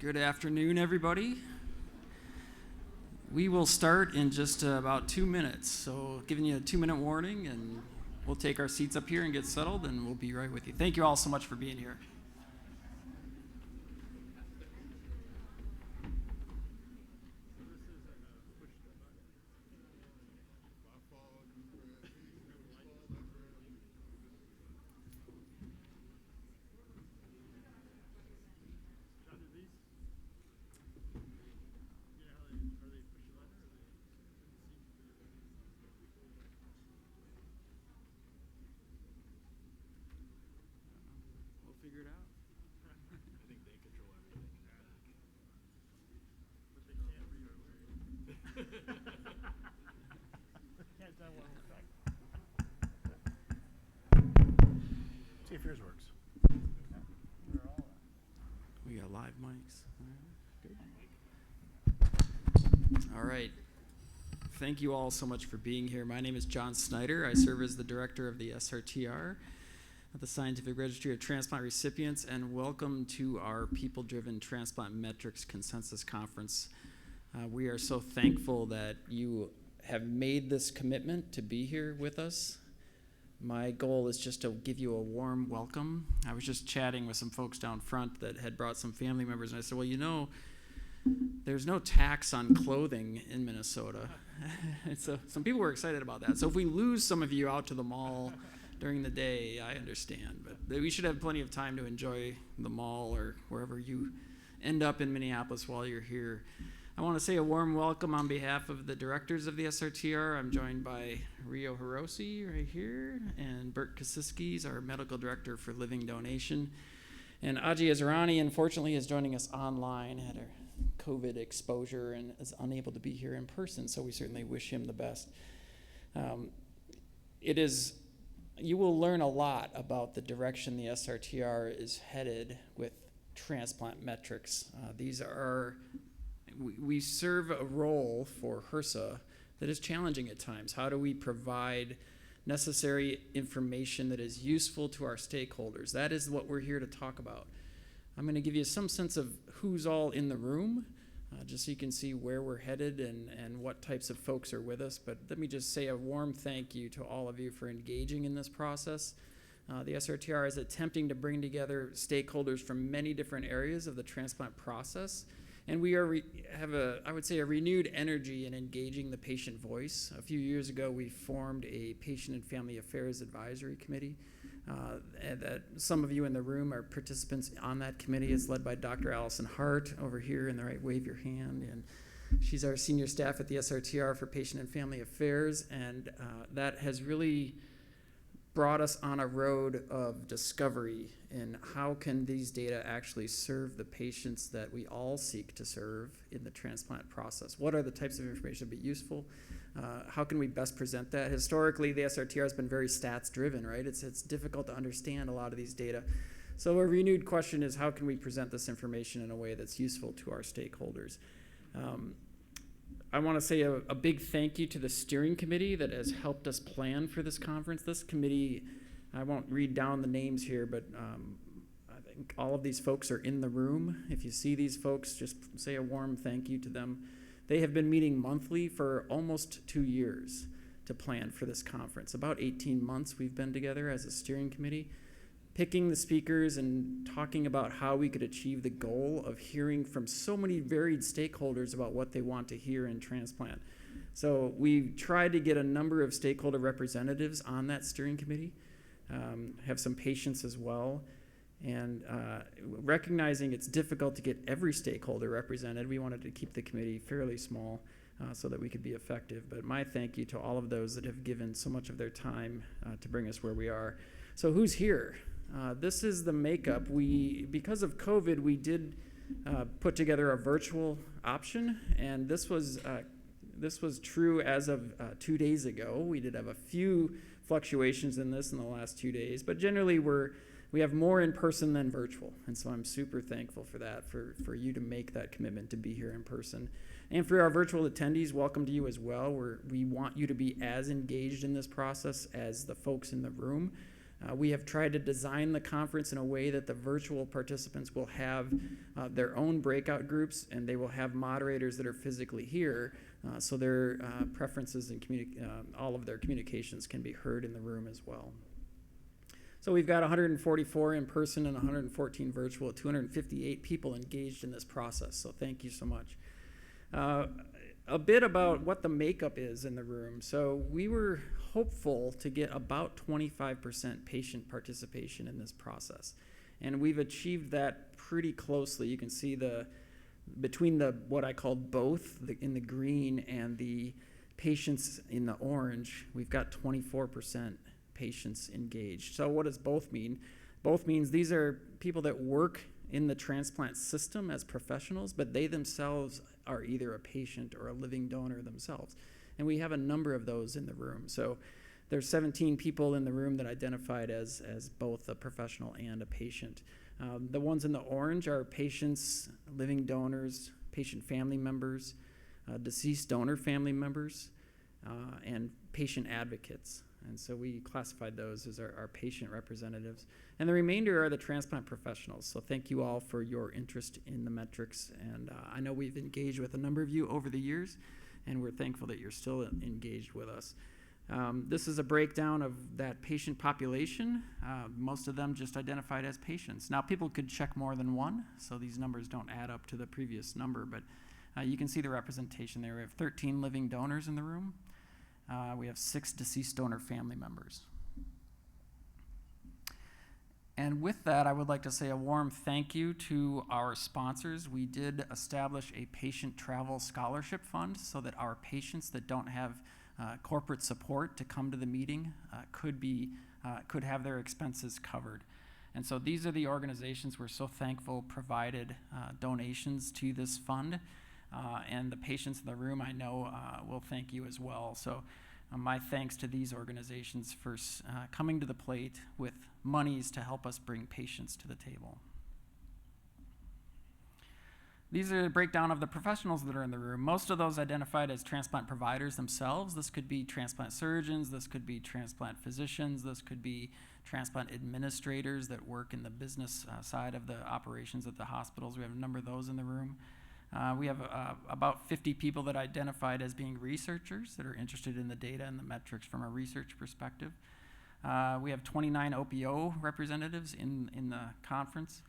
Good afternoon, everybody. We will start in just about 2 minutes, so giving you a 2-minute warning, and we'll take our seats up here and get settled, and we'll be right with you. Thank you all so much for being here. Figure it out. I think they control everything in the back. But they can't read our lyrics. Can't tell what we're talking. See if yours works. We're all We got live mics. Good. All right. Thank you all so much for being here. My name is John Snyder. I serve as the director of the SRTR at the Scientific Registry of Transplant Recipients, and welcome to our People-Driven Transplant Metrics Consensus Conference. We are so thankful that you have made this commitment to be here with us. My goal is just to give you a warm welcome. I was just chatting with some folks down front that had brought some family members, and I said, well, you know, there's no tax on clothing in Minnesota. And so some people were excited about that. So if we lose some of you out to the mall during the day, I understand, but we should have plenty of time to enjoy the mall or wherever you end up in Minneapolis while you're here. I want to say a warm welcome on behalf of the directors of the SRTR. I'm joined by Rio Hiroshi right here, and Bert Kosiski is our medical director for living donation. And Aji Azarani, unfortunately, is joining us online, had a COVID exposure and is unable to be here in person, so we certainly wish him the best. You will learn a lot about the direction the SRTR is headed with transplant metrics. We serve a role for HRSA that is challenging at times. How do we provide necessary information that is useful to our stakeholders? That is what we're here to talk about. I'm going to give you some sense of who's all in the room, just so you can see where we're headed and what types of folks are with us. But let me just say a warm thank you to all of you for engaging in this process. The SRTR is attempting to bring together stakeholders from many different areas of the transplant process. And we have I would say, a renewed energy in engaging the patient voice. A few years ago, we formed a Patient and Family Affairs Advisory Committee. And that some of you in the room are participants on that committee. It's led by Dr. Allison Hart over here in the right. Wave your hand. And she's our senior staff at the SRTR for Patient and Family Affairs. And that has really brought us on a road of discovery in how can these data actually serve the patients that we all seek to serve in the transplant process. What are the types of information that would be useful? How can we best present that? Historically, the SRTR has been very stats driven, right? It's difficult to understand a lot of these data. So a renewed question is, how can we present this information in a way that's useful to our stakeholders? I want to say a big thank you to the steering committee that has helped us plan for this conference. This committee, I won't read down the names here, but I think all of these folks are in the room. If you see these folks, just say a warm thank you to them. They have been meeting monthly for almost 2 years to plan for this conference. About 18 months we've been together as a steering committee, picking the speakers and talking about how we could achieve the goal of hearing from so many varied stakeholders about what they want to hear in transplant. So we've tried to get a number of stakeholder representatives on that steering committee, have some patients as well. And recognizing it's difficult to get every stakeholder represented, we wanted to keep the committee fairly small so that we could be effective. But my thank you to all of those that have given so much of their time to bring us where we are. So who's here? This is the makeup. Because of COVID, we did put together a virtual option, and this was true as of 2 days ago. We did have a few fluctuations in this in the last 2 days, but generally we have more in person than virtual, and so I'm super thankful for that, for you to make that commitment to be here in person. And for our virtual attendees, welcome to you as well. We want you to be as engaged in this process as the folks in the room. We have tried to design the conference in a way that the virtual participants will have their own breakout groups, and they will have moderators that are physically here, so their preferences and all of their communications can be heard in the room as well. So we've got 144 in person and 114 virtual, 258 people engaged in this process, so thank you so much. A bit about what the makeup is in the room. So we were hopeful to get about 25% patient participation in this process. And we've achieved that pretty closely. You can see between what I called both in the green and the patients in the orange, we've got 24% patients engaged. So what does both mean? Both means these are people that work in the transplant system as professionals, but they themselves are either a patient or a living donor themselves. And we have a number of those in the room. So there's 17 people in the room that identified as both a professional and a patient. The ones in the orange are patients, living donors, patient family members, deceased donor family members, and patient advocates. And so we classified those as our patient representatives. And the remainder are the transplant professionals. So thank you all for your interest in the metrics. And I know we've engaged with a number of you over the years, and we're thankful that you're still engaged with us. This is a breakdown of that patient population. Most of them just identified as patients. Now, people could check more than one, so these numbers don't add up to the previous number, but you can see the representation there. We have 13 living donors in the room. We have 6 deceased donor family members. And with that, I would like to say a warm thank you to our sponsors. We did establish a patient travel scholarship fund so that our patients that don't have corporate support to come to the meeting could have their expenses covered. And so these are the organizations we're so thankful provided donations to this fund. And the patients in the room, I know, will thank you as well. So my thanks to these organizations for coming to the plate with monies to help us bring patients to the table. These are a breakdown of the professionals that are in the room. Most of those identified as transplant providers themselves. This could be transplant surgeons, this could be transplant physicians, this could be transplant administrators that work in the business side of the operations at the hospitals. We have a number of those in the room. We have about 50 people that identified as being researchers that are interested in the data and the metrics from a research perspective. We have 29 OPO representatives in the conference,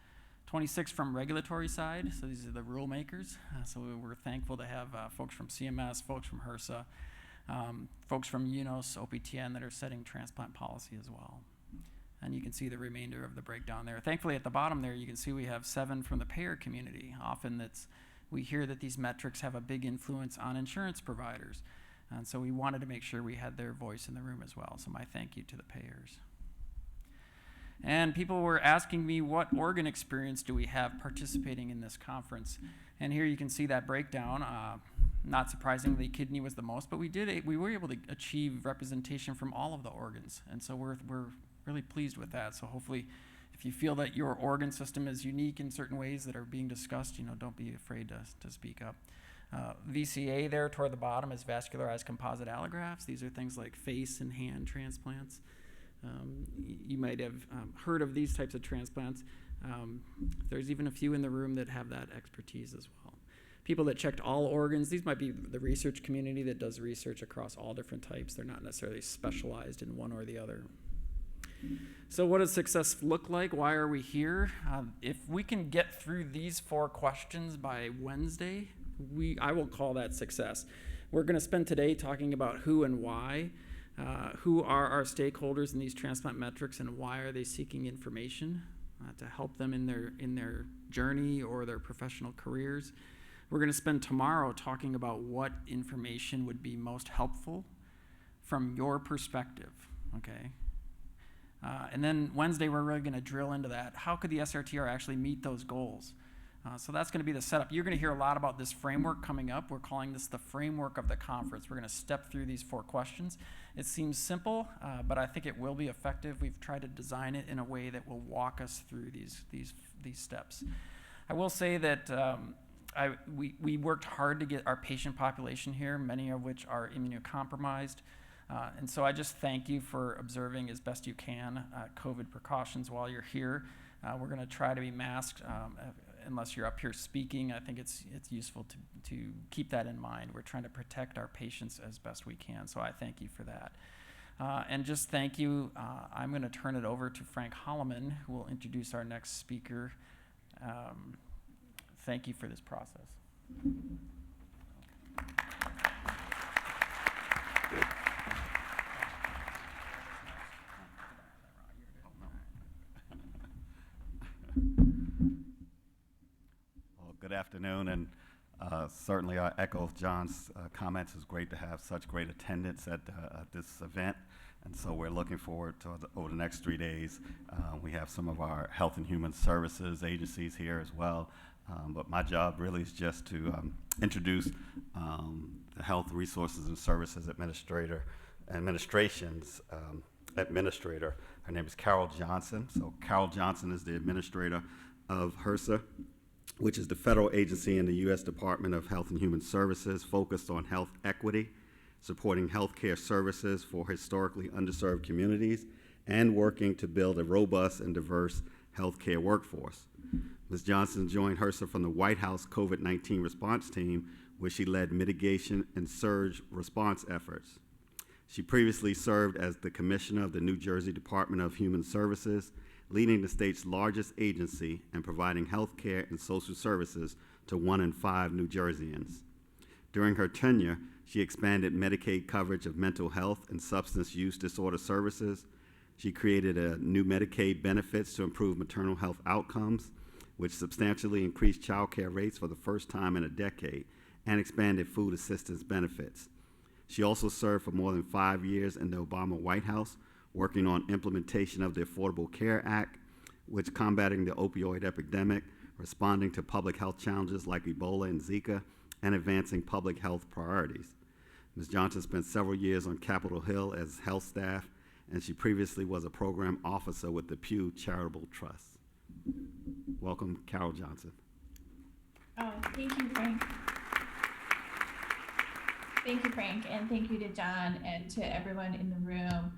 26 from regulatory side, so these are the rule makers. So we're thankful to have folks from CMS, folks from HRSA, folks from UNOS, OPTN that are setting transplant policy as well. And you can see the remainder of the breakdown there. Thankfully, at the bottom there, you can see we have 7 from the payer community. Often we hear that these metrics have a big influence on insurance providers. And so we wanted to make sure we had their voice in the room as well. So my thank you to the payers. And people were asking me, what organ experience do we have participating in this conference? And here you can see that breakdown. Not surprisingly, kidney was the most, but we were able to achieve representation from all of the organs. And so we're really pleased with that. So hopefully, if you feel that your organ system is unique in certain ways that are being discussed, don't be afraid to speak up. VCA there toward the bottom is vascularized composite allografts. These are things like face and hand transplants. You might have heard of these types of transplants. There's even a few in the room that have that expertise as well. People that checked all organs, these might be the research community that does research across all different types. They're not necessarily specialized in one or the other. So what does success look like? Why are we here? If we can get through these 4 questions by Wednesday, I will call that success. We're going to spend today talking about who and why. Who are our stakeholders in these transplant metrics, and why are they seeking information to help them in their journey or their professional careers? We're going to spend tomorrow talking about what information would be most helpful from your perspective, okay? And then Wednesday, we're really going to drill into that. How could the SRTR actually meet those goals? So that's going to be the setup. You're going to hear a lot about this framework coming up. We're calling this the framework of the conference. We're going to step through these 4 questions. It seems simple, but I think it will be effective. We've tried to design it in a way that will walk us through these steps. I will say that we worked hard to get our patient population here, many of which are immunocompromised. And so I just thank you for observing as best you can COVID precautions while you're here. We're going to try to be masked unless you're up here speaking. I think it's useful to keep that in mind. We're trying to protect our patients as best we can, so I thank you for that. And just thank you. I'm going to turn it over to Frank Holloman, who will introduce our next speaker. Thank you for this process. Well, good afternoon, and certainly I echo John's comments. It's great to have such great attendance at this event, and so we're looking forward to over the next 3 days. We have some of our Health and Human Services agencies here as well, but my job really is just to introduce the Health Resources and Services Administrator. Her name is Carol Johnson. So Carol Johnson is the administrator of HRSA, which is the federal agency in the U.S. Department of Health and Human Services focused on health equity, supporting healthcare services for historically underserved communities, and working to build a robust and diverse healthcare workforce. Ms. Johnson joined HRSA from the White House COVID-19 response team, where she led mitigation and surge response efforts. She previously served as the commissioner of the New Jersey Department of Human Services, leading the state's largest agency and providing health care and social services to 1 in 5 New Jerseyans. During her tenure, she expanded Medicaid coverage of mental health and substance use disorder services. She created a new Medicaid benefits to improve maternal health outcomes, which substantially increased child care rates for the first time in a decade, and expanded food assistance benefits. She also served for more than 5 years in the Obama White House, working on implementation of the Affordable Care Act, which combating the opioid epidemic, responding to public health challenges like Ebola and Zika, and advancing public health priorities. Ms. Johnson spent several years on Capitol Hill as health staff, and she previously was a program officer with the Pew Charitable Trust. Welcome, Carol Johnson. Oh, thank you, Frank. Thank you, Frank, and thank you to John and to everyone in the room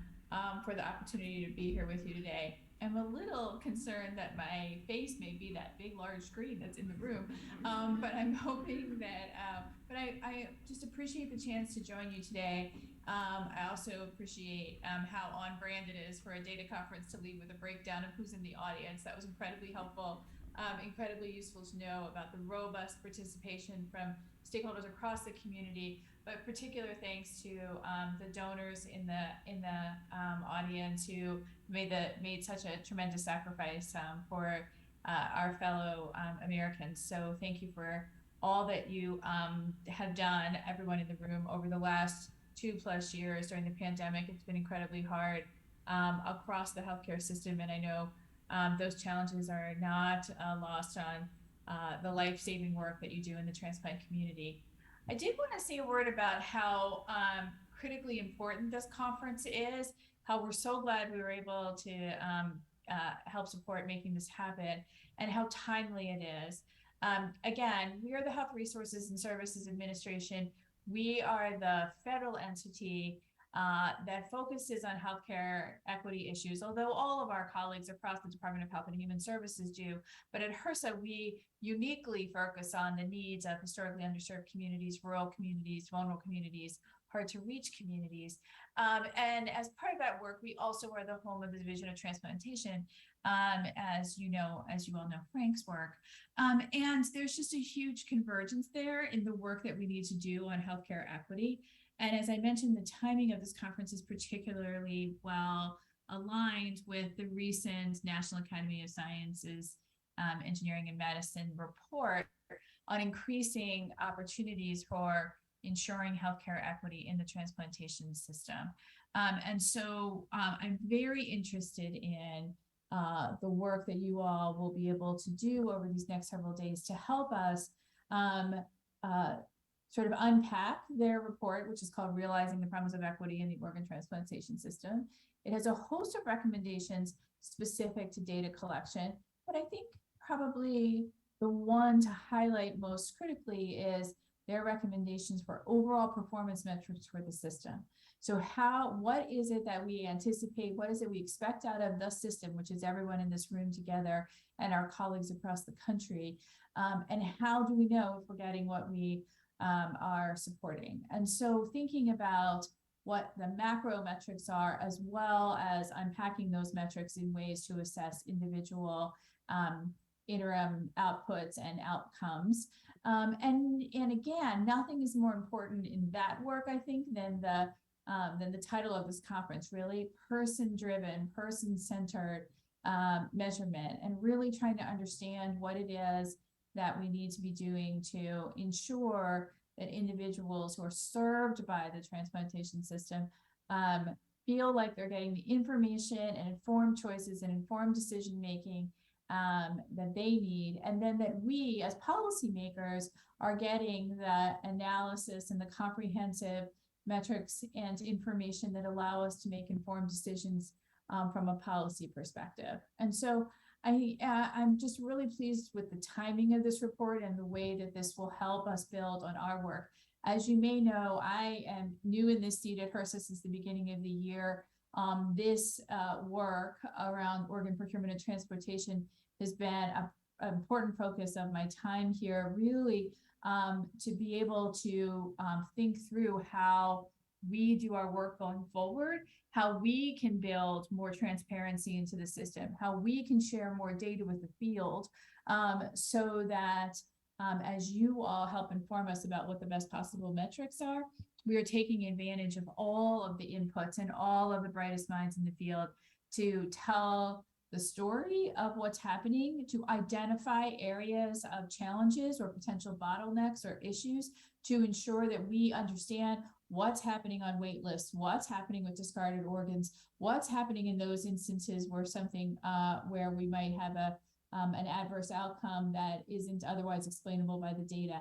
for the opportunity to be here with you today. I'm a little concerned that my face may be that big, large screen that's in the room, but I'm hoping that, but I just appreciate the chance to join you today. I also appreciate how on brand it is for a data conference to lead with a breakdown of who's in the audience. That was incredibly helpful, incredibly useful to know about the robust participation from stakeholders across the community, but particular thanks to the donors in the audience who made such a tremendous sacrifice for our fellow Americans. So thank you for all that you have done, everyone in the room, over the last 2+ years during the pandemic. It's been incredibly hard across the healthcare system, and I know those challenges are not lost on the life-saving work that you do in the transplant community. I did want to say a word about how critically important this conference is, how we're so glad we were able to help support making this happen, and how timely it is. Again, we are the Health Resources and Services Administration. We are the federal entity that focuses on healthcare equity issues, although all of our colleagues across the Department of Health and Human Services do. But at HRSA, we uniquely focus on the needs of historically underserved communities, rural communities, vulnerable communities, hard to reach communities. And as part of that work, we also are the home of the Division of Transplantation, as you all know Frank's work. And there's just a huge convergence there in the work that we need to do on healthcare equity. And as I mentioned, the timing of this conference is particularly well aligned with the recent National Academy of Sciences, Engineering and Medicine report on increasing opportunities for ensuring healthcare equity in the transplantation system. And so I'm very interested in the work that you all will be able to do over these next several days to help us sort of unpack their report, which is called Realizing the Promise of Equity in the Organ Transplantation System. It has a host of recommendations specific to data collection, but I think probably the one to highlight most critically is their recommendations for overall performance metrics for the system. So what is it that we anticipate? What is it we expect out of the system, which is everyone in this room together and our colleagues across the country? And how do we know if we're getting what we are supporting? And so thinking about what the macro metrics are, as well as unpacking those metrics in ways to assess individual interim outputs and outcomes. And again, nothing is more important in that work, I think, than the title of this conference, really person-driven, person-centered measurement, and really trying to understand what it is that we need to be doing to ensure that individuals who are served by the transplantation system feel like they're getting the information and informed choices and informed decision-making that they need, and then that we as policymakers are getting the analysis and the comprehensive metrics and information that allow us to make informed decisions from a policy perspective. And so I'm just really pleased with the timing of this report and the way that this will help us build on our work. As you may know, I am new in this seat at HRSA since the beginning of the year. This work around organ procurement and transportation has been an important focus of my time here, really to be able to think through how we do our work going forward, how we can build more transparency into the system, how we can share more data with the field, so that as you all help inform us about what the best possible metrics are, we are taking advantage of all of the inputs and all of the brightest minds in the field to tell the story of what's happening, to identify areas of challenges or potential bottlenecks or issues, to ensure that we understand what's happening on wait lists, what's happening with discarded organs, what's happening in those instances where something where we might have an adverse outcome that isn't otherwise explainable by the data.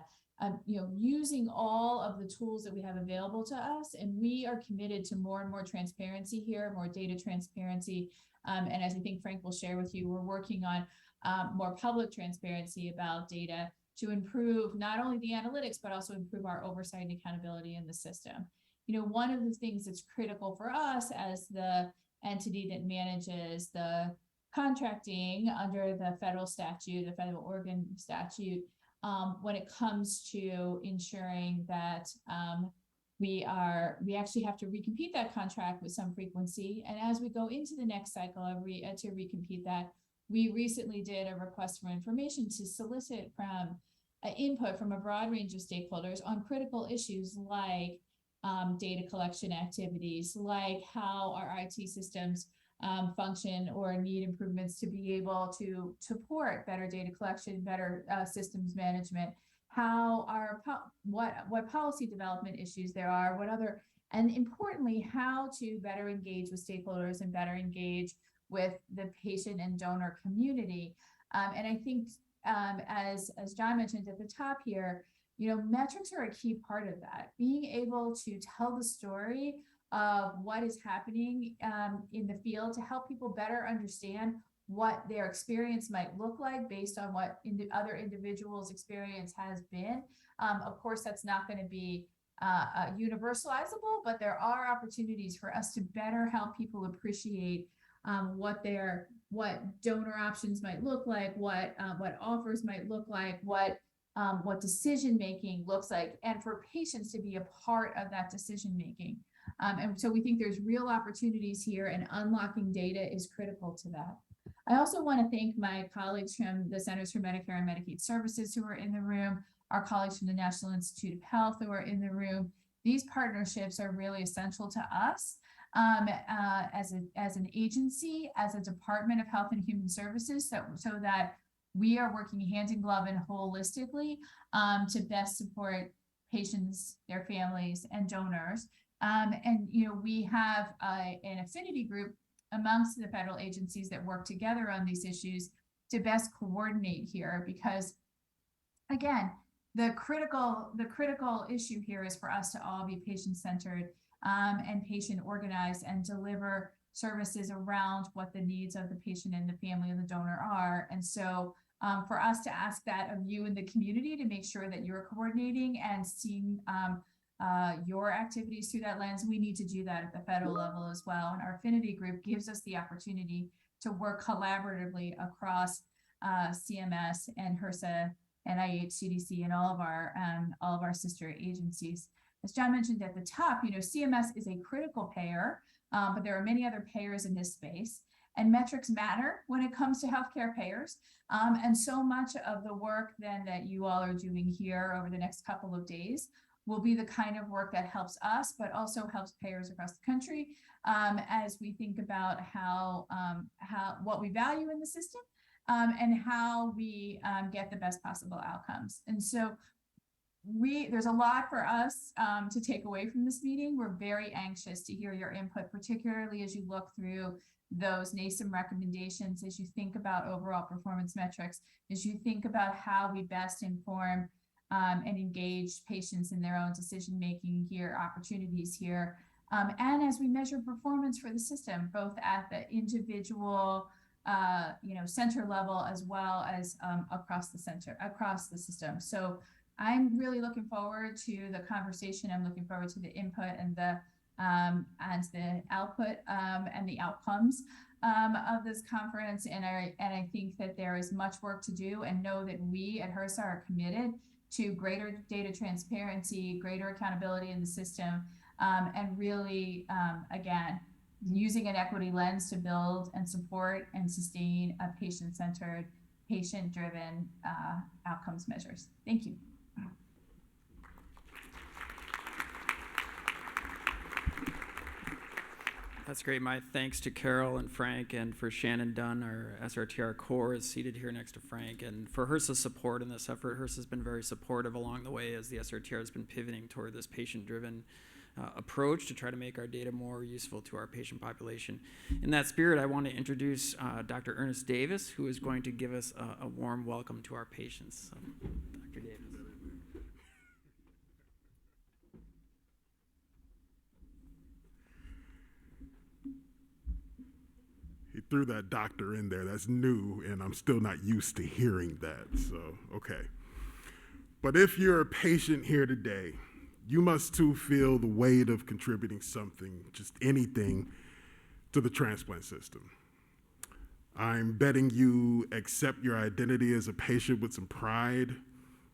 Using all of the tools that we have available to us, and we are committed to more and more transparency here, more data transparency. And as I think Frank will share with you, we're working on more public transparency about data to improve not only the analytics, but also improve our oversight and accountability in the system. One of the things that's critical for us as the entity that manages the contracting under the federal statute, the federal organ statute, when it comes to ensuring that we actually have to recompete that contract with some frequency. And as we go into the next cycle to recompete that, we recently did a request for information to solicit from input from a broad range of stakeholders on critical issues like data collection activities, like how our IT systems function or need improvements to be able to support better data collection, better systems management, how what policy development issues there are, and importantly, how to better engage with stakeholders and better engage with the patient and donor community. And I think as John mentioned at the top here, metrics are a key part of that. Being able to tell the story of what is happening in the field to help people better understand what their experience might look like based on what other individuals' experience has been. Of course, that's not going to be universalizable, but there are opportunities for us to better help people appreciate what donor options might look like, what offers might look like, what decision making looks like, and for patients to be a part of that decision making. And so we think there's real opportunities here, and unlocking data is critical to that. I also want to thank my colleagues from the Centers for Medicare and Medicaid Services who are in the room, our colleagues from the National Institute of Health who are in the room. These partnerships are really essential to us as an agency, as a Department of Health and Human Services, so that we are working hand in glove and holistically to best support patients, their families, and donors. And we have an affinity group amongst the federal agencies that work together on these issues to best coordinate here, because again, the critical issue here is for us to all be patient-centered and patient-organized and deliver services around what the needs of the patient and the family and the donor are. And so for us to ask that of you in the community to make sure that you're coordinating and seeing your activities through that lens. We need to do that at the federal level as well. And our affinity group gives us the opportunity to work collaboratively across CMS and HRSA, NIH, CDC, and all of our sister agencies. As John mentioned at the top, CMS is a critical payer, but there are many other payers in this space. And metrics matter when it comes to healthcare payers. And so much of the work then that you all are doing here over the next couple of days will be the kind of work that helps us, but also helps payers across the country as we think about how what we value in the system and how we get the best possible outcomes. And so there's a lot for us to take away from this meeting. We're very anxious to hear your input, particularly as you look through those NASM recommendations, as you think about overall performance metrics, as you think about how we best inform and engage patients in their own decision-making here, opportunities here, and as we measure performance for the system, both at the individual, center level, as well as across the system. So I'm really looking forward to the conversation. I'm looking forward to the input and the output and the outcomes of this conference. And I think that there is much work to do, and know that we at HRSA are committed to greater data transparency, greater accountability in the system, and really, again, using an equity lens to build and support and sustain a patient-centered, patient-driven outcomes measures. Thank you. That's great. My thanks to Carol and Frank, and for Shannon Dunn, our SRTR core, is seated here next to Frank, and for HRSA's support in this effort. HRSA's been very supportive along the way as the SRTR has been pivoting toward this patient-driven approach to try to make our data more useful to our patient population. In that spirit, I want to introduce Dr. Ernest Davis, who is going to give us a warm welcome to our patients. So, Dr. Davis. He threw that doctor in there. That's new, and I'm still not used to hearing that, so, okay. But if you're a patient here today, you must too feel the weight of contributing something, just anything, to the transplant system. I'm betting you accept your identity as a patient with some pride,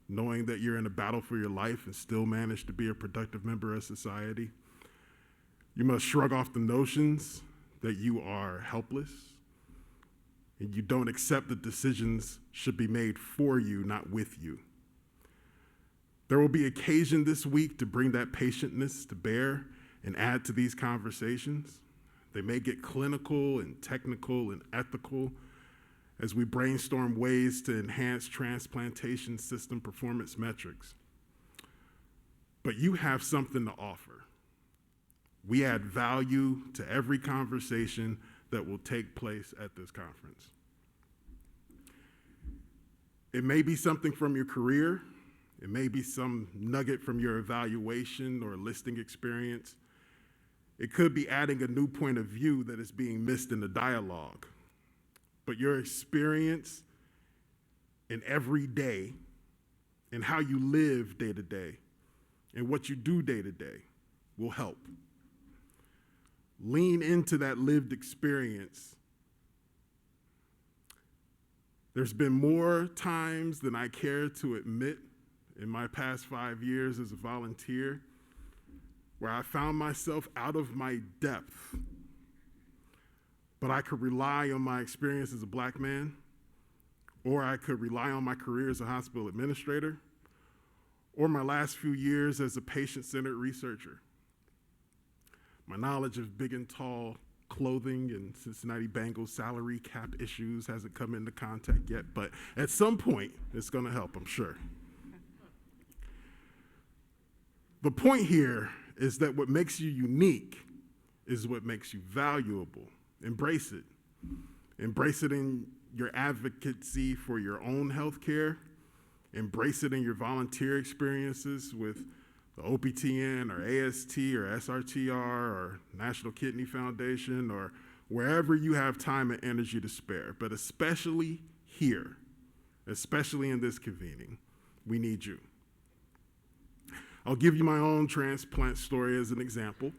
knowing that you're in a battle for your life and still manage to be a productive member of society. You must shrug off the notions that you are helpless, and you don't accept that decisions should be made for you, not with you. There will be occasion this week to bring that patientness to bear and add to these conversations. They may get clinical and technical and ethical as we brainstorm ways to enhance transplantation system performance metrics. But you have something to offer. We add value to every conversation that will take place at this conference. It may be something from your career. It may be some nugget from your evaluation or listing experience. It could be adding a new point of view that is being missed in the dialogue. But your experience in every day, and how you live day to day, and what you do day to day will help. Lean into that lived experience. There's been more times than I care to admit in my past 5 years as a volunteer where I found myself out of my depth, but I could rely on my experience as a Black man, or I could rely on my career as a hospital administrator, or my last few years as a patient-centered researcher. My knowledge of big and tall clothing and Cincinnati Bengals salary cap issues hasn't come into contact yet, but at some point, it's gonna help, I'm sure. The point here is that what makes you unique is what makes you valuable. Embrace it. Embrace it in your advocacy for your own healthcare. Embrace it in your volunteer experiences with the OPTN or AST or SRTR or National Kidney Foundation or wherever you have time and energy to spare, but especially here especially in this convening. We need you. I'll give you my own transplant story as an example.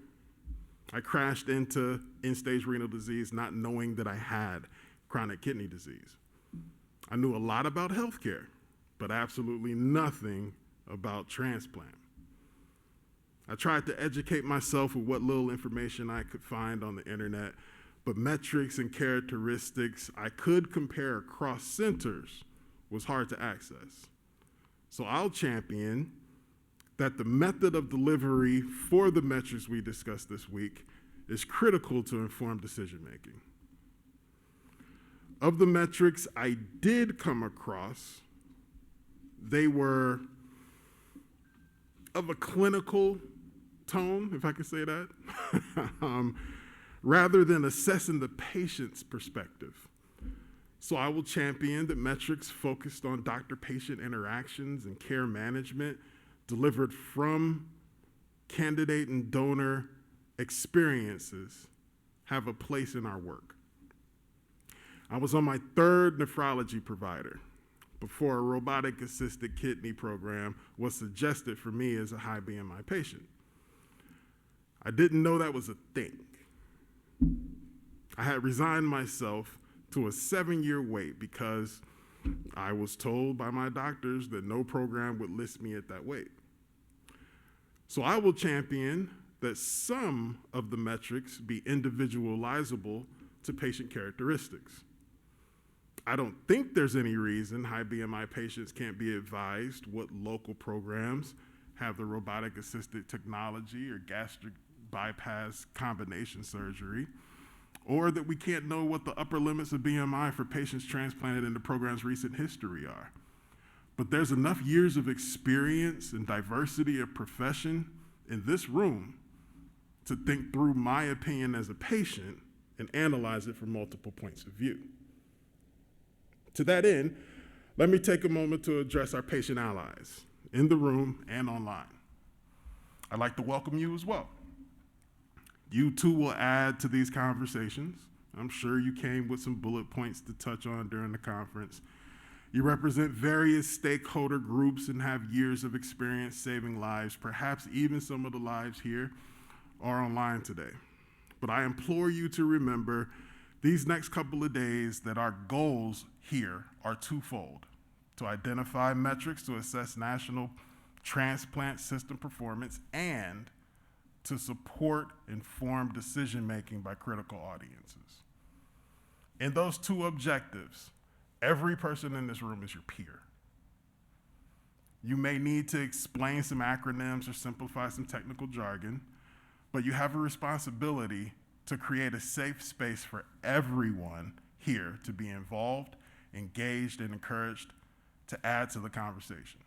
I crashed into end-stage renal disease not knowing that I had chronic kidney disease. I knew a lot about healthcare, but absolutely nothing about transplant. I tried to educate myself with what little information I could find on the internet, but metrics and characteristics I could compare across centers was hard to access. So I'll champion that the method of delivery for the metrics we discussed this week is critical to informed decision-making. Of the metrics I did come across, they were of a clinical tone, if I could say that, rather than assessing the patient's perspective. So I will champion that metrics focused on doctor-patient interactions and care management delivered from candidate and donor experiences have a place in our work. I was on my third nephrology provider before a robotic-assisted kidney program was suggested for me as a high BMI patient. I didn't know that was a thing. I had resigned myself to a 7-year wait because I was told by my doctors that no program would list me at that weight. So I will champion that some of the metrics be individualizable to patient characteristics. I don't think there's any reason high BMI patients can't be advised what local programs have the robotic assisted technology or gastric bypass combination surgery, or that we can't know what the upper limits of BMI for patients transplanted in the program's recent history are. But there's enough years of experience and diversity of profession in this room to think through my opinion as a patient and analyze it from multiple points of view. To that end, let me take a moment to address our patient allies in the room and online. I'd like to welcome you as well. You too will add to these conversations. I'm sure you came with some bullet points to touch on during the conference. You represent various stakeholder groups and have years of experience saving lives. Perhaps even some of the lives here are online today. But I implore you to remember these next couple of days that our goals here are twofold: to identify metrics to assess national transplant system performance and to support informed decision-making by critical audiences. In those two objectives, every person in this room is your peer. You may need to explain some acronyms or simplify some technical jargon, but you have a responsibility to create a safe space for everyone here to be involved, engaged, and encouraged to add to the conversation.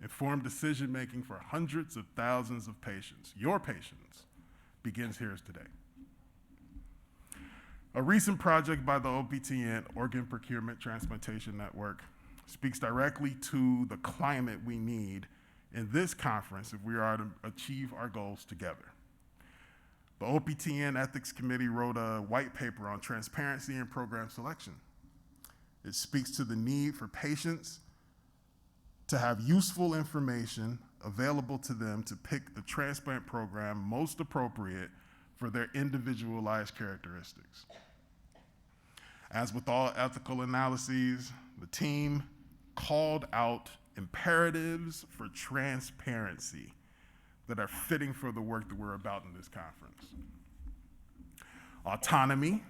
Informed decision-making for hundreds of thousands of patients, your patients, begins here today. A recent project by the OPTN, Organ Procurement Transplantation Network, speaks directly to the climate we need in this conference if we are to achieve our goals together. The OPTN Ethics Committee wrote a white paper on transparency in program selection. It speaks to the need for patients to have useful information available to them to pick the transplant program most appropriate for their individualized characteristics. As with all ethical analyses, the team called out imperatives for transparency that are fitting for the work that we're about in this conference. Autonomy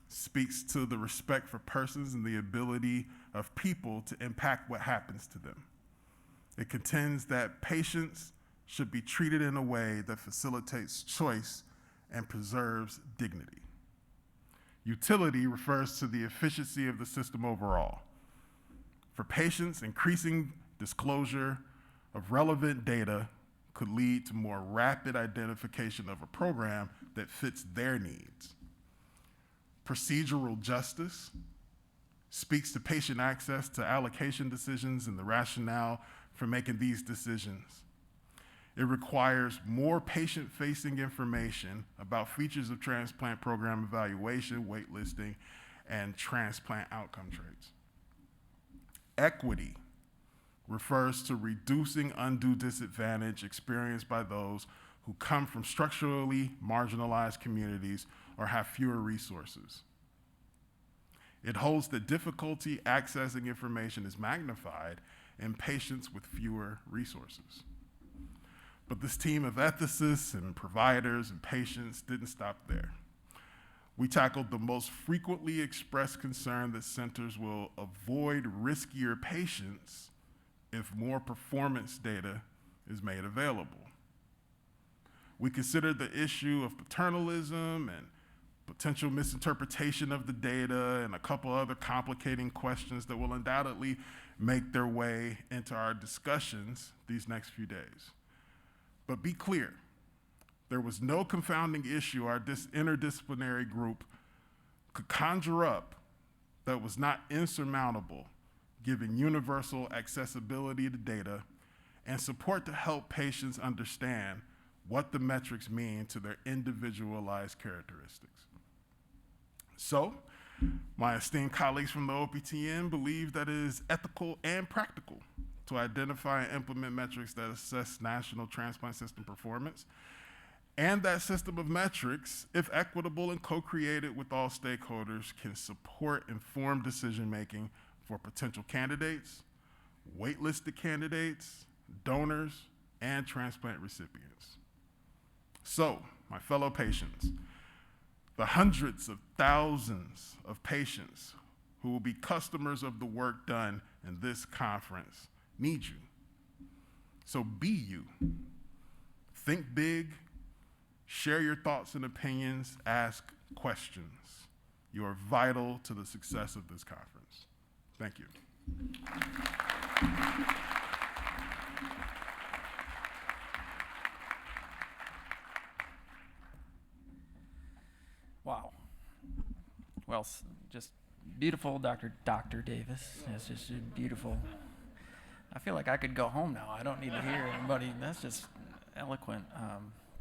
speaks to the respect for persons and the ability of people to impact what happens to them. It contends that patients should be treated in a way that facilitates choice and preserves dignity. Utility refers to the efficiency of the system overall. For patients, increasing disclosure of relevant data could lead to more rapid identification of a program that fits their needs. Procedural justice speaks to patient access to allocation decisions and the rationale for making these decisions. It requires more patient-facing information about features of transplant program evaluation, waitlisting, and transplant outcome traits. Equity refers to reducing undue disadvantage experienced by those who come from structurally marginalized communities or have fewer resources. It holds that difficulty accessing information is magnified in patients with fewer resources. But this team of ethicists and providers and patients didn't stop there. We tackled the most frequently expressed concern that centers will avoid riskier patients if more performance data is made available. We considered the issue of paternalism and potential misinterpretation of the data and a couple other complicating questions that will undoubtedly make their way into our discussions these next few days. But be clear, there was no confounding issue our interdisciplinary group could conjure up that was not insurmountable, given universal accessibility to data and support to help patients understand what the metrics mean to their individualized characteristics. So, my esteemed colleagues from the OPTN believe that it is ethical and practical to identify and implement metrics that assess national transplant system performance. And that system of metrics, if equitable and co-created with all stakeholders, can support informed decision-making for potential candidates, waitlisted candidates, donors, and transplant recipients. So, my fellow patients, the hundreds of thousands of patients who will be customers of the work done in this conference need you. So be you. Think big, share your thoughts and opinions, ask questions. You are vital to the success of this conference. Thank you. Wow. Well, just beautiful, Dr. Davis. It's just beautiful. I feel like I could go home now. I don't need to hear anybody. That's just eloquent.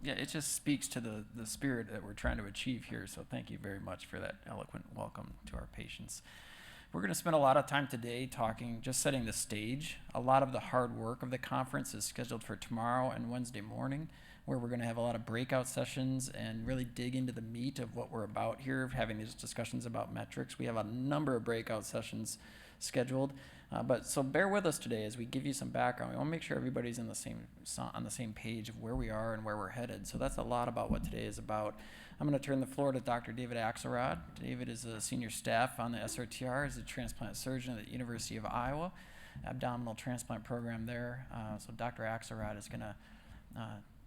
Yeah, it just speaks to the spirit that we're trying to achieve here. So thank you very much for that eloquent welcome to our patients. We're going to spend a lot of time today talking, just setting the stage. A lot of the hard work of the conference is scheduled for tomorrow and Wednesday morning, where we're going to have a lot of breakout sessions and really dig into the meat of what we're about here, having these discussions about metrics. We have a number of breakout sessions scheduled, so bear with us today as we give you some background. We want to make sure everybody's on the same page of where we are and where we're headed. So that's a lot about what today is about. I'm going to turn the floor to Dr. David Axelrod. David is a senior staff on the SRTR. He's a transplant surgeon at the University of Iowa, abdominal transplant program there. So Dr. Axelrod is going to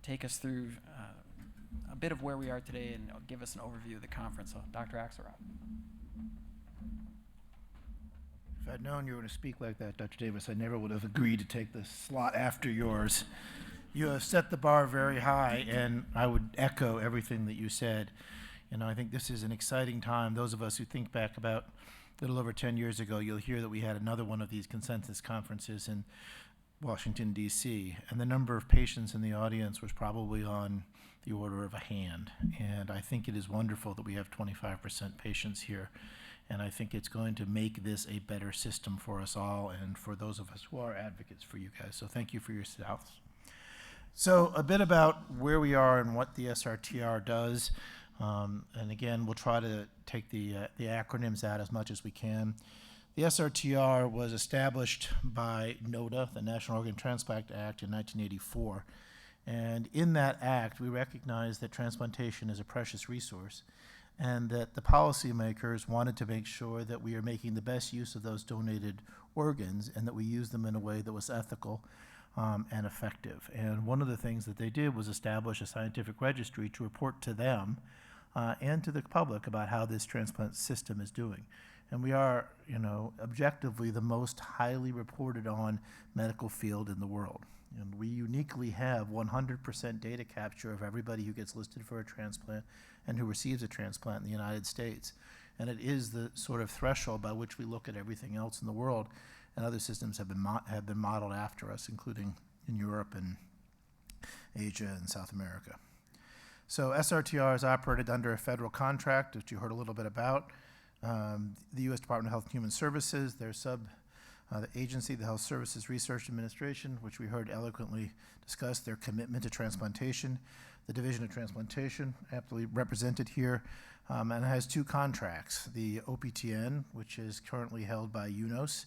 take us through a bit of where we are today and give us an overview of the conference. So Dr. Axelrod. If I'd known you were going to speak like that, Dr. Davis, I never would have agreed to take the slot after yours. You have set the bar very high, and I would echo everything that you said. You know, I think this is an exciting time. Those of us who think back about a little over 10 years ago, you'll hear that we had another one of these consensus conferences in Washington, D.C., and the number of patients in the audience was probably on the order of a hand. And I think it is wonderful that we have 25% patients here. And I think it's going to make this a better system for us all and for those of us who are advocates for you guys. So thank you for your thoughts. So a bit about where we are and what the SRTR does. And again, we'll try to take the acronyms out as much as we can. The SRTR was established by NOTA, the National Organ Transplant Act, in 1984. And in that act, we recognize that transplantation is a precious resource and that the policymakers wanted to make sure that we are making the best use of those donated organs and that we use them in a way that was ethical and effective. And one of the things that they did was establish a scientific registry to report to them and to the public about how this transplant system is doing. And we are, you know, objectively the most highly reported on medical field in the world. And we uniquely have 100% data capture of everybody who gets listed for a transplant and who receives a transplant in the United States. And it is the sort of threshold by which we look at everything else in the world. And other systems have been modeled after us, including in Europe and Asia and South America. So SRTR is operated under a federal contract, which you heard a little bit about. The U.S. Department of Health and Human Services, their The agency, the Health Services Research Administration, which we heard eloquently discuss their commitment to transplantation. The Division of Transplantation, aptly represented here, and it has two contracts. The OPTN, which is currently held by UNOS,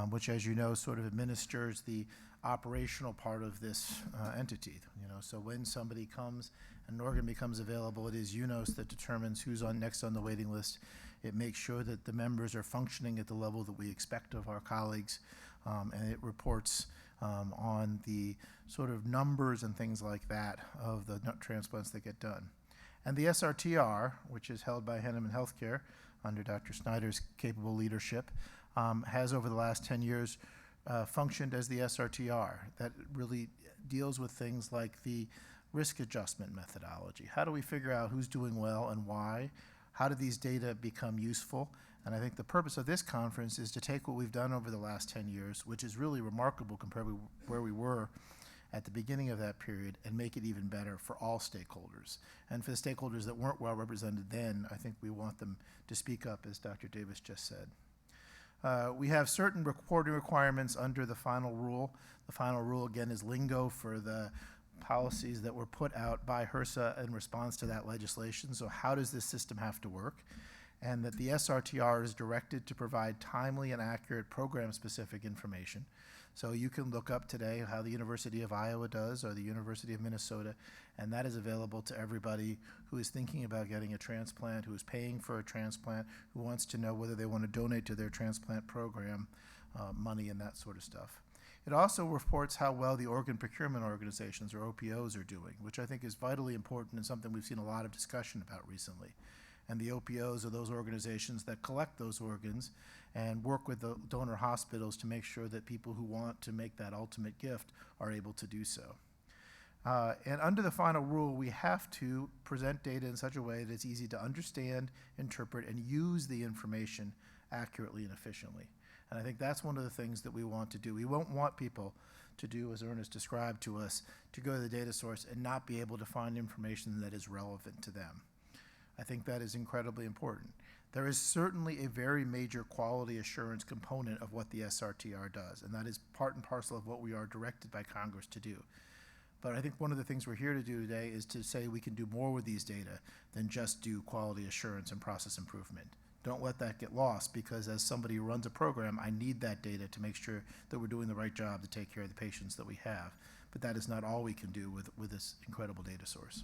which, as you know, sort of administers the operational part of this entity. So when somebody comes, an organ becomes available, it is UNOS that determines who's next on the waiting list. It makes sure that the members are functioning at the level that we expect of our colleagues, and it reports on the sort of numbers and things like that of the transplants that get done. And the SRTR, which is held by Henneman Healthcare under Dr. Snyder's capable leadership, has over the last 10 years functioned as the SRTR. That really deals with things like the risk adjustment methodology. How do we figure out who's doing well and why? How do these data become useful? And I think the purpose of this conference is to take what we've done over the last 10 years, which is really remarkable compared to where we were at the beginning of that period, and make it even better for all stakeholders. And for the stakeholders that weren't well represented then, I think we want them to speak up, as Dr. Davis just said. We have certain reporting requirements under the final rule. The final rule, again, is lingo for the policies that were put out by HRSA in response to that legislation. So how does this system have to work? And that the SRTR is directed to provide timely and accurate program-specific information. So you can look up today how the University of Iowa does, or the University of Minnesota, and that is available to everybody who is thinking about getting a transplant, who is paying for a transplant, who wants to know whether they want to donate to their transplant program money and that sort of stuff. It also reports how well the organ procurement organizations, or OPOs, are doing, which I think is vitally important and something we've seen a lot of discussion about recently. And the OPOs are those organizations that collect those organs and work with the donor hospitals to make sure that people who want to make that ultimate gift are able to do so. And under the final rule, we have to present data in such a way that it's easy to understand, interpret, and use the information accurately and efficiently. And I think that's one of the things that we want to do. We won't want people to do, as Ernest described to us, to go to the data source and not be able to find information that is relevant to them. I think that is incredibly important. There is certainly a very major quality assurance component of what the SRTR does, and that is part and parcel of what we are directed by Congress to do. But I think one of the things we're here to do today is to say we can do more with these data than just do quality assurance and process improvement. Don't let that get lost, because as somebody who runs a program, I need that data to make sure that we're doing the right job to take care of the patients that we have. But that is not all we can do with this incredible data source.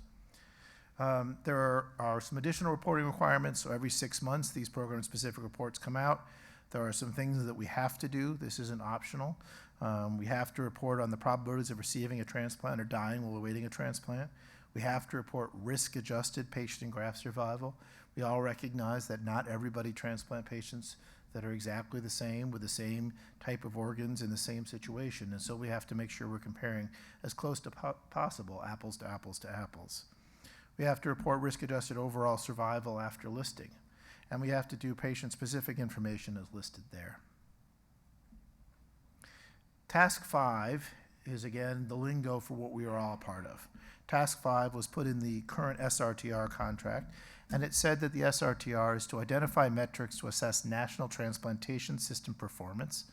There are some additional reporting requirements. So every 6 months, these program-specific reports come out. There are some things that we have to do. This isn't optional. We have to report on the probabilities of receiving a transplant or dying while awaiting a transplant. We have to report risk-adjusted patient and graft survival. We all recognize that not everybody transplant patients that are exactly the same with the same type of organs in the same situation. And so we have to make sure we're comparing as close to possible, apples to apples to apples. We have to report risk-adjusted overall survival after listing. And we have to do patient-specific information as listed there. Task 5 is, again, the lingo for what we are all part of. Task 5 was put in the current SRTR contract, and it said that the SRTR is to identify metrics to assess national transplantation system performance,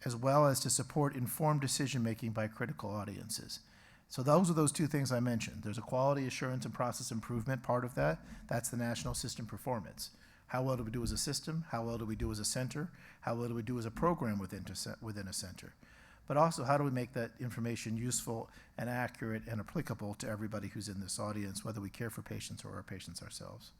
as well as to support informed decision-making by critical audiences. So those are those two things I mentioned. There's a quality assurance and process improvement part of that. That's the national system performance. How well do we do as a system? How well do we do as a center? How well do we do as a program within a center? But also, how do we make that information useful and accurate and applicable to everybody who's in this audience, whether we care for patients or our patients ourselves?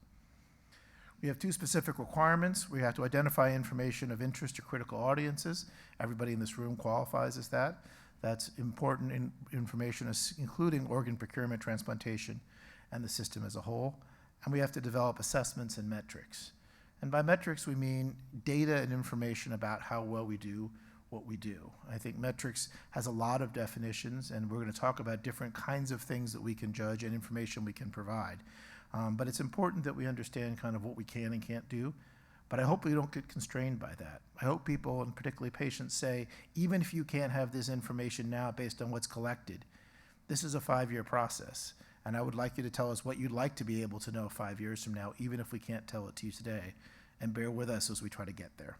We have two specific requirements. We have to identify information of interest to critical audiences. Everybody in this room qualifies as that. That's important information, including organ procurement, transplantation, and the system as a whole. And we have to develop assessments and metrics. And by metrics, we mean data and information about how well we do what we do. I think metrics has a lot of definitions, and we're going to talk about different kinds of things that we can judge and information we can provide. But it's important that we understand kind of what we can and can't do. But I hope we don't get constrained by that. I hope people, and particularly patients, say, even if you can't have this information now based on what's collected, this is a 5-year process. And I would like you to tell us what you'd like to be able to know 5 years from now, even if we can't tell it to you today. And bear with us as we try to get there.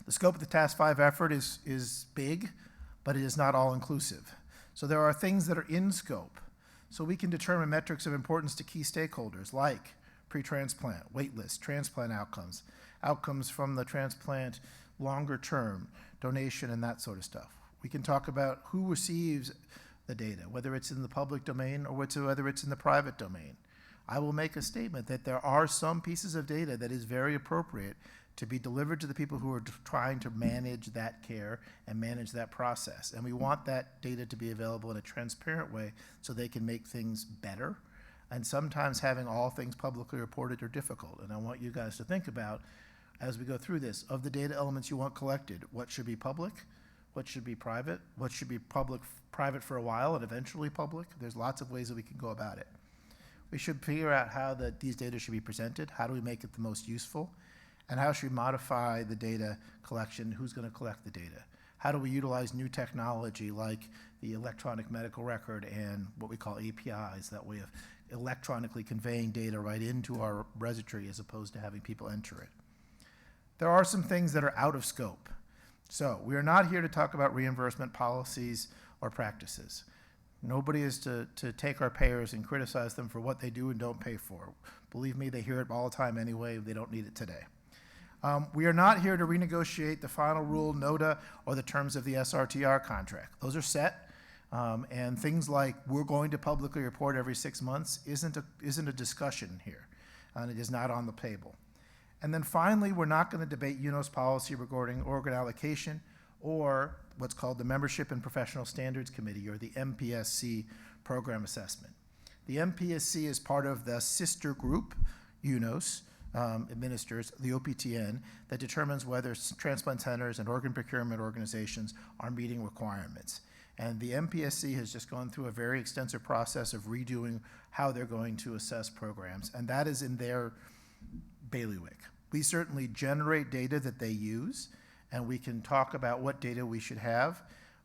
The scope of the Task 5 effort is big, but it is not all-inclusive. So there are things that are in scope. So we can determine metrics of importance to key stakeholders like pre-transplant, wait list, transplant outcomes, outcomes from the transplant longer term, donation, and that sort of stuff. We can talk about who receives the data, whether it's in the public domain or whether it's in the private domain. I will make a statement that there are some pieces of data that is very appropriate to be delivered to the people who are trying to manage that care and manage that process. And we want that data to be available in a transparent way so they can make things better. And sometimes having all things publicly reported are difficult. And I want you guys to think about, as we go through this, of the data elements you want collected, what should be public, what should be private, what should be private for a while and eventually public. There's lots of ways that we can go about it. We should figure out how these data should be presented, how do we make it the most useful, and how should we modify the data collection, who's going to collect the data. How do we utilize new technology like the electronic medical record and what we call APIs, that way of electronically conveying data right into our registry as opposed to having people enter it. There are some things that are out of scope. So we are not here to talk about reimbursement policies or practices. Nobody is to take our payers and criticize them for what they do and don't pay for. Believe me, they hear it all the time anyway. They don't need it today. We are not here to renegotiate the final rule, NOTA, or the terms of the SRTR contract. Those are set, and things like we're going to publicly report every 6 months isn't a discussion here, and it is not on the table. And then finally, we're not going to debate UNOS policy regarding organ allocation or what's called the Membership and Professional Standards Committee, or the MPSC program assessment. The MPSC is part of the sister group, UNOS, administers the OPTN, that determines whether transplant centers and organ procurement organizations are meeting requirements. And the MPSC has just gone through a very extensive process of redoing how they're going to assess programs, and that is in their bailiwick. We certainly generate data that they use, and we can talk about what data we should have,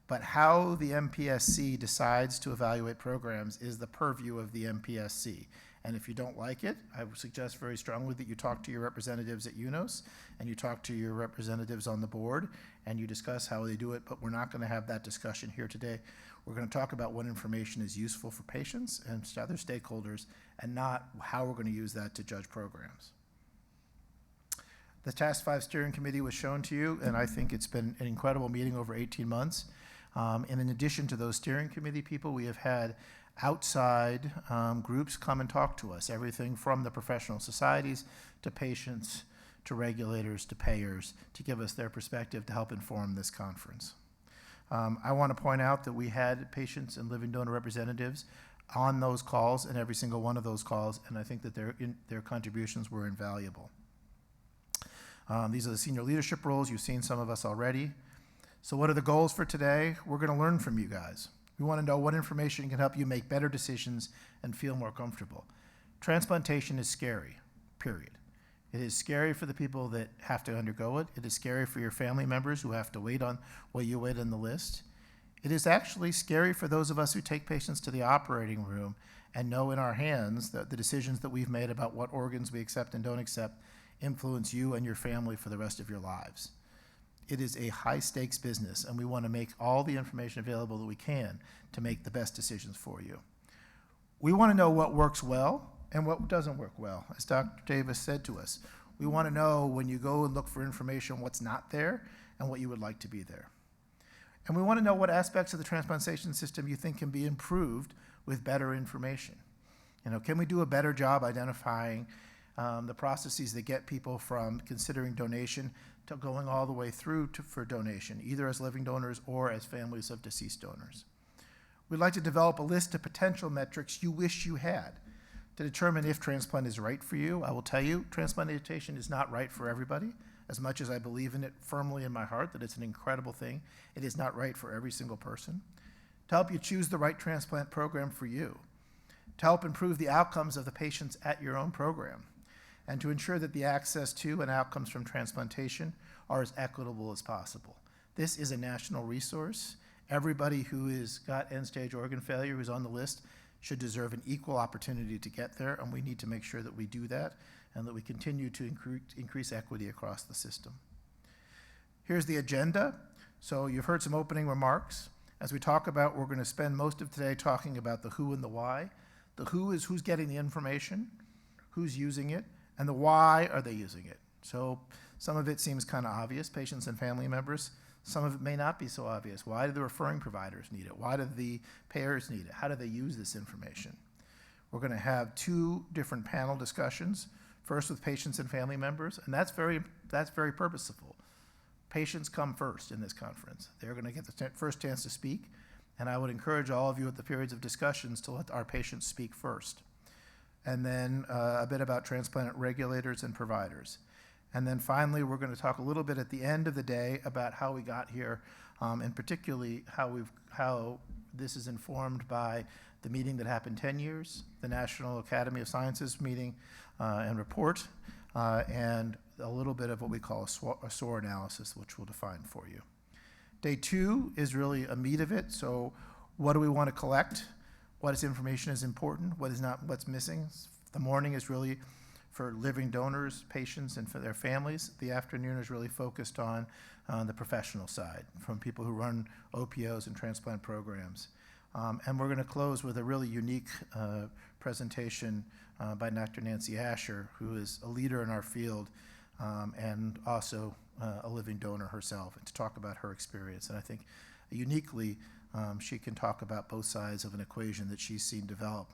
but how the MPSC decides to evaluate programs is the purview of the MPSC. And if you don't like it, I would suggest very strongly that you talk to your representatives at UNOS and you talk to your representatives on the board and you discuss how they do it, but we're not going to have that discussion here today. We're going to talk about what information is useful for patients and other stakeholders and not how we're going to use that to judge programs. The Task 5 Steering Committee was shown to you, and I think it's been an incredible meeting over 18 months. And in addition to those steering committee people, we have had outside groups come and talk to us, everything from the professional societies to patients to regulators to payers, to give us their perspective to help inform this conference. I want to point out that we had patients and living donor representatives on those calls, and every single one of those calls, and I think that their contributions were invaluable. These are the senior leadership roles. You've seen some of us already. So what are the goals for today? We're going to learn from you guys. We want to know what information can help you make better decisions and feel more comfortable. Transplantation is scary, period. It is scary for the people that have to undergo it. It is scary for your family members who have to wait on what you wait on the list. It is actually scary for those of us who take patients to the operating room and know in our hands that the decisions that we've made about what organs we accept and don't accept influence you and your family for the rest of your lives. It is a high-stakes business, and we want to make all the information available that we can to make the best decisions for you. We want to know what works well and what doesn't work well. As Dr. Davis said to us, we want to know when you go and look for information what's not there and what you would like to be there. And we want to know what aspects of the transplantation system you think can be improved with better information. Can we do a better job identifying the processes that get people from considering donation to going all the way through for donation, either as living donors or as families of deceased donors. We'd like to develop a list of potential metrics you wish you had to determine if transplant is right for you. I will tell you, transplantation is not right for everybody. As much as I believe in it firmly in my heart that it's an incredible thing, it is not right for every single person. To help you choose the right transplant program for you, to help improve the outcomes of the patients at your own program, and to ensure that the access to and outcomes from transplantation are as equitable as possible. This is a national resource. Everybody who has got end-stage organ failure who's on the list should deserve an equal opportunity to get there, and we need to make sure that we do that and that we continue to increase equity across the system. Here's the agenda. So you've heard some opening remarks. As we talk about, we're going to spend most of today talking about the who and the why. The who is who's getting the information, who's using it, and the why are they using it. So some of it seems kind of obvious, patients and family members. Some of it may not be so obvious. Why do the referring providers need it? Why do the payers need it? How do they use this information? We're going to have 2 different panel discussions, first with patients and family members, and that's very purposeful. Patients come first in this conference. They're going to get the first chance to speak, and I would encourage all of you at the periods of discussions to let our patients speak first. And then a bit about transplant regulators and providers. And then finally, we're going to talk a little bit at the end of the day about how we got here, and particularly how this is informed by the meeting that happened 10 years, the National Academy of Sciences meeting and report, and a little bit of what we call a SOAR analysis, which we'll define for you. Day 2 is really a meat of it. So what do we want to collect? What information is important? What is not, what's missing? The morning is really for living donors, patients, and for their families. The afternoon is really focused on the professional side, from people who run OPOs and transplant programs. And we're going to close with a really unique presentation by Dr. Nancy Asher, who is a leader in our field and also a living donor herself, and to talk about her experience. And I think uniquely, she can talk about both sides of an equation that she's seen develop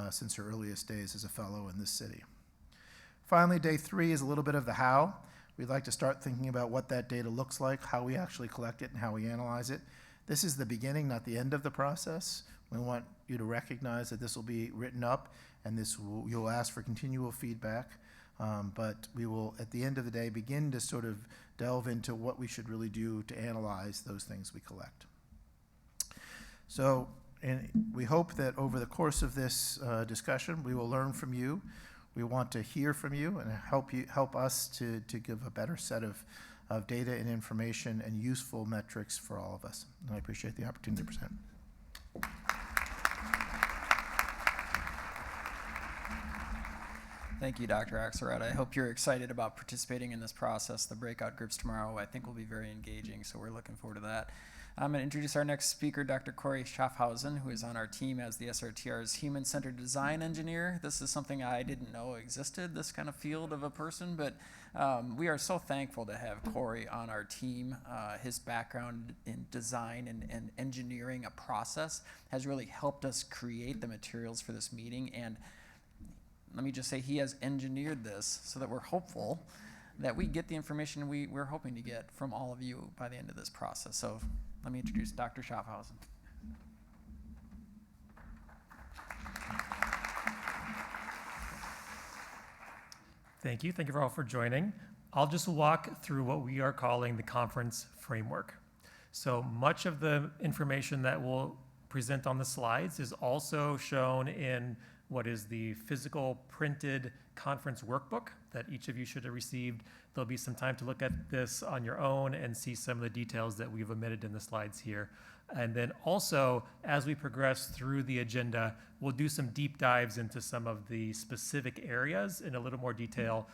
since her earliest days as a fellow in this city. Finally, day 3 is a little bit of the how. We'd like to start thinking about what that data looks like, how we actually collect it, and how we analyze it. This is the beginning, not the end of the process. We want you to recognize that this will be written up, and you'll ask for continual feedback. But we will, at the end of the day, begin to sort of delve into what we should really do to analyze those things we collect. So we hope that over the course of this discussion, we will learn from you. We want to hear from you and help us to give a better set of data and information and useful metrics for all of us. And I appreciate the opportunity to present. Thank you, Dr. Axelrod. I hope you're excited about participating in this process. The breakout groups tomorrow, I think, will be very engaging, so we're looking forward to that. I'm going to introduce our next speaker, Dr. Corey Schaffhausen, who is on our team as the SRTR's Human-Centered Design Engineer. This is something I didn't know existed, this kind of field of a person, but we are so thankful to have Corey on our team. His background in design and engineering a process has really helped us create the materials for this meeting, and let me just say he has engineered this so that we're hopeful that we get the information we're hoping to get from all of you by the end of this process. So let me introduce Dr. Schaffhausen. Thank you. Thank you all for joining. I'll just walk through what we are calling the conference framework. So much of the information that we'll present on the slides is also shown in what is the physical printed conference workbook that each of you should have received. There'll be some time to look at this on your own and see some of the details that we've omitted in the slides here. And then also, as we progress through the agenda, we'll do some deep dives into some of the specific areas in a little more detail.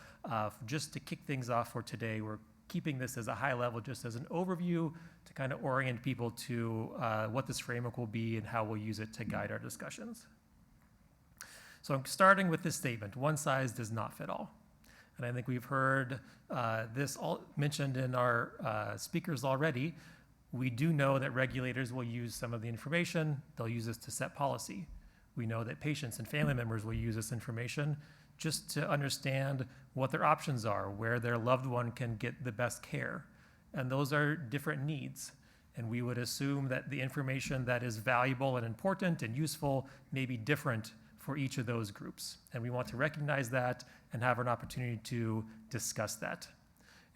Just to kick things off for today, we're keeping this as a high level, just as an overview to kind of orient people to what this framework will be and how we'll use it to guide our discussions. So I'm starting with this statement: one size does not fit all. And I think we've heard this all mentioned in our speakers already. We do know that regulators will use some of the information. They'll use this to set policy. We know that patients and family members will use this information just to understand what their options are, where their loved one can get the best care. And those are different needs. And we would assume that the information that is valuable and important and useful may be different for each of those groups. And we want to recognize that and have an opportunity to discuss that.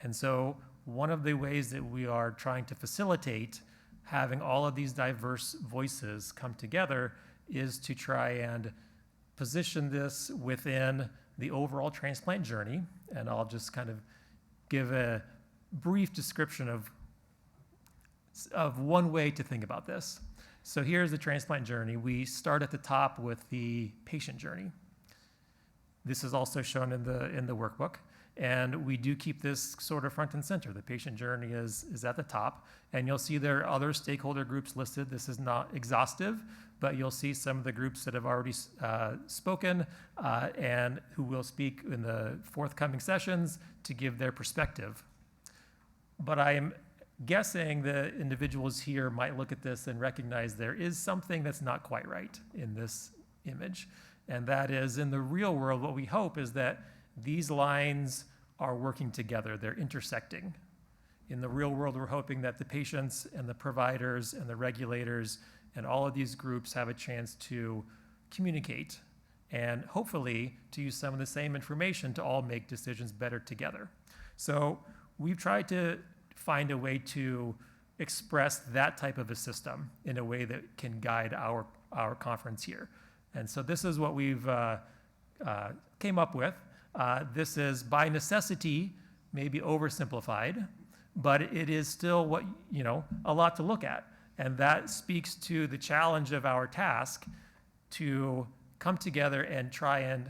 And so one of the ways that we are trying to facilitate having all of these diverse voices come together is to try and position this within the overall transplant journey. And I'll just kind of give a brief description of one way to think about this. So here's the transplant journey. We start at the top with the patient journey. This is also shown in the workbook. And we do keep this sort of front and center. The patient journey is at the top. And you'll see there are other stakeholder groups listed. This is not exhaustive, but you'll see some of the groups that have already spoken and who will speak in the forthcoming sessions to give their perspective. But I am guessing the individuals here might look at this and recognize there is something that's not quite right in this image. And that is, in the real world, what we hope is that these lines are working together, they're intersecting. In the real world, we're hoping that the patients and the providers and the regulators and all of these groups have a chance to communicate and hopefully to use some of the same information to all make decisions better together. So we've tried to find a way to express that type of a system in a way that can guide our conference here. And so this is what we've came up with. This is by necessity, maybe oversimplified, but it is still what, a lot to look at. And that speaks to the challenge of our task to come together and try and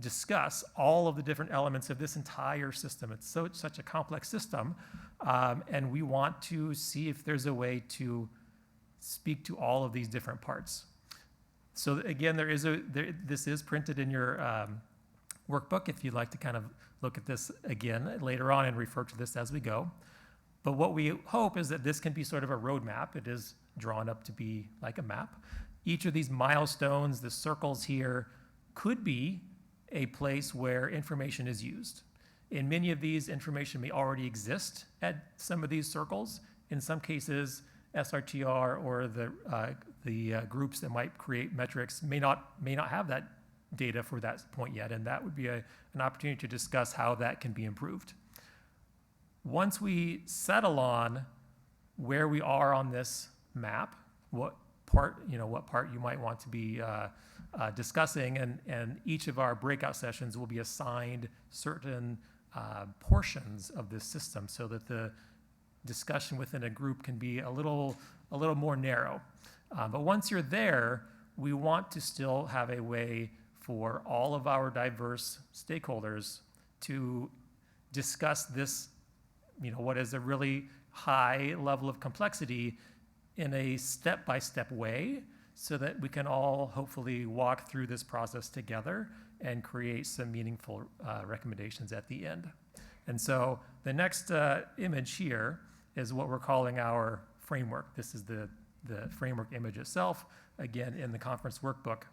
discuss all of the different elements of this entire system. It's such a complex system, and we want to see if there's a way to speak to all of these different parts. So again, this is printed in your workbook if you'd like to kind of look at this again later on and refer to this as we go. But what we hope is that this can be sort of a roadmap. It is drawn up to be like a map. Each of these milestones, the circles here, could be a place where information is used. In many of these, information may already exist at some of these circles. In some cases, SRTR or the groups that might create metrics may not have that data for that point yet, and that would be an opportunity to discuss how that can be improved. Once we settle on where we are on this map, what part you might want to be discussing, and each of our breakout sessions will be assigned certain portions of this system so that the discussion within a group can be a little more narrow. But once you're there, we want to still have a way for all of our diverse stakeholders to discuss this, what is a really high level of complexity in a step-by-step way so that we can all hopefully walk through this process together and create some meaningful recommendations at the end. And so the next image here is what we're calling our framework. This is the framework image itself, again, in the conference workbook.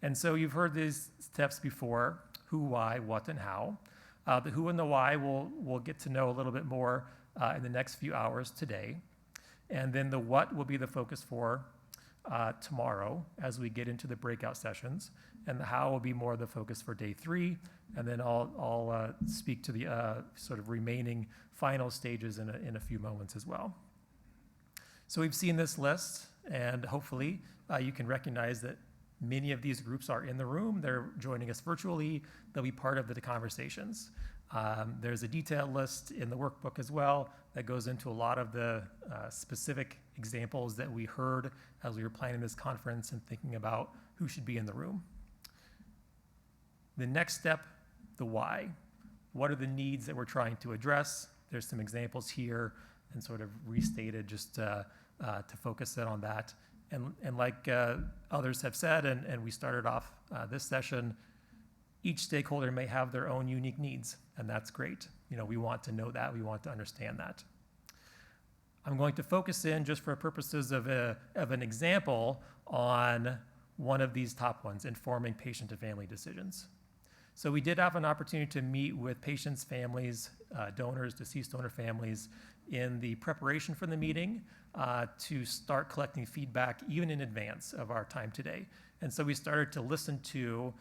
And so you've heard these steps before: who, why, what, and how. The who and the why we'll get to know a little bit more in the next few hours today. And then the what will be the focus for tomorrow as we get into the breakout sessions. And the how will be more the focus for day 3. And then I'll speak to the sort of remaining final stages in a few moments as well. So we've seen this list, and hopefully you can recognize that many of these groups are in the room. They're joining us virtually. They'll be part of the conversations. There's a detailed list in the workbook as well that goes into a lot of the specific examples that we heard as we were planning this conference and thinking about who should be in the room. The next step, the why. What are the needs that we're trying to address? There's some examples here and sort of restated just to focus in on that. And like others have said, and we started off this session, each stakeholder may have their own unique needs, and that's great. We want to know that, we want to understand that. I'm going to focus in, just for purposes of an example, on one of these top ones: informing patient and family decisions. So we did have an opportunity to meet with patients, families, donors, deceased donor families in the preparation for the meeting to start collecting feedback even in advance of our time today. And so we started to listen to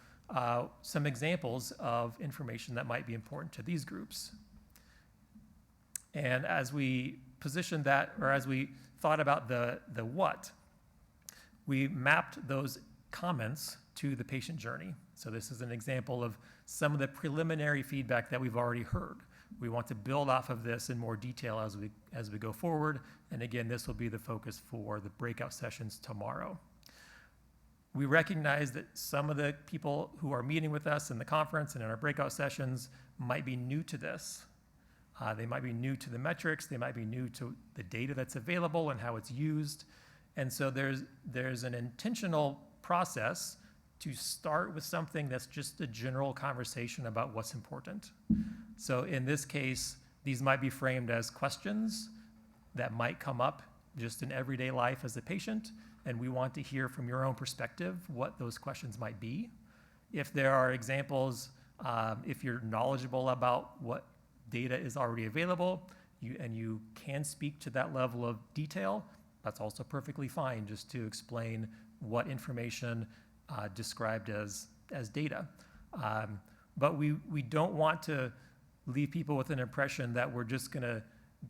some examples of information that might be important to these groups. And as we positioned that, or as we thought about the what, we mapped those comments to the patient journey. So this is an example of some of the preliminary feedback that we've already heard. We want to build off of this in more detail as we go forward. And again, this will be the focus for the breakout sessions tomorrow. We recognize that some of the people who are meeting with us in the conference and in our breakout sessions might be new to this. They might be new to the metrics, they might be new to the data that's available and how it's used. And so there's an intentional process to start with something that's just a general conversation about what's important. So in this case, these might be framed as questions that might come up just in everyday life as a patient, and we want to hear from your own perspective what those questions might be. If there are examples, if you're knowledgeable about what data is already available, and you can speak to that level of detail, that's also perfectly fine, just to explain what information described as data. But we don't want to leave people with an impression that we're just gonna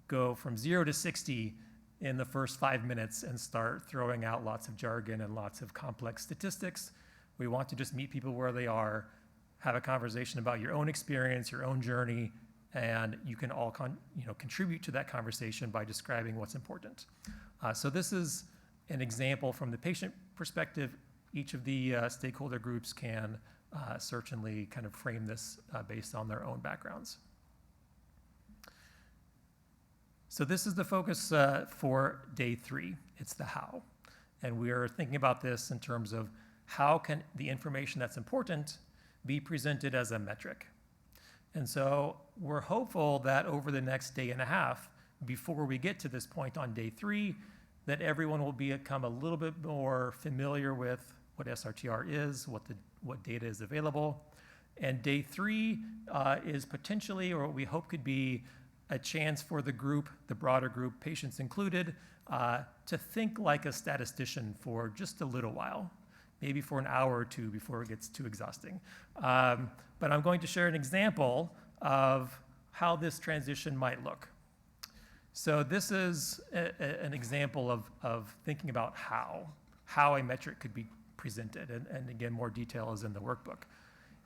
go from 0 to 60 in the first 5 minutes and start throwing out lots of jargon and lots of complex statistics. We want to just meet people where they are, have a conversation about your own experience, your own journey, and you can all contribute to that conversation by describing what's important. So this is an example from the patient perspective. Each of the stakeholder groups can certainly kind of frame this based on their own backgrounds. So this is the focus for day 3. It's the how. And we are thinking about this in terms of how can the information that's important be presented as a metric. And so we're hopeful that over the next day and a half, before we get to this point on day 3, that everyone will become a little bit more familiar with what SRTR is, what data is available. And day 3 is potentially, or what we hope could be, a chance for the group, the broader group, patients included, to think like a statistician for just a little while, maybe for an hour or two before it gets too exhausting. But I'm going to share an example of how this transition might look. So this is an example of thinking about how a metric could be presented. And again, more detail is in the workbook.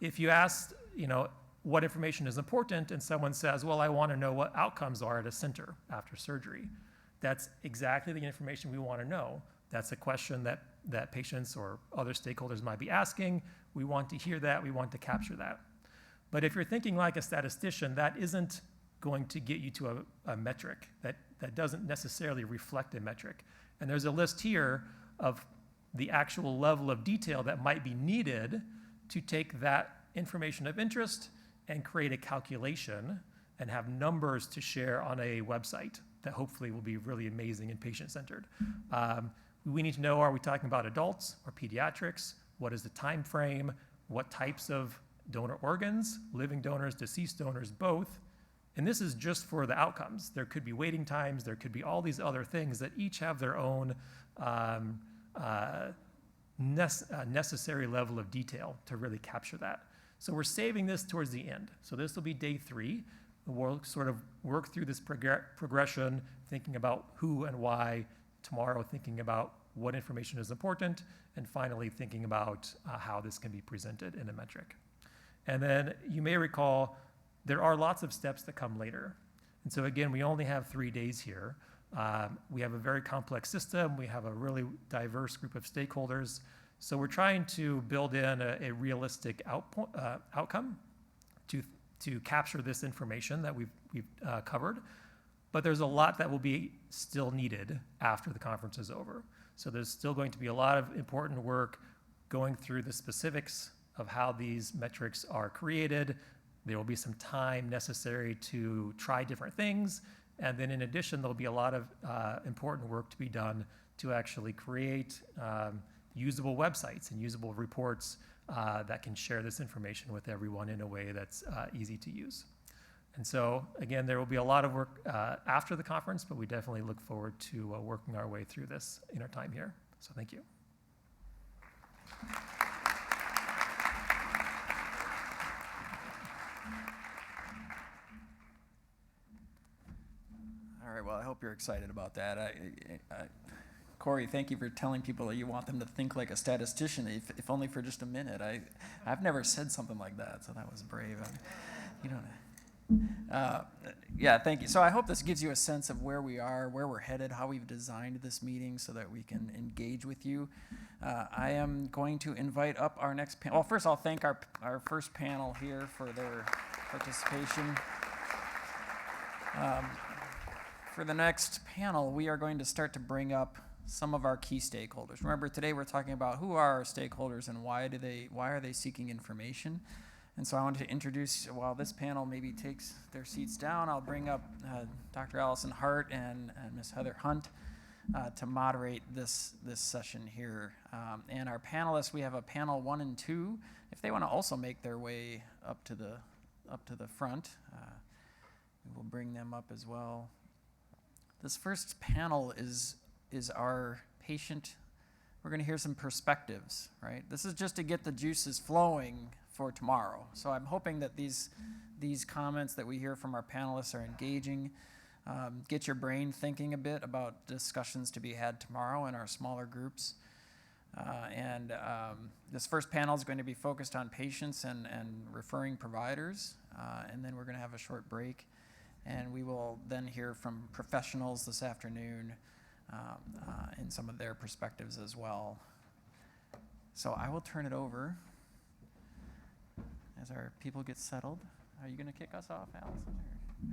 If you ask, what information is important, and someone says, well, I want to know what outcomes are at a center after surgery, that's exactly the information we want to know. That's a question that patients or other stakeholders might be asking. We want to hear that. We want to capture that. But if you're thinking like a statistician, that isn't going to get you to a metric. That doesn't necessarily reflect a metric. And there's a list here of the actual level of detail that might be needed to take that information of interest and create a calculation and have numbers to share on a website that hopefully will be really amazing and patient-centered. We need to know, are we talking about adults or pediatrics? What is the time frame? What types of donor organs? Living donors, deceased donors, both. And this is just for the outcomes. There could be waiting times. There could be all these other things that each have their own necessary level of detail to really capture that. So we're saving this towards the end. So this will be day 3. We'll sort of work through this progression, thinking about who and why. Tomorrow, thinking about what information is important, and finally thinking about how this can be presented in a metric. And then you may recall there are lots of steps that come later. And so again, we only have 3 days here. We have a very complex system. We have a really diverse group of stakeholders. So we're trying to build in a realistic outcome to capture this information that we've covered. But there's a lot that will be still needed after the conference is over. So there's still going to be a lot of important work going through the specifics of how these metrics are created. There will be some time necessary to try different things. And then in addition, there'll be a lot of important work to be done to actually create usable websites and usable reports that can share this information with everyone in a way that's easy to use. And so, again, there will be a lot of work after the conference, but we definitely look forward to working our way through this in our time here. So thank you. All right, well, I hope you're excited about that. Corey, thank you for telling people that you want them to think like a statistician, if only for just a minute. I've never said something like that, so that was brave. Yeah, thank you. So I hope this gives you a sense of where we are, where we're headed, how we've designed this meeting so that we can engage with you. I am going to invite up our next panel. Well, first I'll thank our first panel here for their participation. For the next panel, we are going to start to bring up some of our key stakeholders. Remember, today we're talking about who are our stakeholders and why are they seeking information. And so I wanted to introduce, while this panel maybe takes their seats down, I'll bring up Dr. Allison Hart and Ms. Heather Hunt to moderate this session here. And our panelists, we have a panel 1 and 2. If they want to also make their way up to the front, we will bring them up as well. This first panel is our patient. We're going to hear some perspectives, right? This is just to get the juices flowing for tomorrow. So I'm hoping that these comments that we hear from our panelists are engaging, get your brain thinking a bit about discussions to be had tomorrow in our smaller groups. And this first panel is going to be focused on patients and referring providers. And then we're going to have a short break. And we will then hear from professionals this afternoon and some of their perspectives as well. So I will turn it over as our people get settled. Are you going to kick us off, Allison? Or?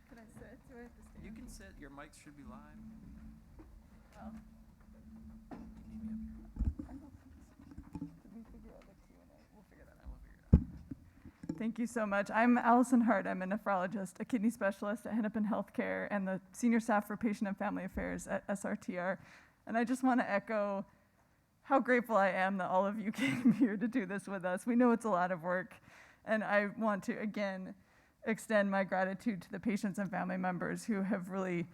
Can I sit? Do I have to stand? You can sit. Your mics should be live. Well, did we figure out the Q&A? We'll figure that out. Thank you so much. I'm Allison Hart. I'm a nephrologist, a kidney specialist at Hennepin Healthcare, and the senior staff for patient and family affairs at SRTR. And I just want to echo how grateful I am that all of you came here to do this with us. We know it's a lot of work, and I want to, again, extend my gratitude to the patients and family members who have really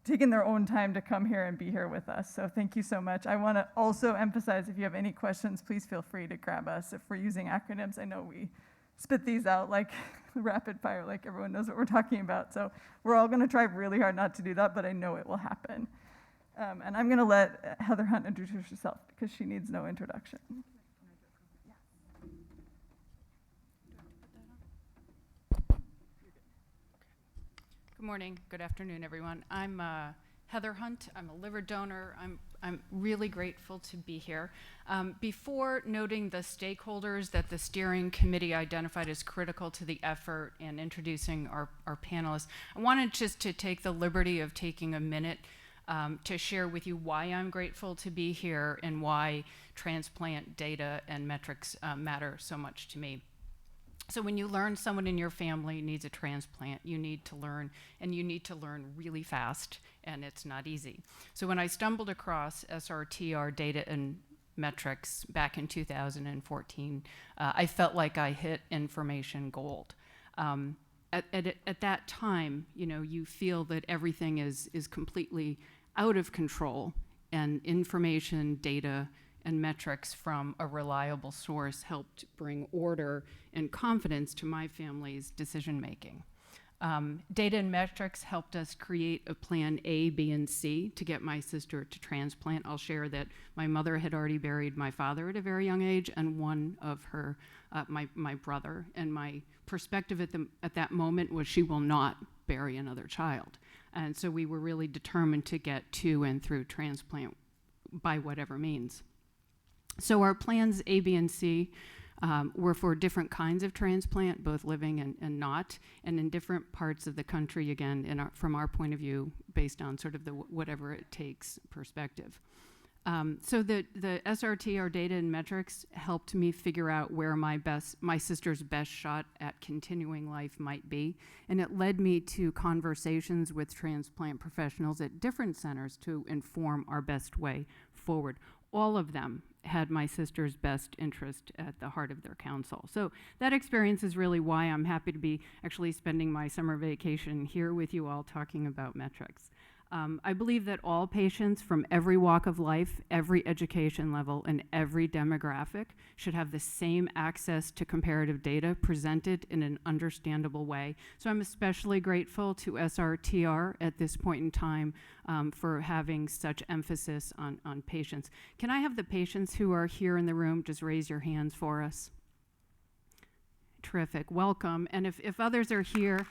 taken their own time to come here and be here with us. So thank you so much. I want to also emphasize, if you have any questions, please feel free to grab us. If we're using acronyms, I know we spit these out like rapid fire, like everyone knows what we're talking about. So we're all going to try really hard not to do that, but I know it will happen. And I'm going to let Heather Hunt introduce herself because she needs no introduction. Good morning, good afternoon, everyone. I'm Heather Hunt. I'm a liver donor. I'm really grateful to be here. Before noting the stakeholders that the steering committee identified as critical to the effort and introducing our panelists, I wanted just to take the liberty of taking a minute to share with you why I'm grateful to be here and why transplant data and metrics matter so much to me. So when you learn someone in your family needs a transplant, you need to learn, and you need to learn really fast, and it's not easy. So when I stumbled across SRTR data and metrics back in 2014, I felt like I hit information gold. At that time, you know, you feel that everything is completely out of control, and information, data, and metrics from a reliable source helped bring order and confidence to my family's decision-making. Data and metrics helped us create a plan A, B, and C to get my sister to transplant. I'll share that my mother had already buried my father at a very young age, and one of her, my brother. And my perspective at that moment was she will not bury another child. And so we were really determined to get to and through transplant by whatever means. So our plans A, B, and C were for different kinds of transplant, both living and not, and in different parts of the country, again, from our point of view, based on sort of the whatever it takes perspective. So the SRTR data and metrics helped me figure out where my sister's best shot at continuing life might be, and it led me to conversations with transplant professionals at different centers to inform our best way forward. All of them had my sister's best interest at the heart of their counsel. So that experience is really why I'm happy to be actually spending my summer vacation here with you all talking about metrics. I believe that all patients from every walk of life, every education level, and every demographic should have the same access to comparative data presented in an understandable way. So I'm especially grateful to SRTR at this point in time for having such emphasis on patients. Can I have the patients who are here in the room just raise your hands for us? Terrific. Welcome. And if others are here,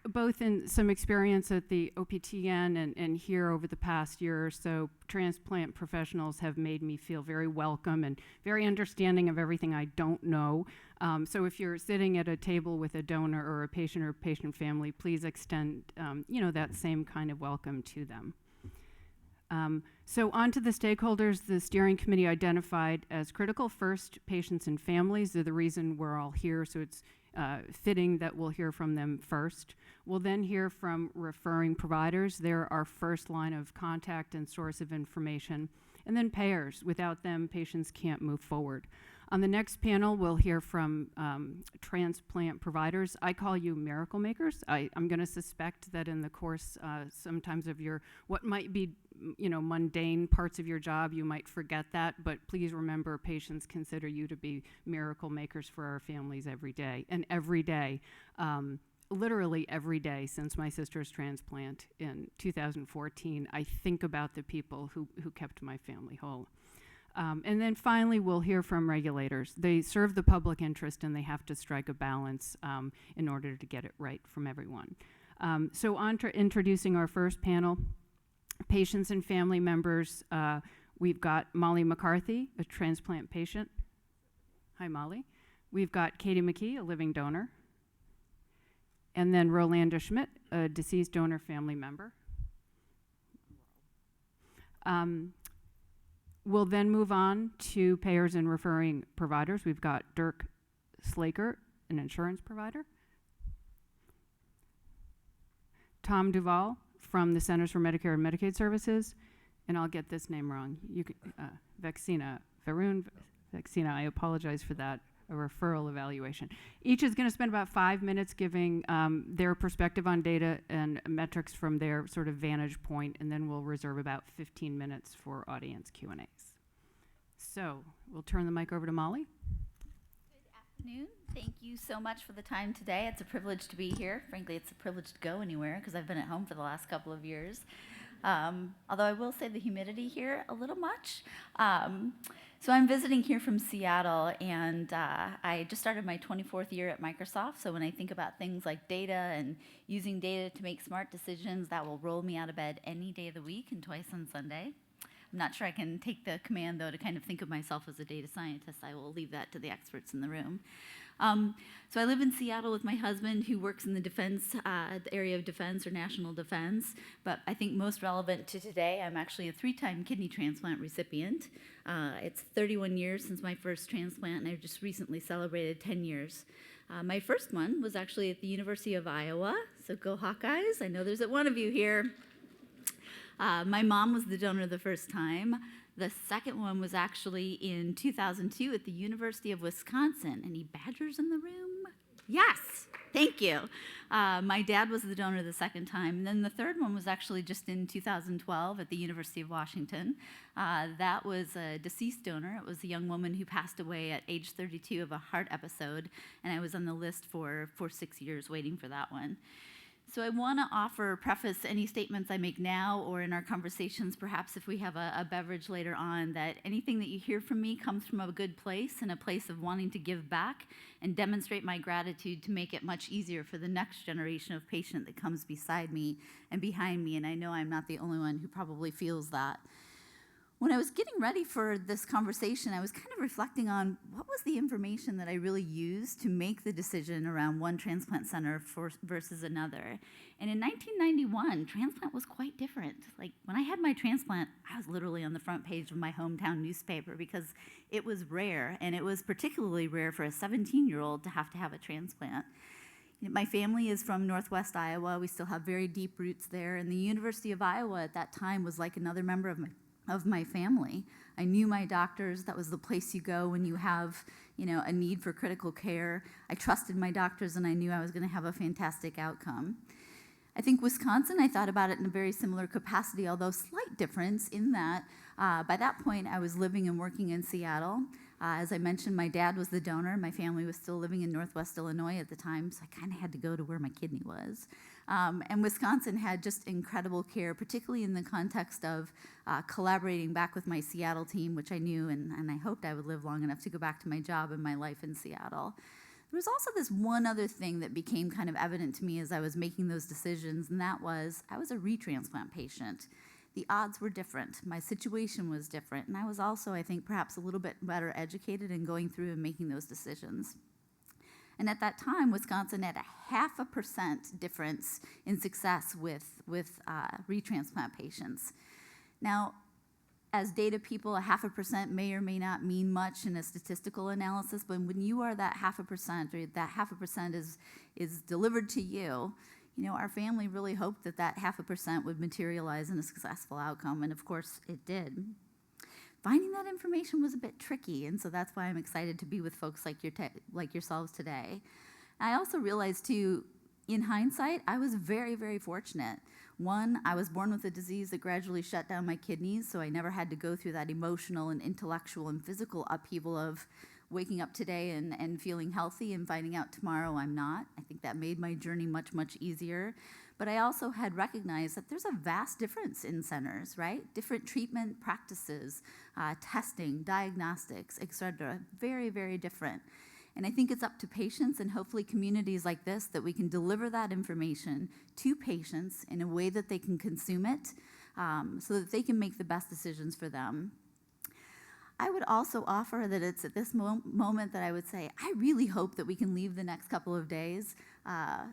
both in some experience at the OPTN and here over the past year or so, transplant professionals have made me feel very welcome and very understanding of everything I don't know. So if you're sitting at a table with a donor or a patient family, please extend that same kind of welcome to them. So on to the stakeholders the steering committee identified as critical. First, patients and families. They're the reason we're all here, so it's fitting that we'll hear from them first. We'll then hear from referring providers. They're our first line of contact and source of information. And then payers. Without them, patients can't move forward. On the next panel, we'll hear from transplant providers. I call you miracle makers. I'm going to suspect that in the course, sometimes of your, what might be, mundane parts of your job, you might forget that, but please remember patients consider you to be miracle makers for our families every day. And every day, literally every day since my sister's transplant in 2014, I think about the people who kept my family whole. And then finally, we'll hear from regulators. They serve the public interest and they have to strike a balance in order to get it right from everyone. So on to introducing our first panel, patients and family members. We've got Molly McCarthy, a transplant patient. Hi, Molly. We've got Katie McKee, a living donor. And then Rolanda Schmidt, a deceased donor family member. We'll then move on to payers and referring providers. We've got Dirk Slaker, an insurance provider. Tom Duval from the Centers for Medicare and Medicaid Services. And I'll get this name wrong. You could, Vaccina, Varun Vaccina, I apologize for that, a referral evaluation. Each is going to spend about 5 minutes giving their perspective on data and metrics from their sort of vantage point, and then we'll reserve about 15 minutes for audience Q&As. So we'll turn the mic over to Molly. Good afternoon. Thank you so much for the time today. It's a privilege to be here. Frankly, it's a privilege to go anywhere because I've been at home for the last couple of years. Although I will say the humidity here a little much. So I'm visiting here from Seattle, and I just started my 24th year at Microsoft. So when I think about things like data and using data to make smart decisions, that will roll me out of bed any day of the week and twice on Sunday. I'm not sure I can take the command, though, to kind of think of myself as a data scientist. I will leave that to the experts in the room. So I live in Seattle with my husband, who works in the defense, the area of defense or national defense. But I think most relevant to today, I'm actually a 3-time kidney transplant recipient. It's 31 years since my first transplant, and I've just recently celebrated 10 years. My first one was actually at the University of Iowa, so go Hawkeyes. I know there's one of you here. My mom was the donor the first time. The second one was actually in 2002 at the University of Wisconsin. Any Badgers in the room? Yes, thank you. My dad was the donor the second time. And then the third one was actually just in 2012 at the University of Washington. That was a deceased donor. It was a young woman who passed away at age 32 of a heart episode. And I was on the list for 6 years waiting for that one. So I want to preface any statements I make now or in our conversations, perhaps if we have a beverage later on, that anything that you hear from me comes from a good place and a place of wanting to give back and demonstrate my gratitude to make it much easier for the next generation of patient that comes beside me and behind me. And I know I'm not the only one who probably feels that. When I was getting ready for this conversation, I was kind of reflecting on what was the information that I really used to make the decision around one transplant center versus another. And in 1991, transplant was quite different. Like when I had my transplant, I was literally on the front page of my hometown newspaper because it was rare, and it was particularly rare for a 17-year-old to have a transplant. My family is from Northwest Iowa. We still have very deep roots there, and the University of Iowa at that time was like another member of my family. I knew my doctors. That was the place you go when you have, a need for critical care. I trusted my doctors, and I knew I was going to have a fantastic outcome. I think Wisconsin, I thought about it in a very similar capacity, although slight difference in that by that point I was living and working in Seattle. As I mentioned, my dad was the donor. My family was still living in Northwest Illinois at the time, so I kind of had to go to where my kidney was. And Wisconsin had just incredible care, particularly in the context of collaborating back with my Seattle team, which I knew and I hoped I would live long enough to go back to my job and my life in Seattle. There was also this one other thing that became kind of evident to me as I was making those decisions, and that was I was a retransplant patient. The odds were different. My situation was different, and I was also, I think, perhaps a little bit better educated in going through and making those decisions. And at that time, Wisconsin had a 0.5% difference in success with retransplant patients. Now, as data people, a 0.5% may or may not mean much in a statistical analysis, but when you are that 0.5%, or that 0.5% is delivered to you, our family really hoped that that 0.5% would materialize in a successful outcome, and of course it did. Finding that information was a bit tricky, and so that's why I'm excited to be with folks like yourselves today. I also realized too, in hindsight, I was very, very fortunate. One, I was born with a disease that gradually shut down my kidneys, so I never had to go through that emotional and intellectual and physical upheaval of waking up today and feeling healthy and finding out tomorrow I'm not. I think that made my journey much, much easier. But I also had recognized that there's a vast difference in centers, right? Different treatment practices, testing, diagnostics, et cetera, very, very different. And I think it's up to patients and hopefully communities like this that we can deliver that information to patients in a way that they can consume it so that they can make the best decisions for them. I would also offer that it's at this moment that I would say, I really hope that we can leave the next couple of days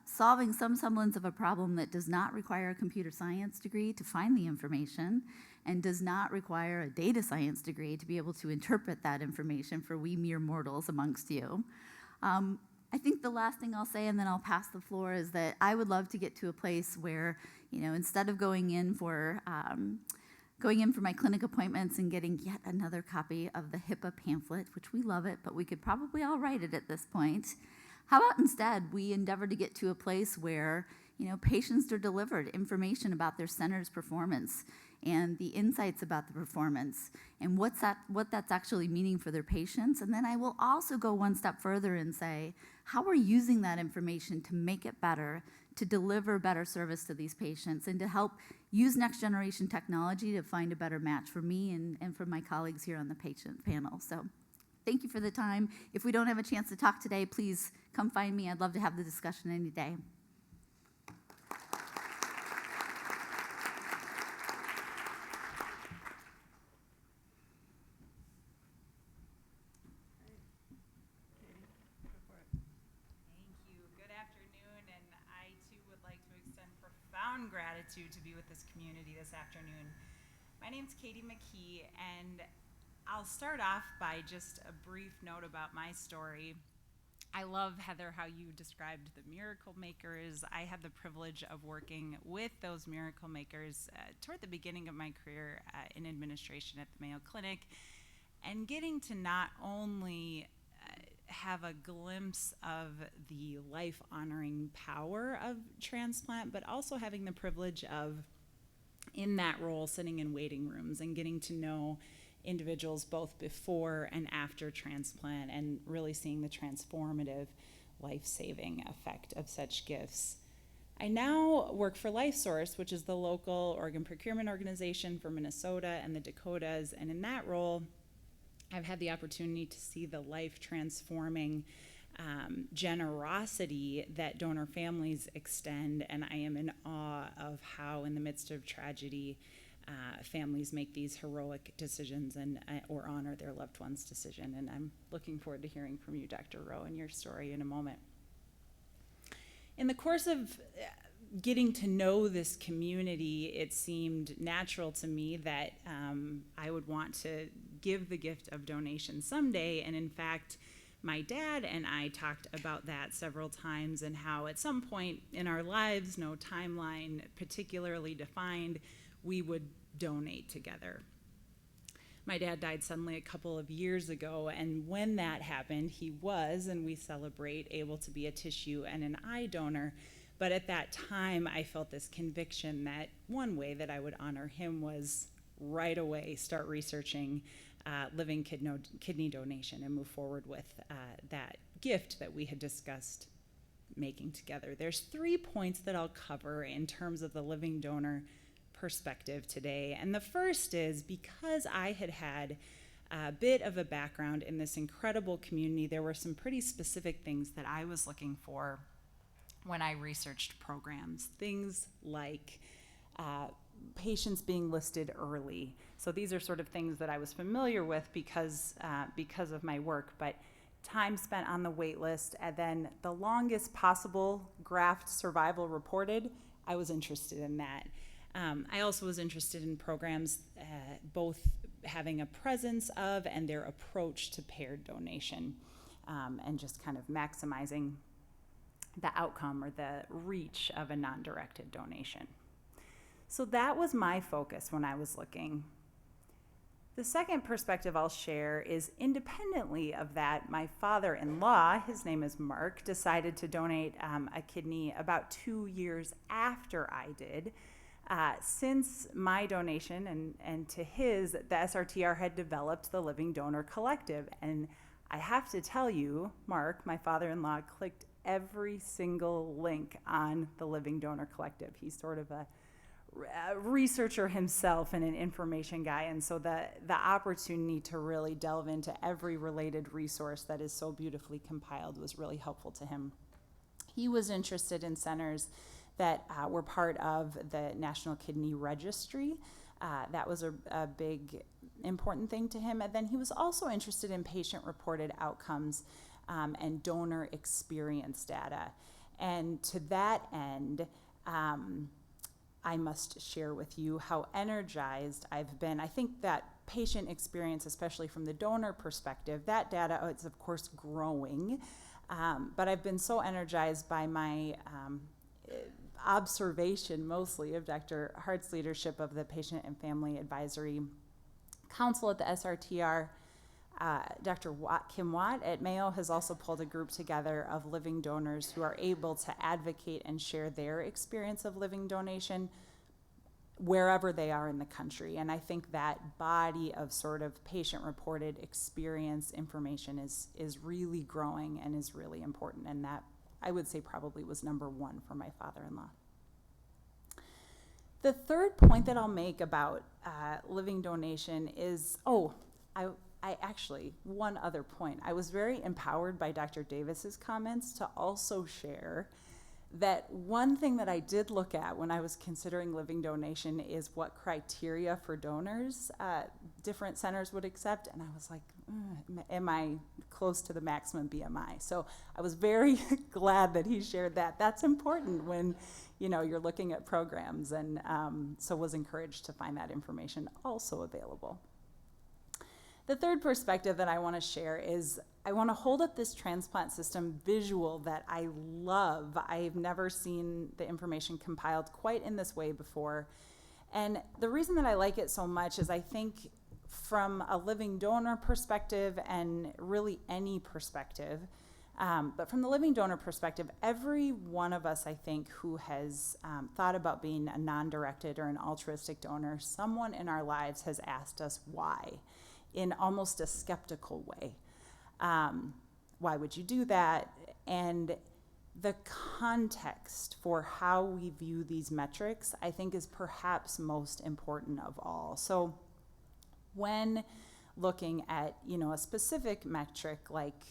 solving some semblance of a problem that does not require a computer science degree to find the information and does not require a data science degree to be able to interpret that information for we mere mortals amongst you. I think the last thing I'll say, and then I'll pass the floor, is that I would love to get to a place where, instead of going in for my clinic appointments and getting yet another copy of the HIPAA pamphlet, which we love it, but we could probably all write it at this point. How about instead we endeavor to get to a place where, patients are delivered information about their center's performance and the insights about the performance and what that's actually meaning for their patients. And then I will also go one step further and say, how we're using that information to make it better, to deliver better service to these patients, and to help use next generation technology to find a better match for me and for my colleagues here on the patient panel. So thank you for the time. If we don't have a chance to talk today, please come find me. I'd love to have the discussion any day. Gratitude to be with this community this afternoon. My name's Katie McKee, and I'll start off by just a brief note about my story. I love, Heather, how you described the miracle makers. I had the privilege of working with those miracle makers toward the beginning of my career in administration at the Mayo Clinic, and getting to not only have a glimpse of the life-honoring power of transplant, but also having the privilege of, in that role, sitting in waiting rooms and getting to know individuals both before and after transplant and really seeing the transformative, life-saving effect of such gifts. I now work for LifeSource, which is the local organ procurement organization for Minnesota and the Dakotas, and in that role, I've had the opportunity to see the life-transforming generosity that donor families extend, and I am in awe of how, in the midst of tragedy, families make these heroic decisions and or honor their loved one's decision. And I'm looking forward to hearing from you, Dr. Rowe, and your story in a moment. In the course of getting to know this community, it seemed natural to me that I would want to give the gift of donation someday. And in fact, my dad and I talked about that several times, and how at some point in our lives, no timeline particularly defined, we would donate together. My dad died suddenly a couple of years ago, and when that happened, he was, and we celebrate, able to be a tissue and an eye donor. But at that time, I felt this conviction that one way that I would honor him was right away start researching living kidney donation and move forward with that gift that we had discussed making together. There's 3 points that I'll cover in terms of the living donor perspective today. And the first is, because I had a bit of a background in this incredible community, there were some pretty specific things that I was looking for when I researched programs. Things like patients being listed early. So these are sort of things that I was familiar with because of my work, but time spent on the wait list, and then the longest possible graft survival reported, I was interested in that. I also was interested in programs both having a presence of and their approach to paired donation, and just kind of maximizing the outcome or the reach of a non-directed donation. So that was my focus when I was looking. The second perspective I'll share is, independently of that, my father-in-law, his name is Mark, decided to donate a kidney about 2 years after I did. Since my donation and to his, the SRTR had developed the Living Donor Collective. And I have to tell you, Mark, my father-in-law, clicked every single link on the Living Donor Collective. He's sort of a researcher himself and an information guy, and so the opportunity to really delve into every related resource that is so beautifully compiled was really helpful to him. He was interested in centers that were part of the National Kidney Registry. That was a big important thing to him. And then he was also interested in patient-reported outcomes and donor experience data. And to that end, I must share with you how energized I've been. I think that patient experience, especially from the donor perspective, that data is of course growing, but I've been so energized by my observation mostly of Dr. Hart's leadership of the Patient and Family Advisory Council at the SRTR. Dr. Kim Watt at Mayo has also pulled a group together of living donors who are able to advocate and share their experience of living donation wherever they are in the country. And I think that body of sort of patient-reported experience information is really growing and is really important. And that, I would say, probably was number one for my father-in-law. The third point that I'll make about living donation is, I actually, one other point. I was very empowered by Dr. Davis's comments to also share that one thing that I did look at when I was considering living donation is what criteria for donors different centers would accept. And I was like, am I close to the maximum BMI? So I was very glad that he shared that. That's important when you're looking at programs, and so was encouraged to find that information also available. The third perspective that I want to share is I want to hold up this transplant system visual that I love. I've never seen the information compiled quite in this way before. And the reason that I like it so much is I think from a living donor perspective, and really any perspective, but from the living donor perspective, every one of us, I think, who has thought about being a non-directed or an altruistic donor, someone in our lives has asked us why, in almost a skeptical way. Why would you do that? And the context for how we view these metrics, I think, is perhaps most important of all. So when looking at, a specific metric like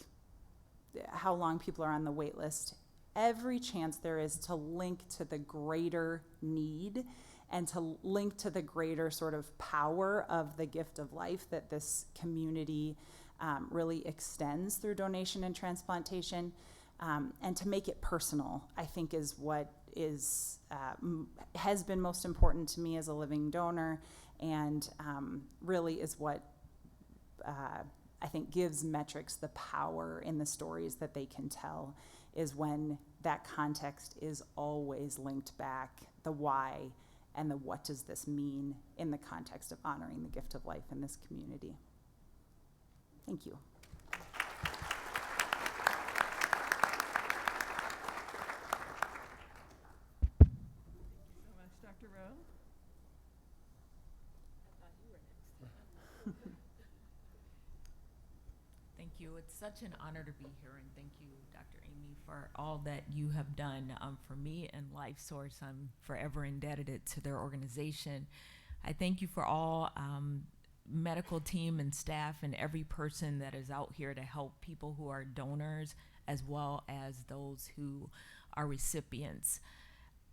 how long people are on the wait list, every chance there is to link to the greater need and to link to the greater sort of power of the gift of life that this community really extends through donation and transplantation, and to make it personal, I think, is what has been most important to me as a living donor, and really is what I think gives metrics the power in the stories that they can tell, is when that context is always linked back, the why and the what does this mean in the context of honoring the gift of life in this community. Thank you. So much, Dr. Rowe. Thank you. It's such an honor to be here, and thank you, Dr. Amy, for all that you have done for me and LifeSource. I'm forever indebted to their organization. I thank you for all medical team and staff and every person that is out here to help people who are donors as well as those who are recipients.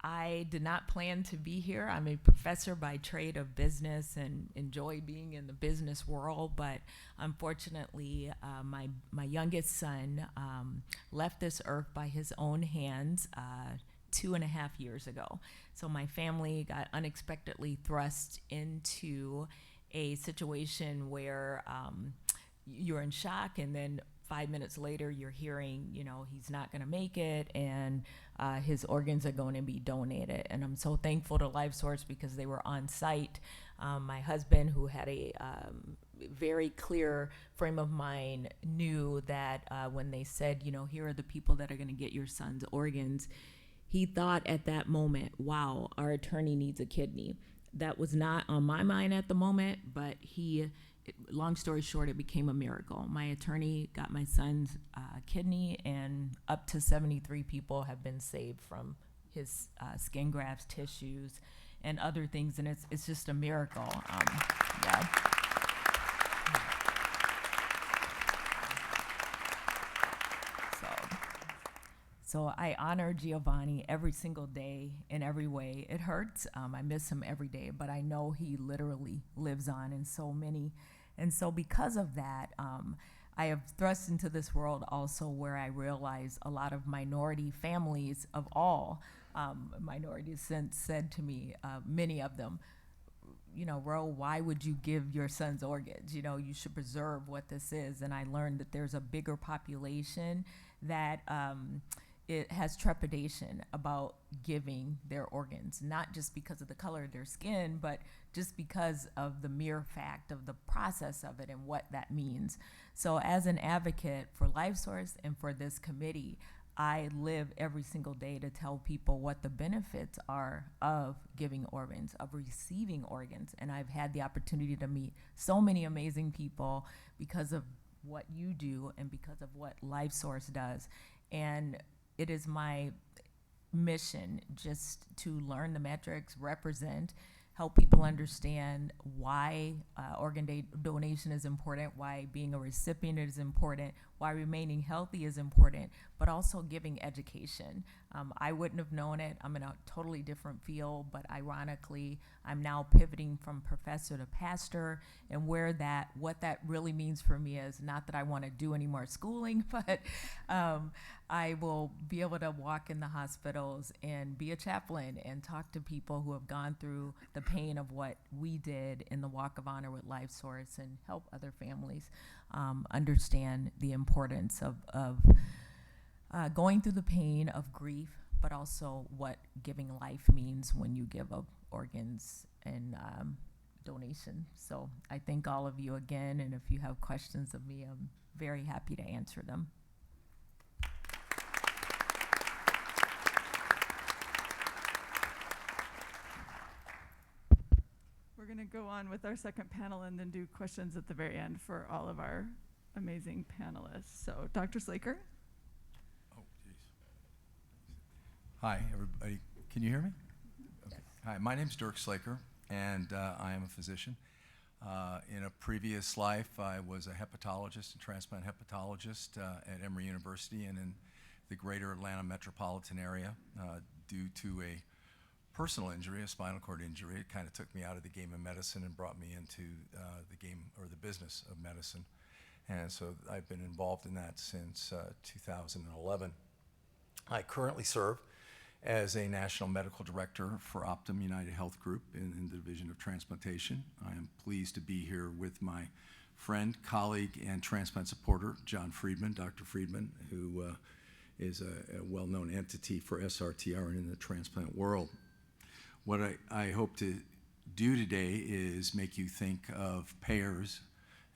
I did not plan to be here. I'm a professor by trade of business and enjoy being in the business world, but unfortunately, my youngest son left this earth by his own hands 2.5 years ago. So my family got unexpectedly thrust into a situation where you're in shock, and then 5 minutes later you're hearing, he's not going to make it, and his organs are going to be donated. And I'm so thankful to LifeSource because they were on site. My husband, who had a very clear frame of mind, knew that when they said, here are the people that are going to get your son's organs, he thought at that moment, wow, our attorney needs a kidney. That was not on my mind at the moment, but long story short, it became a miracle. My attorney got my son's kidney, and up to 73 people have been saved from his skin grafts, tissues, and other things, and it's just a miracle. Yeah. So I honor Giovanni every single day in every way. It hurts. I miss him every day, but I know he literally lives on in so many. And so because of that, I have thrust into this world also where I realize a lot of minority families of all minorities said to me, many of them, Ro, why would you give your son's organs? You should preserve what this is. And I learned that there's a bigger population that it has trepidation about giving their organs, not just because of the color of their skin, but just because of the mere fact of the process of it and what that means. So as an advocate for LifeSource and for this committee, I live every single day to tell people what the benefits are of giving organs, of receiving organs. And I've had the opportunity to meet so many amazing people because of what you do and because of what LifeSource does. And it is my mission just to learn the metrics, represent, help people understand why organ donation is important, why being a recipient is important, why remaining healthy is important, but also giving education. I wouldn't have known it. I'm in a totally different field, but ironically, I'm now pivoting from professor to pastor, and what that really means for me is not that I want to do any more schooling, but I will be able to walk in the hospitals and be a chaplain and talk to people who have gone through the pain of what we did in the Walk of Honor with LifeSource and help other families understand the importance of going through the pain of grief, but also what giving life means when you give up organs and donation. So I thank all of you again, and if you have questions of me, I'm very happy to answer them. We're going to go on with our second panel and then do questions at the very end for all of our amazing panelists. So, Dr. Slaker? Oh, geez. Hi, everybody. Can you hear me? Okay. Hi, my name's Dirk Slaker, and I am a physician. In a previous life, I was a hepatologist and transplant hepatologist at Emory University and in the greater Atlanta metropolitan area due to a personal injury, a spinal cord injury. It kind of took me out of the game of medicine and brought me into the game or the business of medicine. And so I've been involved in that since 2011. I currently serve as a national medical director for Optum United Health Group in the Division of Transplantation. I am pleased to be here with my friend, colleague, and transplant supporter, John Friedman, Dr. Friedman, who is a well-known entity for SRTR and in the transplant world. What I hope to do today is make you think of payers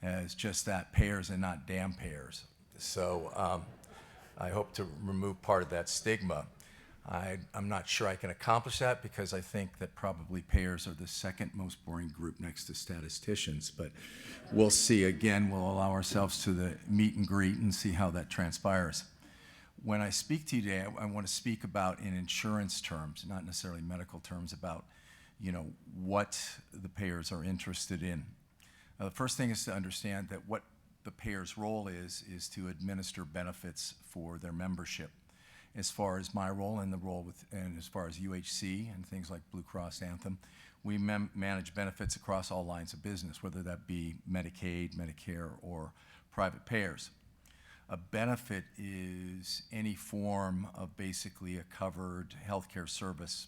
as just that, payers and not damn payers. So I hope to remove part of that stigma. I'm not sure I can accomplish that because I think that probably payers are the second most boring group next to statisticians, but we'll see. Again, we'll allow ourselves to the meet and greet and see how that transpires. When I speak to you today, I want to speak about in insurance terms, not necessarily medical terms, about what the payers are interested in. The first thing is to understand that what the payer's role is to administer benefits for their membership. As far as my role and and as far as UHC and things like Blue Cross Anthem, we manage benefits across all lines of business, whether that be Medicaid, Medicare, or private payers. A benefit is any form of basically a covered healthcare service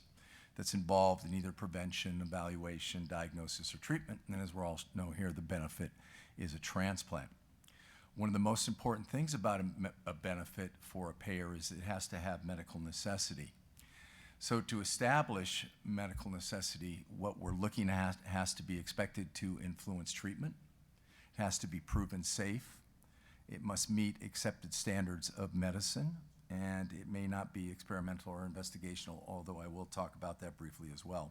that's involved in either prevention, evaluation, diagnosis, or treatment. And as we all know here, the benefit is a transplant. One of the most important things about a benefit for a payer is it has to have medical necessity. So to establish medical necessity, what we're looking at has to be expected to influence treatment. It has to be proven safe. It must meet accepted standards of medicine, and it may not be experimental or investigational, although I will talk about that briefly as well.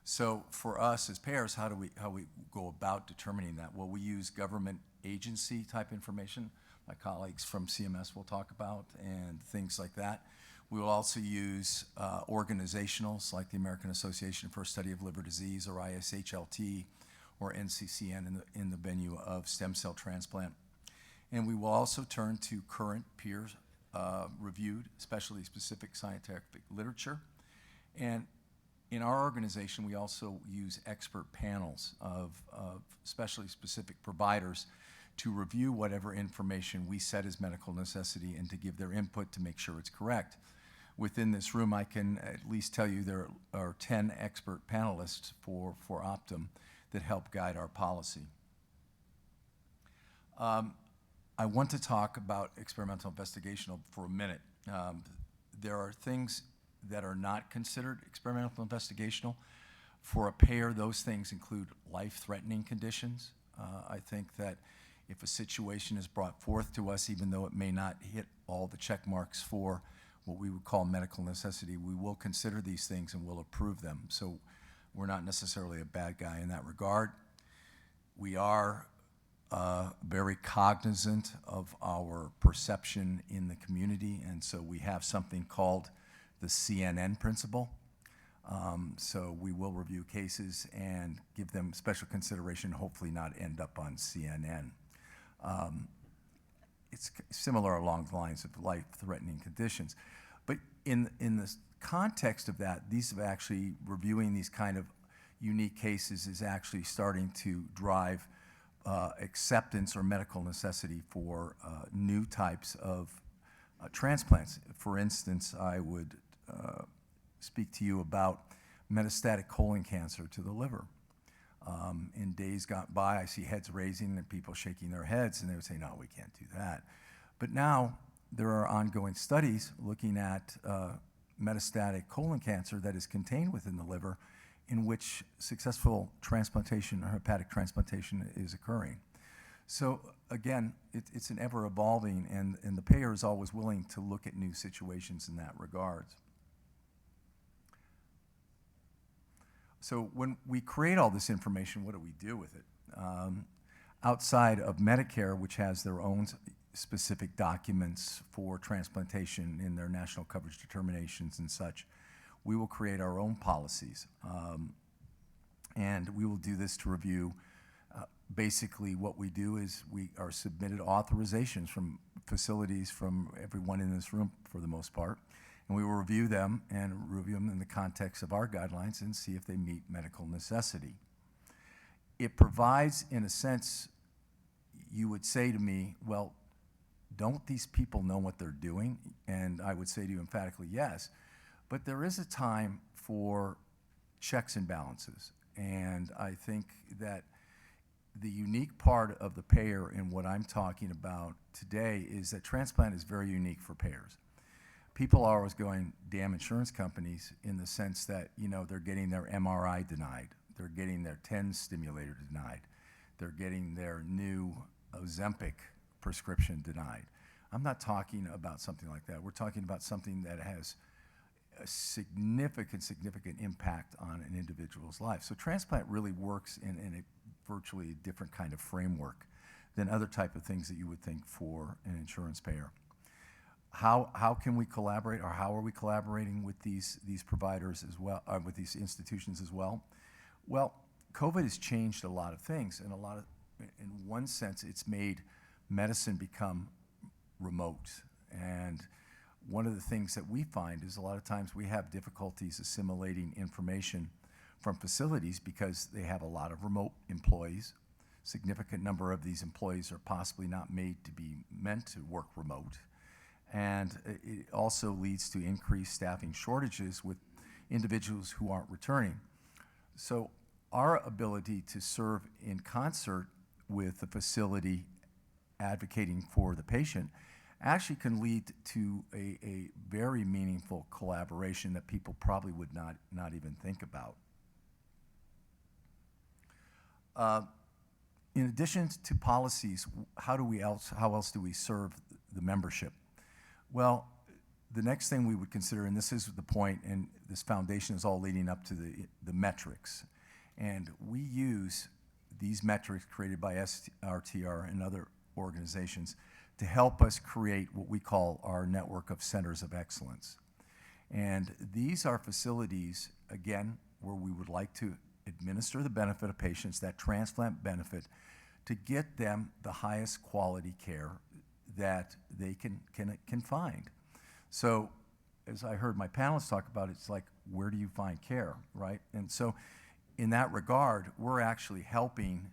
So for us as payers, how we go about determining that? Well, we use government agency type information. My colleagues from CMS will talk about and things like that. We will also use organizationals like the American Association for Study of Liver Disease, or ISHLT, or NCCN in the venue of stem cell transplant. And we will also turn to current peer-reviewed, specialty specific scientific literature. And in our organization, we also use expert panels of specialty specific providers to review whatever information we set as medical necessity and to give their input to make sure it's correct. Within this room, I can at least tell you there are 10 expert panelists for Optum that help guide our policy. I want to talk about experimental investigational for a minute. There are things that are not considered experimental investigational. For a payer, those things include life-threatening conditions. I think that if a situation is brought forth to us, even though it may not hit all the check marks for what we would call medical necessity, we will consider these things and will approve them. So we're not necessarily a bad guy in that regard. We are very cognizant of our perception in the community, and so we have something called the CNN principle. So we will review cases and give them special consideration, hopefully not end up on CNN. It's similar along the lines of life-threatening conditions. But in the context of that, reviewing these kind of unique cases is actually starting to drive acceptance or medical necessity for new types of transplants. For instance, I would speak to you about metastatic colon cancer to the liver. In days gone by, I see heads raising and people shaking their heads, and they would say, no, we can't do that. But now there are ongoing studies looking at metastatic colon cancer that is contained within the liver, in which successful transplantation or hepatic transplantation is occurring. So again, it's an ever-evolving, and the payer is always willing to look at new situations in that regard. So when we create all this information, what do we do with it? Outside of Medicare, which has their own specific documents for transplantation in their national coverage determinations and such, we will create our own policies. And we will do this to review. Basically, what we do is we are submitted authorizations from facilities from everyone in this room for the most part. And we will review them in the context of our guidelines and see if they meet medical necessity. It provides, in a sense, you would say to me, well, don't these people know what they're doing? And I would say to you emphatically, yes. But there is a time for checks and balances. And I think that the unique part of the payer in what I'm talking about today is that transplant is very unique for payers. People are always going, damn insurance companies, in the sense that, they're getting their MRI denied. They're getting their TENS stimulator denied. They're getting their new Ozempic prescription denied. I'm not talking about something like that. We're talking about something that has a significant impact on an individual's life. So transplant really works in a virtually different kind of framework than other type of things that you would think for an insurance payer. How can we collaborate, or how are we collaborating with these providers as well, with these institutions as well? Well, COVID has changed a lot of things, and in one sense, it's made medicine become remote. And one of the things that we find is a lot of times we have difficulties assimilating information from facilities because they have a lot of remote employees. Significant number of these employees are possibly not made to be meant to work remote. And it also leads to increased staffing shortages with individuals who aren't returning. So our ability to serve in concert with the facility advocating for the patient actually can lead to a very meaningful collaboration that people probably would not even think about. In addition to policies, how else do we serve the membership? Well, the next thing we would consider, and this is the point, and this foundation is all leading up to the metrics. And we use these metrics created by SRTR and other organizations to help us create what we call our network of centers of excellence. And these are facilities, again, where we would like to administer the benefit of patients, that transplant benefit, to get them the highest quality care that they can find. So as I heard my panelists talk about, it's like, where do you find care, right? And so in that regard, we're actually helping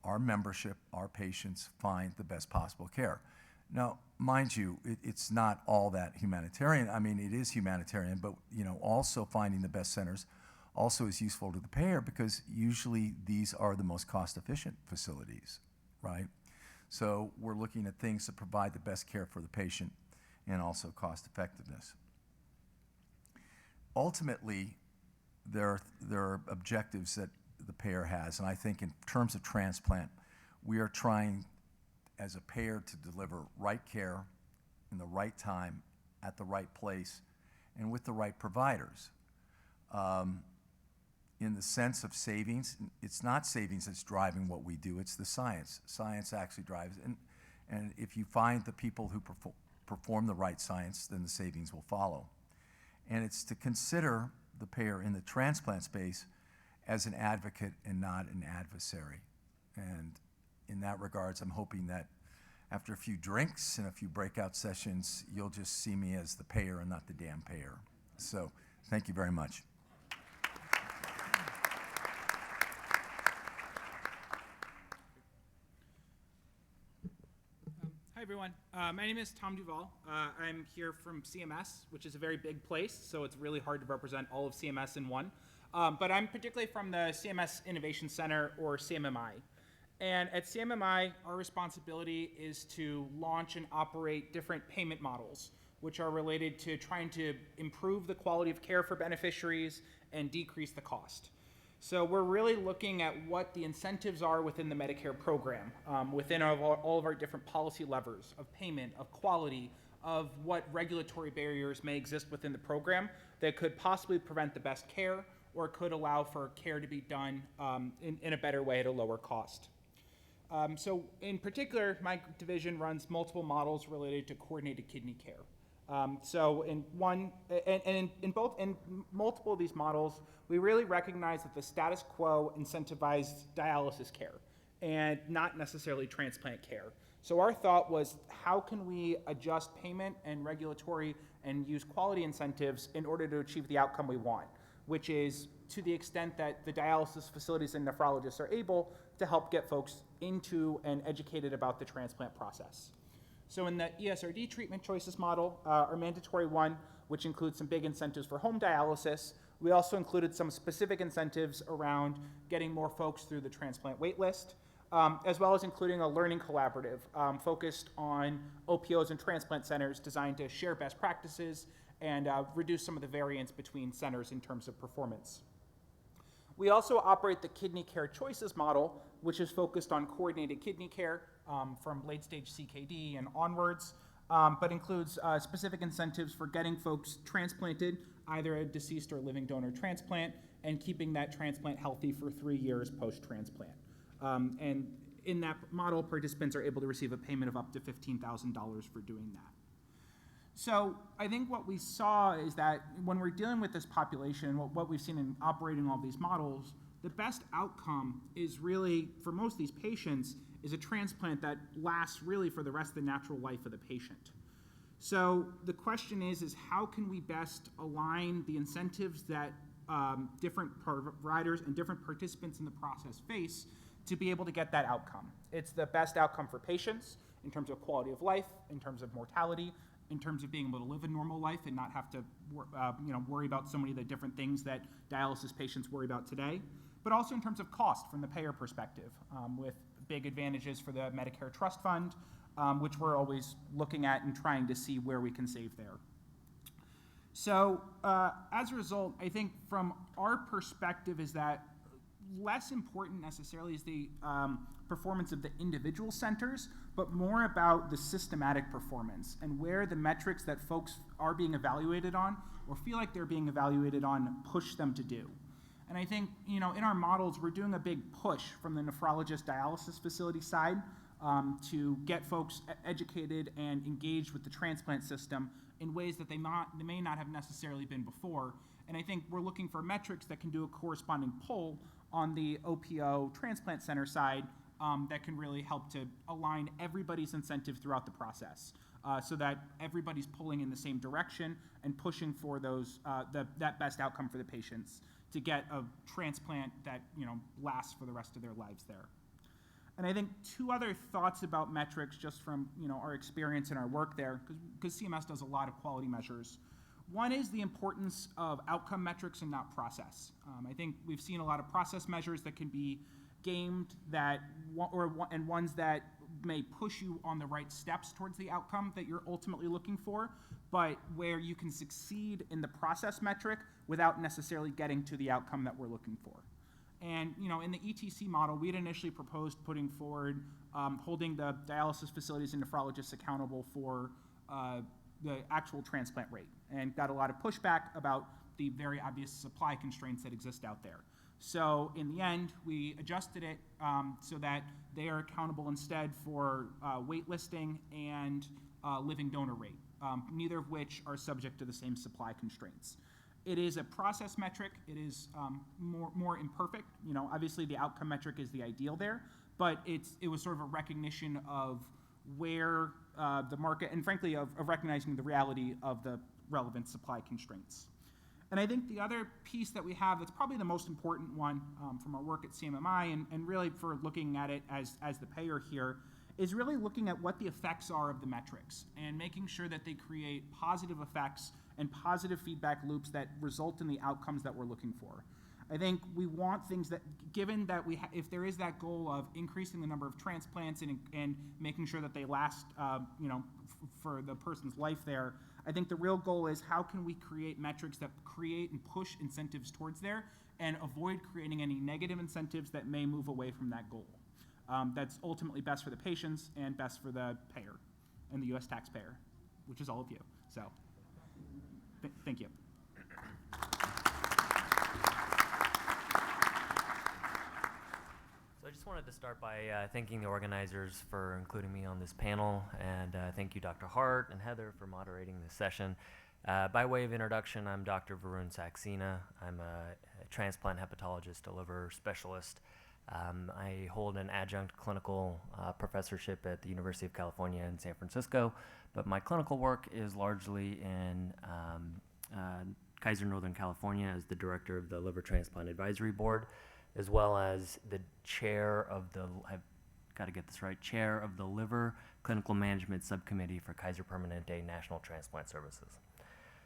our membership, our patients, find the best possible care. Now, mind you, it's not all that humanitarian. I mean, it is humanitarian, but also finding the best centers also is useful to the payer, because usually these are the most cost-efficient facilities, right? So we're looking at things that provide the best care for the patient and also cost effectiveness. Ultimately, there are objectives that the payer has, and I think in terms of transplant, we are trying as a payer to deliver right care in the right time, at the right place, and with the right providers. In the sense of savings, it's not savings that's driving what we do, it's the science. Science actually drives it. And if you find the people who perform the right science, then the savings will follow. And it's to consider the payer in the transplant space as an advocate and not an adversary. And in that regards, I'm hoping that after a few drinks and a few breakout sessions, you'll just see me as the payer and not the damn payer. So thank you very much. Hi, everyone. My name is Tom Duval. I'm here from CMS, which is a very big place, so it's really hard to represent all of CMS in one. But I'm particularly from the CMS Innovation Center, or CMMI. And at CMMI, our responsibility is to launch and operate different payment models, which are related to trying to improve the quality of care for beneficiaries and decrease the cost. So we're really looking at what the incentives are within the Medicare program, within all of our different policy levers of payment, of quality, of what regulatory barriers may exist within the program that could possibly prevent the best care, or could allow for care to be done in a better way at a lower cost. So in particular, my division runs multiple models related to coordinated kidney care. So in multiple of these models, we really recognize that the status quo incentivized dialysis care and not necessarily transplant care. So our thought was, how can we adjust payment and regulatory and use quality incentives in order to achieve the outcome we want, which is to the extent that the dialysis facilities and nephrologists are able to help get folks into and educated about the transplant process. So in the ESRD treatment choices model, our mandatory one, which includes some big incentives for home dialysis, we also included some specific incentives around getting more folks through the transplant wait list, as well as including a learning collaborative focused on OPOs and transplant centers designed to share best practices and reduce some of the variance between centers in terms of performance. We also operate the kidney care choices model, which is focused on coordinated kidney care from late stage CKD and onwards, but includes specific incentives for getting folks transplanted, either a deceased or living donor transplant, and keeping that transplant healthy for 3 years post-transplant. And in that model, participants are able to receive a payment of up to $15,000 for doing that. So I think what we saw is that when we're dealing with this population, what we've seen in operating all these models, the best outcome is really, for most of these patients, is a transplant that lasts really for the rest of the natural life of the patient. So the question is how can we best align the incentives that different providers and different participants in the process face to be able to get that outcome? It's the best outcome for patients in terms of quality of life, in terms of mortality, in terms of being able to live a normal life and not have to worry about so many of the different things that dialysis patients worry about today, but also in terms of cost from the payer perspective, with big advantages for the Medicare Trust Fund, which we're always looking at and trying to see where we can save there. So as a result, I think from our perspective is that less important necessarily is the performance of the individual centers, but more about the systematic performance and where the metrics that folks are being evaluated on or feel like they're being evaluated on push them to do. And I think, in our models, we're doing a big push from the nephrologist dialysis facility side to get folks educated and engaged with the transplant system in ways that they may not have necessarily been before. And I think we're looking for metrics that can do a corresponding pull on the OPO transplant center side that can really help to align everybody's incentive throughout the process so that everybody's pulling in the same direction and pushing for those that best outcome for the patients to get a transplant that lasts for the rest of their lives there. And I think two other thoughts about metrics just from our experience and our work there, because CMS does a lot of quality measures. One is the importance of outcome metrics and not process. I think we've seen a lot of process measures that can be gamed and ones that may push you on the right steps towards the outcome that you're ultimately looking for, but where you can succeed in the process metric without necessarily getting to the outcome that we're looking for. And in the ETC model, we had initially proposed putting forward holding the dialysis facilities and nephrologists accountable for the actual transplant rate, and got a lot of pushback about the very obvious supply constraints that exist out there. So in the end, we adjusted it so that they are accountable instead for waitlisting and living donor rate, neither of which are subject to the same supply constraints. It is a process metric. It is more imperfect. Obviously the outcome metric is the ideal there, but it was sort of a recognition of where the market, and frankly of recognizing the reality of the relevant supply constraints. And I think the other piece that we have that's probably the most important one from our work at CMMI and really for looking at it as the payer here is really looking at what the effects are of the metrics and making sure that they create positive effects and positive feedback loops that result in the outcomes that we're looking for. I think we want things that, given that if there is that goal of increasing the number of transplants and making sure that they last, for the person's life there, I think the real goal is how can we create metrics that create and push incentives towards there and avoid creating any negative incentives that may move away from that goal. That's ultimately best for the patients and best for the payer and the U.S. taxpayer, which is all of you. So, thank you. So I just wanted to start by thanking the organizers for including me on this panel, and thank you Dr. Hart and Heather for moderating this session. By way of introduction, I'm Dr. Varun Saxena. I'm a transplant hepatologist, a liver specialist. I hold an adjunct clinical professorship at the University of California in San Francisco, but my clinical work is largely in Kaiser Northern California as the director of the Liver Transplant Advisory Board, as well as the chair of the, I've got to get this right, chair of the Liver Clinical Management Subcommittee for Kaiser Permanente National Transplant Services.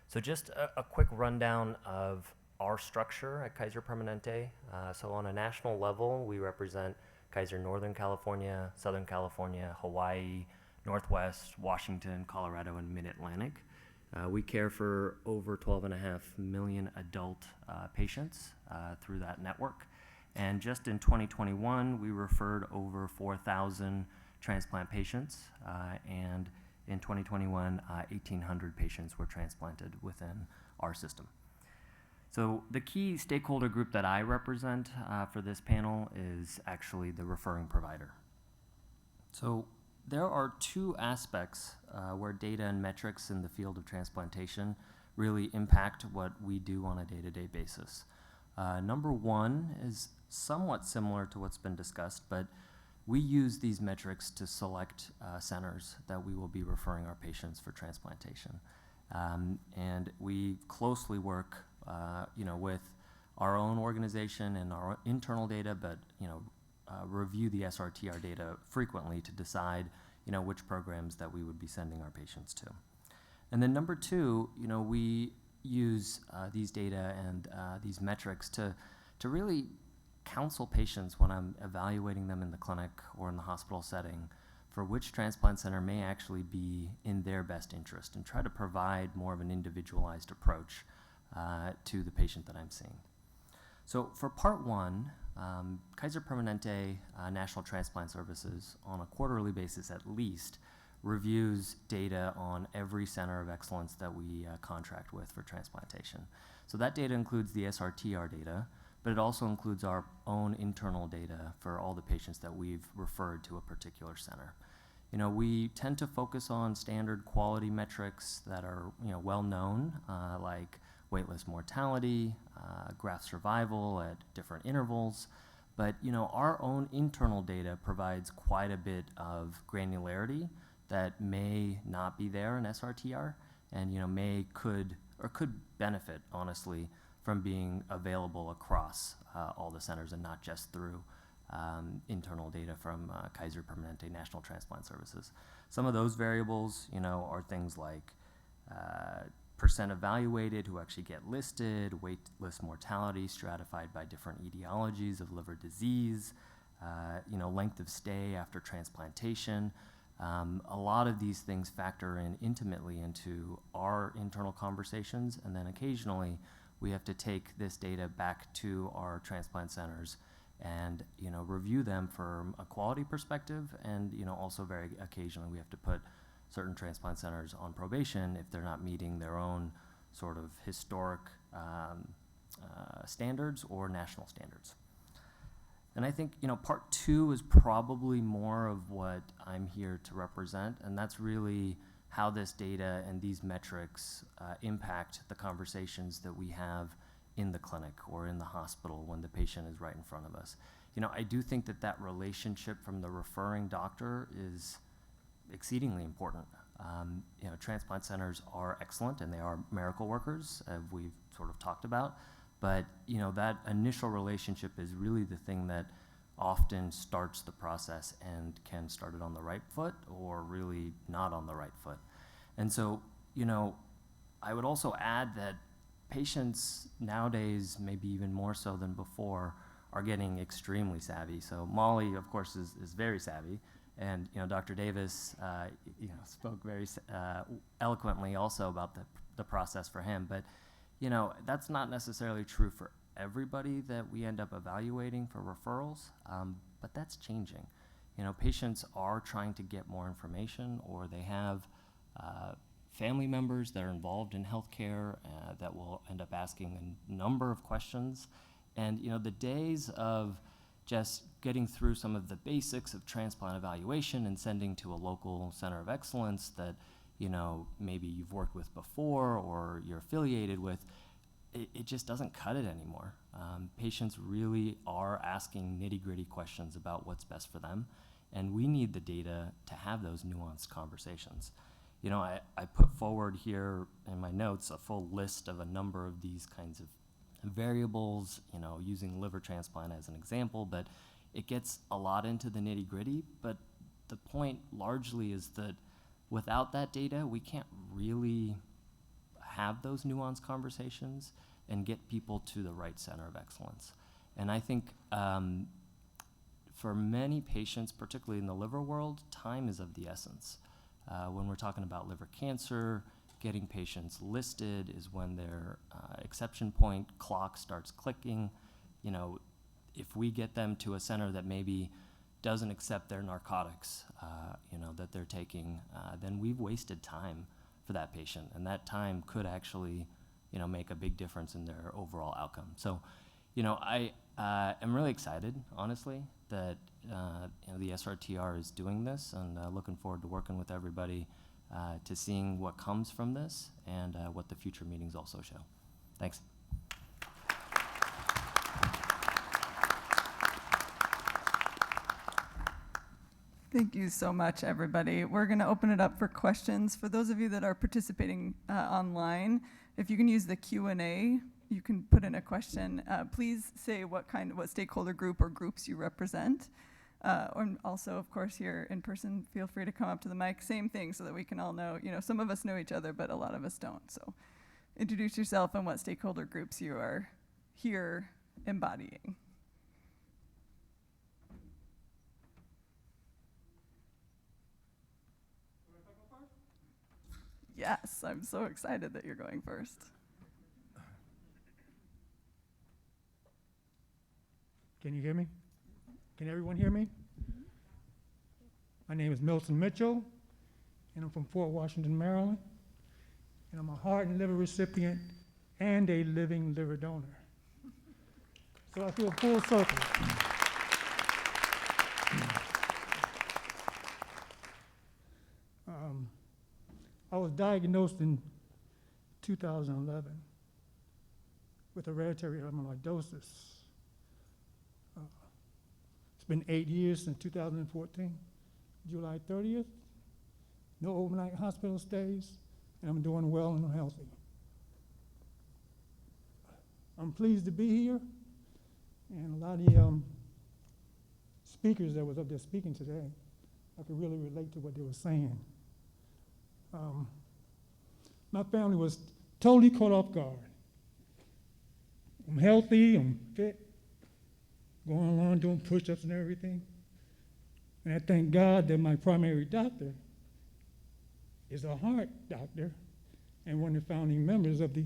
So just a quick rundown of our structure at Kaiser Permanente. So on a national level, we represent Kaiser Northern California, Southern California, Hawaii, Northwest, Washington, Colorado, and Mid-Atlantic. We care for over 12.5 million adult patients through that network. And just in 2021, we referred over 4,000 transplant patients. And In 2021, 1,800 patients were transplanted within our system. So the key stakeholder group that I represent for this panel is actually the referring provider. So there are two aspects where data and metrics in the field of transplantation really impact what we do on a day-to-day basis. Number one is somewhat similar to what's been discussed, but we use these metrics to select centers that we will be referring our patients for transplantation. And we closely work with our own organization and our internal data, but review the SRTR data frequently to decide which programs that we would be sending our patients to. And then number two, we use these data and these metrics to really counsel patients when I'm evaluating them in the clinic or in the hospital setting for which transplant center may actually be in their best interest, and try to provide more of an individualized approach to the patient that I'm seeing. So for part one, Kaiser Permanente National Transplant Services, on a quarterly basis at least, reviews data on every center of excellence that we contract with for transplantation. So that data includes the SRTR data, but it also includes our own internal data for all the patients that we've referred to a particular center. We tend to focus on standard quality metrics that are well known, like waitlist mortality, graft survival at different intervals. But our own internal data provides quite a bit of granularity that may not be there in SRTR, and could benefit, honestly, from being available across all the centers and not just through internal data from Kaiser Permanente National Transplant Services. Some of those variables, are things like percent evaluated who actually get listed, wait list mortality stratified by different etiologies of liver disease, length of stay after transplantation. A lot of these things factor in intimately into our internal conversations, and then occasionally we have to take this data back to our transplant centers and review them from a quality perspective, and also very occasionally we have to put certain transplant centers on probation if they're not meeting their own sort of historic standards or national standards. And I think part two is probably more of what I'm here to represent, and that's really how this data and these metrics impact the conversations that we have in the clinic or in the hospital when the patient is right in front of us. I do think that relationship from the referring doctor is exceedingly important. Transplant centers are excellent and they are miracle workers, as we've sort of talked about. But that initial relationship is really the thing that often starts the process and can start it on the right foot or really not on the right foot. And so, I would also add that patients nowadays, maybe even more so than before, are getting extremely savvy. So Molly, of course, is very savvy. And Dr. Davis, spoke very eloquently also about the process for him. But that's not necessarily true for everybody that we end up evaluating for referrals. But that's changing. Patients are trying to get more information, or they have family members that are involved in healthcare that will end up asking a number of questions. And the days of just getting through some of the basics of transplant evaluation and sending to a local center of excellence that maybe you've worked with before or you're affiliated with, it just doesn't cut it anymore. Patients really are asking nitty-gritty questions about what's best for them, and we need the data to have those nuanced conversations. I put forward here in my notes a full list of a number of these kinds of variables, using liver transplant as an example, but it gets a lot into the nitty-gritty. But the point largely is that without that data, we can't really have those nuanced conversations and get people to the right center of excellence. And I think for many patients, particularly in the liver world, time is of the essence. When we're talking about liver cancer, getting patients listed is when their exception point clock starts clicking. If we get them to a center that maybe doesn't accept their narcotics, that they're taking, then we've wasted time for that patient, and that time could actually, make a big difference in their overall outcome. So, I am really excited, honestly, that the SRTR is doing this, and looking forward to working with everybody to seeing what comes from this and what the future meetings also show. Thanks. Thank you so much, everybody. We're going to open it up for questions. For those of you that are participating online, if you can use the Q&A, you can put in a question. Please say what stakeholder group or groups you represent. And also, of course, here in person, feel free to come up to the mic. Same thing, so that we can all know. Some of us know each other, but a lot of us don't. So introduce yourself and what stakeholder groups you are here embodying. Yes, I'm so excited that you're going first. Can you hear me? Can everyone hear me? My name is Milton Mitchell, and I'm from Fort Washington, Maryland. And I'm a heart and liver recipient and a living liver donor. So I feel full circle. I was diagnosed in 2011 with hereditary amyloidosis. It's been 8 years since 2014, July 30th. No overnight hospital stays, and I'm doing well and I'm healthy. I'm pleased to be here, and a lot of the speakers that was up there speaking today, I could really relate to what they were saying. My family was totally caught off guard. I'm healthy, I'm fit, going along doing push-ups and everything. And I thank God that my primary doctor is a heart doctor and one of the founding members of the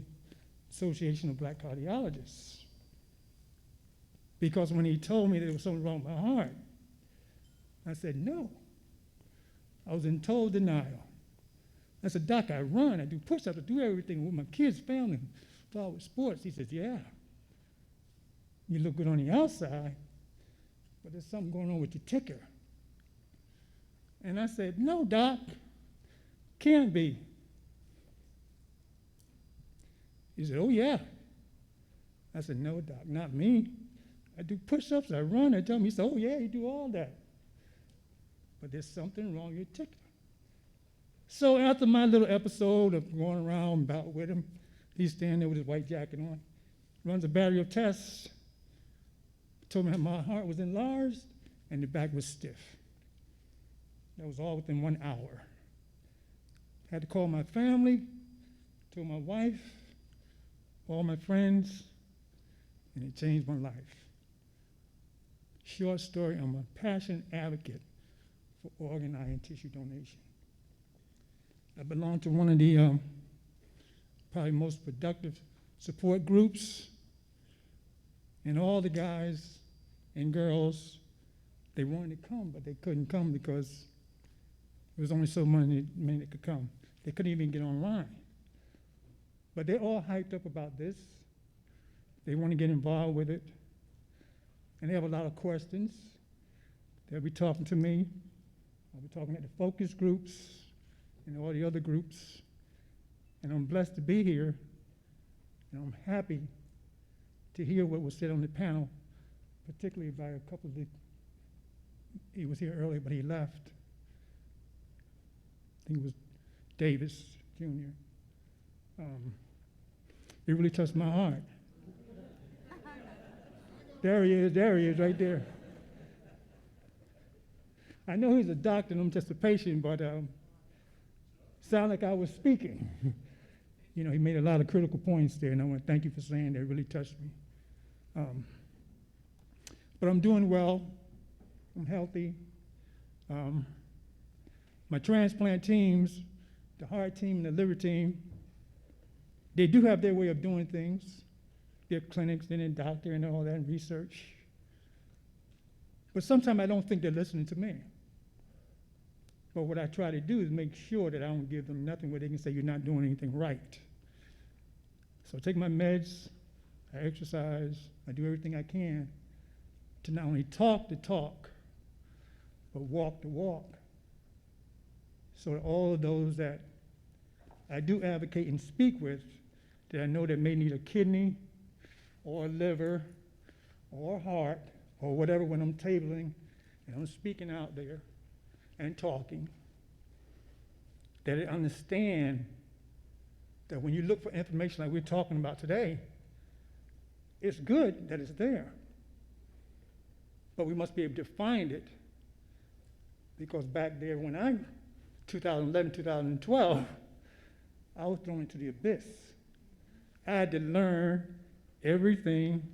Association of Black Cardiologists. Because when he told me there was something wrong with my heart, I said, no. I was in total denial. I said, Doc, I run, I do push-ups, I do everything with my kids, family, follow with sports. He says, yeah, you look good on the outside, but there's something going on with your ticker. And I said, no, Doc, can't be. He said, oh, yeah. I said, no, Doc, not me. I do push-ups, I run, I tell him. He said, oh, yeah, you do all that. But there's something wrong with your ticker. So after my little episode of going around about with him, he's standing there with his white jacket on, runs a battery of tests, told me my heart was enlarged and the back was stiff. That was all within 1 hour. Had to call my family, told my wife, all my friends, and it changed my life. Short story, I'm a passionate advocate for organ, eye, and tissue donation. I belong to one of the probably most productive support groups, and all the guys and girls, they wanted to come, but they couldn't come because there was only so many that could come. They couldn't even get online. But they're all hyped up about this. They want to get involved with it, and they have a lot of questions. They'll be talking to me. I'll be talking at the focus groups and all the other groups. And I'm blessed to be here, and I'm happy to hear what was said on the panel, particularly by a couple of he was here earlier, but he left. I think it was Davis Jr. It really touched my heart. There he is right there. I know he's a doctor and I'm just a patient, but sound like I was speaking. He made a lot of critical points there, and I want to thank you for saying that. It really touched me. But I'm doing well. I'm healthy. My transplant teams, the heart team and the liver team, they do have their way of doing things. Their clinics and their doctor and all that and research. But sometimes I don't think they're listening to me. But what I try to do is make sure that I don't give them nothing where they can say you're not doing anything right. So I take my meds, I exercise, I do everything I can to not only talk the talk, but walk the walk. So that all of those that I do advocate and speak with, that I know that may need a kidney or a liver or a heart or whatever when I'm tabling and I'm speaking out there and talking, that they understand that when you look for information like we're talking about today, it's good that it's there. But we must be able to find it, because back there when 2011, 2012, I was thrown into the abyss. I had to learn everything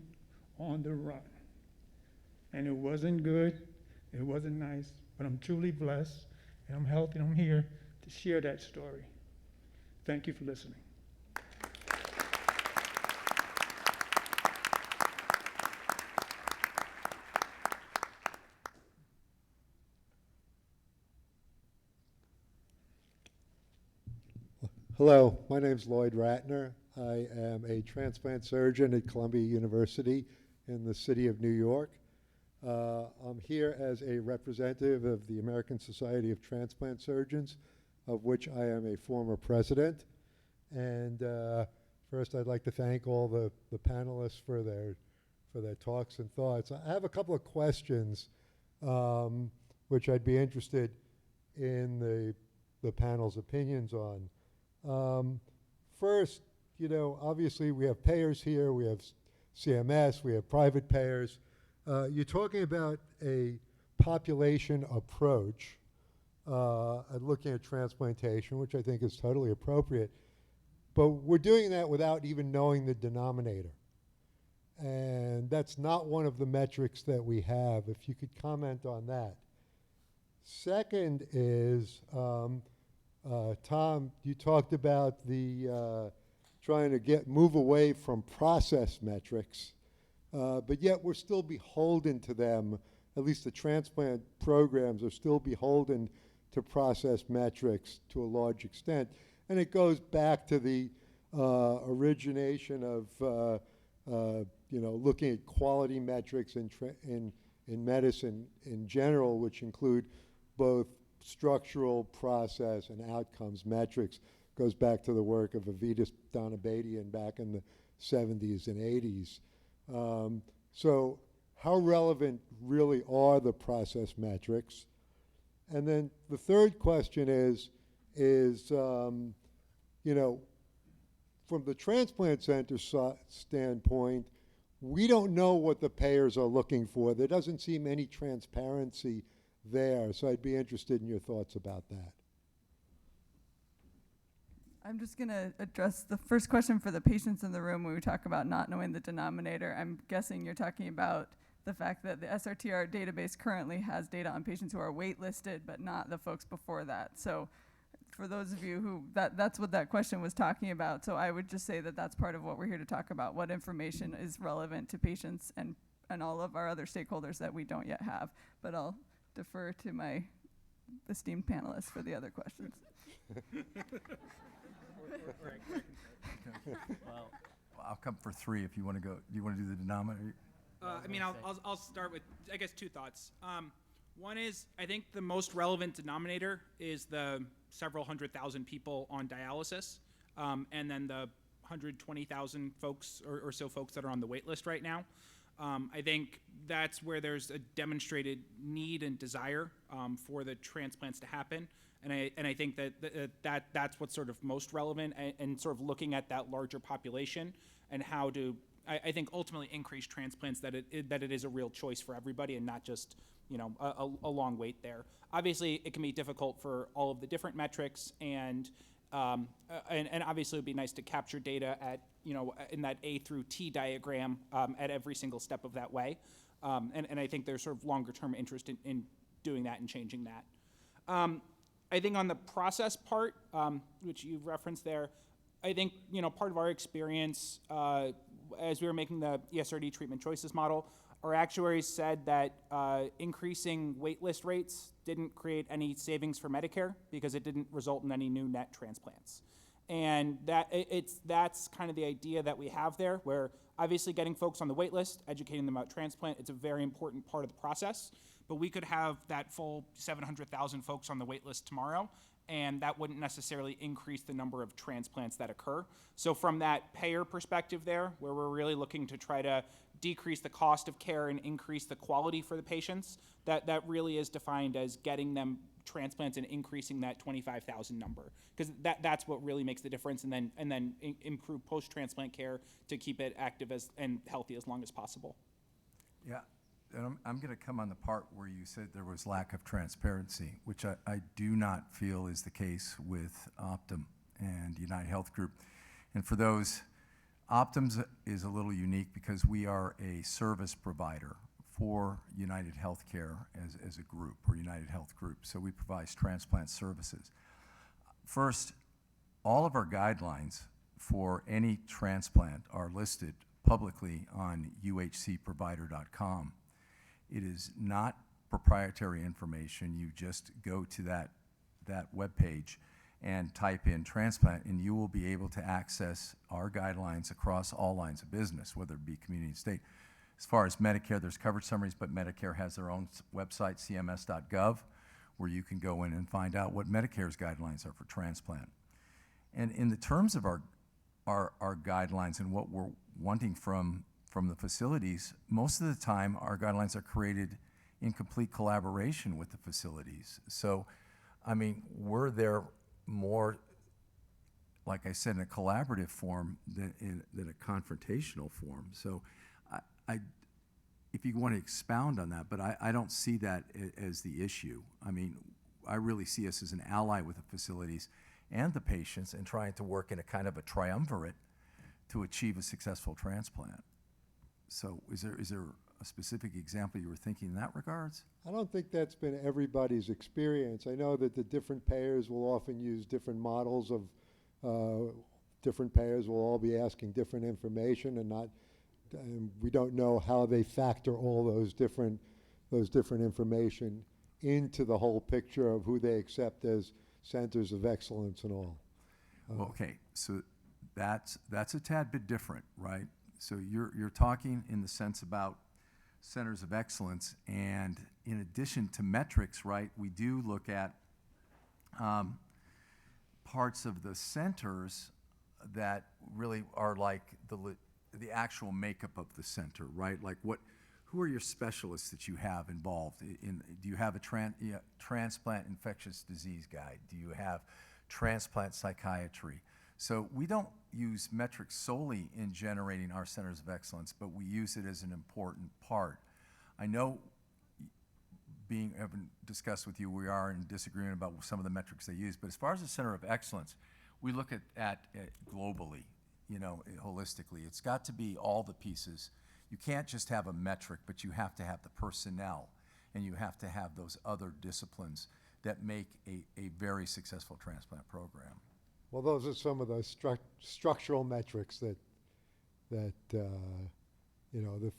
on the run. And it wasn't good, it wasn't nice, but I'm truly blessed, and I'm healthy, and I'm here to share that story. Thank you for listening. Hello, my name is Lloyd Ratner. I am a transplant surgeon at Columbia University in the city of New York. I'm here as a representative of the American Society of Transplant Surgeons, of which I am a former president. And first, I'd like to thank all the panelists for their talks and thoughts. I have a couple of questions, which I'd be interested in the panel's opinions on. First, obviously we have payers here, we have CMS, we have private payers. You're talking about a population approach at looking at transplantation, which I think is totally appropriate. But we're doing that without even knowing the denominator. And that's not one of the metrics that we have. If you could comment on that. Second is, Tom, you talked about the trying to move away from process metrics, but yet we're still beholden to them. At least the transplant programs are still beholden to process metrics to a large extent, and it goes back to the origination of looking at quality metrics in medicine in general, which include both structural, process, and outcomes metrics. Goes back to the work of Avitas Donabadian back in the 70s and 80s. So how relevant really are the process metrics? And then the third question is from the transplant center standpoint, we don't know what the payers are looking for. There doesn't seem any transparency there, so I'd be interested in your thoughts about that. I'm just going to address the first question for the patients in the room when we talk about not knowing the denominator. I'm guessing you're talking about the fact that the SRTR database currently has data on patients who are waitlisted, but not the folks before that. So for those of you who, that's what that question was talking about. So I would just say that that's part of what we're here to talk about, what information is relevant to patients and all of our other stakeholders that we don't yet have. But I'll defer to my esteemed panelists for the other questions. Well, I'll come for three if you want to go. Do you want to do the denominator? I'll start with, I guess, two thoughts. One is, I think the most relevant denominator is the several 100,000 people on dialysis, and then the 120,000 folks or so folks that are on the wait list right now. I think that's where there's a demonstrated need and desire for the transplants to happen. And I think that's what's sort of most relevant, and sort of looking at that larger population and how to, I think, ultimately increase transplants, that it is a real choice for everybody and not just a long wait there. Obviously, it can be difficult for all of the different metrics, and obviously it would be nice to capture data at in that A through T diagram at every single step of that way. And I think there's sort of longer term interest in doing that and changing that. I think on the process part, which you've referenced there, I think part of our experience as we were making the ESRD treatment choices model, our actuaries said that increasing waitlist rates didn't create any savings for Medicare because it didn't result in any new net transplants. And that's kind of the idea that we have there, where obviously getting folks on the wait list, educating them about transplant, it's a very important part of the process. But we could have that full 700,000 folks on the wait list tomorrow, and that wouldn't necessarily increase the number of transplants that occur. So from that payer perspective there, where we're really looking to try to decrease the cost of care and increase the quality for the patients, that really is defined as getting them transplants and increasing that 25,000 number, because that's what really makes the difference, and then improve post-transplant care to keep it active and healthy as long as possible. Yeah, and I'm going to come on the part where you said there was lack of transparency, which I do not feel is the case with Optum and United Health Group. And for those, Optum's is a little unique because we are a service provider for United Healthcare as a group, or United Health Group. So we provide transplant services. First, all of our guidelines for any transplant are listed publicly on uhcprovider.com. It is not proprietary information. You just go to that webpage and type in transplant, and you will be able to access our guidelines across all lines of business, whether it be community and state. As far as Medicare, there's coverage summaries, but Medicare has their own website, cms.gov, where you can go in and find out what Medicare's guidelines are for transplant. And in the terms of our guidelines and what we're wanting from the facilities, most of the time our guidelines are created in complete collaboration with the facilities. So, I mean, we're there more, like I said, in a collaborative form than a confrontational form. So if you want to expound on that, but I don't see that as the issue. I mean, I really see us as an ally with the facilities and the patients and trying to work in a kind of a triumvirate to achieve a successful transplant. So is there a specific example you were thinking in that regards? I don't think that's been everybody's experience. I know that the different payers will often use different models of, different payers will all be asking different information, and we don't know how they factor all those different information into the whole picture of who they accept as centers of excellence and all. Well, okay, so that's a tad bit different, right? So you're talking in the sense about centers of excellence, and in addition to metrics, right, we do look at parts of the centers that really are like the actual makeup of the center, right? Like who are your specialists that you have involved in? Do you have a transplant infectious disease guide? Do you have transplant psychiatry? So we don't use metrics solely in generating our centers of excellence, but we use it as an important part. I know, having discussed with you, we are in disagreement about some of the metrics they use, but as far as the center of excellence, we look at globally, holistically. It's got to be all the pieces. You can't just have a metric, but you have to have the personnel, and you have to have those other disciplines that make a very successful transplant program. Well, those are some of those structural metrics that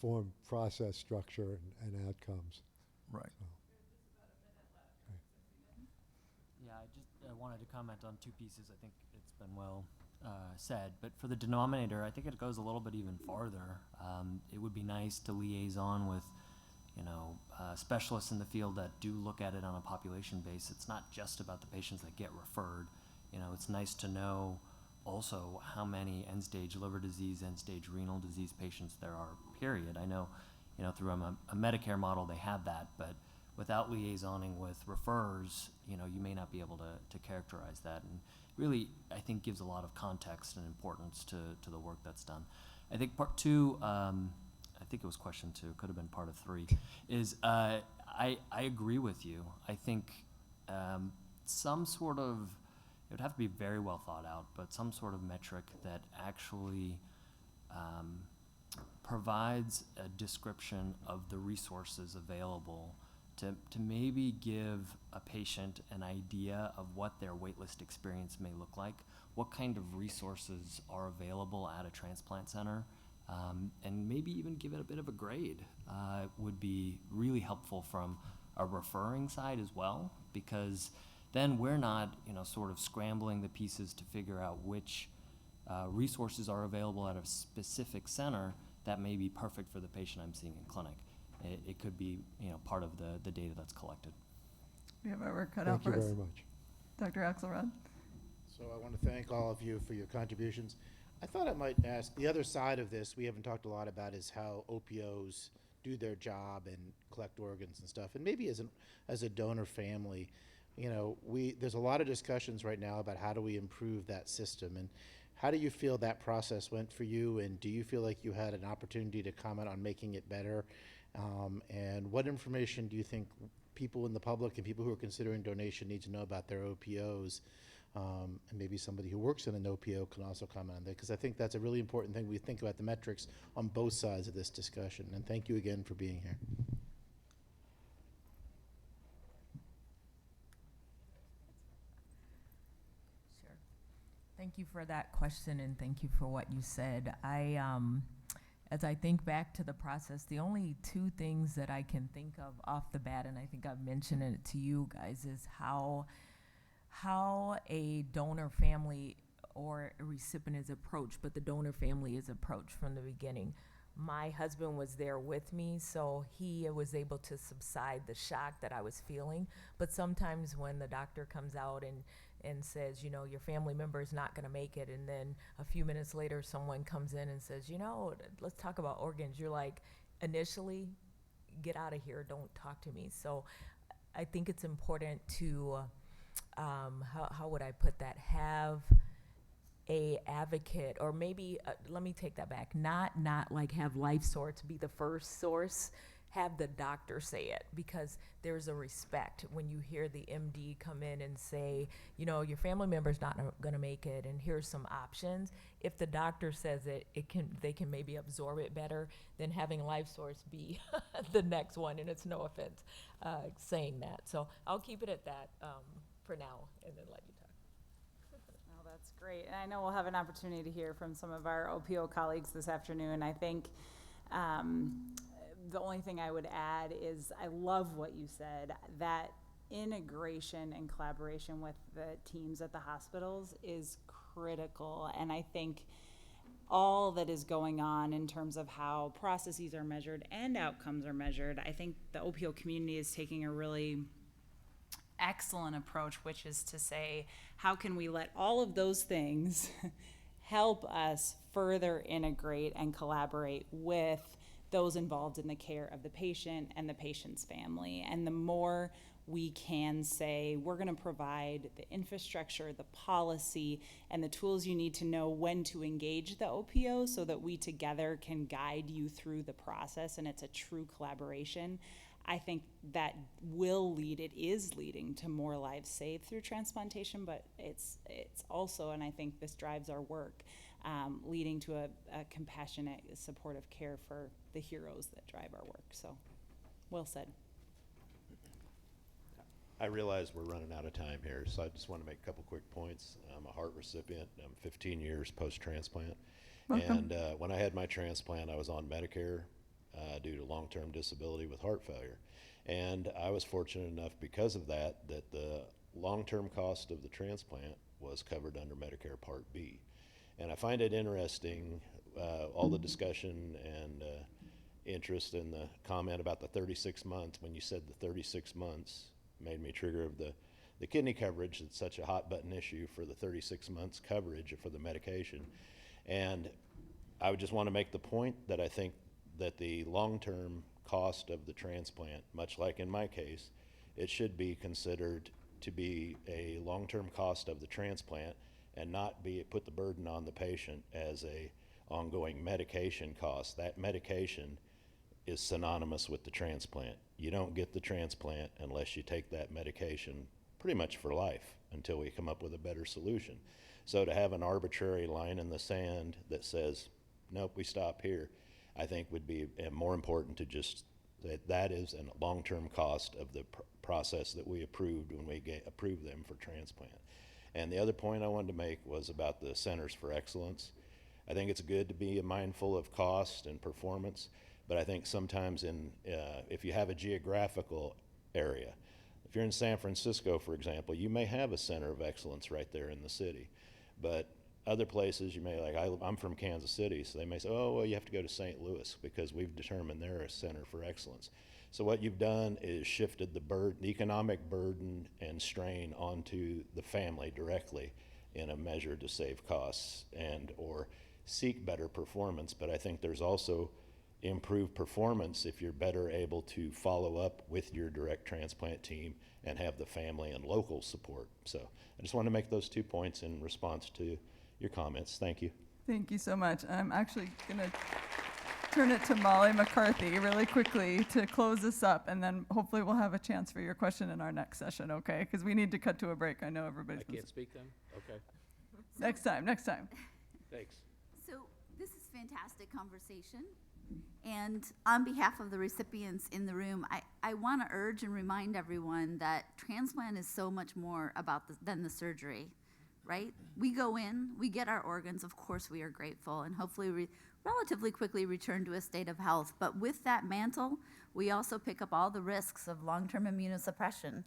form process structure and outcomes. Right. So. Yeah, I wanted to comment on two pieces. I think it's been well said, but for the denominator, I think it goes a little bit even farther. It would be nice to liaison with, specialists in the field that do look at it on a population base. It's not just about the patients that get referred. It's nice to know also how many end-stage liver disease, end-stage renal disease patients there are, period. I know, through a Medicare model they have that, but without liaisoning with referrers, you may not be able to characterize that. And really, I think, gives a lot of context and importance to the work that's done. I think part two, I think it was question two, could have been part of three, is I agree with you. I think some sort of, it would have to be very well thought out, but some sort of metric that actually provides a description of the resources available to maybe give a patient an idea of what their waitlist experience may look like, what kind of resources are available at a transplant center, and maybe even give it a bit of a grade would be really helpful from a referring side as well, because then we're not, sort of scrambling the pieces to figure out which resources are available at a specific center that may be perfect for the patient I'm seeing in clinic. It could be, part of the data that's collected. We have our work cut out for us. Thank you very much. Dr. Axelrod. So I want to thank all of you for your contributions. I thought I might ask, the other side of this, we haven't talked a lot about, is how OPOs do their job and collect organs and stuff. And maybe as a donor family, there's a lot of discussions right now about how do we improve that system. And how do you feel that process went for you? And do you feel like you had an opportunity to comment on making it better? And what information do you think people in the public and people who are considering donation need to know about their OPOs? And maybe somebody who works in an OPO can also comment on that, because I think that's a really important thing. We think about the metrics on both sides of this discussion. And thank you again for being here. Sure. Thank you for that question, and thank you for what you said. As I think back to the process, the only two things that I can think of off the bat, and I think I've mentioned it to you guys, is how a donor family or a recipient is approached, but the donor family is approached from the beginning. My husband was there with me, so he was able to subside the shock that I was feeling. But sometimes when the doctor comes out and says, your family member is not going to make it, and then a few minutes later someone comes in and says, let's talk about organs, you're like, initially, get out of here, don't talk to me. So I think it's important to how would I put that? Have a advocate, or maybe let me take that back. Not like have Life Source be the first source. Have the doctor say it, because there's a respect when you hear the MD come in and say, your family member's not going to make it, and here's some options. If the doctor says it, they can maybe absorb it better than having Life Source be the next one. And it's no offense saying that. So I'll keep it at that for now, and then let you talk. Oh, that's great. And I know we'll have an opportunity to hear from some of our OPO colleagues this afternoon. I think the only thing I would add is I love what you said, that integration and collaboration with the teams at the hospitals is critical. And I think all that is going on in terms of how processes are measured and outcomes are measured, I think the OPO community is taking a really excellent approach, which is to say, how can we let all of those things help us further integrate and collaborate with those involved in the care of the patient and the patient's family. And the more we can say, we're going to provide the infrastructure, the policy, and the tools you need to know when to engage the OPO so that we together can guide you through the process and it's a true collaboration. I think that it is leading to more lives saved through transplantation, but it's also, and I think this drives our work, leading to a compassionate, supportive care for the heroes that drive our work. So, well said. I realize we're running out of time here, so I just want to make a couple quick points. I'm a heart recipient. I'm 15 years post-transplant. And when I had my transplant, I was on Medicare due to long-term disability with heart failure. And I was fortunate enough because of that the long-term cost of the transplant was covered under Medicare Part B. And I find it interesting, all the discussion and interest in the comment about the 36 months. When you said the 36 months made me trigger of the kidney coverage. It's such a hot button issue for the 36 months coverage for the medication. And I would just want to make the point that I think that the long-term cost of the transplant, much like in my case, it should be considered to be a long-term cost of the transplant and not put the burden on the patient as a ongoing medication cost. That medication is synonymous with the transplant. You don't get the transplant unless you take that medication pretty much for life until we come up with a better solution. So to have an arbitrary line in the sand that says, nope, we stop here, I think would be more important to just that is a long-term cost of the process that we approved when we approved them for transplant. And the other point I wanted to make was about the Centers for Excellence. I think it's good to be mindful of cost and performance, but I think sometimes if you have a geographical area, if you're in San Francisco, for example, you may have a center of excellence right there in the city, but other places you may, like I'm from Kansas City, so they may say, oh, well, you have to go to St. Louis because we've determined they're a center for excellence. So what you've done is shifted the economic burden and strain onto the family directly in a measure to save costs and or seek better performance. But I think there's also improved performance if you're better able to follow up with your direct transplant team and have the family and local support. So I just want to make those 2 points in response to your comments. Thank you. Thank you so much. I'm actually going to turn it to Molly McCarthy really quickly to close this up, and then hopefully we'll have a chance for your question in our next session, okay? Because we need to cut to a break. I know everybody's I can't speak then? Okay. Next time. Thanks. So this is fantastic conversation. And on behalf of the recipients in the room, I want to urge and remind everyone that transplant is so much more about than the surgery, right? We go in, we get our organs, of course we are grateful, and hopefully relatively quickly return to a state of health. But with that mantle, we also pick up all the risks of long-term immunosuppression.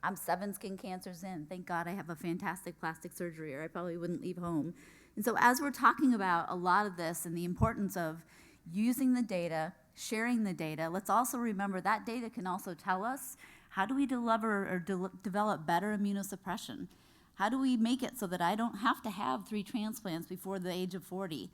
I'm 7 skin cancers in. Thank God I have a fantastic plastic surgery, or I probably wouldn't leave home. And so as we're talking about a lot of this and the importance of using the data, sharing the data, let's also remember that data can also tell us how do we deliver or develop better immunosuppression? How do we make it so that I don't have to have 3 transplants before the age of 40?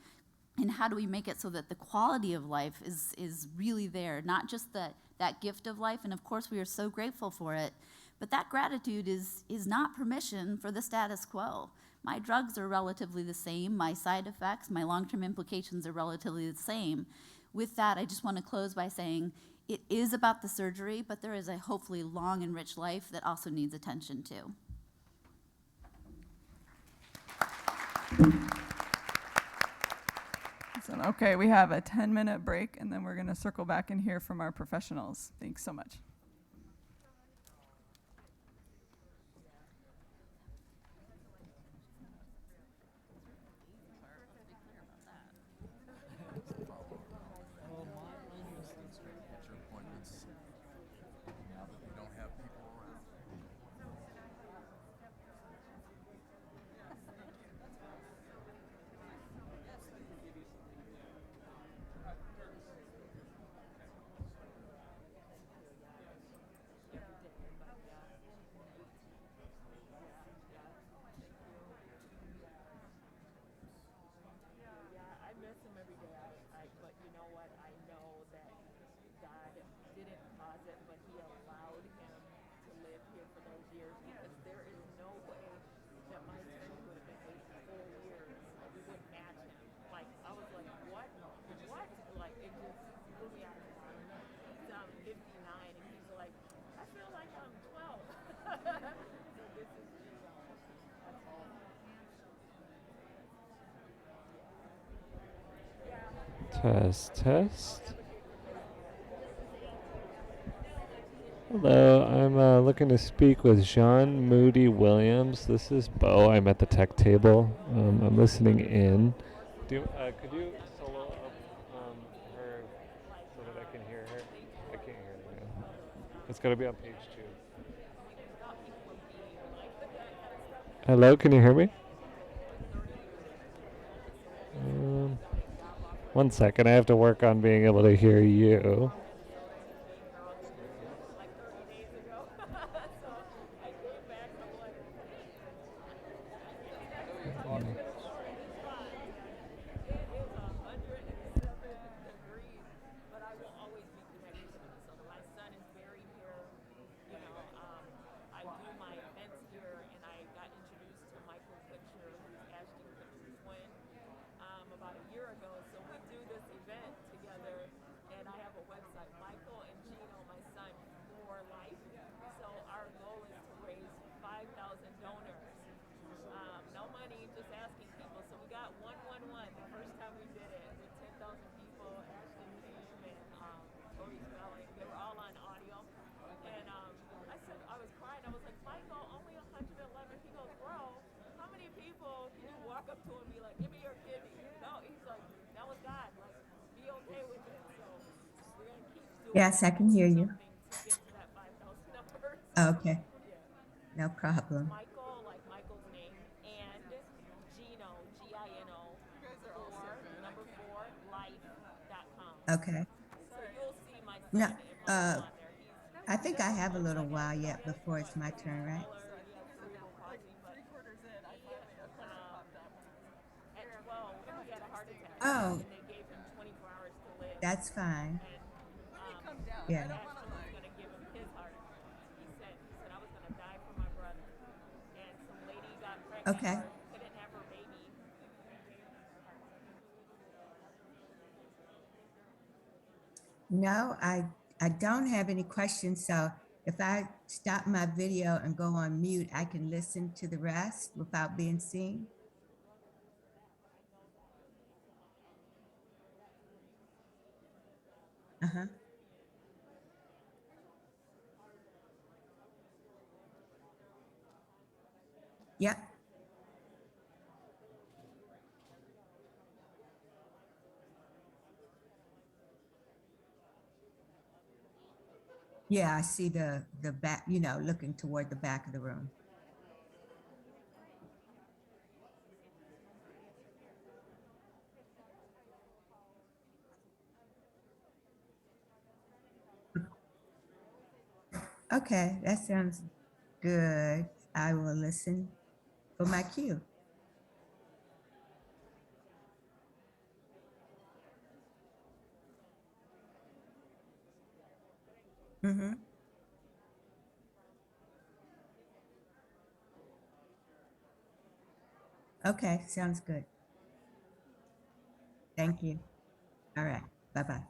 And how do we make it so that the quality of life is really there, not just that gift of life, and of course we are so grateful for it, but that gratitude is not permission for the status quo. My drugs are relatively the same, my side effects, my long-term implications are relatively the same. With that, I just want to close by saying it is about the surgery, but there is a hopefully long and rich life that also needs attention too. Awesome. Okay, we have a 10-minute break, and then we're going to circle back and hear from our professionals. Thanks so much. Test. Hello, I'm looking to speak with Jean Moody Williams. This is Bo. I'm at the tech table. I'm listening in. Could you solo up her so that I can hear her? I can't hear her now. It's got to be on page 2. Hello, can you hear me? One second, I have to work on being able to hear you. Yes, I can hear you. Okay, no problem. Okay. No, uh, I think I have a little while yet before it's my turn, right? Oh, that's fine. Yeah. Okay. No, I don't have any questions. So if I stop my video and go on mute, I can listen to the rest without being seen. Uh-huh. Yep. Yeah, I see the back, looking toward the back of the room. Okay, that sounds good. I will listen for my cue. Mm-hmm. Okay, sounds good. Thank you. All right. Bye-bye.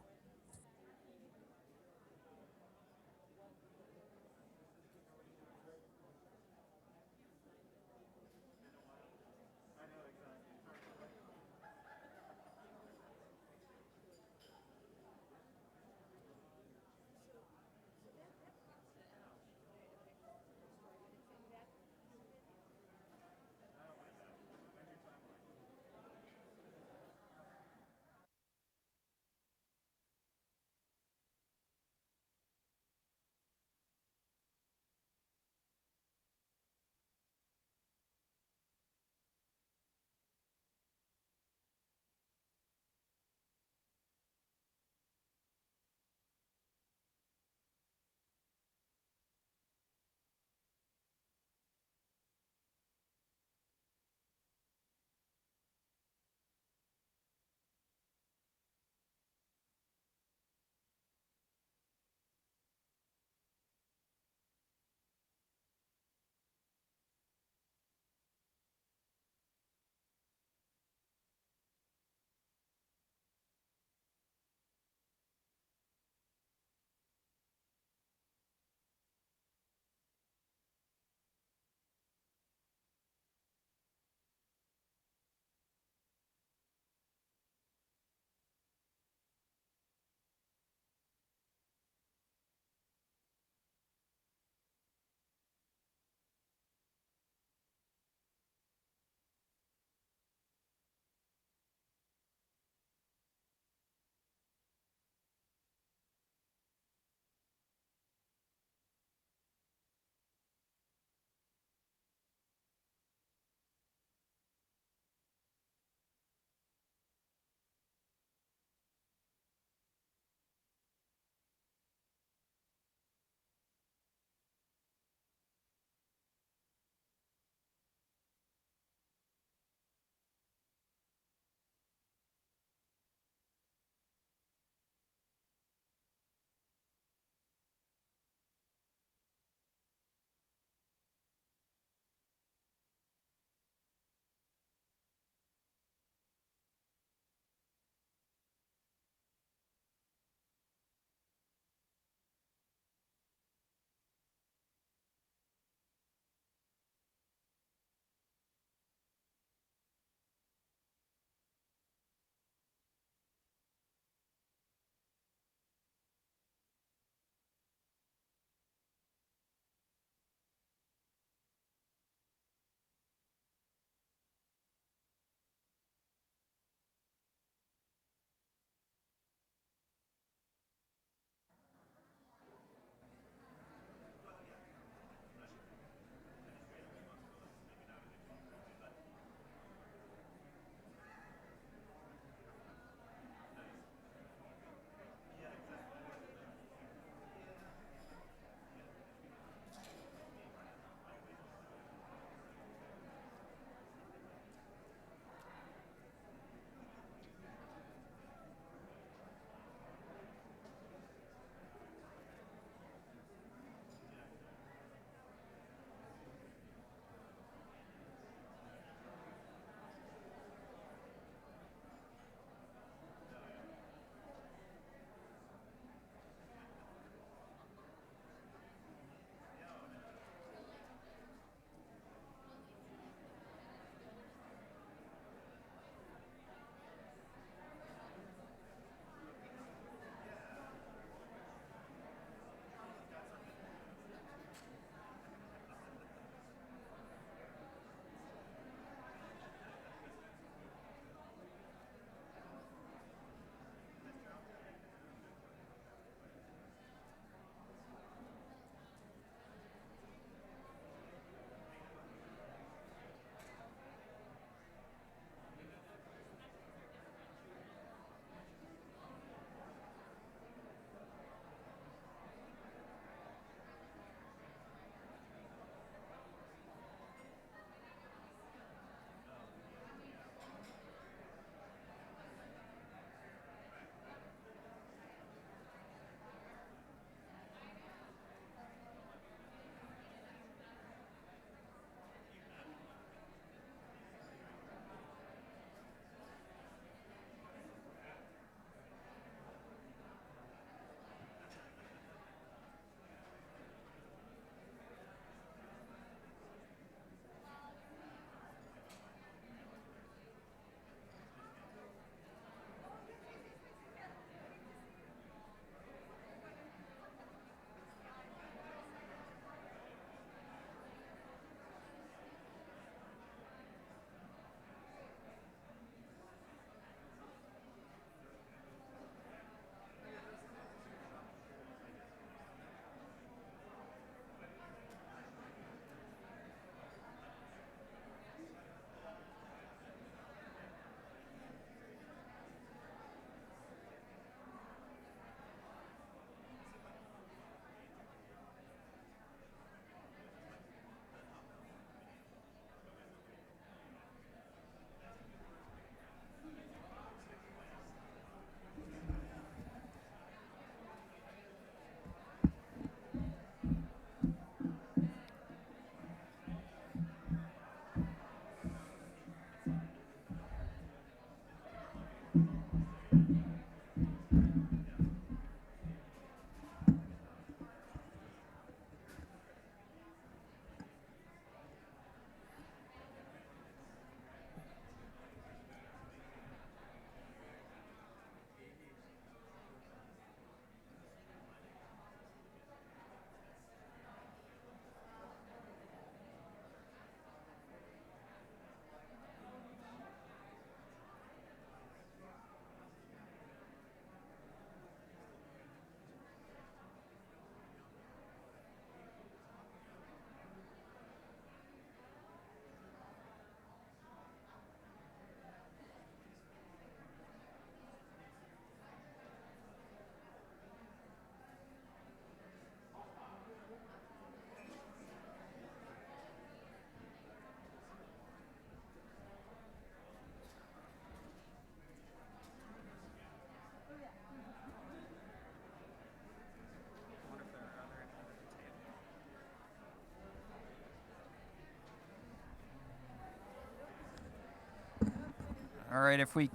All right, if we.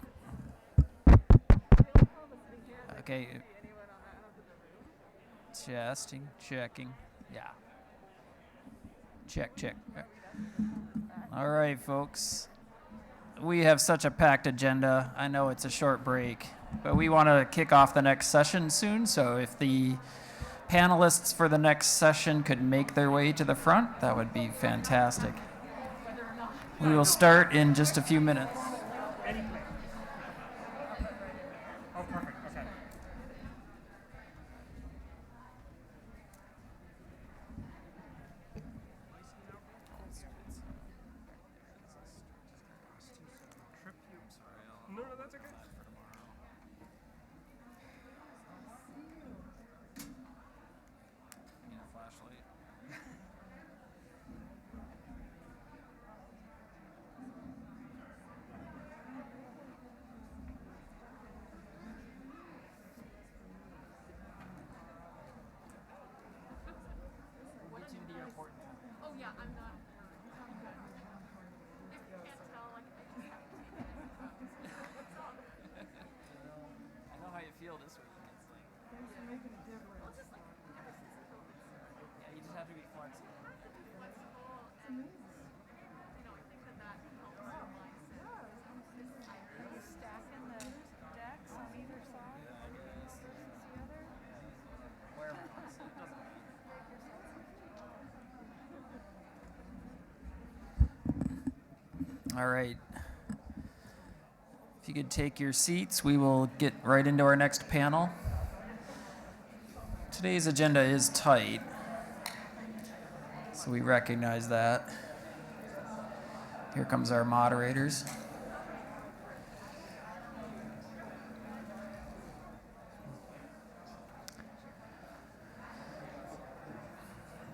Okay. Checking. Yeah. Check. All right, folks. We have such a packed agenda. I know it's a short break, but we want to kick off the next session soon. So if the panelists for the next session could make their way to the front, that would be fantastic. We will start in just a few minutes. Oh, perfect. Okay. No, that's okay. Oh yeah, I'm not. I'm good. If you can't tell, like I just have to take it. I know how you feel this week. It's like, Thanks for making a difference. Well, just like ever since the COVID started. yeah, you just have to be flexible. You have to be flexible, and you know, I think that helps your mindset. Are you stacking the decks on either side? Versus the other? Where it doesn't matter. All right. If you could take your seats, we will get right into our next panel. Today's agenda is tight, so we recognize that. Here comes our moderators.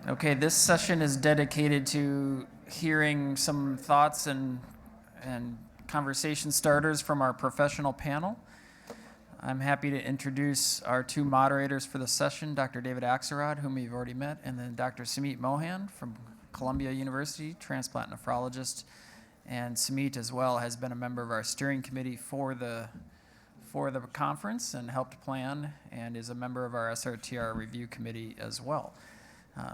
Okay, this session is dedicated to hearing some thoughts and conversation starters from our professional panel. I'm happy to introduce our two moderators for the session, Dr. David Axelrod, whom you've already met, and then Dr. Sumit Mohan from Columbia University, transplant nephrologist. And Sumit as well has been a member of our steering committee for the conference and helped plan, and is a member of our SRTR review committee as well.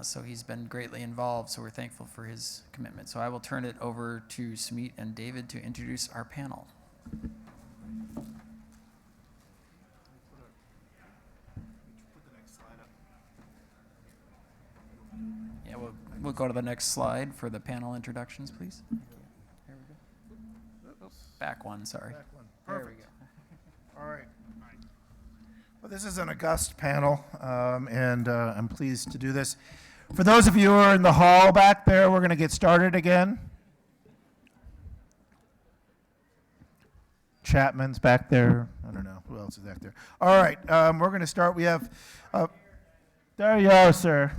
So he's been greatly involved, so we're thankful for his commitment. So I will turn it over to Sumit and David to introduce our panel. Yeah, we'll go to the next slide for the panel introductions, please. There we go. Back one, sorry. Back one. There we Perfect. go. All right. Well, this is an august panel, and I'm pleased to do this. For those of you who are in the hall back there, we're going to get started again. Chapman's back there. I don't know. Who else is back there? All right. We're going to start. We have... there you are, sir.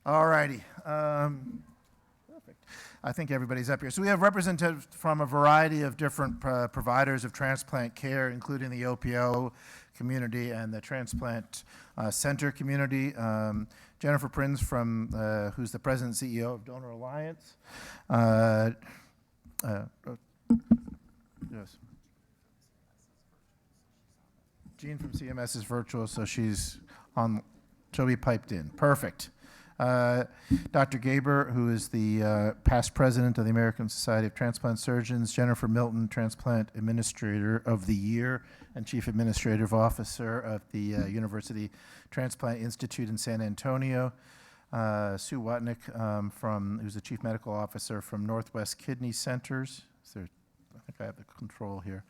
All righty. Perfect. I think everybody's up here. So we have representatives from a variety of different providers of transplant care, including the OPO community and the transplant center community. Jennifer Prinz, who's the president and CEO of Donor Alliance. Yes. Jean from CMS is virtual, so she'll be piped in. Perfect. Dr. Gaber, who is the past president of the American Society of Transplant Surgeons. Jennifer Milton, Transplant Administrator of the Year and Chief Administrative Officer of the University Transplant Institute in San Antonio. Sue Watnick, who's the Chief Medical Officer from Northwest Kidney Centers. I think I have the control here.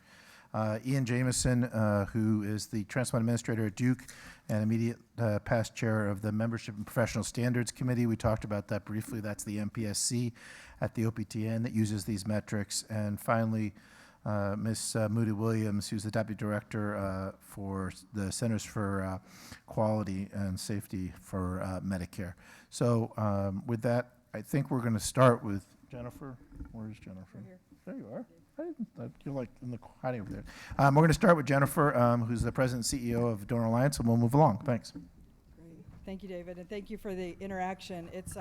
Ian Jameson, who is the Transplant Administrator at Duke and immediate past chair of the Membership and Professional Standards Committee. We talked about that briefly. That's the MPSC at the OPTN that uses these metrics. And finally, Ms. Moody Williams, who's the Deputy Director for the Centers for Quality and Safety for Medicare. So with that, I think we're going to start with Jennifer. Where's Jennifer? Right here. There you are. You're like in the hiding over there. We're going to start with Jennifer, who's the president and CEO of Donor Alliance, and we'll move along. Thanks. Great. Thank you, David, and thank you for the interaction. It's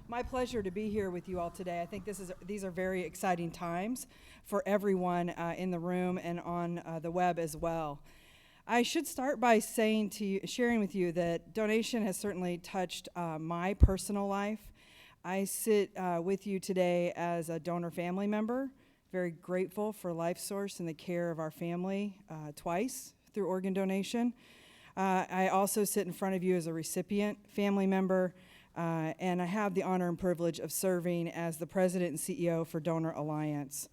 my pleasure to be here with you all today. I think these are very exciting times for everyone in the room and on the web as well. I should start by sharing with you that donation has certainly touched my personal life. I sit with you today as a donor family member, very grateful for LifeSource and the care of our family twice through organ donation. I also sit in front of you as a recipient family member, and I have the honor and privilege of serving as the president and CEO for Donor Alliance.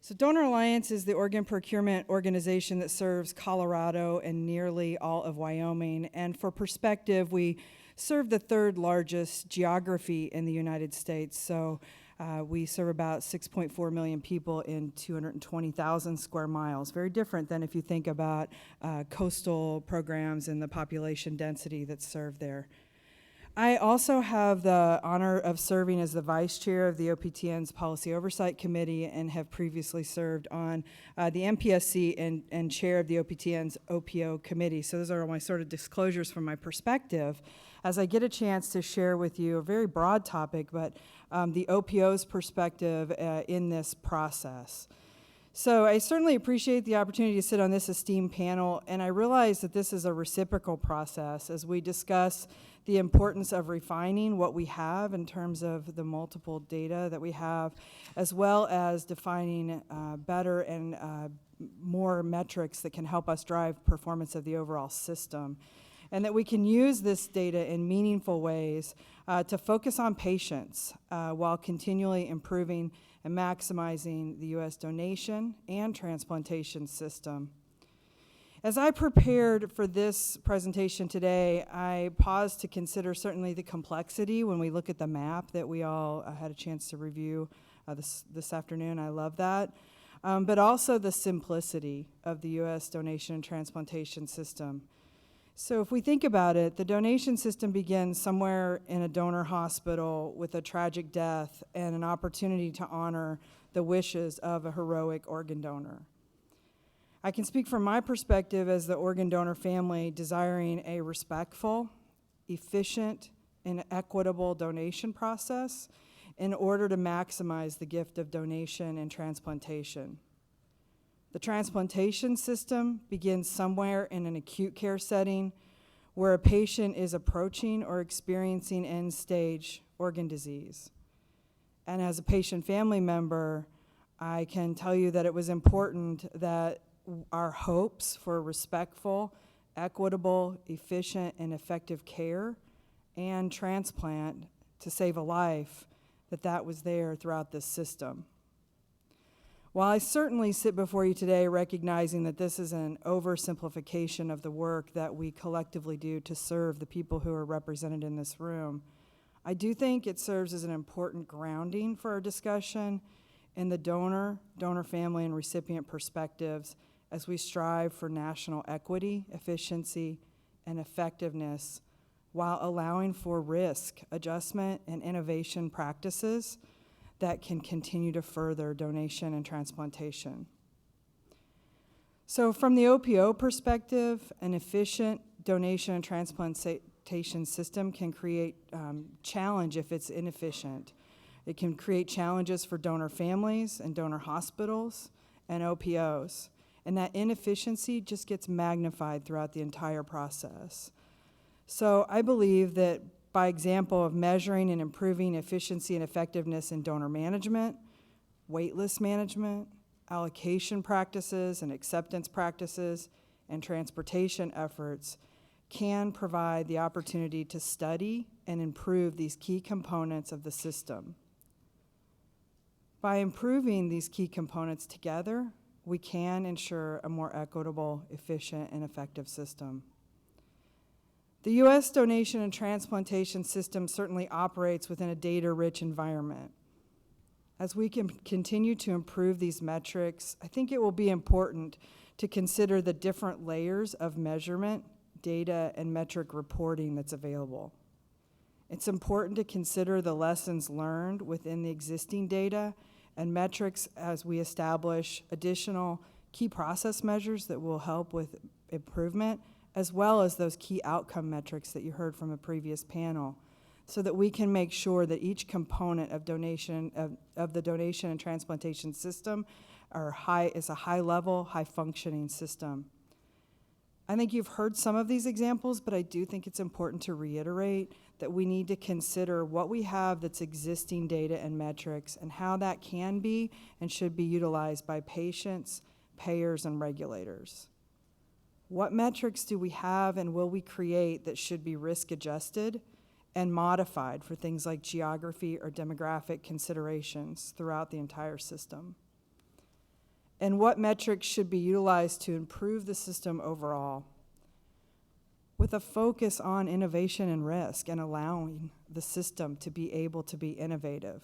So Donor Alliance is the organ procurement organization that serves Colorado and nearly all of Wyoming. And for perspective, we serve the third largest geography in the United States. So we serve about 6.4 million people in 220,000 square miles. Very different than if you think about coastal programs and the population density that's served there. I also have the honor of serving as the vice chair of the OPTN's Policy Oversight Committee and have previously served on the MPSC and chair of the OPTN's OPO committee. So those are my sort of disclosures from my perspective as I get a chance to share with you a very broad topic, but the OPO's perspective in this process. So I certainly appreciate the opportunity to sit on this esteemed panel, and I realize that this is a reciprocal process as we discuss the importance of refining what we have in terms of the multiple data that we have, as well as defining better and more metrics that can help us drive performance of the overall system. And that we can use this data in meaningful ways to focus on patients while continually improving and maximizing the U.S. donation and transplantation system. As I prepared for this presentation today, I paused to consider certainly the complexity when we look at the map that we all had a chance to review this afternoon. I love that. But also the simplicity of the U.S. donation and transplantation system. So if we think about it, the donation system begins somewhere in a donor hospital with a tragic death and an opportunity to honor the wishes of a heroic organ donor. I can speak from my perspective as the organ donor family desiring a respectful, efficient, and equitable donation process in order to maximize the gift of donation and transplantation. The transplantation system begins somewhere in an acute care setting where a patient is approaching or experiencing end-stage organ disease. And as a patient family member, I can tell you that it was important that our hopes for respectful, equitable, efficient, and effective care and transplant to save a life, that was there throughout this system. While I certainly sit before you today recognizing that this is an oversimplification of the work that we collectively do to serve the people who are represented in this room, I do think it serves as an important grounding for our discussion in the donor family, and recipient perspectives as we strive for national equity, efficiency, and effectiveness while allowing for risk adjustment and innovation practices that can continue to further donation and transplantation. So from the OPO perspective, an efficient donation and transplantation system can create challenge if it's inefficient. It can create challenges for donor families and donor hospitals and OPOs. And that inefficiency just gets magnified throughout the entire process. So I believe that by example of measuring and improving efficiency and effectiveness in donor management, waitlist management, allocation practices and acceptance practices, and transportation efforts can provide the opportunity to study and improve these key components of the system. By improving these key components together, we can ensure a more equitable, efficient, and effective system. The U.S. donation and transplantation system certainly operates within a data-rich environment. As we can continue to improve these metrics, I think it will be important to consider the different layers of measurement, data, and metric reporting that's available. It's important to consider the lessons learned within the existing data and metrics as we establish additional key process measures that will help with improvement, as well as those key outcome metrics that you heard from a previous panel, so that we can make sure that each component of the donation and transplantation system is a high level, high functioning system. I think you've heard some of these examples, but I do think it's important to reiterate that we need to consider what we have that's existing data and metrics and how that can be and should be utilized by patients, payers, and regulators. What metrics do we have and will we create that should be risk adjusted and modified for things like geography or demographic considerations throughout the entire system? And what metrics should be utilized to improve the system overall, with a focus on innovation and risk and allowing the system to be able to be innovative.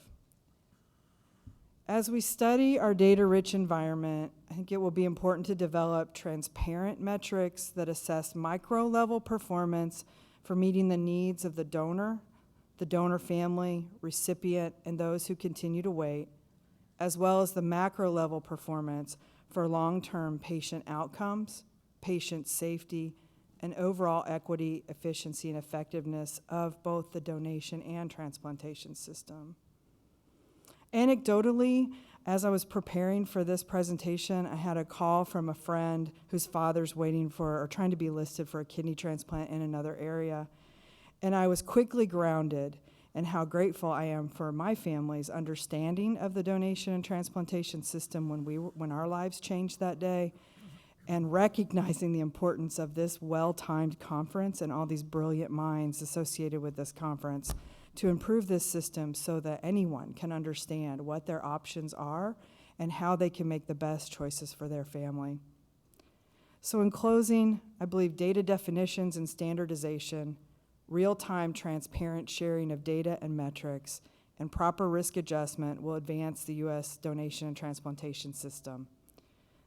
As we study our data-rich environment, I think it will be important to develop transparent metrics that assess micro-level performance for meeting the needs of the donor family, recipient, and those who continue to wait, as well as the macro-level performance for long-term patient outcomes, patient safety, and overall equity, efficiency, and effectiveness of both the donation and transplantation system. Anecdotally, as I was preparing for this presentation, I had a call from a friend whose father's waiting for or trying to be listed for a kidney transplant in another area. And I was quickly grounded in how grateful I am for my family's understanding of the donation and transplantation system when our lives changed that day, and recognizing the importance of this well-timed conference and all these brilliant minds associated with this conference to improve this system so that anyone can understand what their options are and how they can make the best choices for their family. So in closing, I believe data definitions and standardization, real-time transparent sharing of data and metrics, and proper risk adjustment will advance the U.S. donation and transplantation system.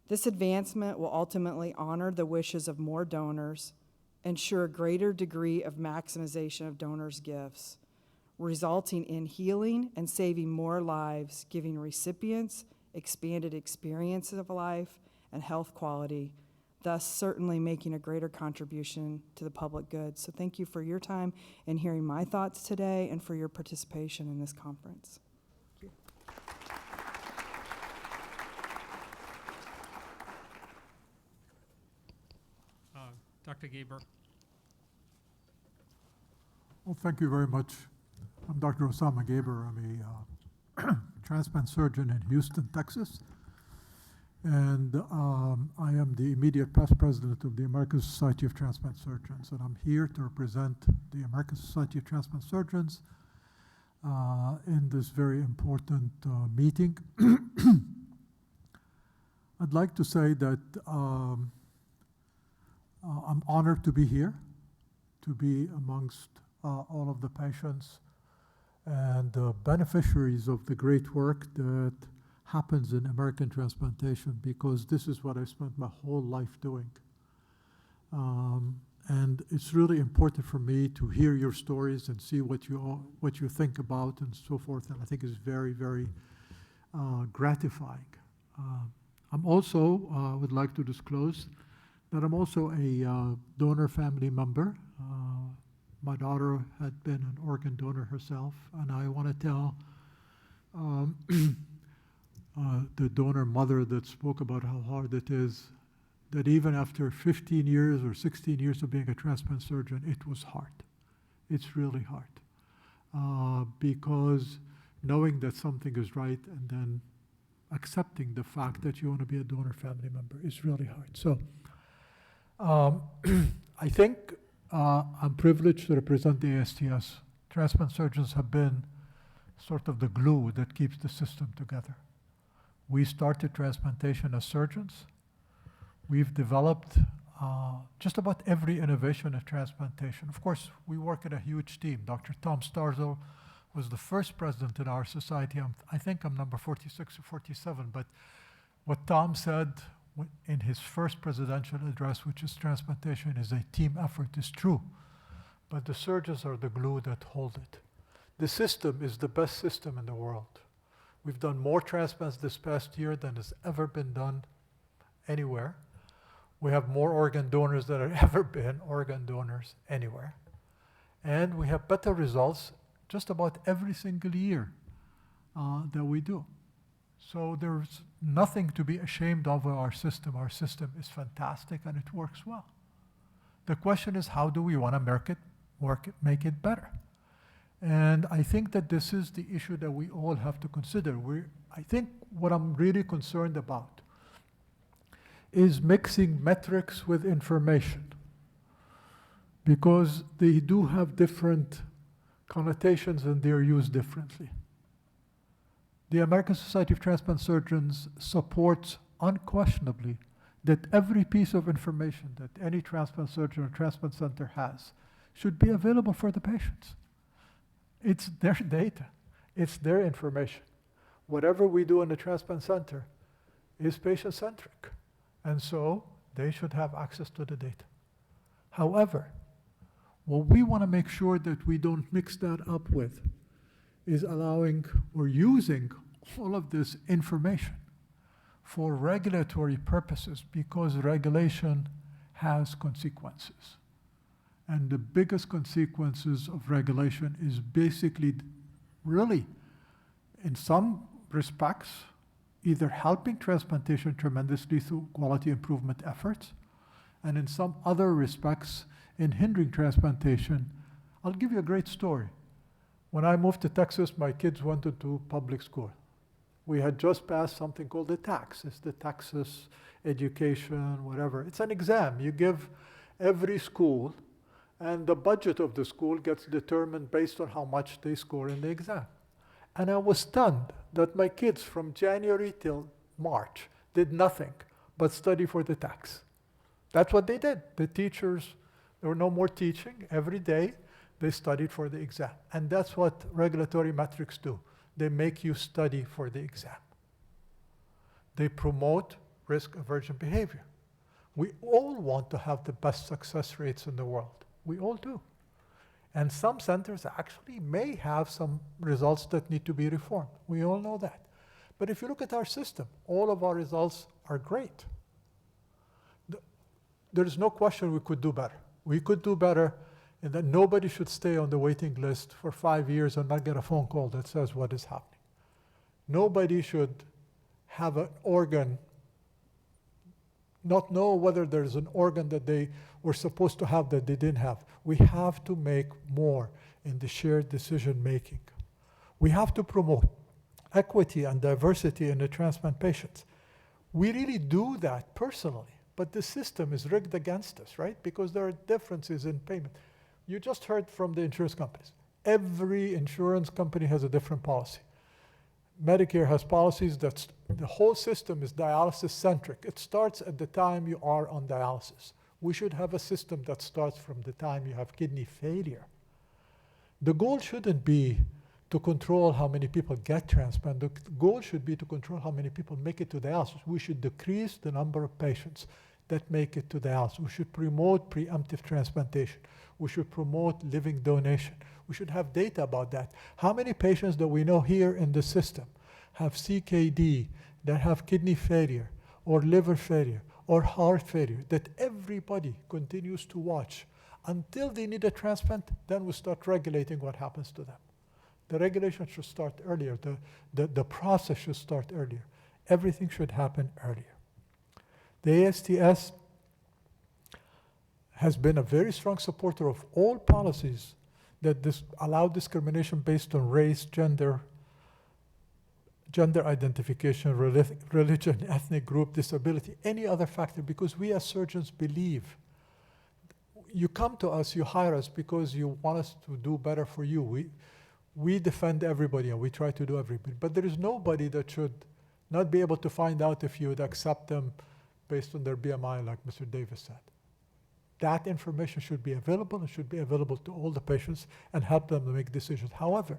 This advancement will ultimately honor the wishes of more donors, ensure a greater degree of maximization of donors' gifts, resulting in healing and saving more lives, giving recipients expanded experiences of life and health quality, thus certainly making a greater contribution to the public good. So thank you for your time and hearing my thoughts today and for your participation in this conference. Dr. Gaber. Well, thank you very much. I'm Dr. Osama Gaber. I'm a transplant surgeon in Houston, Texas. And I am the immediate past president of the American Society of Transplant Surgeons. And I'm here to represent the American Society of Transplant Surgeons in this very important meeting. I'd like to say that I'm honored to be here, to be amongst all of the patients and beneficiaries of the great work that happens in American transplantation, because this is what I spent my whole life doing. And it's really important for me to hear your stories and see what you think about and so forth, and I think it's very, very gratifying. I'm also, would like to disclose that I'm also a donor family member. My daughter had been an organ donor herself, and I want to tell the donor mother that spoke about how hard it is, that even after 15 years or 16 years of being a transplant surgeon, it was hard. It's really hard. Because knowing that something is right and then accepting the fact that you want to be a donor family member is really hard. So I think I'm privileged to represent the ASTS. Transplant surgeons have been sort of the glue that keeps the system together. We started transplantation as surgeons. We've developed just about every innovation in transplantation. Of course, we work in a huge team. Dr. Tom Starzo was the first president in our society. I think I'm number 46 or 47, but what Tom said in his first presidential address, which is transplantation is a team effort, is true. But the surgeons are the glue that hold it. The system is the best system in the world. We've done more transplants this past year than has ever been done anywhere. We have more organ donors than there ever been organ donors anywhere. And we have better results just about every single year that we do. So there's nothing to be ashamed of our system. Our system is fantastic and it works well. The question is, how do we want to make it better? And I think that this is the issue that we all have to consider. I think what I'm really concerned about is mixing metrics with information, because they do have different connotations and they're used differently. The American Society of Transplant Surgeons supports unquestionably that every piece of information that any transplant surgeon or transplant center has should be available for the patients. It's their data. It's their information. Whatever we do in the transplant center is patient-centric. And so they should have access to the data. However, what we want to make sure that we don't mix that up with is allowing or using all of this information for regulatory purposes, because regulation has consequences. And the biggest consequences of regulation is basically really, in some respects, either helping transplantation tremendously through quality improvement efforts, and in some other respects, in hindering transplantation. I'll give you a great story. When I moved to Texas, my kids went to public school. We had just passed something called the TAX. It's the Texas Education, whatever. It's an exam. You give every school, and the budget of the school gets determined based on how much they score in the exam. And I was stunned that my kids from January till March did nothing but study for the TAX. That's what they did. The teachers, there were no more teaching. Every day they studied for the exam. And that's what regulatory metrics do. They make you study for the exam. They promote risk-aversion behavior. We all want to have the best success rates in the world. We all do. And some centers actually may have some results that need to be reformed. We all know that. But if you look at our system, all of our results are great. There's no question we could do better. We could do better in that nobody should stay on the waiting list for 5 years and not get a phone call that says what is happening. Nobody should have an organ, not know whether there's an organ that they were supposed to have that they didn't have. We have to make more in the shared decision making. We have to promote equity and diversity in the transplant patients. We really do that personally, but the system is rigged against us, right? Because there are differences in payment. You just heard from the insurance companies. Every insurance company has a different policy. Medicare has policies that the whole system is dialysis centric. It starts at the time you are on dialysis. We should have a system that starts from the time you have kidney failure. The goal shouldn't be to control how many people get transplant. The goal should be to control how many people make it to dialysis. We should decrease the number of patients that make it to dialysis. We should promote preemptive transplantation. We should promote living donation. We should have data about that. How many patients that we know here in the system have CKD, that have kidney failure, or liver failure, or heart failure, that everybody continues to watch until they need a transplant? Then we start regulating what happens to them. The regulation should start earlier. The process should start earlier. Everything should happen earlier. The ASTS has been a very strong supporter of all policies that allow discrimination based on race, gender identification, religion, ethnic group, disability, any other factor, because we as surgeons believe. You come to us, you hire us because you want us to do better for you. We defend everybody and we try to do everybody, but there is nobody that should not be able to find out if you would accept them based on their BMI, like Mr. Davis said. That information should be available and should be available to all the patients and help them to make decisions. However,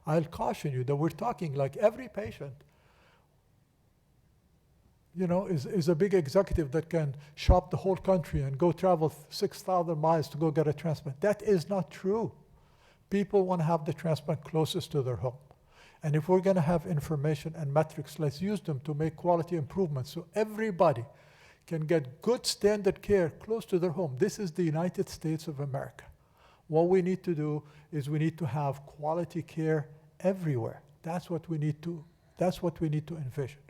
I'll caution you that we're talking like every patient, is a big executive that can shop the whole country and go travel 6,000 miles to go get a transplant. That is not true. People want to have the transplant closest to their home. And if we're going to have information and metrics, let's use them to make quality improvements so everybody can get good standard care close to their home. This is the United States of America. What we need to do is we need to have quality care everywhere. That's what we need to envision.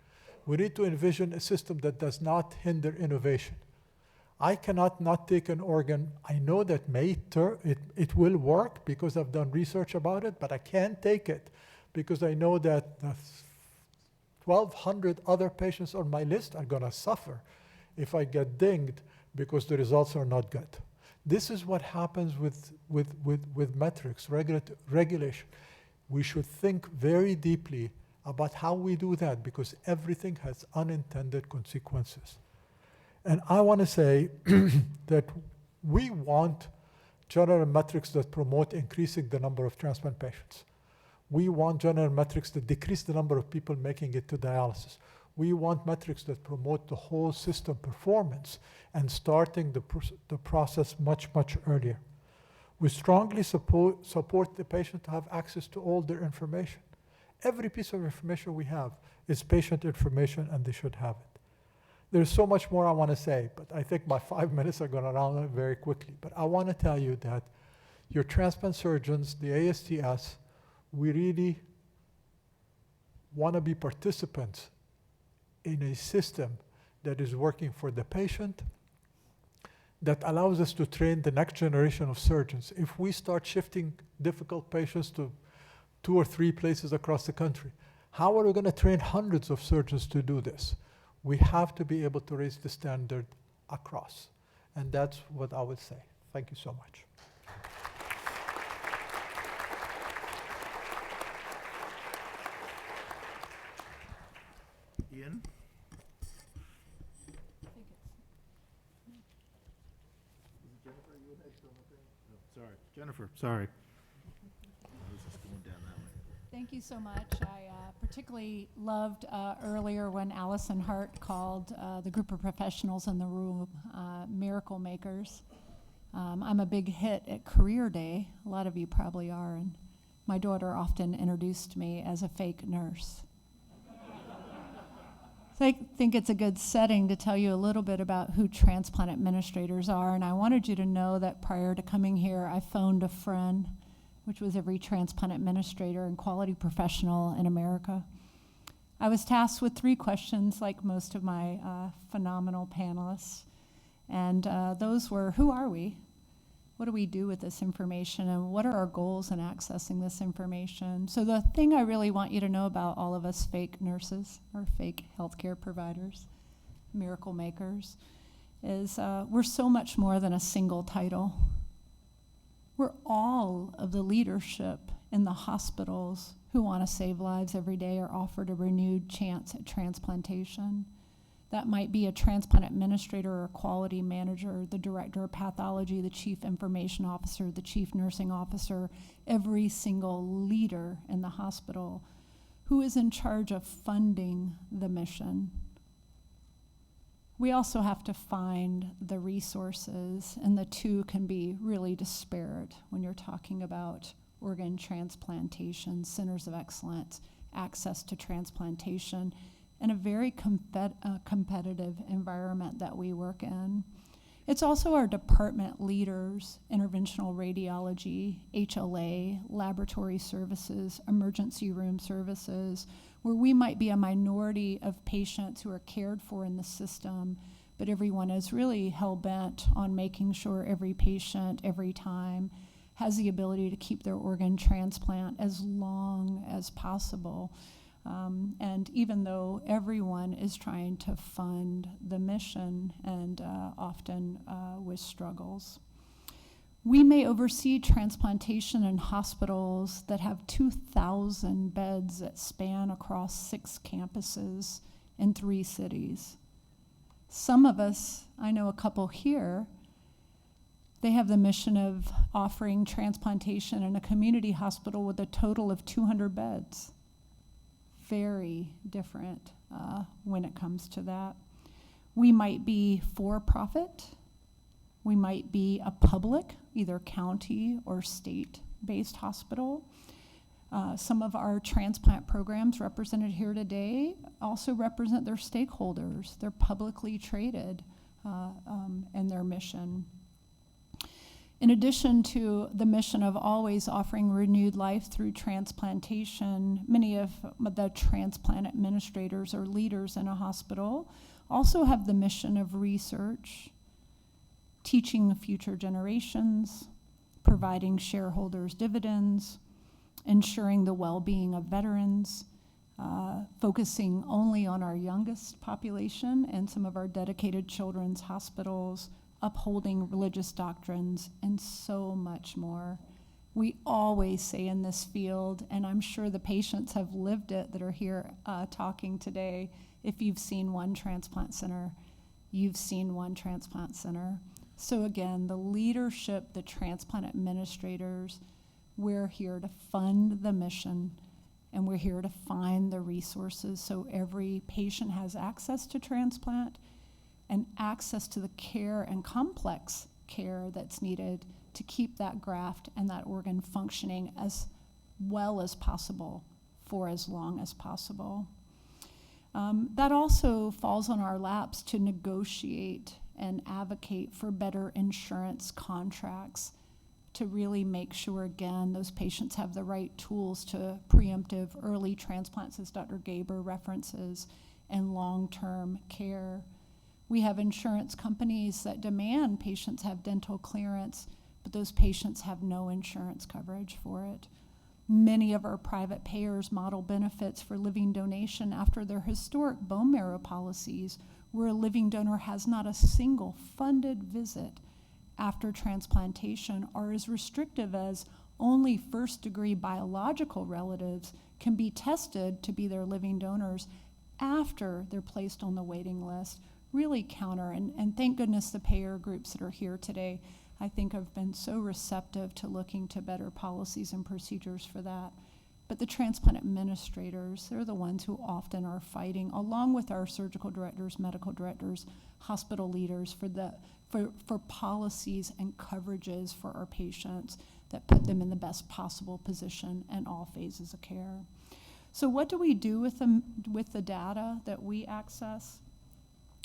We need to envision a system that does not hinder innovation. I cannot not take an organ. I know that it will work because I've done research about it, but I can't take it because I know that the 1,200 other patients on my list are going to suffer if I get dinged because the results are not good. This is what happens with metrics, regulation. We should think very deeply about how we do that because everything has unintended consequences. And I want to say that we want general metrics that promote increasing the number of transplant patients. We want general metrics that decrease the number of people making it to dialysis. We want metrics that promote the whole system performance and starting the process much, much earlier. We strongly support the patient to have access to all their information. Every piece of information we have is patient information and they should have it. There's so much more I want to say, but I think my 5 minutes are going to run out very quickly. But I want to tell you that your transplant surgeons, the ASTS, we really want to be participants in a system that is working for the patient, that allows us to train the next generation of surgeons. If we start shifting difficult patients to 2 or 3 places across the country, how are we going to train hundreds of surgeons to do this? We have to be able to raise the standard across. And that's what I would say. Thank you so much. Ian? Jennifer, you had something? Oh, sorry. Jennifer, sorry. I was just going down that way. Thank you so much. I particularly loved earlier when Allison Hart called the group of professionals in the room miracle makers. I'm a big hit at Career Day. A lot of you probably are. And my daughter often introduced me as a fake nurse. So I think it's a good setting to tell you a little bit about who transplant administrators are. And I wanted you to know that prior to coming here, I phoned a friend, which was every transplant administrator and quality professional in America. I was tasked with 3 questions, like most of my phenomenal panelists. And those were, who are we? What do we do with this information? And what are our goals in accessing this information? So the thing I really want you to know about all of us fake nurses or fake healthcare providers, miracle makers, is we're so much more than a single title. We're all of the leadership in the hospitals who want to save lives every day or offered a renewed chance at transplantation. That might be a transplant administrator or a quality manager, the director of pathology, the chief information officer, the chief nursing officer, every single leader in the hospital who is in charge of funding the mission. We also have to find the resources, and the two can be really disparate when you're talking about organ transplantation, centers of excellence, access to transplantation, and a very competitive environment that we work in. It's also our department leaders, interventional radiology, HLA, laboratory services, emergency room services, where we might be a minority of patients who are cared for in the system, but everyone is really hell-bent on making sure every patient, every time, has the ability to keep their organ transplant as long as possible. And even though everyone is trying to fund the mission and often with struggles. We may oversee transplantation in hospitals that have 2,000 beds that span across 6 campuses in 3 cities. Some of us, I know a couple here, they have the mission of offering transplantation in a community hospital with a total of 200 beds. Very different when it comes to that. We might be for-profit. We might be a public, either county or state-based hospital. Some of our transplant programs represented here today also represent their stakeholders. They're publicly traded. and their mission. In addition to the mission of always offering renewed life through transplantation, many of the transplant administrators or leaders in a hospital also have the mission of research, teaching future generations, providing shareholders dividends, ensuring the well-being of veterans, focusing only on our youngest population and some of our dedicated children's hospitals, upholding religious doctrines, and so much more. We always say in this field, and I'm sure the patients have lived it that are here talking today, if you've seen one transplant center, you've seen one transplant center. So again, the leadership, the transplant administrators, we're here to fund the mission, and we're here to find the resources so every patient has access to transplant and access to the care and complex care that's needed to keep that graft and that organ functioning as well as possible for as long as possible. That also falls on our laps to negotiate and advocate for better insurance contracts to really make sure, again, those patients have the right tools to preemptive early transplants, as Dr. Gaber references, and long-term care. We have insurance companies that demand patients have dental clearance, but those patients have no insurance coverage for it. Many of our private payers model benefits for living donation after their historic bone marrow policies, where a living donor has not a single funded visit after transplantation, are as restrictive as only first-degree biological relatives can be tested to be their living donors after they're placed on the waiting list. Really counter, and thank goodness the payer groups that are here today, I think, have been so receptive to looking to better policies and procedures for that. But the transplant administrators, they're the ones who often are fighting, along with our surgical directors, medical directors, hospital leaders, for policies and coverages for our patients that put them in the best possible position in all phases of care. So what do we do with the data that we access?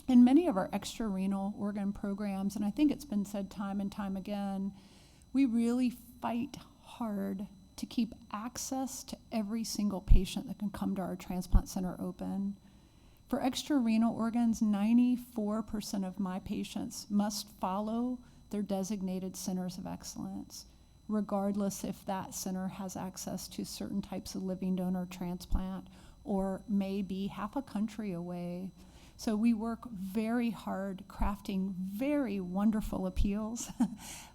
In many of our extrarenal organ programs, and I think it's been said time and time again, we really fight hard to keep access to every single patient that can come to our transplant center open. For extrarenal organs, 94% of my patients must follow their designated centers of excellence, regardless if that center has access to certain types of living donor transplant or may be half a country away. So we work very hard crafting very wonderful appeals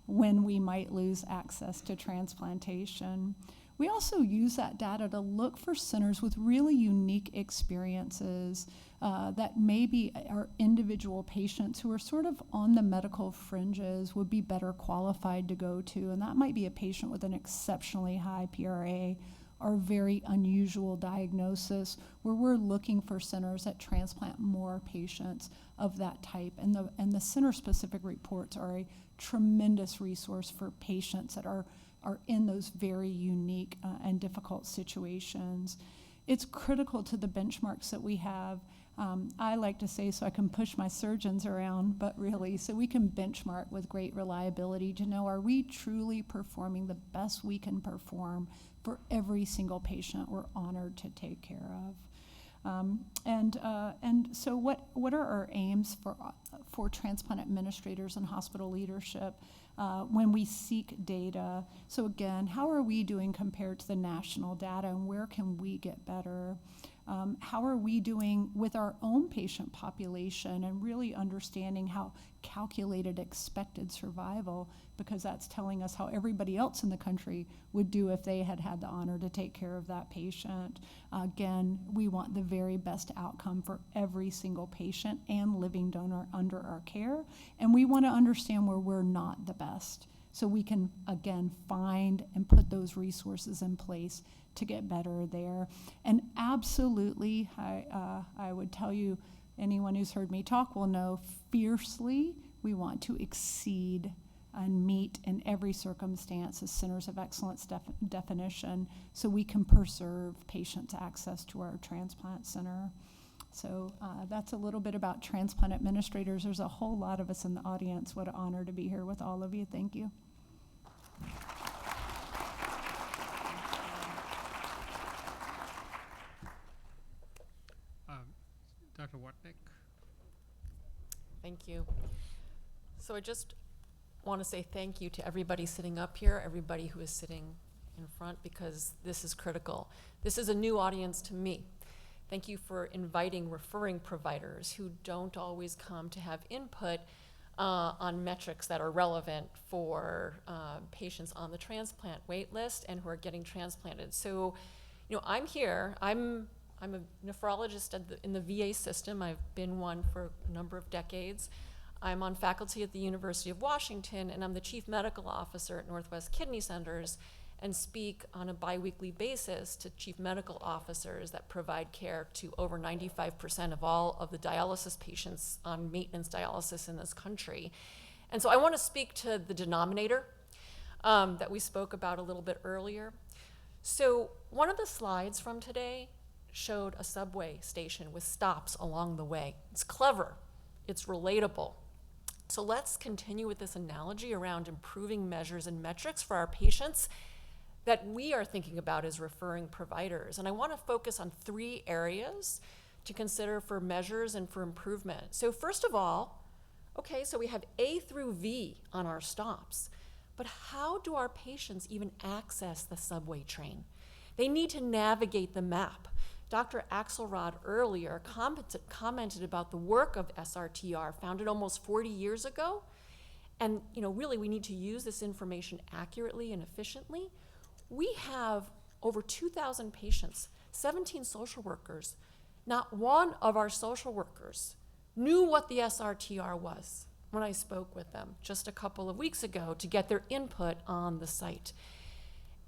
when we might lose access to transplantation. We also use that data to look for centers with really unique experiences that maybe our individual patients who are sort of on the medical fringes would be better qualified to go to. And that might be a patient with an exceptionally high PRA or very unusual diagnosis, where we're looking for centers that transplant more patients of that type. And the center-specific reports are a tremendous resource for patients that are in those very unique and difficult situations. It's critical to the benchmarks that we have. I like to say, so I can push my surgeons around, but really, so we can benchmark with great reliability to know, are we truly performing the best we can perform for every single patient we're honored to take care of? And so what are our aims for transplant administrators and hospital leadership when we seek data? So again, how are we doing compared to the national data, and where can we get better? How are we doing with our own patient population, and really understanding how calculated expected survival, because that's telling us how everybody else in the country would do if they had had the honor to take care of that patient. Again, we want the very best outcome for every single patient and living donor under our care, and we want to understand where we're not the best, so we can, again, find and put those resources in place to get better there. And absolutely, I would tell you, anyone who's heard me talk will know, fiercely, we want to exceed and meet in every circumstance the Centers of Excellence definition, so we can preserve patients' access to our transplant center. So that's a little bit about transplant administrators. There's a whole lot of us in the audience. What an honor to be here with all of you. Thank you. Dr. Watnick. Thank you. So I just want to say thank you to everybody sitting up here, everybody who is sitting in front, because this is critical. This is a new audience to me. Thank you for inviting referring providers who don't always come to have input on metrics that are relevant for patients on the transplant wait list and who are getting transplanted. So, you know, I'm here. I'm a nephrologist in the VA system. I've been one for a number of decades. I'm on faculty at the University of Washington, and I'm the chief medical officer at Northwest Kidney Centers, and speak on a biweekly basis to chief medical officers that provide care to over 95% of all of the dialysis patients on maintenance dialysis in this country. And so I want to speak to the denominator that we spoke about a little bit earlier. So one of the slides from today showed a subway station with stops along the way. It's clever, it's relatable. So let's continue with this analogy around improving measures and metrics for our patients that we are thinking about as referring providers. And I want to focus on 3 areas to consider for measures and for improvement. So first of all, okay, so we have A through V on our stops, but how do our patients even access the subway train? They need to navigate the map. Dr. Axelrod earlier commented about the work of SRTR, founded almost 40 years ago. And you know, really we need to use this information accurately and efficiently. We have over 2,000 patients, 17 social workers. Not one of our social workers knew what the SRTR was when I spoke with them just a couple of weeks ago to get their input on the site.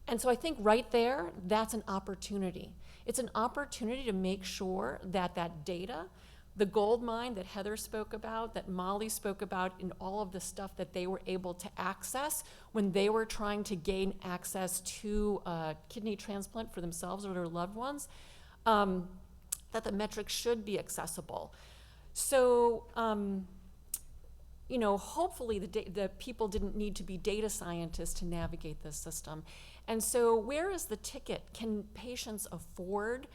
And so I think right there, that's an opportunity. It's an opportunity to make sure that that data, the gold mine that Heather spoke about, that Molly spoke about, in all of the stuff that they were able to access when they were trying to gain access to kidney transplant for themselves or their loved ones, that the metrics should be accessible. So, you know, hopefully the people didn't need to be data scientists to navigate this system. And so where is the ticket? Can patients afford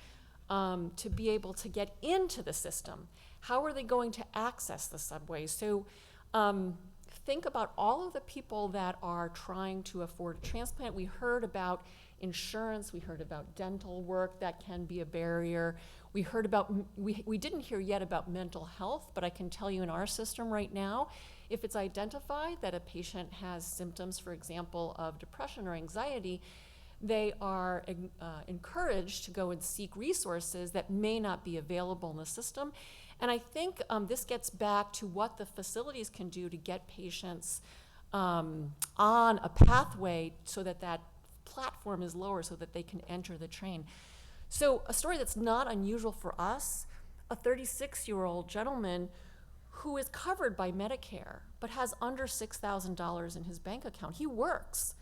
to be able to get into the system? How are they going to access the subway? So think about all of the people that are trying to afford a transplant. We heard about insurance, we heard about dental work that can be a barrier. We heard about, we didn't hear yet about mental health, but I can tell you in our system right now, if it's identified that a patient has symptoms, for example, of depression or anxiety, they are encouraged to go and seek resources that may not be available in the system. And I think this gets back to what the facilities can do to get patients on a pathway so that that platform is lower so that they can enter the train. So a story that's not unusual for us, a 36-year-old gentleman who is covered by Medicare but has under $6,000 in his bank account. He works.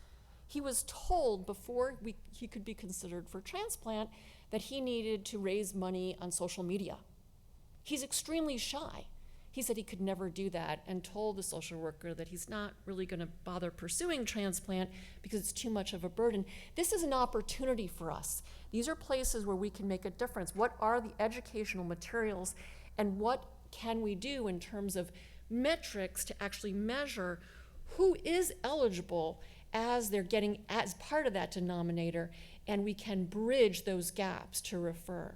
He was told before he could be considered for transplant that he needed to raise money on social media. He's extremely shy. He said he could never do that and told the social worker that he's not really going to bother pursuing transplant because it's too much of a burden. This is an opportunity for us. These are places where we can make a difference. What are the educational materials and what can we do in terms of metrics to actually measure who is eligible as they're getting as part of that denominator, and we can bridge those gaps to refer.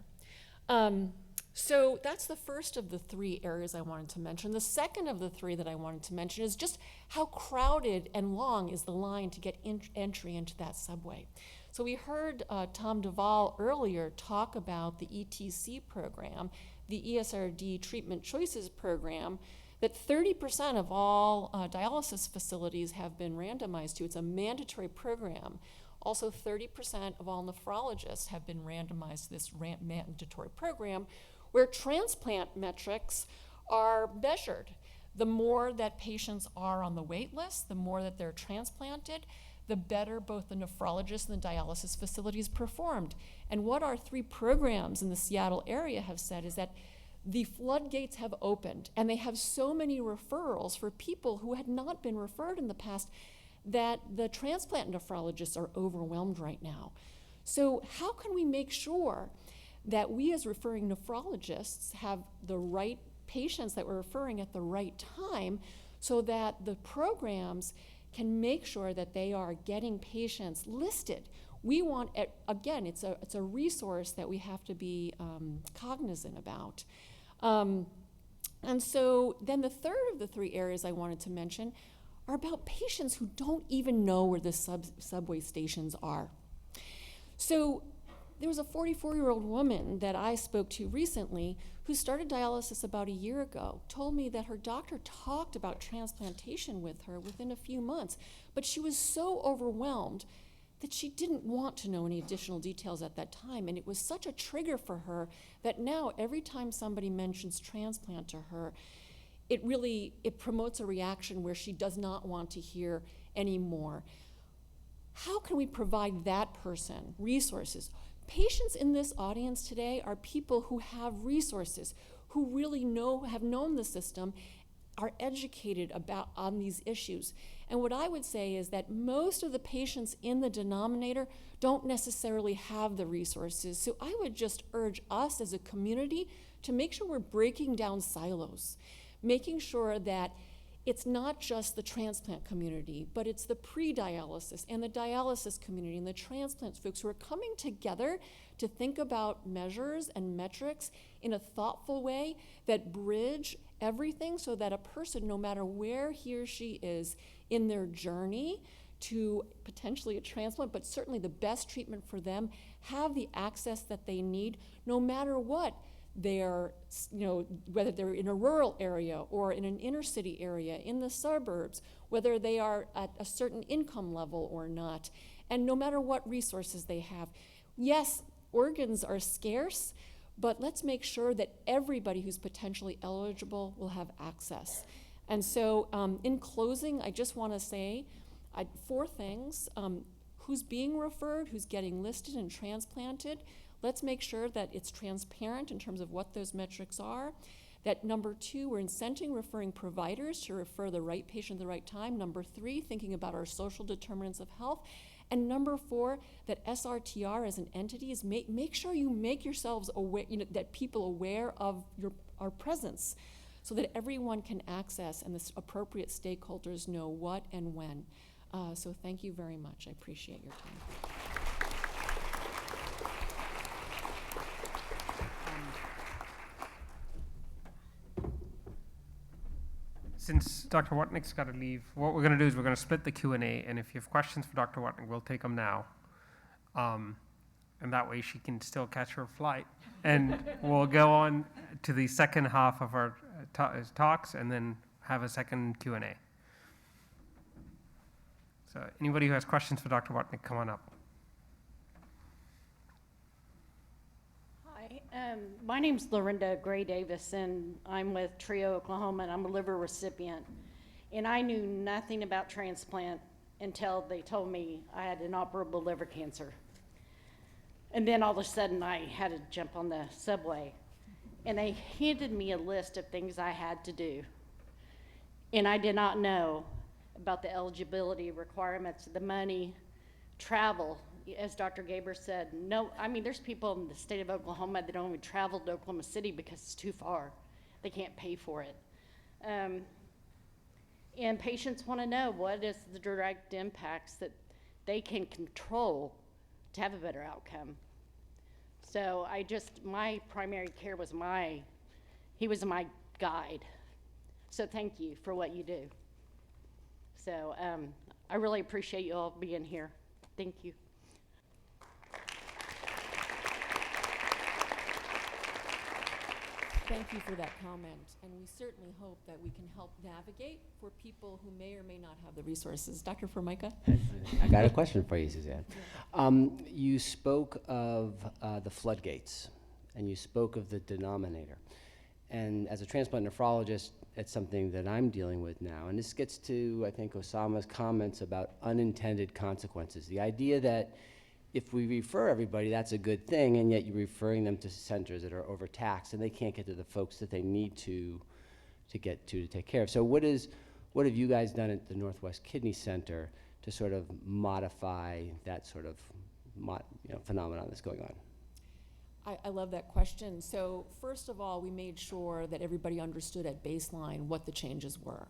So that's the first of the 3 areas I wanted to mention. The second of the 3 that I wanted to mention is just how crowded and long is the line to get entry into that subway. So we heard Tom Duvall earlier talk about the ETC program, the ESRD Treatment Choices program, that 30% of all dialysis facilities have been randomized to. It's a mandatory program. Also, 30% of all nephrologists have been randomized to this mandatory program, where transplant metrics are measured. The more that patients are on the wait list, the more that they're transplanted, the better both the nephrologists and the dialysis facilities performed. And what our 3 programs in the Seattle area have said is that the floodgates have opened, and they have so many referrals for people who had not been referred in the past that the transplant nephrologists are overwhelmed right now. So how can we make sure that we as referring nephrologists have the right patients that we're referring at the right time so that the programs can make sure that they are getting patients listed? We want, again, it's a resource that we have to be cognizant about. And so then the third of the three areas I wanted to mention are about patients who don't even know where the subway stations are. So there was a 44-year-old woman that I spoke to recently who started dialysis about a year ago, told me that her doctor talked about transplantation with her within a few months, but she was so overwhelmed that she didn't want to know any additional details at that time. And it was such a trigger for her that now every time somebody mentions transplant to her, it promotes a reaction where she does not want to hear anymore. How can we provide that person resources? Patients in this audience today are people who have resources, who really have known the system, are educated on these issues. And what I would say is that most of the patients in the denominator don't necessarily have the resources. So I would just urge us as a community to make sure we're breaking down silos, making sure that it's not just the transplant community, but it's the pre-dialysis and the dialysis community and the transplant folks who are coming together to think about measures and metrics in a thoughtful way that bridge everything so that a person, no matter where he or she is in their journey to potentially a transplant, but certainly the best treatment for them, have the access that they need no matter what they're, whether they're in a rural area or in an inner city area, in the suburbs, whether they are at a certain income level or not, and no matter what resources they have. Yes, organs are scarce, but let's make sure that everybody who's potentially eligible will have access. And so in closing, I just want to say 4 things. Who's being referred, who's getting listed and transplanted. Let's make sure that it's transparent in terms of what those metrics are. That number 2, we're incenting referring providers to refer the right patient at the right time. Number 3, thinking about our social determinants of health. And number 4, that SRTR as an entity is make sure you make yourselves aware, that people aware of our presence so that everyone can access and the appropriate stakeholders know what and when. So thank you very much. I appreciate your time. Since Dr. Watnick's got to leave, what we're going to do is we're going to split the Q&A, and if you have questions for Dr. Watnick, we'll take them now. And that way she can still catch her flight. And we'll go on to the second half of our talks and then have a second Q&A. So anybody who has questions for Dr. Watnick, come on up. My name's Lorinda Gray Davis, and I'm with Trio, Oklahoma, and I'm a liver recipient. And I knew nothing about transplant until they told me I had inoperable liver cancer. And then all of a sudden I had to jump on the subway. And they handed me a list of things I had to do. And I did not know about the eligibility requirements, the money, travel. As Dr. Gaber said, no, I mean, there's people in the state of Oklahoma that don't even travel to Oklahoma City because it's too far. They can't pay for it. And patients want to know what is the direct impacts that they can control to have a better outcome. So my primary care was he was my guide. So thank you for what you do. So I really appreciate you all being here. Thank you. Thank you for that comment, and we certainly hope that we can help navigate for people who may or may not have the resources. Dr. Formica? I got a question for you, Suzanne. You spoke of the floodgates, and you spoke of the denominator. And as a transplant nephrologist, it's something that I'm dealing with now. And this gets to, I think, Osama's comments about unintended consequences. The idea that if we refer everybody, that's a good thing, and yet you're referring them to centers that are overtaxed, and they can't get to the folks that they need to get to take care of. So what have you guys done at the Northwest Kidney Center to sort of modify that sort of phenomenon that's going on? I love that question. So first of all, we made sure that everybody understood at baseline what the changes were.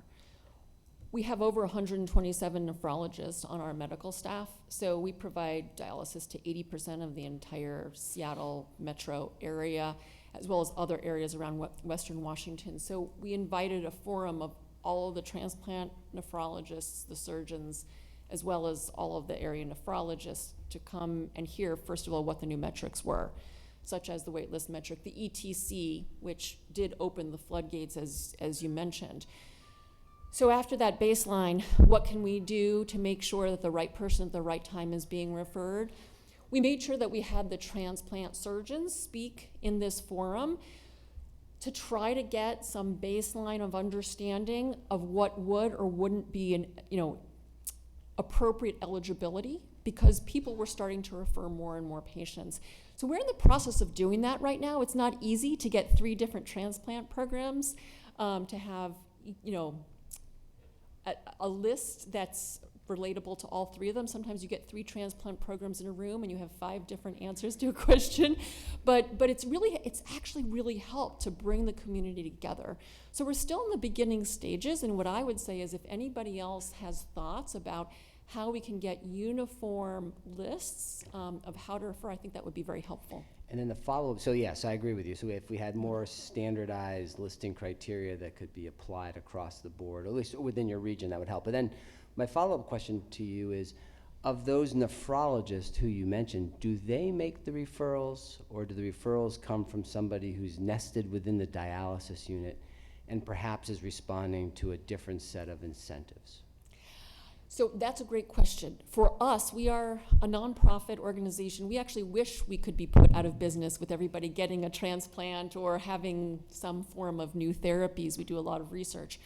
We have over 127 nephrologists on our medical staff, so we provide dialysis to 80% of the entire Seattle metro area, as well as other areas around Western Washington. So we invited a forum of all of the transplant nephrologists, the surgeons, as well as all of the area nephrologists to come and hear, first of all, what the new metrics were, such as the waitlist metric, the ETC, which did open the floodgates, as you mentioned. So after that baseline, what can we do to make sure that the right person at the right time is being referred? We made sure that we had the transplant surgeons speak in this forum to try to get some baseline of understanding of what would or wouldn't be an, appropriate eligibility, because people were starting to refer more and more patients. So we're in the process of doing that right now. It's not easy to get 3 different transplant programs to have, a list that's relatable to all 3 of them. Sometimes you get 3 transplant programs in a room and you have 5 different answers to a question. But it's actually really helped to bring the community together. So we're still in the beginning stages, and what I would say is if anybody else has thoughts about how we can get uniform lists of how to refer, I think that would be very helpful. And then the follow-up, so yes, I agree with you. So if we had more standardized listing criteria that could be applied across the board, or at least within your region, that would help. But then my follow-up question to you is, of those nephrologists who you mentioned, do they make the referrals, or do the referrals come from somebody who's nested within the dialysis unit and perhaps is responding to a different set of incentives? So that's a great question. For us, we are a nonprofit organization. We actually wish we could be put out of business with everybody getting a transplant or having some form of new therapies. We do a lot of research.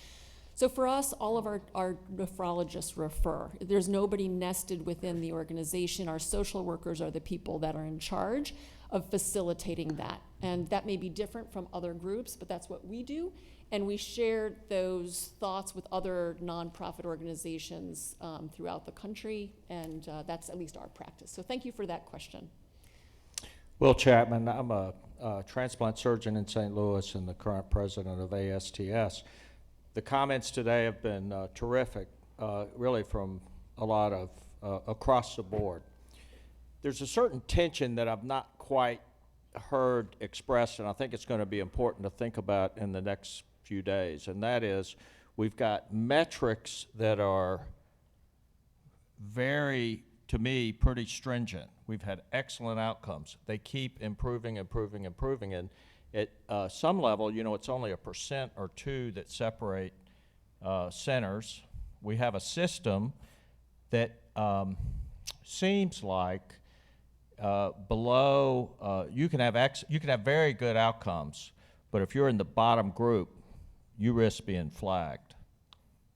So for us, all of our nephrologists refer. There's nobody nested within the organization. Our social workers are the people that are in charge of facilitating that. And that may be different from other groups, but that's what we do. And we share those thoughts with other nonprofit organizations throughout the country, and that's at least our practice. So thank you for that question. Will Chapman, I'm a transplant surgeon in St. Louis and the current president of ASTS. The comments today have been terrific, really from a lot of across the board. There's a certain tension that I've not quite heard expressed, and I think it's going to be important to think about in the next few days, and that is we've got metrics that are very, to me, pretty stringent. We've had excellent outcomes. They keep improving, and at some level, it's only 1% or 2% that separate centers. We have a system that seems like below, you can have very good outcomes, but if you're in the bottom group, you risk being flagged,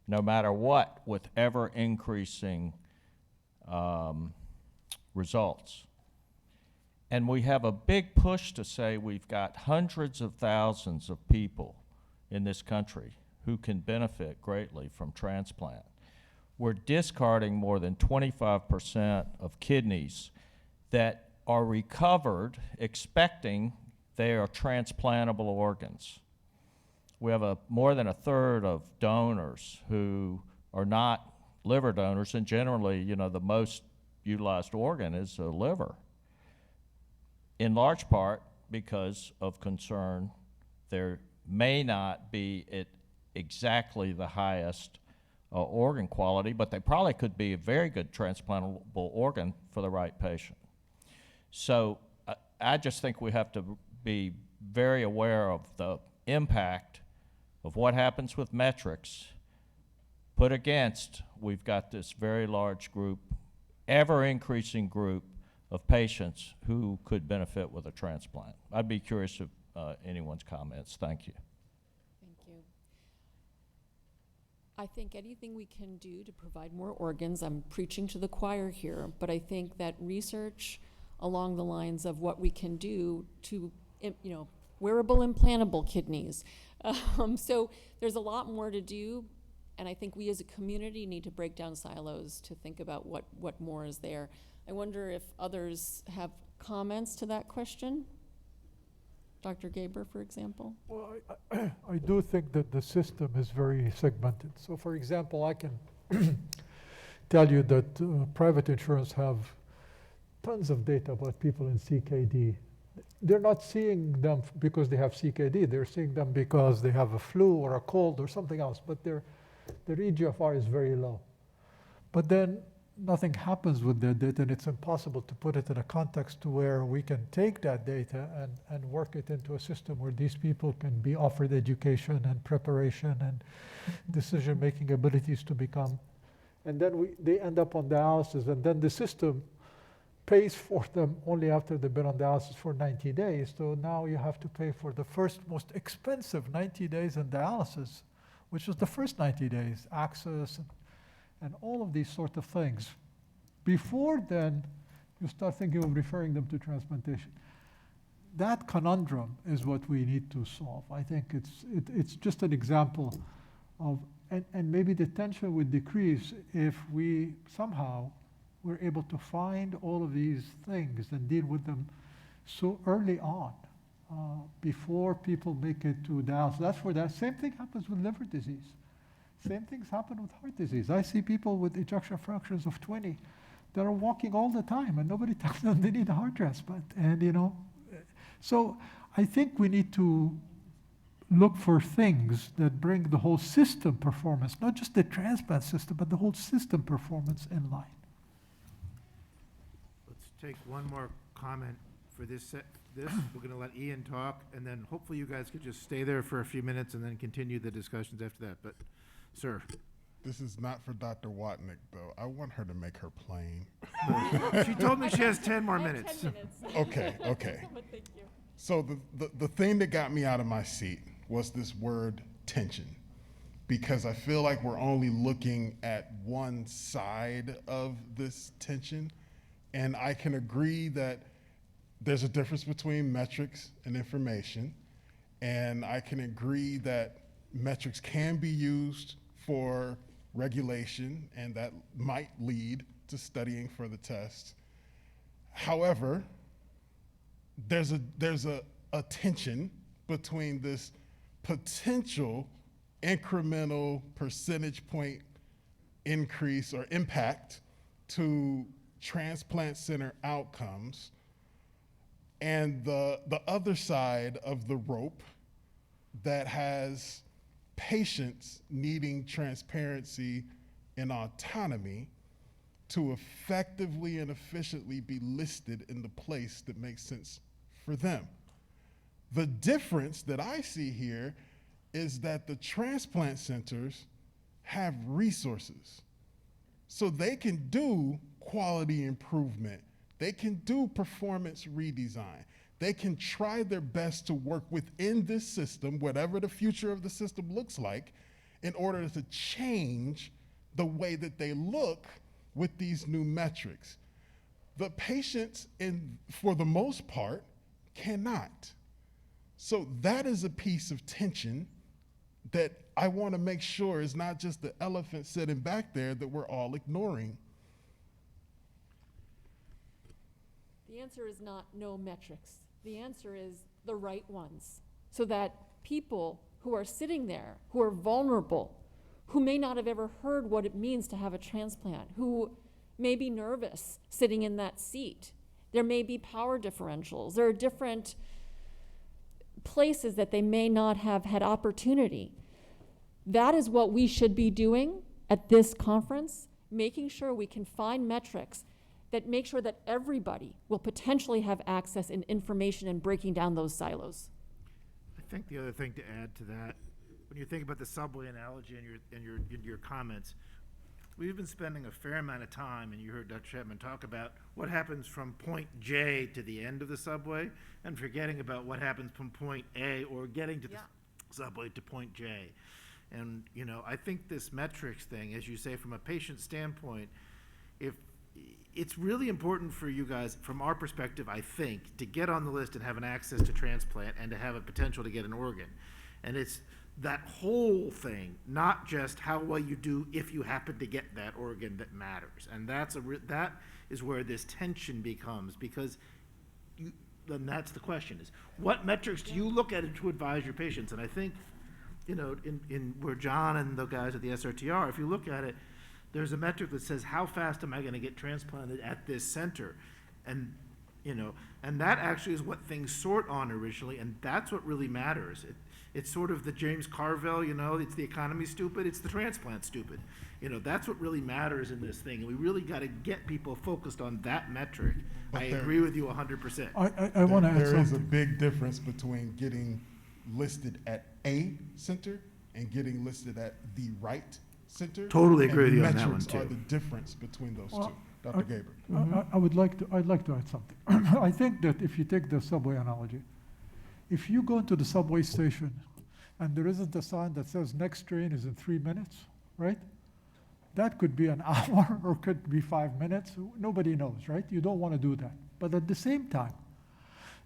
no matter what, with ever increasing results. And we have a big push to say we've got hundreds of thousands of people in this country who can benefit greatly from transplant. We're discarding more than 25% of kidneys that are recovered expecting they are transplantable organs. We have more than 1/3 of donors who are not liver donors, and generally, the most utilized organ is the liver, in large part because of concern there may not be at exactly the highest organ quality, but they probably could be a very good transplantable organ for the right patient. So I just think we have to be very aware of the impact of what happens with metrics put against we've got this very large group, ever increasing group of patients who could benefit with a transplant. I'd be curious of anyone's comments. Thank you. Thank you. I think anything we can do to provide more organs, I'm preaching to the choir here, but I think that research along the lines of what we can do to, wearable implantable kidneys. So there's a lot more to do, and I think we as a community need to break down silos to think about what more is there. I wonder if others have comments to that question? Dr. Gaber, for example? Well, I do think that the system is very segmented. So for example, I can tell you that private insurance have tons of data about people in CKD. They're not seeing them because they have CKD. They're seeing them because they have a flu or a cold or something else, but their EGFR is very low. But then nothing happens with that data, and it's impossible to put it in a context to where we can take that data and work it into a system where these people can be offered education and preparation and decision-making abilities to become. And then they end up on dialysis, and then the system pays for them only after they've been on dialysis for 90 days. So now you have to pay for the first most expensive 90 days in dialysis, which is the first 90 days, access, and all of these sort of things. Before then, you start thinking of referring them to transplantation. That conundrum is what we need to solve. I think it's just an example of, and maybe the tension would decrease if we somehow were able to find all of these things and deal with them so early on, before people make it to dialysis. That's where that same thing happens with liver disease. Same things happen with heart disease. I see people with ejection fractions of 20 that are walking all the time, and nobody tells them they need a heart transplant. And so I think we need to look for things that bring the whole system performance, not just the transplant system, but the whole system performance in line. Let's take one more comment for this. We're going to let Ian talk, and then hopefully you guys could just stay there for a few minutes and then continue the discussions after that. But, sir. This is not for Dr. Watnick, though. I want her to make her plain. She told me she has 10 more minutes. 10 minutes. Okay. But thank you. So the thing that got me out of my seat was this word tension, because I feel like we're only looking at one side of this tension, and I can agree that there's a difference between metrics and information, and I can agree that metrics can be used for regulation, and that might lead to studying for the test. However, there's a tension between this potential incremental percentage point increase or impact to transplant center outcomes and the other side of the rope that has patients needing transparency and autonomy to effectively and efficiently be listed in the place that makes sense for them. The difference that I see here is that the transplant centers have resources. So they can do quality improvement. They can do performance redesign. They can try their best to work within this system, whatever the future of the system looks like, in order to change the way that they look with these new metrics. The patients, for the most part, cannot. So that is a piece of tension that I want to make sure is not just the elephant sitting back there that we're all ignoring. The answer is not no metrics. The answer is the right ones, so that people who are sitting there, who are vulnerable, who may not have ever heard what it means to have a transplant, who may be nervous sitting in that seat. There may be power differentials. There are different places that they may not have had opportunity. That is what we should be doing at this conference, making sure we can find metrics that make sure that everybody will potentially have access and information and breaking down those silos. I think the other thing to add to that, when you think about the subway analogy in your comments, we've been spending a fair amount of time, and you heard Dr. Chapman talk about what happens from point J to the end of the subway, and forgetting about what happens from point A or getting to the subway to point J. And, you know, I think this metrics thing, as you say, from a patient standpoint, if it's really important for you guys, from our perspective, I think, to get on the list and have an access to transplant and to have a potential to get an organ. And it's that whole thing, not just how well you do if you happen to get that organ, that matters. And that is where this tension becomes, because then that's the question, is what metrics do you look at to advise your patients? And I think, you know, in where John and the guys at the SRTR, if you look at it, there's a metric that says, how fast am I going to get transplanted at this center? And, you know, and that actually is what things sort on originally, and that's what really matters. It's sort of the James Carville, you know, it's the economy stupid, it's the transplant stupid. You know, that's what really matters in this thing, and we really got to get people focused on that metric. But I agree with you 100%. I want to add There is a something. big difference between getting listed at a center and getting listed at the right center. Totally agree And with you on that one, metrics too. are the difference between those Well, two. Dr. Gabriel. I'd like to add something. I think that if you take the subway analogy, if you go into the subway station and there isn't a sign that says next train is in 3 minutes, right? That could be an hour or could be 5 minutes. Nobody knows, right? You don't want to do that. But at the same time,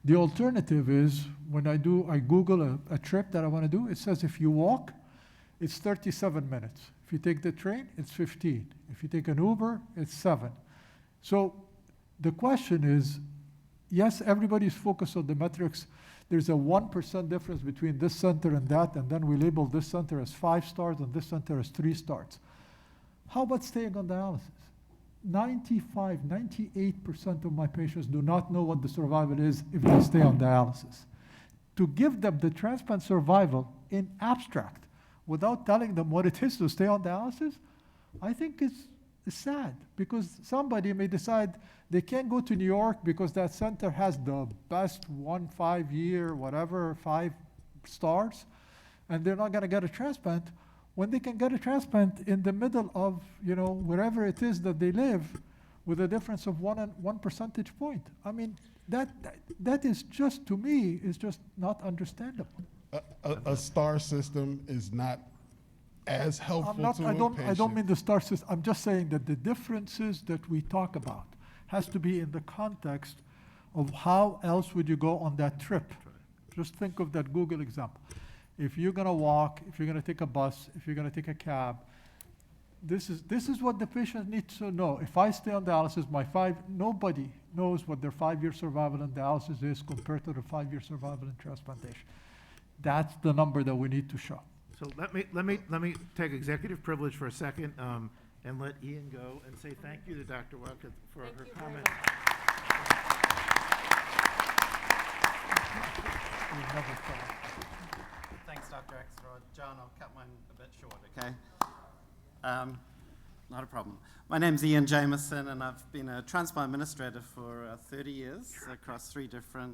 the alternative is when I Google a trip that I want to do, it says if you walk, it's 37 minutes. If you take the train, it's 15. If you take an Uber, it's 7. So the question is, yes, everybody's focused on the metrics. There's a 1% difference between this center and that, and then we label this center as 5 stars and this center as 3 stars. How about staying on dialysis? 98% of my patients do not know what the survival is if they stay on dialysis. To give them the transplant survival in abstract without telling them what it is to stay on dialysis, I think is sad, because somebody may decide they can't go to New York because that center has the best 5-year, whatever, 5 stars, and they're not going to get a transplant, when they can get a transplant in the middle of, you know, wherever it is that they live, with a difference of 1 percentage point. I mean, that is just, to me, is just not understandable. A star system is not as helpful to a patient. I don't mean the star system. I'm just saying that the differences that we talk about has to be in the context of how else would you go on that trip. Just think of that Google example. If you're going to walk, if you're going to take a bus, if you're going to take a cab, this is what the patient needs to know. If I stay on dialysis, nobody knows what their 5-year survival in dialysis is compared to the 5-year survival in transplantation. That's the number that we need to show. So let me take executive privilege for a second and let Ian go and say thank you to Dr. Watkins for her comments. Thanks, Dr. Axelrod. John, I'll cut mine a bit short, okay? Not a problem. My name's Ian Jameson, and I've been a transplant administrator for 30 years across 3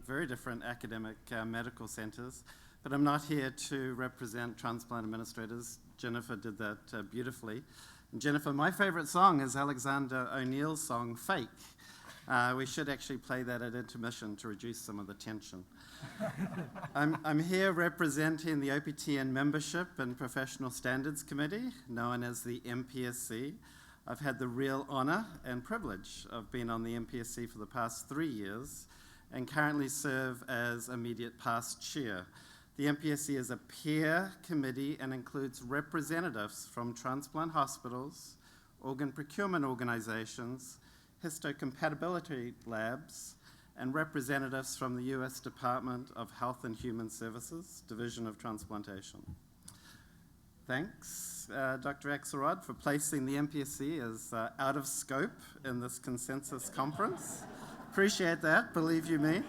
very different academic medical centers. But I'm not here to represent transplant administrators. Jennifer did that beautifully. And Jennifer, my favorite song is Alexander O'Neill's song, Fake. We should actually play that at intermission to reduce some of the tension. I'm here representing the OPTN Membership and Professional Standards Committee, known as the MPSC. I've had the real honor and privilege of being on the MPSC for the past 3 years and currently serve as immediate past chair. The MPSC is a peer committee and includes representatives from transplant hospitals, organ procurement organizations, histocompatibility labs, and representatives from the U.S. Department of Health and Human Services, Division of Transplantation. Thanks, Dr. Axelrod, for placing the MPSC as out of scope in this consensus conference. Appreciate that, believe you me.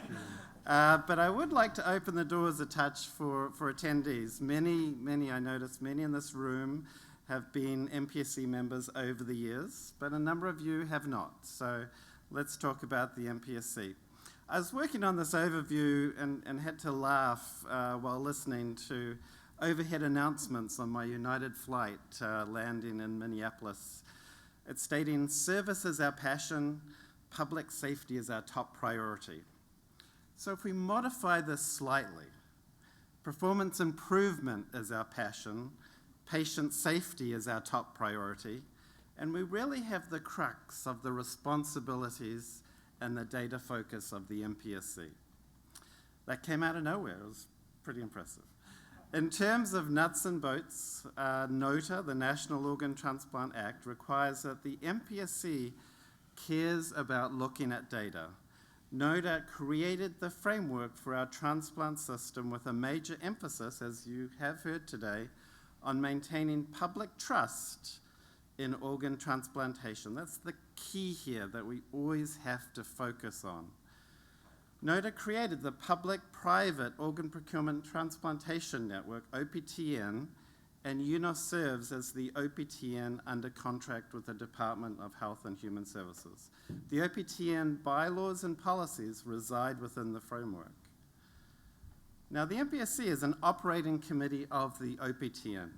But I would like to open the doors a touch for attendees. Many, I noticed, many in this room have been MPSC members over the years, but a number of you have not. So let's talk about the MPSC. I was working on this overview and had to laugh while listening to overhead announcements on my United flight landing in Minneapolis. It's stating, "Service is our passion, public safety is our top priority." So if we modify this slightly, performance improvement is our passion, Patient safety is our top priority, and we really have the crux of the responsibilities and the data focus of the MPSC. That came out of nowhere. It was pretty impressive. In terms of nuts and bolts, NOTA, the National Organ Transplant Act, requires that the MPSC cares about looking at data. NOTA created the framework for our transplant system with a major emphasis, as you have heard today, on maintaining public trust in organ transplantation. That's the key here that we always have to focus on. NOTA created the Public-Private Organ Procurement Transplantation Network, OPTN, and UNOS serves as the OPTN under contract with the Department of Health and Human Services. The OPTN bylaws and policies reside within the framework. Now, the MPSC is an operating committee of the OPTN.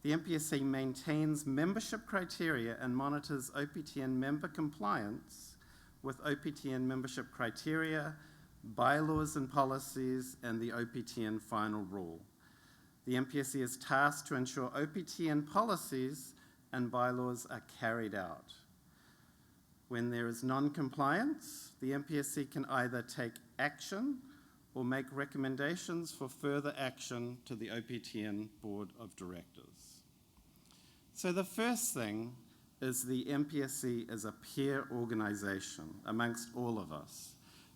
The MPSC maintains membership criteria and monitors OPTN member compliance with OPTN membership criteria, bylaws and policies, and the OPTN final rule. The MPSC is tasked to ensure OPTN policies and bylaws are carried out. When there is non-compliance, the MPSC can either take action or make recommendations for further action to the OPTN Board of Directors. So the first thing is the MPSC is a peer organization amongst all of us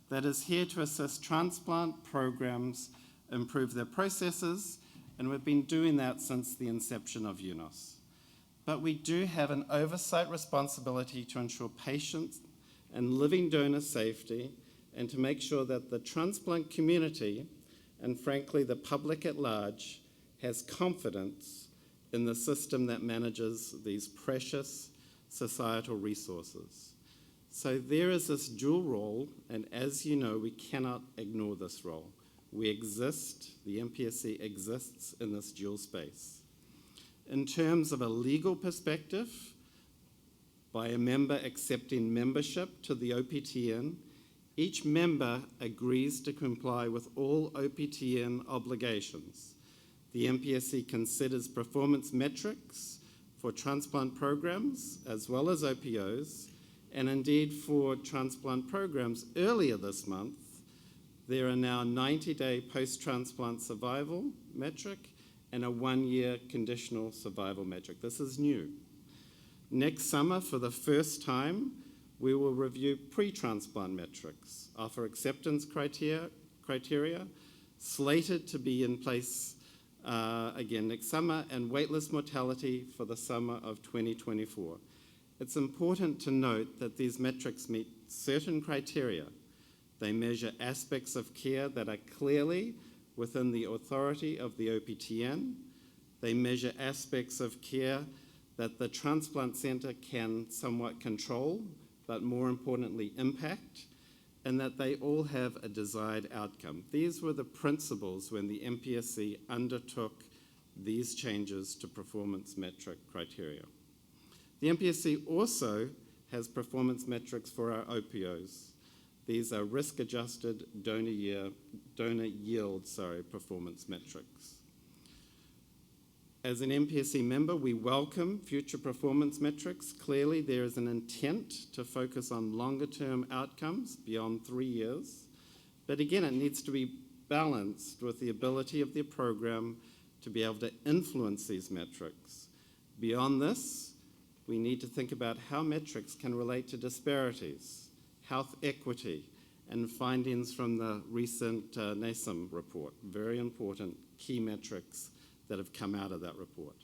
that is here to assist transplant programs improve their processes, and we've been doing that since the inception of UNOS. But we do have an oversight responsibility to ensure patient and living donor safety and to make sure that the transplant community, and frankly the public at large, has confidence in the system that manages these precious societal resources. So there is this dual role, and as you know, we cannot ignore this role. We exist, the MPSC exists in this dual space. In terms of a legal perspective, by a member accepting membership to the OPTN, each member agrees to comply with all OPTN obligations. The MPSC considers performance metrics for transplant programs as well as OPOs, and indeed for transplant programs earlier this month, there are now 90-day post-transplant survival metric and a 1-year conditional survival metric. This is new. Next summer, for the first time, we will review pre-transplant metrics, offer acceptance criteria, slated to be in place again next summer, and waitlist mortality for the summer of 2024. It's important to note that these metrics meet certain criteria. They measure aspects of care that are clearly within the authority of the OPTN. They measure aspects of care that the transplant center can somewhat control, but more importantly impact, and that they all have a desired outcome. These were the principles when the MPSC undertook these changes to performance metric criteria. The MPSC also has performance metrics for our OPOs. These are risk-adjusted donor yield performance metrics. As an MPSC member, we welcome future performance metrics. Clearly, there is an intent to focus on longer-term outcomes beyond 3 years. But again, it needs to be balanced with the ability of the program to be able to influence these metrics. Beyond this, we need to think about how metrics can relate to disparities, health equity, and findings from the recent NASM report. Very important key metrics that have come out of that report.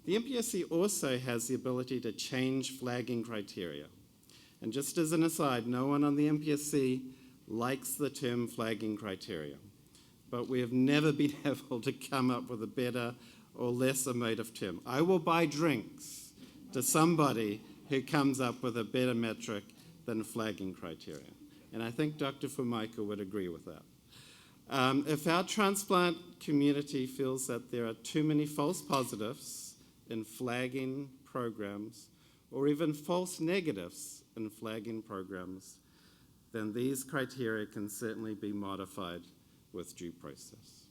The MPSC also has the ability to change flagging criteria. And just as an aside, no one on the MPSC likes the term flagging criteria, but we have never been able to come up with a better or less emotive term. I will buy drinks to somebody who comes up with a better metric than flagging criteria. And I think Dr. Formica would agree with that. If our transplant community feels that there are too many false positives in flagging programs, or even false negatives in flagging programs, then these criteria can certainly be modified with due process.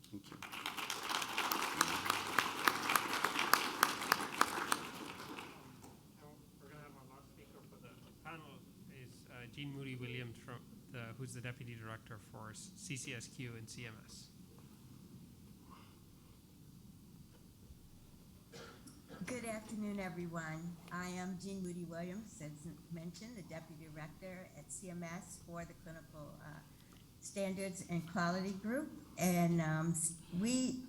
Thank you. Williams, who's the Deputy Director for CCSQ and CMS. Good afternoon, everyone. I am Jean Moody Williams, as mentioned, the Deputy Director at CMS for the Clinical Standards and Quality Group. And we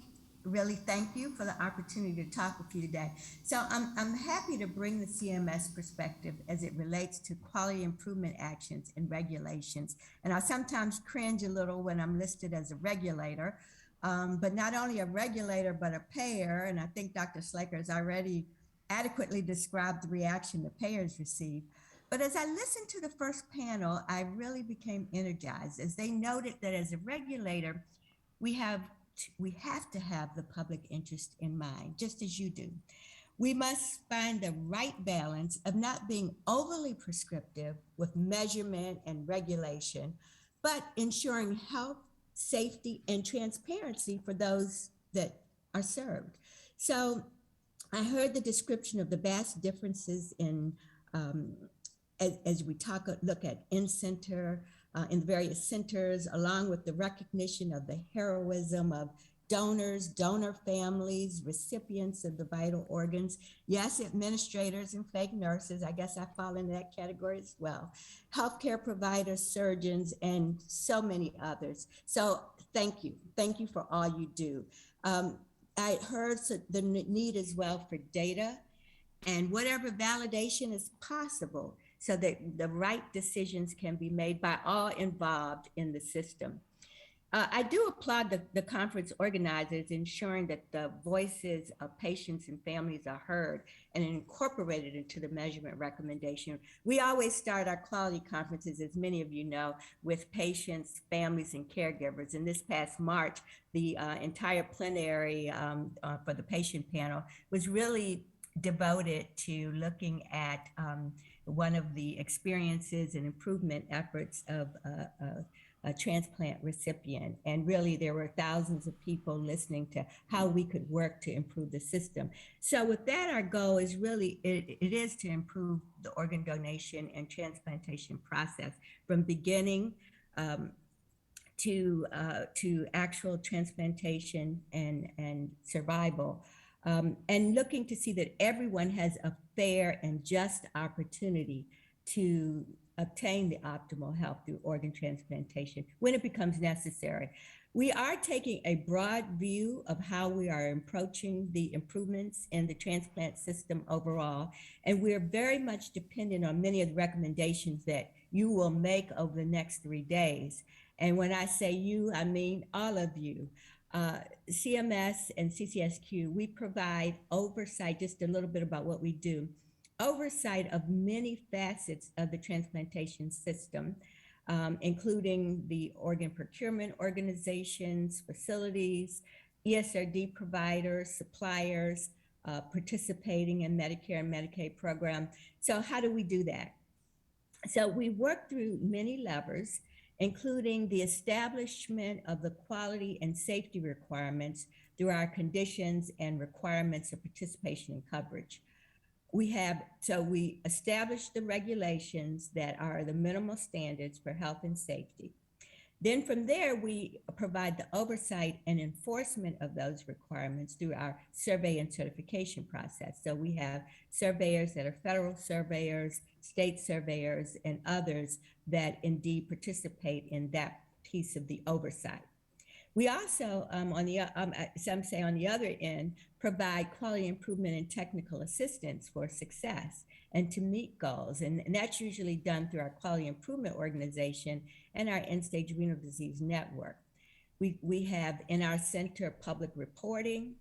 really thank you for the opportunity to talk with you today. So I'm happy to bring the CMS perspective as it relates to quality improvement actions and regulations. And I sometimes cringe a little when I'm listed as a regulator, but not only a regulator, but a payer. And I think Dr. Slaker has already adequately described the reaction the payers receive. But as I listened to the first panel, I really became energized as they noted that as a regulator, we have to have the public interest in mind, just as you do. We must find the right balance of not being overly prescriptive with measurement and regulation, but ensuring health, safety, and transparency for those that are served. So I heard the description of the vast differences in, as we look at in-center, in the various centers, along with the recognition of the heroism of donors, donor families, recipients of the vital organs, yes, administrators and fake nurses, I guess I fall into that category as well, healthcare providers, surgeons, and so many others. So thank you for all you do. I heard the need as well for data and whatever validation is possible so that the right decisions can be made by all involved in the system. I do applaud the conference organizers ensuring that the voices of patients and families are heard and incorporated into the measurement recommendation. We always start our quality conferences, as many of you know, with patients, families, and caregivers. And this past March, the entire plenary for the patient panel was really devoted to looking at one of the experiences and improvement efforts of a transplant recipient. And really there were thousands of people listening to how we could work to improve the system. So with that, our goal is really, it is to improve the organ donation and transplantation process from beginning to actual transplantation and survival. And looking to see that everyone has a fair and just opportunity to obtain the optimal health through organ transplantation when it becomes necessary. We are taking a broad view of how we are approaching the improvements in the transplant system overall, and we're very much dependent on many of the recommendations that you will make over the next 3 days. And when I say you, I mean all of you. CMS and CCSQ, we provide oversight, just a little bit about what we do, oversight of many facets of the transplantation system, including the organ procurement organizations, facilities, ESRD providers, suppliers, participating in Medicare and Medicaid program. So how do we do that? So we work through many levers, including the establishment of the quality and safety requirements through our conditions and requirements of participation and coverage. We establish the regulations that are the minimal standards for health and safety. Then from there, we provide the oversight and enforcement of those requirements through our survey and certification process. So we have surveyors that are federal surveyors, state surveyors, and others that indeed participate in that piece of the oversight. We also, some say on the other end, provide quality improvement and technical assistance for success and to meet goals. And that's usually done through our quality improvement organization and our end-stage renal disease network. We have in our center public reporting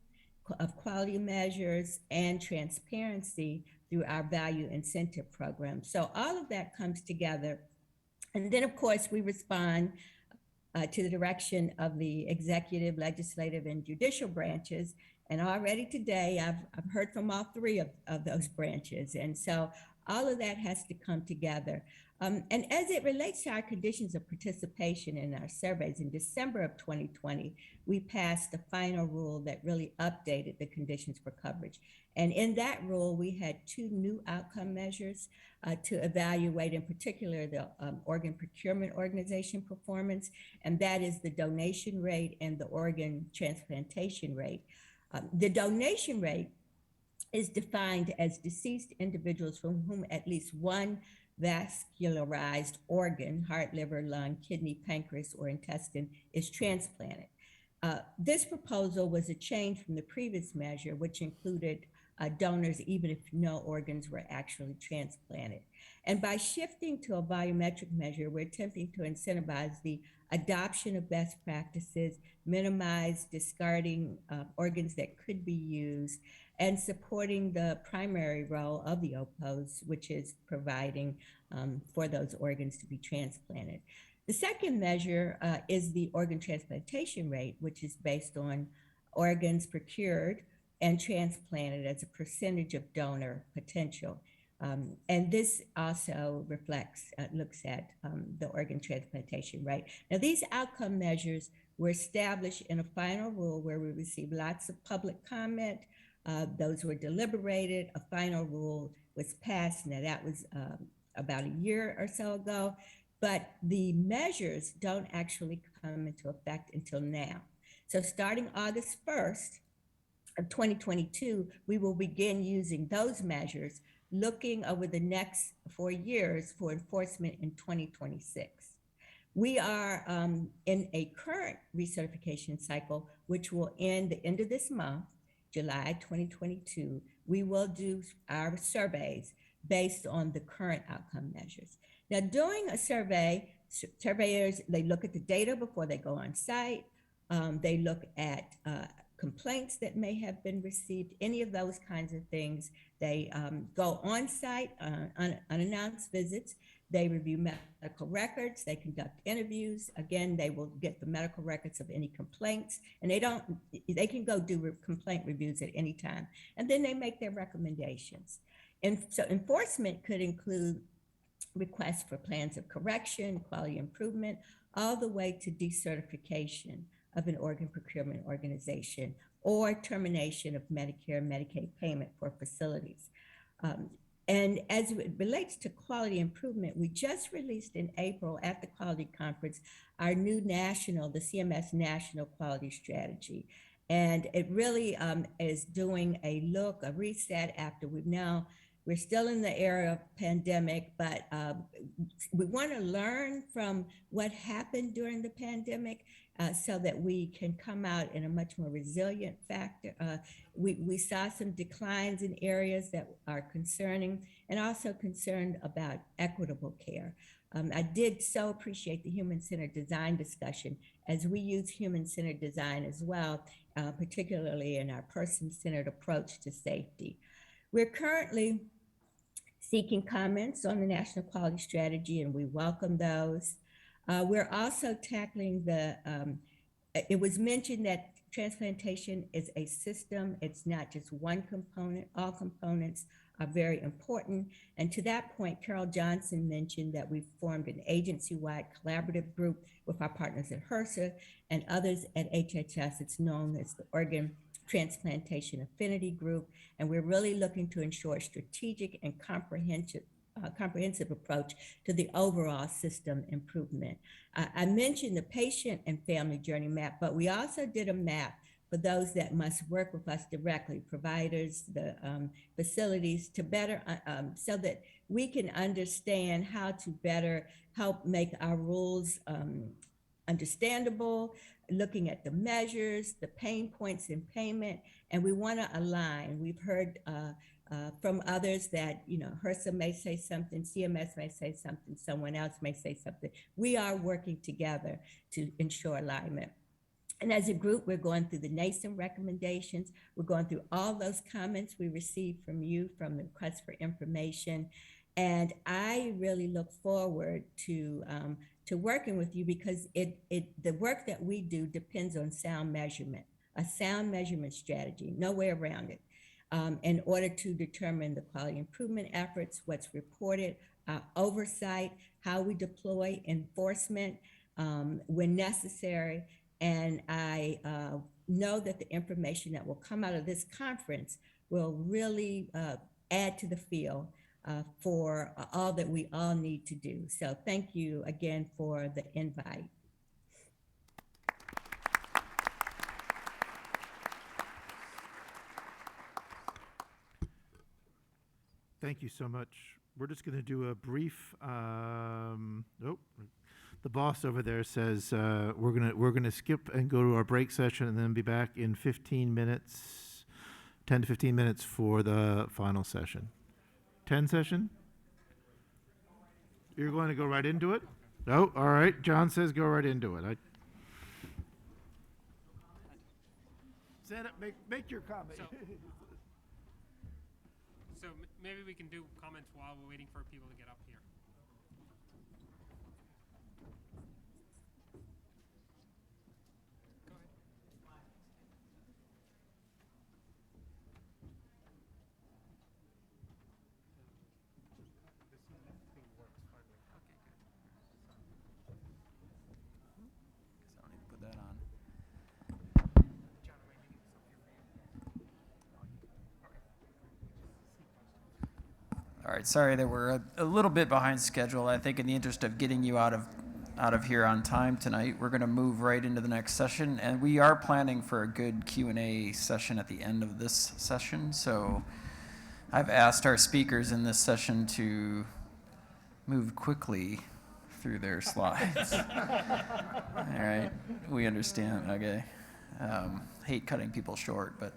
of quality measures and transparency through our value incentive program. So all of that comes together. And then of course we respond to the direction of the executive, legislative, and judicial branches. And already today, I've heard from all three of those branches. And so all of that has to come together. And as it relates to our conditions of participation in our surveys, in December of 2020, we passed the final rule that really updated the conditions for coverage. And in that rule, we had 2 new outcome measures to evaluate, in particular, the organ procurement organization performance, and that is the donation rate and the organ transplantation rate. The donation rate is defined as deceased individuals from whom at least one vascularized organ, heart, liver, lung, kidney, pancreas, or intestine, is transplanted. This proposal was a change from the previous measure, which included donors even if no organs were actually transplanted. And by shifting to a volumetric measure, we're attempting to incentivize the adoption of best practices, minimize discarding organs that could be used, and supporting the primary role of the OPOs, which is providing for those organs to be transplanted. The second measure is the organ transplantation rate, which is based on organs procured and transplanted as a percentage of donor potential. And this also looks at the organ transplantation rate. Now, these outcome measures were established in a final rule where we received lots of public comment. Those were deliberated. A final rule was passed. Now, that was about a year or so ago, but the measures don't actually come into effect until now. So starting August 1st of 2022, we will begin using those measures, looking over the next 4 years for enforcement in 2026. We are in a current recertification cycle, which will end the end of this month, July 2022. We will do our surveys based on the current outcome measures. Now, doing a survey, surveyors, they look at the data before they go on site. They look at complaints that may have been received, any of those kinds of things. They go on site on unannounced visits. They review medical records. They conduct interviews. Again, they will get the medical records of any complaints, and they can go do complaint reviews at any time. And then they make their recommendations. And so enforcement could include requests for plans of correction, quality improvement, all the way to decertification of an organ procurement organization or termination of Medicare and Medicaid payment for facilities. And as it relates to quality improvement, we just released in April at the Quality Conference our new the CMS National Quality Strategy. And it really is doing a reset after we're still in the era of pandemic, but we want to learn from what happened during the pandemic so that we can come out in a much more resilient factor. We saw some declines in areas that are concerning, and also concerned about equitable care. I did so appreciate the human-centered design discussion, as we use human-centered design as well, particularly in our person-centered approach to safety. We're currently seeking comments on the National Quality Strategy, and we welcome those. We're also tackling it was mentioned that transplantation is a system. It's not just one component. All components are very important. And to that point, Carol Johnson mentioned that we've formed an agency-wide collaborative group with our partners at HRSA and others at HHS. It's known as the Organ Transplantation Affinity Group, and we're really looking to ensure a strategic and comprehensive approach to the overall system improvement. I mentioned the patient and family journey map, but we also did a map for those that must work with us directly, providers, the facilities, to better, so that we can understand how to better help make our rules understandable, looking at the measures, the pain points in payment, and we want to align. We've heard from others that, HRSA may say something, CMS may say something, someone else may say something. We are working together to ensure alignment. And as a group, we're going through the NASEM recommendations. We're going through all those comments we received from you, from the request for information. And I really look forward to working with you, because the work that we do depends on sound measurement, a sound measurement strategy, no way around it, in order to determine the quality improvement efforts, what's reported, oversight, how we deploy enforcement when necessary. And I know that the information that will come out of this conference will really add to the field for all that we all need to do. So thank you again for the invite. Thank you so much. We're just going to do a brief. The boss over there says we're gonna skip and go to our break session and then be back in 15 minutes, 10 to 15 minutes for the final session. 10 session? You're going to go right into it? No? All right. John says go right into it. Make your comment. So maybe we can do comments while we're waiting for people to get up here. Go ahead. This thing works finally. Okay, good. Guess I don't need to put that on. John, am I leaving this up here for you? All right, sorry that we're a little bit behind schedule. I think in the interest of getting you out of here on time tonight, we're going to move right into the next session, and we are planning for a good Q&A session at the end of this session. So I've asked our speakers in this session to move quickly through their slides. All right, we understand. Okay, hate cutting people short, but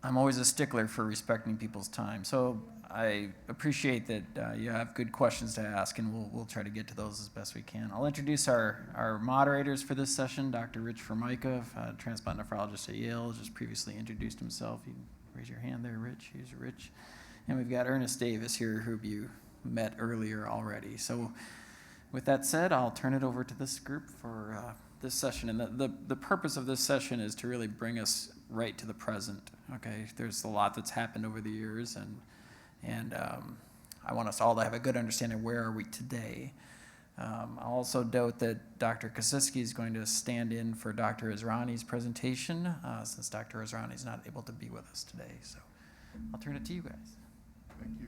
I'm always a stickler for respecting people's time. So I appreciate that you have good questions to ask, and we'll try to get to those as best we can. I'll introduce our moderators for this session. Dr. Rich Formica, transplant nephrologist at Yale, just previously introduced himself. You can raise your hand there, Rich. Here's Rich. And we've got Ernest Davis here, who you met earlier already. So with that said, I'll turn it over to this group for this session. And the purpose of this session is to really bring us right to the present. Okay, there's a lot that's happened over the years, and I want us all to have a good understanding of where are we today. I'll also note that Dr. Kosiski is going to stand in for Dr. Israni's presentation, since Dr. Israni is not able to be with us today. So I'll turn it to you guys. Thank you.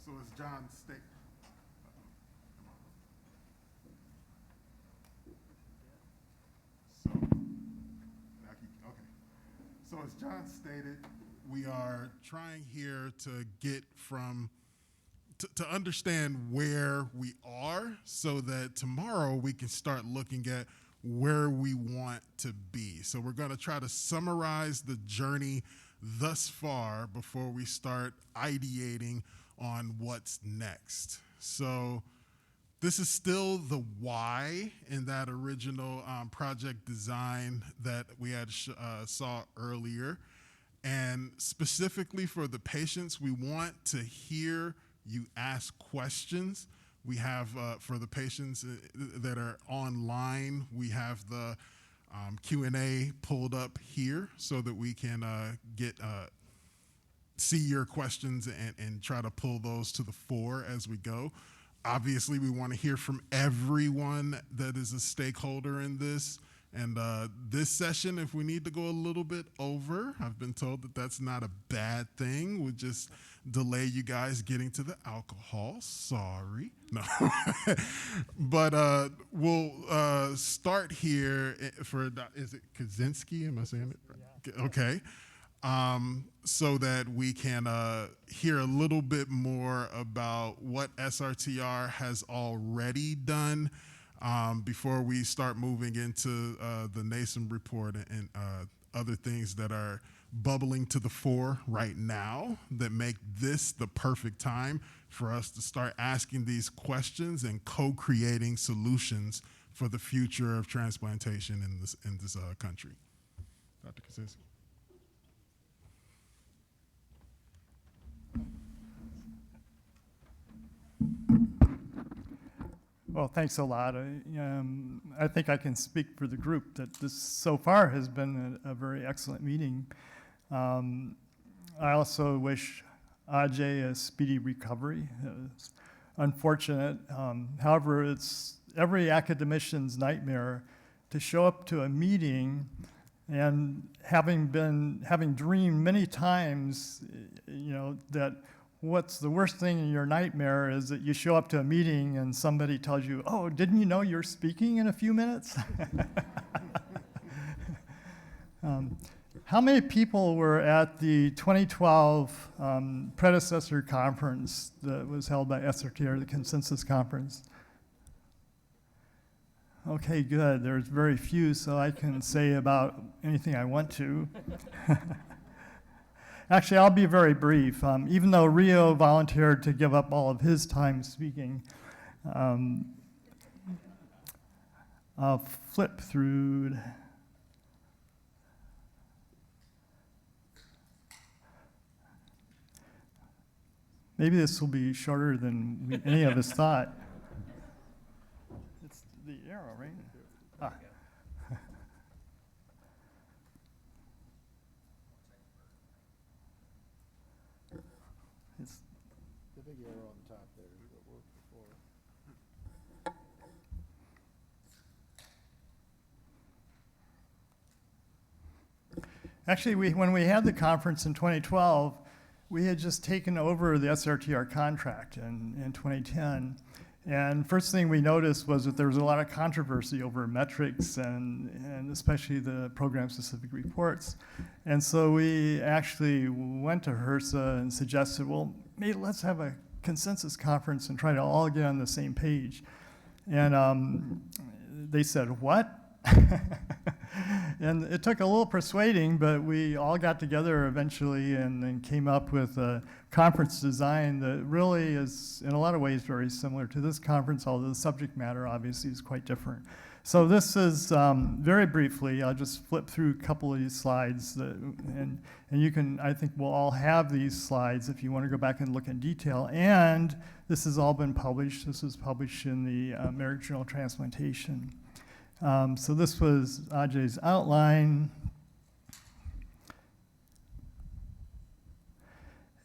So as John stated, So as John stated, we are trying here to get to understand where we are so that tomorrow we can start looking at where we want to be. So we're going to try to summarize the journey thus far before we start ideating on what's next. So this is still the why in that original project design that we had saw earlier. And specifically for the patients, we want to hear you ask questions. We have, for the patients that are online, we have the Q&A pulled up here so that we can see your questions and try to pull those to the fore as we go. Obviously, we want to hear from everyone that is a stakeholder in this. And this session, if we need to go a little bit over, I've been told that that's not a bad thing. We'll just delay you guys getting to the alcohol. Sorry. No. But we'll start here for, is it Kaczynski? Am I saying it right? Yeah. Okay. So that we can hear a little bit more about what SRTR has already done before we start moving into the NASM report and other things that are bubbling to the fore right now that make this the perfect time for us to start asking these questions and co-creating solutions for the future of transplantation in this country. Dr. Kaczynski. Well, thanks a lot. I think I can speak for the group that this so far has been a very excellent meeting. I also wish Ajay a speedy recovery. It's unfortunate. However, it's every academician's nightmare to show up to a meeting And having dreamed many times, that what's the worst thing in your nightmare is that you show up to a meeting and somebody tells you, oh, didn't you know you're speaking in a few minutes? How many people were at the 2012 predecessor conference that was held by SRTR, the Consensus Conference? Okay, good. There's very few, so I can say about anything I want to. Actually, I'll be very brief. Even though Rio volunteered to give up all of his time speaking, I'll flip through. Maybe this will be shorter than any of us thought. It's the arrow, right? Ah. It's the big arrow on the top there that worked before. Actually, when we had the conference in 2012, we had just taken over the SRTR contract in 2010. And first thing we noticed was that there was a lot of controversy over metrics and especially the program-specific reports. And so we actually went to HRSA and suggested, well, maybe let's have a consensus conference and try to all get on the same page. And they said, what? And it took a little persuading, but we all got together eventually and came up with a conference design that really is, in a lot of ways, very similar to this conference, although the subject matter obviously is quite different. So this is, very briefly, I'll just flip through a couple of these slides, and you can, I think we'll all have these slides if you want to go back and look in detail. And this has all been published. This was published in the American Journal of Transplantation. So this was Ajay's outline.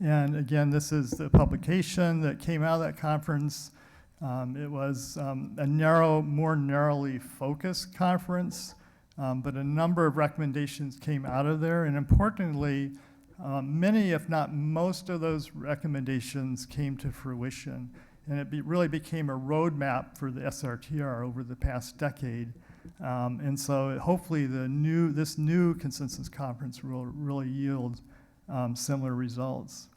And again, this is the publication that came out of that conference. It was a more narrowly focused conference, but a number of recommendations came out of there. And importantly, many, if not most of those recommendations came to fruition. And it really became a roadmap for the SRTR over the past decade. And so hopefully this new consensus conference will really yield similar results.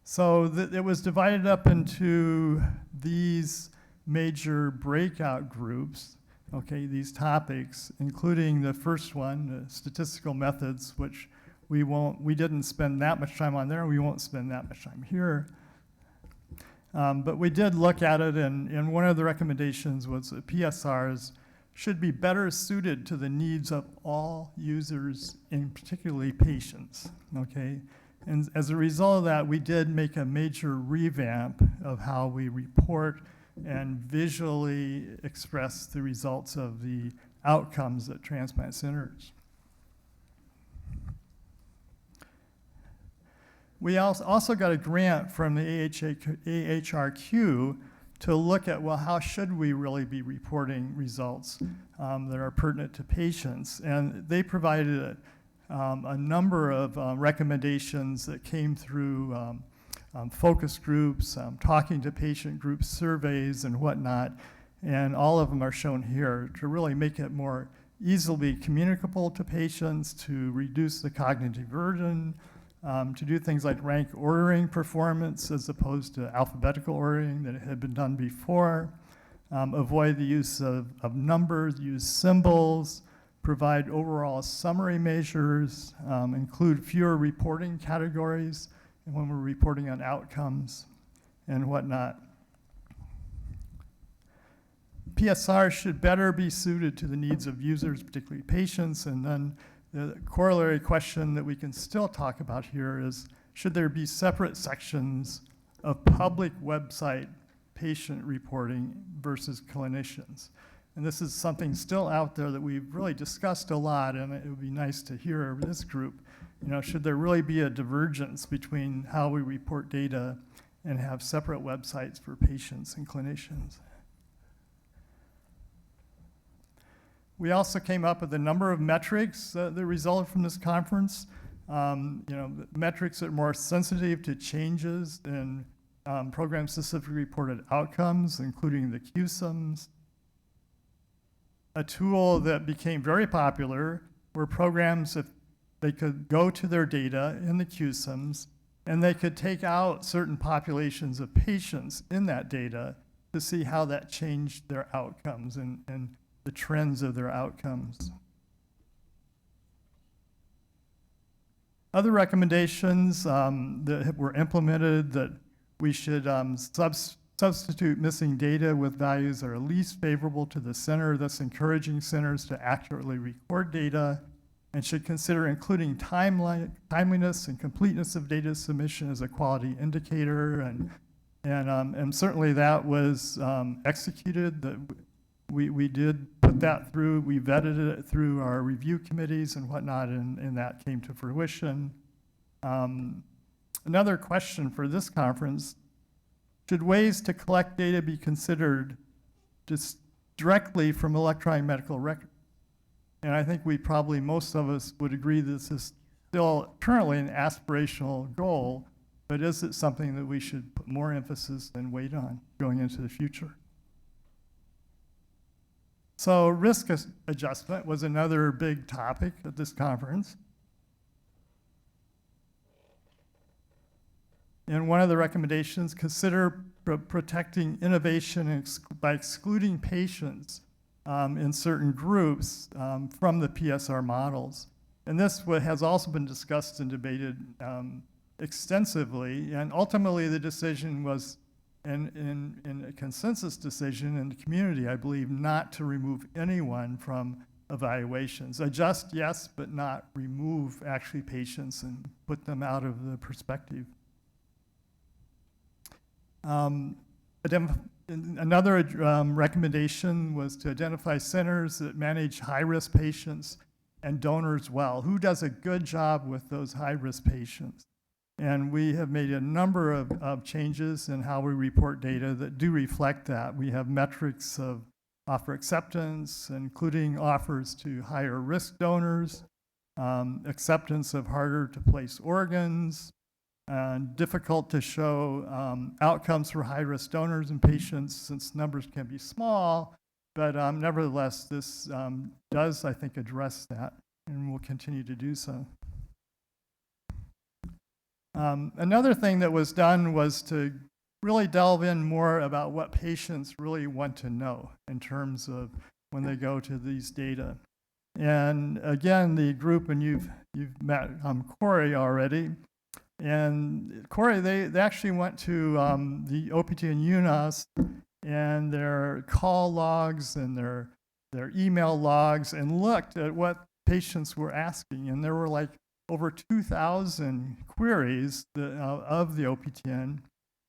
So it was divided up into these major breakout groups, okay, these topics, including the first one, the statistical methods, which we didn't spend that much time on there, and we won't spend that much time here. But we did look at it, and one of the recommendations was that PSRs should be better suited to the needs of all users, and particularly patients, okay? And as a result of that, we did make a major revamp of how we report and visually express the results of the outcomes at transplant centers. We also got a grant from the AHRQ to look at, well, how should we really be reporting results that are pertinent to patients? And they provided a number of recommendations that came through focus groups, talking to patient groups, surveys, and whatnot. And all of them are shown here to really make it more easily communicable to patients, to reduce the cognitive burden, to do things like rank ordering performance as opposed to alphabetical ordering that had been done before, avoid the use of numbers, use symbols, provide overall summary measures, include fewer reporting categories when we're reporting on outcomes and whatnot. PSR should better be suited to the needs of users, particularly patients, and then the corollary question that we can still talk about here is, should there be separate sections of public website patient reporting versus clinicians? And this is something still out there that we've really discussed a lot, and it would be nice to hear this group. Should there really be a divergence between how we report data and have separate websites for patients and clinicians? We also came up with a number of metrics that resulted from this conference. Metrics that are more sensitive to changes in program-specific reported outcomes, including the QSUMs. A tool that became very popular were programs if they could go to their data in the QSUMs and they could take out certain populations of patients in that data to see how that changed their outcomes and the trends of their outcomes. Other recommendations that were implemented that we should substitute missing data with values that are least favorable to the center, thus encouraging centers to accurately record data, and should consider including timeliness and completeness of data submission as a quality indicator. And certainly that was executed. That we did put that through. We vetted it through our review committees and whatnot, and that came to fruition. Another question for this conference: should ways to collect data be considered just directly from electronic medical record? And I think most of us would agree this is still currently an aspirational goal, but is it something that we should put more emphasis and weight on going into the future? So risk adjustment was another big topic at this conference. And one of the recommendations, consider protecting innovation by excluding patients in certain groups from the PSR models. And this has also been discussed and debated extensively, and ultimately the decision was, in a consensus decision in the community, I believe, not to remove anyone from evaluations. Adjust, yes, but not remove actually patients and put them out of the perspective. Another recommendation was to identify centers that manage high-risk patients and donors well. Who does a good job with those high-risk patients? And we have made a number of changes in how we report data that do reflect that. We have metrics of offer acceptance, including offers to higher risk donors, acceptance of harder to place organs, and difficult to show outcomes for high-risk donors and patients since numbers can be small, but nevertheless, this does, I think, address that and will continue to do so. Another thing that was done was to really delve in more about what patients really want to know in terms of when they go to these data. And again, the group, and you've met Corey already, and Corey, they actually went to the OPT and UNOS and their call logs and their email logs and looked at what patients were asking. And there were like over 2,000 queries of the OPTN.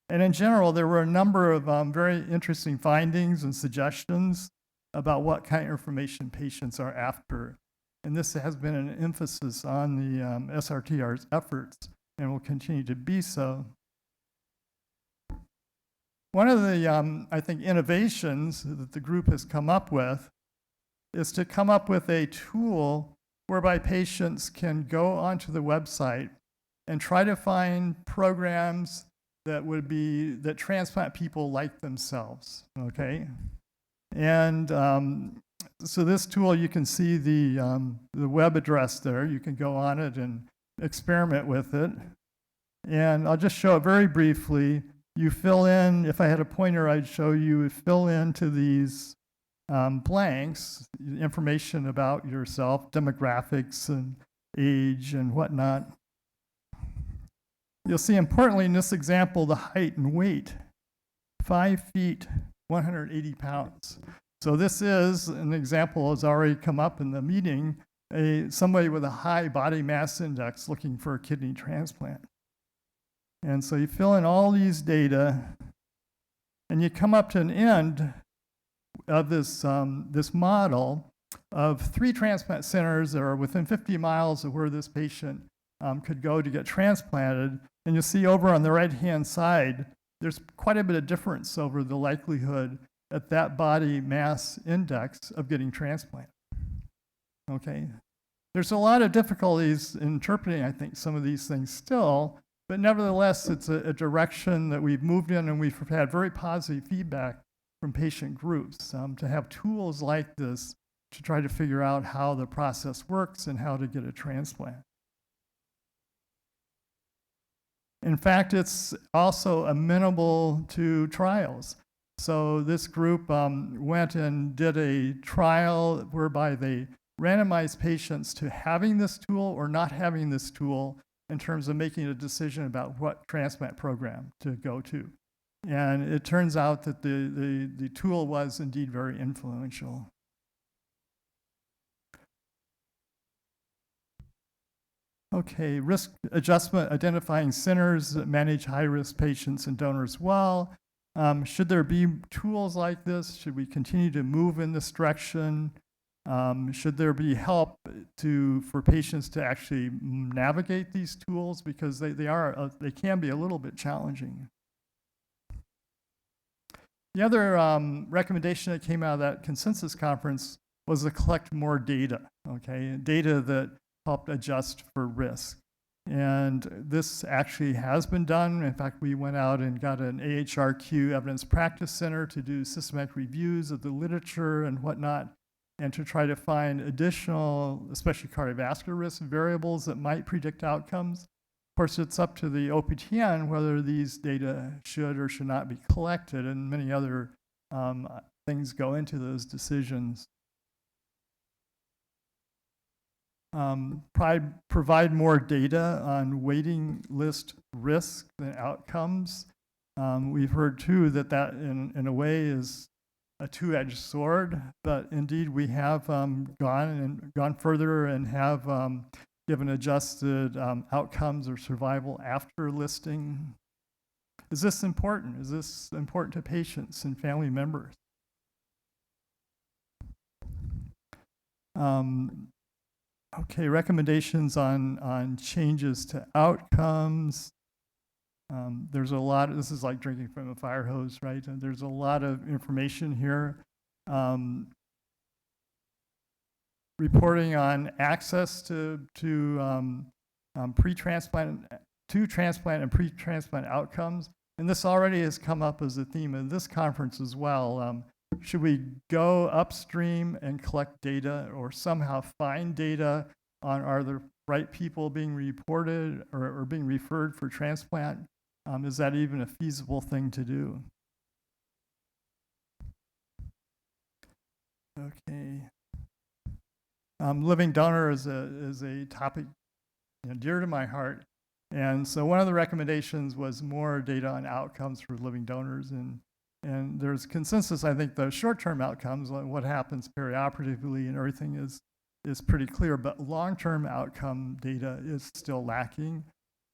And in general, there were a number of very interesting findings and suggestions about what kind of information patients are after. And this has been an emphasis on the SRTR's efforts and will continue to be so. One of the, I think, innovations that the group has come up with is to come up with a tool whereby patients can go onto the website and try to find programs that transplant people like themselves, okay? And so this tool, you can see the web address there. You can go on it and experiment with it. And I'll just show it very briefly. You fill in, if I had a pointer, I'd show you fill into these blanks, information about yourself, demographics and age and whatnot. You'll see importantly in this example, the height and weight, 5 feet, 180 pounds. So this is an example has already come up in the meeting, somebody with a high body mass index looking for a kidney transplant. And so you fill in all these data and you come up to an end of this, this model of 3 transplant centers that are within 50 miles of where this patient could go to get transplanted. And you'll see over on the right-hand side, there's quite a bit of difference over the likelihood at that body mass index of getting transplanted. okay? There's a lot of difficulties in interpreting, I think, some of these things still, but nevertheless, it's a direction that we've moved in, and we've had very positive feedback from patient groups to have tools like this to try to figure out how the process works and how to get a transplant. In fact, it's also amenable to trials. So this group went and did a trial whereby they randomized patients to having this tool or not having this tool in terms of making a decision about what transplant program to go to. And it turns out that the tool was indeed very influential. Okay, risk adjustment, identifying centers that manage high-risk patients and donors well. Should there be tools like this? Should we continue to move in this direction? Should there be help for patients to actually navigate these tools, because they can be a little bit challenging. The other recommendation that came out of that consensus conference was to collect more data, okay? Data that helped adjust for risk. And this actually has been done. In fact, we went out and got an AHRQ Evidence Practice Center to do systematic reviews of the literature and whatnot, and to try to find additional, especially cardiovascular risk variables that might predict outcomes. Of course, it's up to the OPTN whether these data should or should not be collected, and many other things go into those decisions. Provide more data on waiting list risk and outcomes. We've heard too that in a way is a two-edged sword, but indeed we have gone further and have given adjusted outcomes or survival after listing. Is this important? Is this important to patients and family members? Okay, recommendations on changes to outcomes. There's a lot, this is like drinking from a fire hose, right? And there's a lot of information here. Reporting on access to pre-transplant, to transplant and pre-transplant outcomes. And this already has come up as a theme of this conference as well. Should we go upstream and collect data, or somehow find data on are the right people being reported or being referred for transplant? Is that even a feasible thing to do? Okay. Living donor is a topic dear to my heart. And so one of the recommendations was more data on outcomes for living donors. And there's consensus, I think, the short-term outcomes, like what happens perioperatively and everything is pretty clear, but long-term outcome data is still lacking.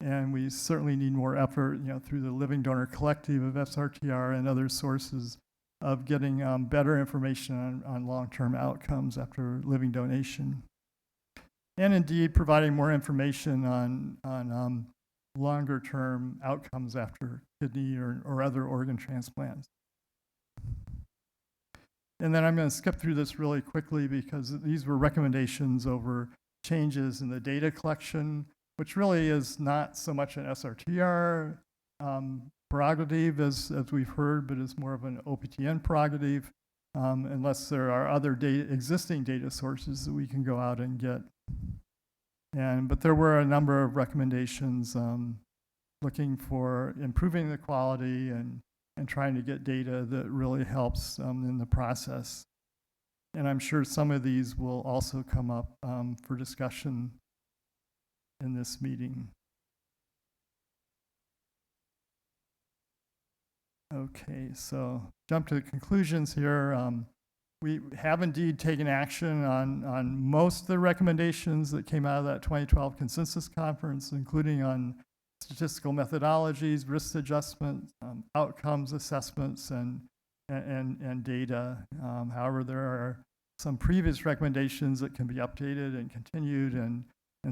And we certainly need more effort, through the Living Donor Collective of SRTR and other sources of getting better information on long-term outcomes after living donation. And indeed, providing more information on longer-term outcomes after kidney or other organ transplants. And then I'm going to skip through this really quickly because these were recommendations over changes in the data collection, which really is not so much an SRTR prerogative as we've heard, but is more of an OPTN prerogative, unless there are other existing data sources that we can go out and get. But there were a number of recommendations looking for improving the quality and trying to get data that really helps in the process. And I'm sure some of these will also come up for discussion in this meeting. Okay, so jump to the conclusions here. We have indeed taken action on most of the recommendations that came out of that 2012 consensus conference, including on statistical methodologies, risk adjustment, outcomes assessments, and data. However, there are some previous recommendations that can be updated and continued, and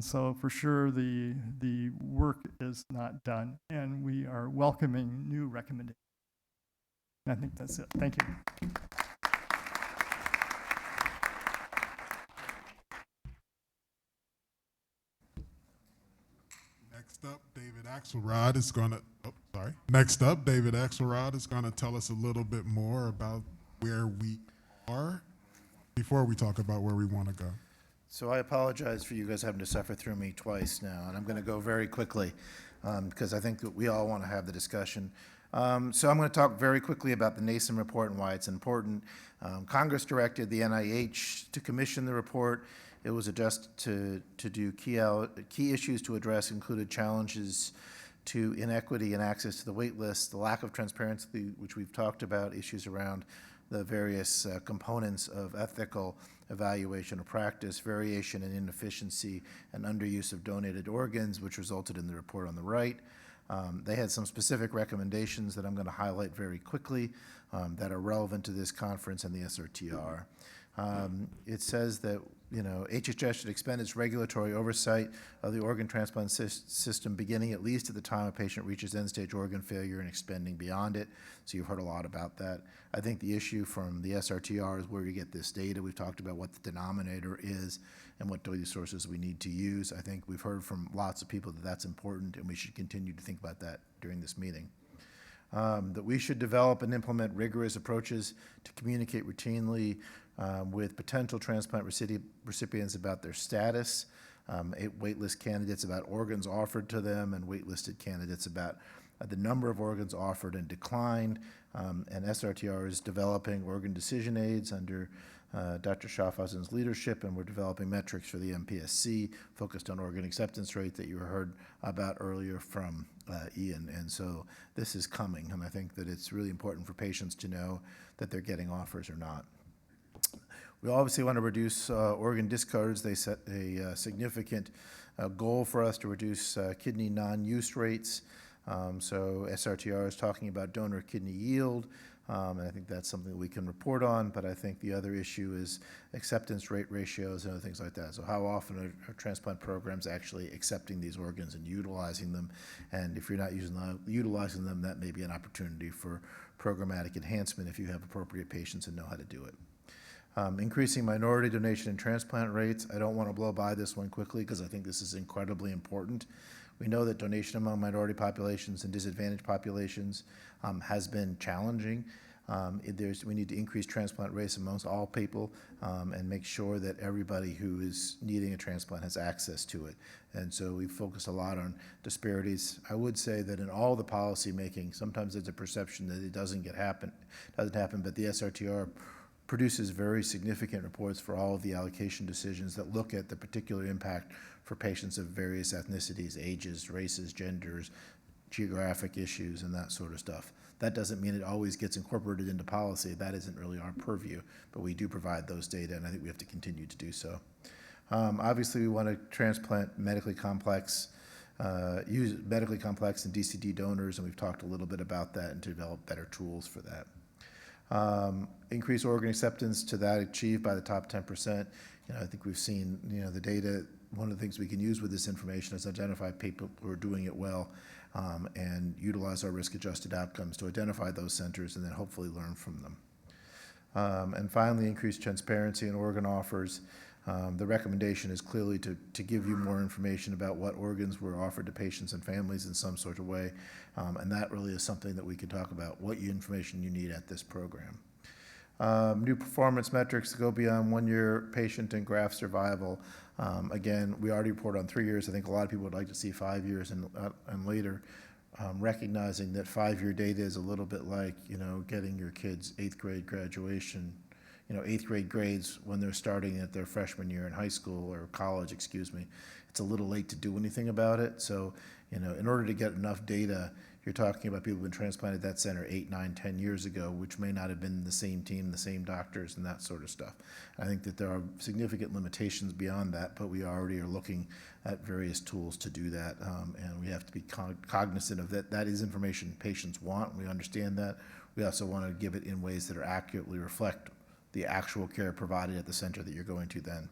so for sure the work is not done, and we are welcoming new recommendations. And I think that's it. Thank you. Next up, David Axelrod is going to tell us a little bit more about where we are before we talk about where we want to go. So I apologize for you guys having to suffer through me twice now, and I'm going to go very quickly because I think that we all want to have the discussion. So I'm going to talk very quickly about the NASEM report and why it's important. Congress directed the NIH to commission the report. It was addressed to do key issues to address included challenges to inequity and access to the wait list, the lack of transparency, which we've talked about, issues around the various components of ethical evaluation of practice, variation in inefficiency, and underuse of donated organs, which resulted in the report on the right. They had some specific recommendations that I'm going to highlight very quickly that are relevant to this conference and the SRTR. It says that HHS should expend its regulatory oversight of the organ transplant system beginning at least at the time a patient reaches end-stage organ failure and expanding beyond it. So you've heard a lot about that. I think the issue from the SRTR is where you get this data. We've talked about what the denominator is and what data sources we need to use. I think we've heard from lots of people that that's important, and we should continue to think about that during this meeting. That we should develop and implement rigorous approaches to communicate routinely with potential transplant recipients about their status, waitlist candidates about organs offered to them, and waitlisted candidates about the number of organs offered and declined. And SRTR is developing organ decision aids under Dr. Schaffhausen's leadership, and we're developing metrics for the MPSC focused on organ acceptance rate that you heard about earlier from Ian. And so this is coming, and I think that it's really important for patients to know that they're getting offers or not. We obviously want to reduce organ discards. They set a significant goal for us to reduce kidney non-use rates. So SRTR is talking about donor kidney yield, and I think that's something that we can report on, but I think the other issue is acceptance rate ratios and other things like that. So how often are transplant programs actually accepting these organs and utilizing them? And if you're not utilizing them, that may be an opportunity for programmatic enhancement if you have appropriate patients and know how to do it. Increasing minority donation and transplant rates. I don't want to blow by this one quickly because I think this is incredibly important. We know that donation among minority populations and disadvantaged populations has been challenging. We need to increase transplant rates amongst all people and make sure that everybody who is needing a transplant has access to it. And so we focus a lot on disparities. I would say that in all the policy making, sometimes there's a perception that it doesn't happen, but the SRTR produces very significant reports for all of the allocation decisions that look at the particular impact for patients of various ethnicities, ages, races, genders, geographic issues, and that sort of stuff. That doesn't mean it always gets incorporated into policy. That isn't really our purview, but we do provide those data, and I think we have to continue to do so. Obviously, we want to transplant medically complex and DCD donors, and we've talked a little bit about that and to develop better tools for that. Increase organ acceptance to that achieved by the top 10%. I think we've seen, the data. One of the things we can use with this information is identify people who are doing it well and utilize our risk-adjusted outcomes to identify those centers and then hopefully learn from them. And finally, increase transparency in organ offers. The recommendation is clearly to give you more information about what organs were offered to patients and families in some sort of way, and that really is something that we can talk about, what information you need at this program. New performance metrics to go beyond 1 year patient and graft survival. Again, we already report on 3 years. I think a lot of people would like to see 5 years and later, recognizing that 5-year data is a little bit like, getting your kids 8th grade graduation, 8th grade grades when they're starting at their freshman year in high school or college, It's a little late to do anything about it. So, in order to get enough data, you're talking about people who've been transplanted at that center 8, 9, 10 years ago, which may not have been the same team, the same doctors, and that sort of stuff. I think that there are significant limitations beyond that, but we already are looking at various tools to do that, and we have to be cognizant of that. That is information patients want. We understand that. We also want to give it in ways that are accurately reflect the actual care provided at the center that you're going to then.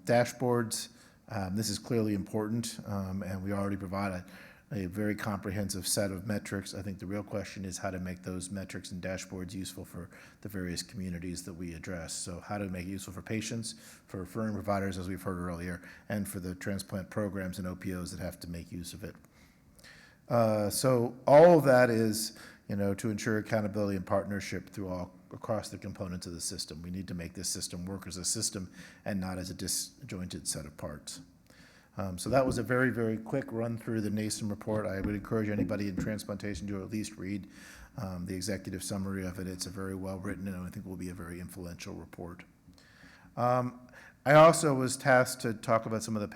Dashboards, this is clearly important, and we already provide a very comprehensive set of metrics. I think the real question is how to make those metrics and dashboards useful for the various communities that we address. So how to make it useful for patients, for referring providers, as we've heard earlier, and for the transplant programs and OPOs that have to make use of it. So all of that is, to ensure accountability and partnership across the components of the system. We need to make this system work as a system and not as a disjointed set of parts. So that was a very, very quick run through the NASEM report. I would encourage anybody in transplantation to at least read the executive summary of it. It's a very well written, and I think will be a very influential report. I also was tasked to talk about some of the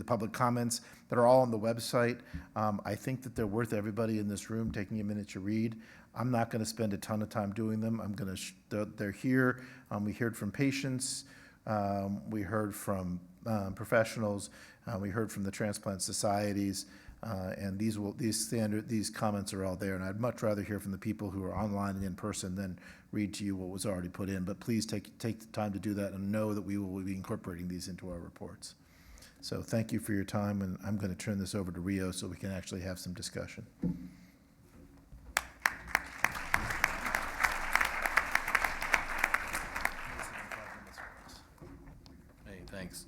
public comments that are all on the website. I think that they're worth everybody in this room taking a minute to read. I'm not going to spend a ton of time doing them. They're here. We heard from patients. We heard from professionals. We heard from the transplant societies. And these comments are all there. And I'd much rather hear from the people who are online and in person than read to you what was already put in. But please take the time to do that and know that we will be incorporating these into our reports. So thank you for your time, and I'm going to turn this over to Rio so we can actually have some discussion. Hey, thanks.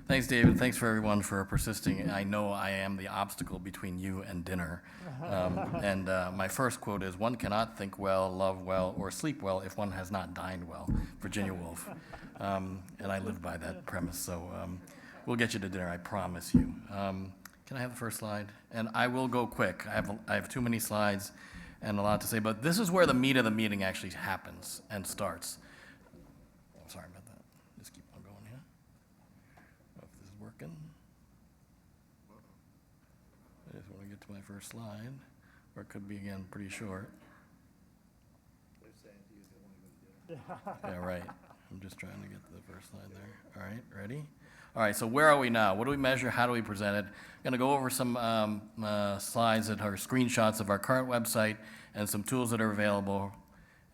Thanks, David. Thanks for everyone for persisting. I know I am the obstacle between you and dinner. My first quote is, "One cannot think well, love well, or sleep well if one has not dined well." Virginia Woolf. And I live by that premise, so we'll get you to dinner, I promise you. Can I have the first slide? And I will go quick. I have too many slides and a lot to say, but this is where the meat of the meeting actually happens and starts. Oh, sorry about that. Just keep on going here. If this is working. I just want to get to my first slide, or it could be, again, pretty short. Yeah, right. I'm just trying to get to the first slide there. All right, ready? All right, so where are we now? What do we measure? How do we present it? I'm going to go over some slides that are screenshots of our current website and some tools that are available.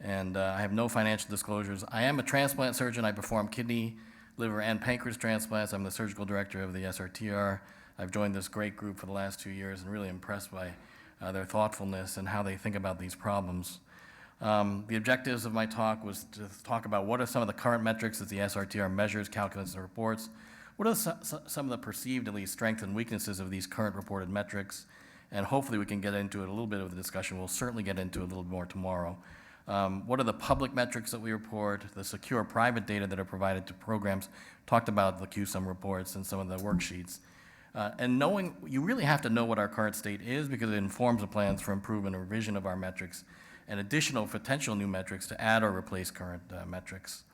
And I have no financial disclosures. I am a transplant surgeon. I perform kidney, liver, and pancreas transplants. I'm the surgical director of the SRTR. I've joined this great group for the last 2 years and really impressed by their thoughtfulness and how they think about these problems. The objectives of my talk was to talk about what are some of the current metrics that the SRTR measures, calculates, and reports. What are some of the perceived, at least, strengths and weaknesses of these current reported metrics? And hopefully we can get into it a little bit of the discussion. We'll certainly get into it a little more tomorrow. What are the public metrics that we report, the secure private data that are provided to programs, talked about the QSUM reports and some of the worksheets. And you really have to know what our current state is because it informs the plans for improvement and revision of our metrics and additional potential new metrics to add or replace current metrics.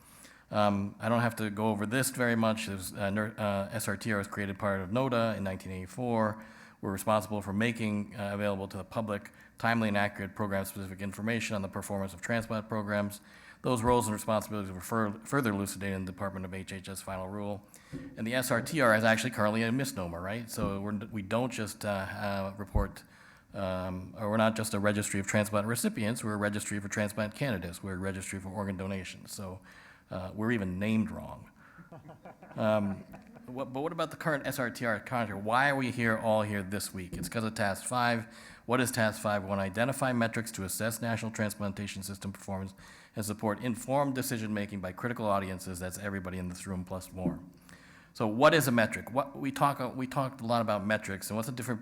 I don't have to go over this very much. SRTR was created part of NODA in 1984. We're responsible for making available to the public timely and accurate program-specific information on the performance of transplant programs. Those roles and responsibilities were further elucidated in the Department of HHS final rule. And the SRTR is actually currently a misnomer, right? So we don't just report, or we're not just a registry of transplant recipients, we're a registry for transplant candidates. We're a registry for organ donation. So we're even named wrong. But what about the current SRTR contract? Why are we all here this week? It's because of Task 5. What is Task 5? We want to identify metrics to assess national transplantation system performance and support informed decision-making by critical audiences. That's everybody in this room plus more. So what is a metric? We talked a lot about metrics, and what's the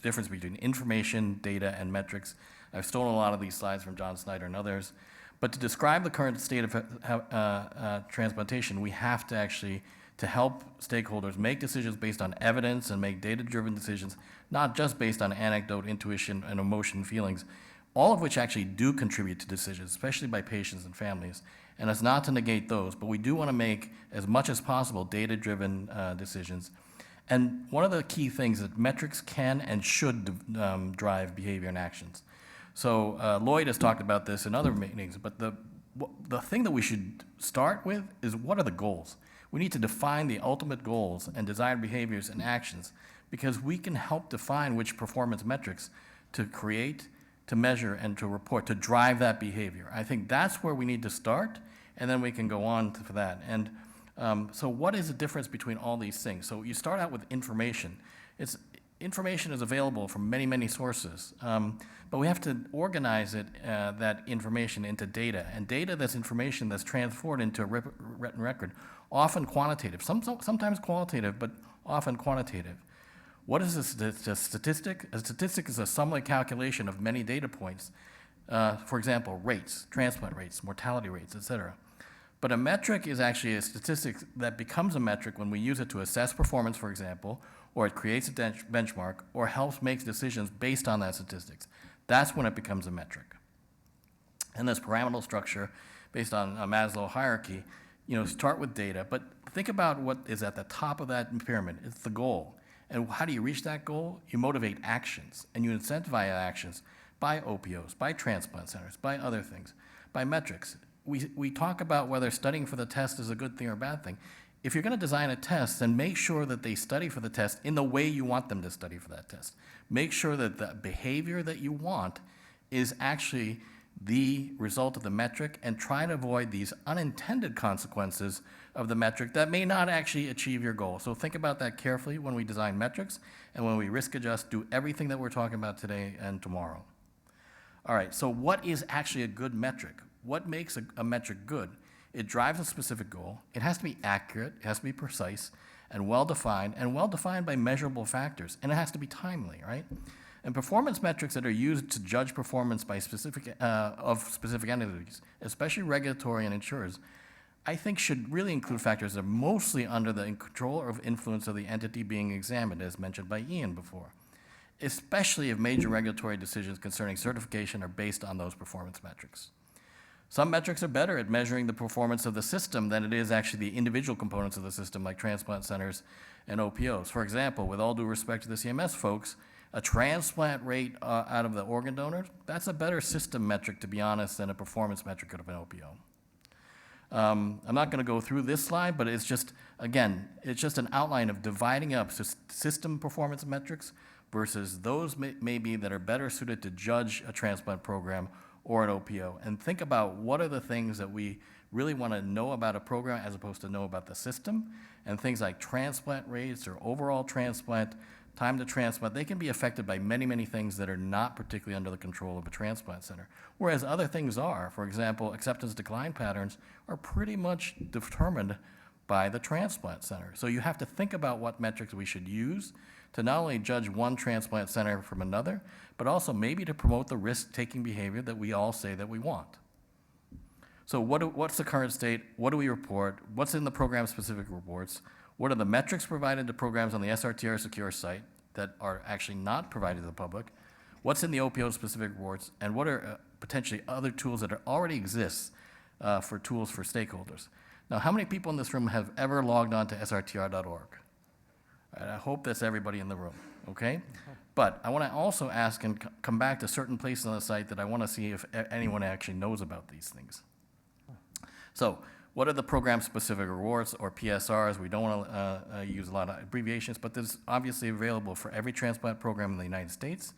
difference between information, data, and metrics? I've stolen a lot of these slides from John Snyder and others. But to describe the current state of transplantation, we have to actually, to help stakeholders make decisions based on evidence and make data-driven decisions, not just based on anecdote, intuition, and emotion feelings, all of which actually do contribute to decisions, especially by patients and families. And it's not to negate those, but we do want to make, as much as possible, data-driven decisions. And one of the key things is that metrics can and should drive behavior and actions. So Lloyd has talked about this in other meetings, but the thing that we should start with is what are the goals? We need to define the ultimate goals and desired behaviors and actions because we can help define which performance metrics to create, to measure, and to report, to drive that behavior. I think that's where we need to start, and then we can go on for that. And so what is the difference between all these things? So you start out with information. information is available from many, many sources, but we have to organize it, that information into data, and data that's information that's transformed into a written record, often quantitative, sometimes qualitative, but often quantitative. What is a statistic? A statistic is a summary calculation of many data points. For example, rates, transplant rates, mortality rates, et cetera. But a metric is actually a statistic that becomes a metric when we use it to assess performance, for example, or it creates a benchmark, or helps make decisions based on that statistics. That's when it becomes a metric. And this pyramidal structure, based on a Maslow hierarchy, start with data, but think about what is at the top of that pyramid. It's the goal. And how do you reach that goal? You motivate actions, and you incentivize actions by OPOs, by transplant centers, by other things, by metrics. We talk about whether studying for the test is a good thing or a bad thing. If you're going to design a test, then make sure that they study for the test in the way you want them to study for that test. Make sure that the behavior that you want is actually the result of the metric, and try to avoid these unintended consequences of the metric that may not actually achieve your goal. So think about that carefully when we design metrics, and when we risk adjust, do everything that we're talking about today and tomorrow. All right, so what is actually a good metric? What makes a metric good? It drives a specific goal. It has to be accurate, it has to be precise, and well-defined by measurable factors, and it has to be timely, right? And performance metrics that are used to judge performance by specific entities, especially regulatory and insurers, I think should really include factors that are mostly under the control or influence of the entity being examined, as mentioned by Ian before, especially if major regulatory decisions concerning certification are based on those performance metrics. Some metrics are better at measuring the performance of the system than it is actually the individual components of the system, like transplant centers and OPOs. For example, with all due respect to the CMS folks, a transplant rate out of the organ donors, that's a better system metric, to be honest, than a performance metric of an OPO. I'm not going to go through this slide, but it's just, again, it's just an outline of dividing up system performance metrics versus those maybe that are better suited to judge a transplant program or an OPO. And think about what are the things that we really want to know about a program as opposed to know about the system. And things like transplant rates or overall transplant, time to transplant, they can be affected by many, many things that are not particularly under the control of a transplant center. Whereas other things are. For example, acceptance decline patterns are pretty much determined by the transplant center. So you have to think about what metrics we should use to not only judge one transplant center from another, but also maybe to promote the risk-taking behavior that we all say that we want. So what's the current state? What do we report? What's in the program-specific reports? What are the metrics provided to programs on the SRTR secure site that are actually not provided to the public? What's in the OPO-specific reports? And what are potentially other tools that already exist for tools for stakeholders? Now, how many people in this room have ever logged on to srtr.org? I hope that's everybody in the room, okay? But I want to also ask and come back to certain places on the site that I want to see if anyone actually knows about these things. So, what are the program-specific rewards, or PSRs? We don't want to use a lot of abbreviations, but this is obviously available for every transplant program in the United States.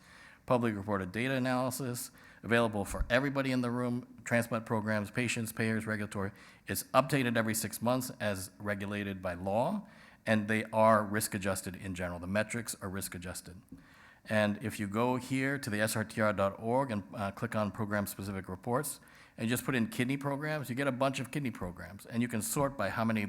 Public reported data analysis, available for everybody in the room, transplant programs, patients, payers, regulatory. It's updated every 6 months as regulated by law, and they are risk-adjusted in general. The metrics are risk-adjusted. And if you go here to the srtr.org and click on program-specific reports, and just put in kidney programs, you get a bunch of kidney programs, and you can sort by how many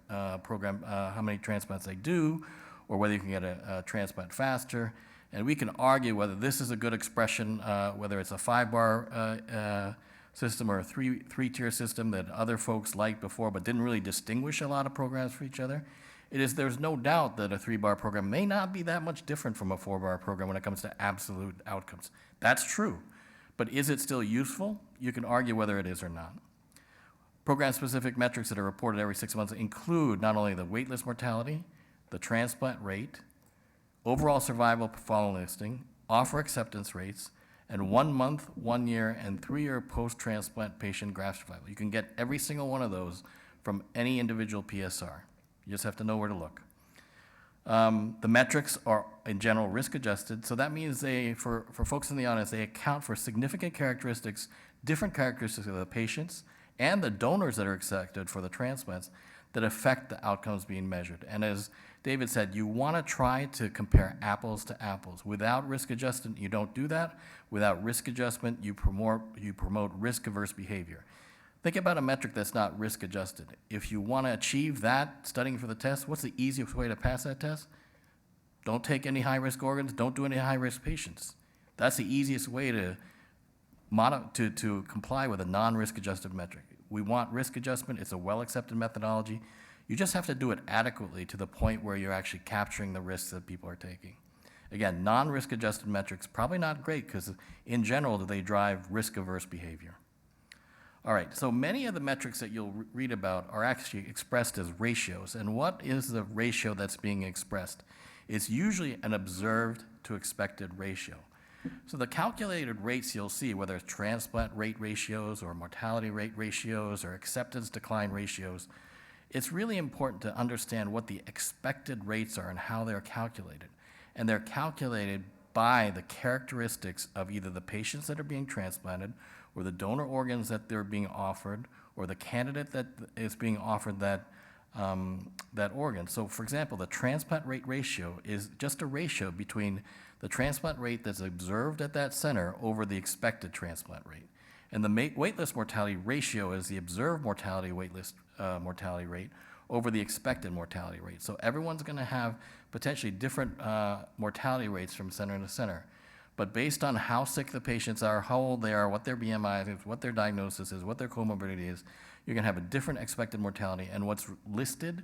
how many transplants they do, or whether you can get a transplant faster. And we can argue whether this is a good expression, whether it's a 5-bar system or a three-tier system that other folks liked before, but didn't really distinguish a lot of programs for each other. There's no doubt that a 3-bar program may not be that much different from a 4-bar program when it comes to absolute outcomes. That's true. But is it still useful? You can argue whether it is or not. Program-specific metrics that are reported every 6 months include not only the waitlist mortality, the transplant rate, overall survival following listing, offer acceptance rates, and 1 month, 1 year, and 3-year post-transplant patient graft survival. You can get every single one of those from any individual PSR. You just have to know where to look. The metrics are, in general, risk-adjusted, so that means for folks in the audience, they account for significant characteristics, different characteristics of the patients and the donors that are accepted for the transplants that affect the outcomes being measured. And as David said, you want to try to compare apples to apples. Without risk adjustment, you don't do that. Without risk adjustment, you promote risk-averse behavior. Think about a metric that's not risk adjusted. If you want to achieve that studying for the test, what's the easiest way to pass that test? Don't take any high-risk organs, don't do any high-risk patients. That's the easiest way to comply with a non-risk adjusted metric. We want risk adjustment, it's a well-accepted methodology. You just have to do it adequately to the point where you're actually capturing the risks that people are taking. Again, non-risk adjusted metrics, probably not great because in general, they drive risk-averse behavior. All right, so many of the metrics that you'll read about are actually expressed as ratios. And what is the ratio that's being expressed? It's usually an observed to expected ratio. So the calculated rates you'll see, whether it's transplant rate ratios or mortality rate ratios or acceptance decline ratios, it's really important to understand what the expected rates are and how they're calculated. And they're calculated by the characteristics of either the patients that are being transplanted or the donor organs that they're being offered or the candidate that is being offered that organ. So for example, the transplant rate ratio is just a ratio between the transplant rate that's observed at that center over the expected transplant rate. And the waitlist mortality ratio is the observed mortality waitlist mortality rate over the expected mortality rate. So everyone's going to have potentially different mortality rates from center to center. But based on how sick the patients are, how old they are, what their BMI is, what their diagnosis is, what their comorbidity is, you're going to have a different expected mortality. And what's listed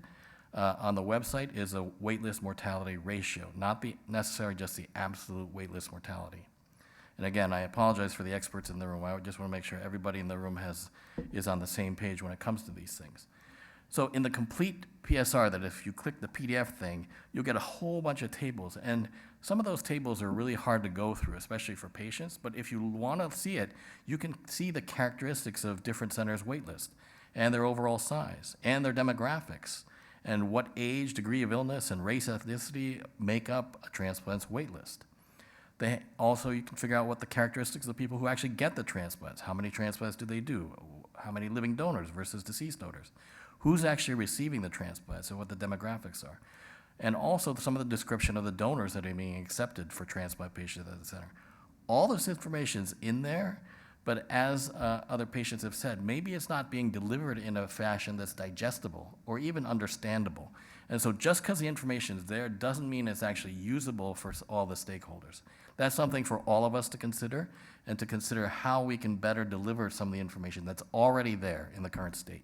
on the website is a waitlist mortality ratio, not necessarily just the absolute waitlist mortality. And again, I apologize for the experts in the room. I just want to make sure everybody in the room is on the same page when it comes to these things. So in the complete PSR, that if you click the PDF thing, you'll get a whole bunch of tables. And some of those tables are really hard to go through, especially for patients. But if you want to see it, you can see the characteristics of different centers' waitlist and their overall size and their demographics and what age, degree of illness, and race, ethnicity make up a transplant's waitlist. Also, you can figure out what the characteristics of the people who actually get the transplants. How many transplants do they do? How many living donors versus deceased donors? Who's actually receiving the transplants and what the demographics are. And also some of the description of the donors that are being accepted for transplant patients at the center. All this information's in there, but as other patients have said, maybe it's not being delivered in a fashion that's digestible or even understandable. And so just because the information is there doesn't mean it's actually usable for all the stakeholders. That's something for all of us to consider and to consider how we can better deliver some of the information that's already there in the current state.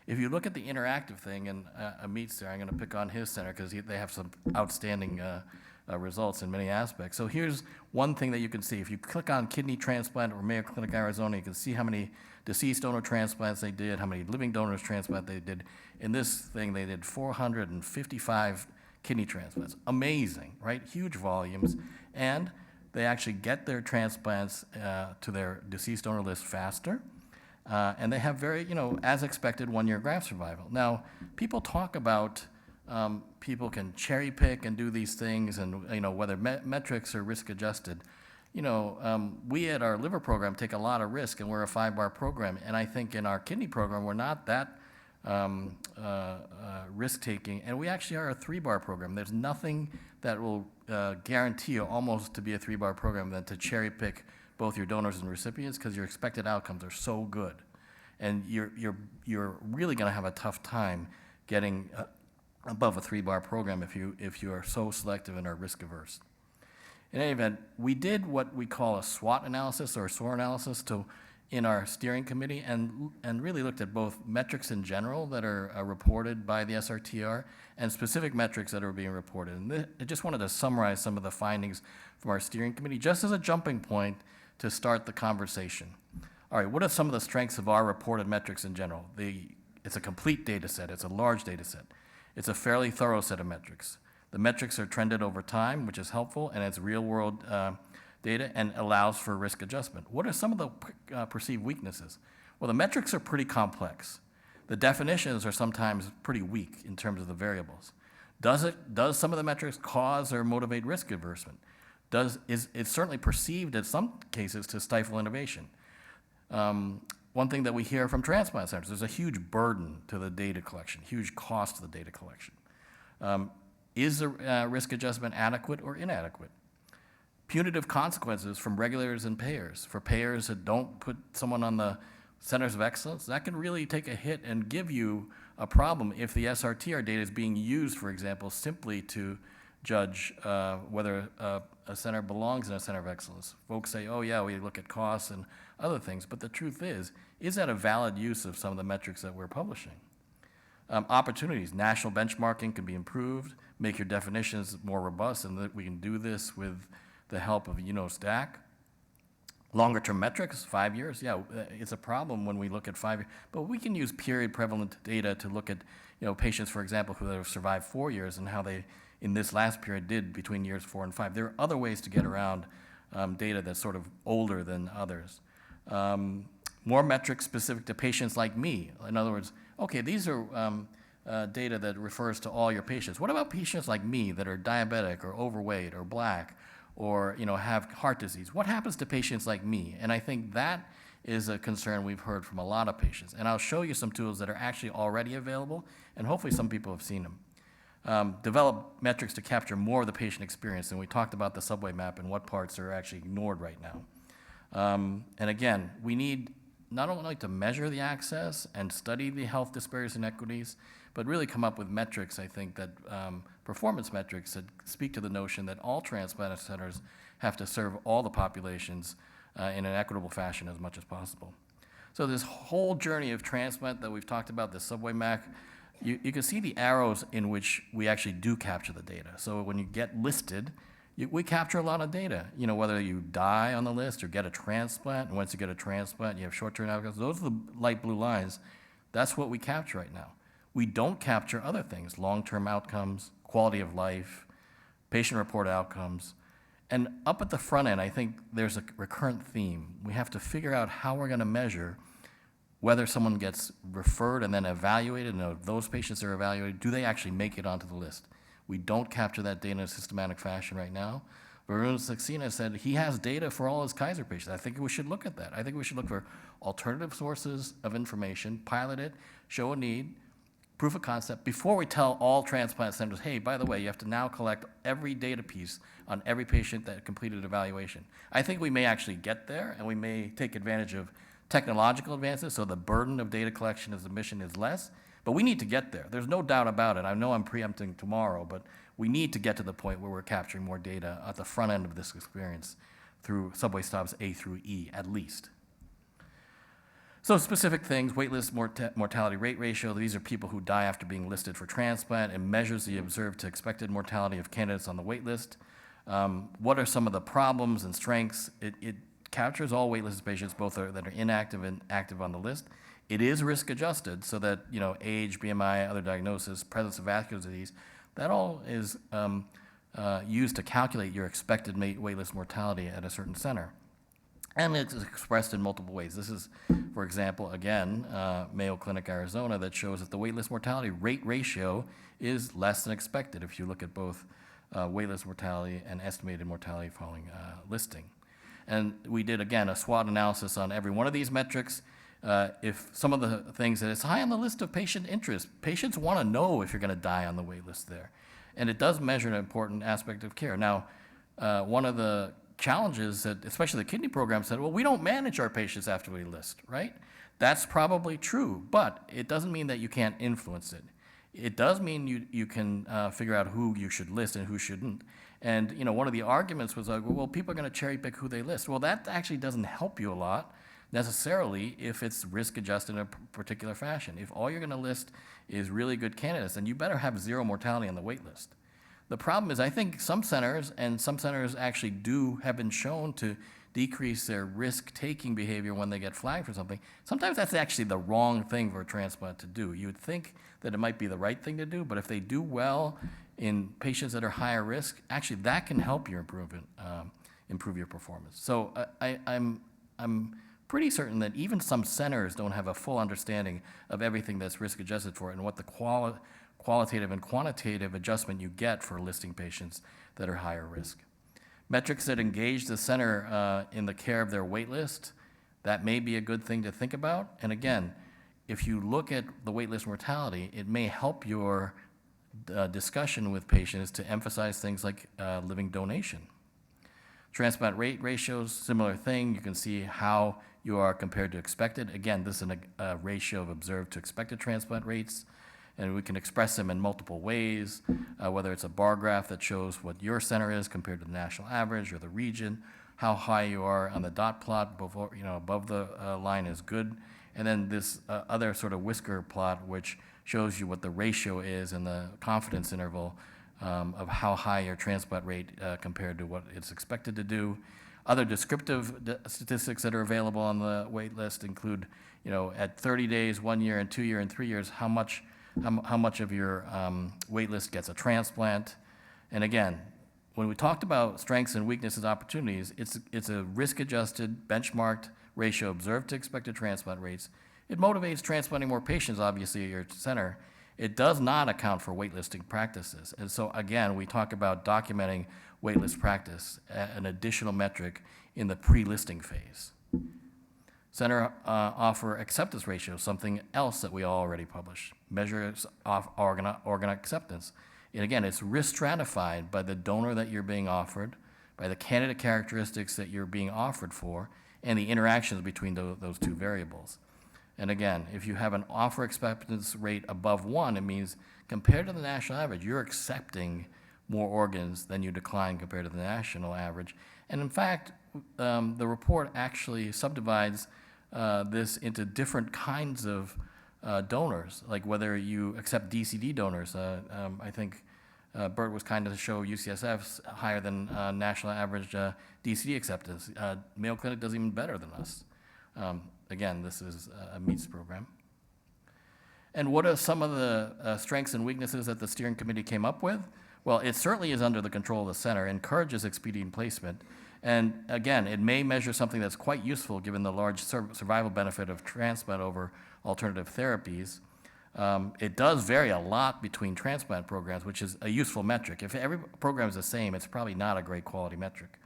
If you look at the interactive thing, and Amit's there, I'm going to pick on his center because they have some outstanding results in many aspects. So here's one thing that you can see. If you click on kidney transplant or Mayo Clinic Arizona, you can see how many deceased donor transplants they did, how many living donors transplant they did. In this thing, they did 455 kidney transplants. Amazing, right? Huge volumes. And they actually get their transplants to their deceased donor list faster. And they have very, as expected, 1-year graft survival. Now, people talk about people can cherry pick and do these things and, whether metrics are risk adjusted. We at our liver program take a lot of risk and we're a 5-bar program. And I think in our kidney program, we're not that risk taking. And we actually are a 3-bar program. There's nothing that will guarantee you almost to be a 3-bar program than to cherry pick both your donors and recipients because your expected outcomes are so good. And you're really going to have a tough time getting above a 3-bar program if you are so selective and are risk averse. In any event, we did what we call a SWOT analysis or SOAR analysis in our steering committee and really looked at both metrics in general that are reported by the SRTR and specific metrics that are being reported. And I just wanted to summarize some of the findings from our steering committee just as a jumping point to start the conversation. All right, what are some of the strengths of our reported metrics in general? It's a complete data set. It's a large data set. It's a fairly thorough set of metrics. The metrics are trended over time, which is helpful, and it's real-world data and allows for risk adjustment. What are some of the perceived weaknesses? Well, the metrics are pretty complex. The definitions are sometimes pretty weak in terms of the variables. Does some of the metrics cause or motivate risk adversement? It's certainly perceived in some cases to stifle innovation. one thing that we hear from transplant centers, there's a huge burden to the data collection, huge cost to the data collection. Is the risk adjustment adequate or inadequate? Punitive consequences from regulators and payers. For payers that don't put someone on the centers of excellence, that can really take a hit and give you a problem if the SRTR data is being used, for example, simply to judge whether a center belongs in a center of excellence. Folks say, oh yeah, we look at costs and other things, but the truth is that a valid use of some of the metrics that we're publishing? Opportunities, national benchmarking can be improved, make your definitions more robust, and that we can do this with the help of Stack. Longer term metrics, 5 years, yeah, it's a problem when we look at 5 years, but we can use period prevalent data to look at patients, for example, who have survived 4 years and how they, in this last period, did between years 4 and 5. There are other ways to get around data that's sort of older than others. More metrics specific to patients like me. In other words, okay, these are data that refers to all your patients. What about patients like me that are diabetic or overweight or black or have heart disease? What happens to patients like me? And I think that is a concern we've heard from a lot of patients. And I'll show you some tools that are actually already available, and hopefully some people have seen them. Develop metrics to capture more of the patient experience, and we talked about the subway map and what parts are actually ignored right now. And again, we need not only to measure the access and study the health disparities and inequities, but really come up with metrics, I think, that performance metrics that speak to the notion that all transplant centers have to serve all the populations in an equitable fashion as much as possible. So this whole journey of transplant that we've talked about, the subway map, you can see the arrows in which we actually do capture the data. So when you get listed, we capture a lot of data, whether you die on the list or get a transplant, and once you get a transplant, you have short-term outcomes. Those are the light blue lines. That's what we capture right now. We don't capture other things, long-term outcomes, quality of life, patient-reported outcomes. And up at the front end, I think there's a recurrent theme. We have to figure out how we're going to measure whether someone gets referred and then evaluated, and if those patients that are evaluated, do they actually make it onto the list? We don't capture that data in a systematic fashion right now. Varun Saxena said he has data for all his Kaiser patients. I think we should look at that. I think we should look for alternative sources of information, pilot it, show a need, proof of concept, before we tell all transplant centers, hey, by the way, you have to now collect every data piece on every patient that completed evaluation. I think we may actually get there, and we may take advantage of technological advances, so the burden of data collection as a mission is less. But we need to get there. There's no doubt about it. I know I'm preempting tomorrow, but we need to get to the point where we're capturing more data at the front end of this experience through subway stops A through E, at least. So specific things, waitlist mortality rate ratio. These are people who die after being listed for transplant, and measures the observed to expected mortality of candidates on the waitlist. What are some of the problems and strengths? It captures all waitlisted patients, both that are inactive and active on the list. It is risk adjusted, so that age, BMI, other diagnosis, presence of vascular disease, that all is used to calculate your expected waitlist mortality at a certain center. And it's expressed in multiple ways. This is, for example, again, Mayo Clinic, Arizona, that shows that the waitlist mortality rate ratio is less than expected if you look at both waitlist mortality and estimated mortality following listing. And we did, again, a SWOT analysis on every one of these metrics. If some of the things that it's high on the list of patient interest, patients want to know if you're going to die on the wait list there. And it does measure an important aspect of care. Now, one of the challenges that, especially the kidney program, said, well, we don't manage our patients after we list, right? That's probably true, but it doesn't mean that you can't influence it. It does mean you can figure out who you should list and who shouldn't. And one of the arguments was like, well, people are going to cherry pick who they list. Well, that actually doesn't help you a lot necessarily if it's risk adjusted in a particular fashion. If all you're going to list is really good candidates, then you better have zero mortality on the wait list. The problem is, I think some centers actually have been shown to decrease their risk-taking behavior when they get flagged for something. Sometimes that's actually the wrong thing for a transplant to do. You would think that it might be the right thing to do, but if they do well in patients that are higher risk, actually that can help you improve your performance. So I'm pretty certain that even some centers don't have a full understanding of everything that's risk adjusted for and what the qualitative and quantitative adjustment you get for listing patients that are higher risk. Metrics that engage the center in the care of their wait list. that may be a good thing to think about. And again, if you look at the waitlist mortality, it may help your discussion with patients to emphasize things like living donation. Transplant rate ratios, similar thing. You can see how you are compared to expected. Again, this is a ratio of observed to expected transplant rates, and we can express them in multiple ways, whether it's a bar graph that shows what your center is compared to the national average or the region, how high you are on the dot plot before, above the line is good, and then this other sort of whisker plot, which shows you what the ratio is and the confidence interval of how high your transplant rate compared to what it's expected to do. Other descriptive statistics that are available on the wait list include, at 30 days, 1 year, and 2 year, and 3 years, how much of your wait list gets a transplant. And again, when we talked about strengths and weaknesses, opportunities, it's a risk-adjusted, benchmarked ratio observed to expected transplant rates. It motivates transplanting more patients, obviously, at your center. It does not account for waitlisting practices. And so, again, we talk about documenting waitlist practice, an additional metric in the pre-listing phase. Center offer acceptance ratio, something else that we already published, measures organ acceptance. And again, it's risk stratified by the donor that you're being offered, by the candidate characteristics that you're being offered for, and the interactions between those two variables. And again, if you have an offer acceptance rate above 1, it means compared to the national average, you're accepting more organs than you decline compared to the national average. And in fact, the report actually subdivides this into different kinds of donors, like whether you accept DCD donors. I think Bert was kind enough to show UCSF's higher than national average DCD acceptance. Mayo Clinic does even better than us. Again, this is a MEATS program. And what are some of the strengths and weaknesses that the steering committee came up with? Well, it certainly is under the control of the center, encourages expedient placement. And again, it may measure something that's quite useful given the large survival benefit of transplant over alternative therapies. It does vary a lot between transplant programs, which is a useful metric. If every program is the same, it's probably not a great quality metric.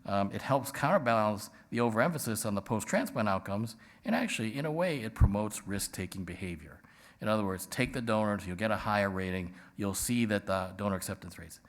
It helps counterbalance the overemphasis on the post-transplant outcomes, and actually, in a way, it promotes risk-taking behavior. In other words, take the donors, you'll get a higher rating, you'll see that the donor acceptance rates.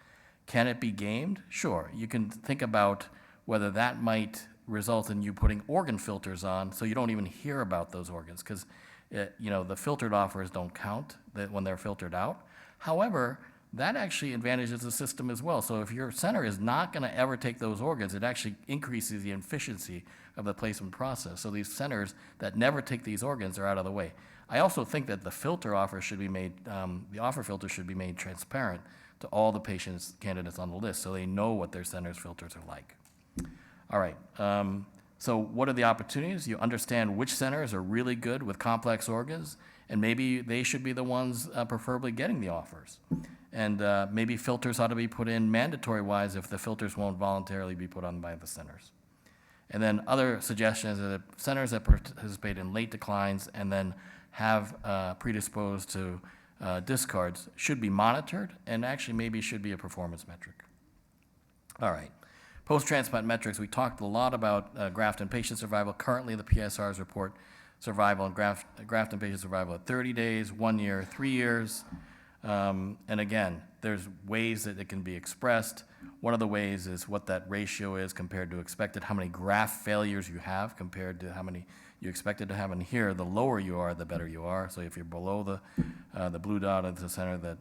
Can it be gamed? Sure. You can think about whether that might result in you putting organ filters on so you don't even hear about those organs, because the filtered offers don't count when they're filtered out. However, that actually advantages the system as well. So if your center is not going to ever take those organs, it actually increases the efficiency of the placement process. So these centers that never take these organs are out of the way. I also think that the filter offer should be made, the offer filter should be made transparent to all the patients, candidates on the list, so they know what their center's filters are like. All right, so what are the opportunities? You understand which centers are really good with complex organs, and maybe they should be the ones preferably getting the offers. And maybe filters ought to be put in mandatory-wise if the filters won't voluntarily be put on by the centers. And then other suggestions are that centers that participate in late declines and then have predisposed to discards should be monitored, and actually maybe should be a performance metric. All right. Post-transplant metrics, we talked a lot about graft and patient survival. Currently, the PSRs report survival and graft and patient survival at 30 days, 1 year, 3 years. And again, there's ways that it can be expressed. One of the ways is what that ratio is compared to expected, how many graft failures you have compared to how many you expected to have. And here, the lower you are, the better you are. So if you're below the blue dot at the center that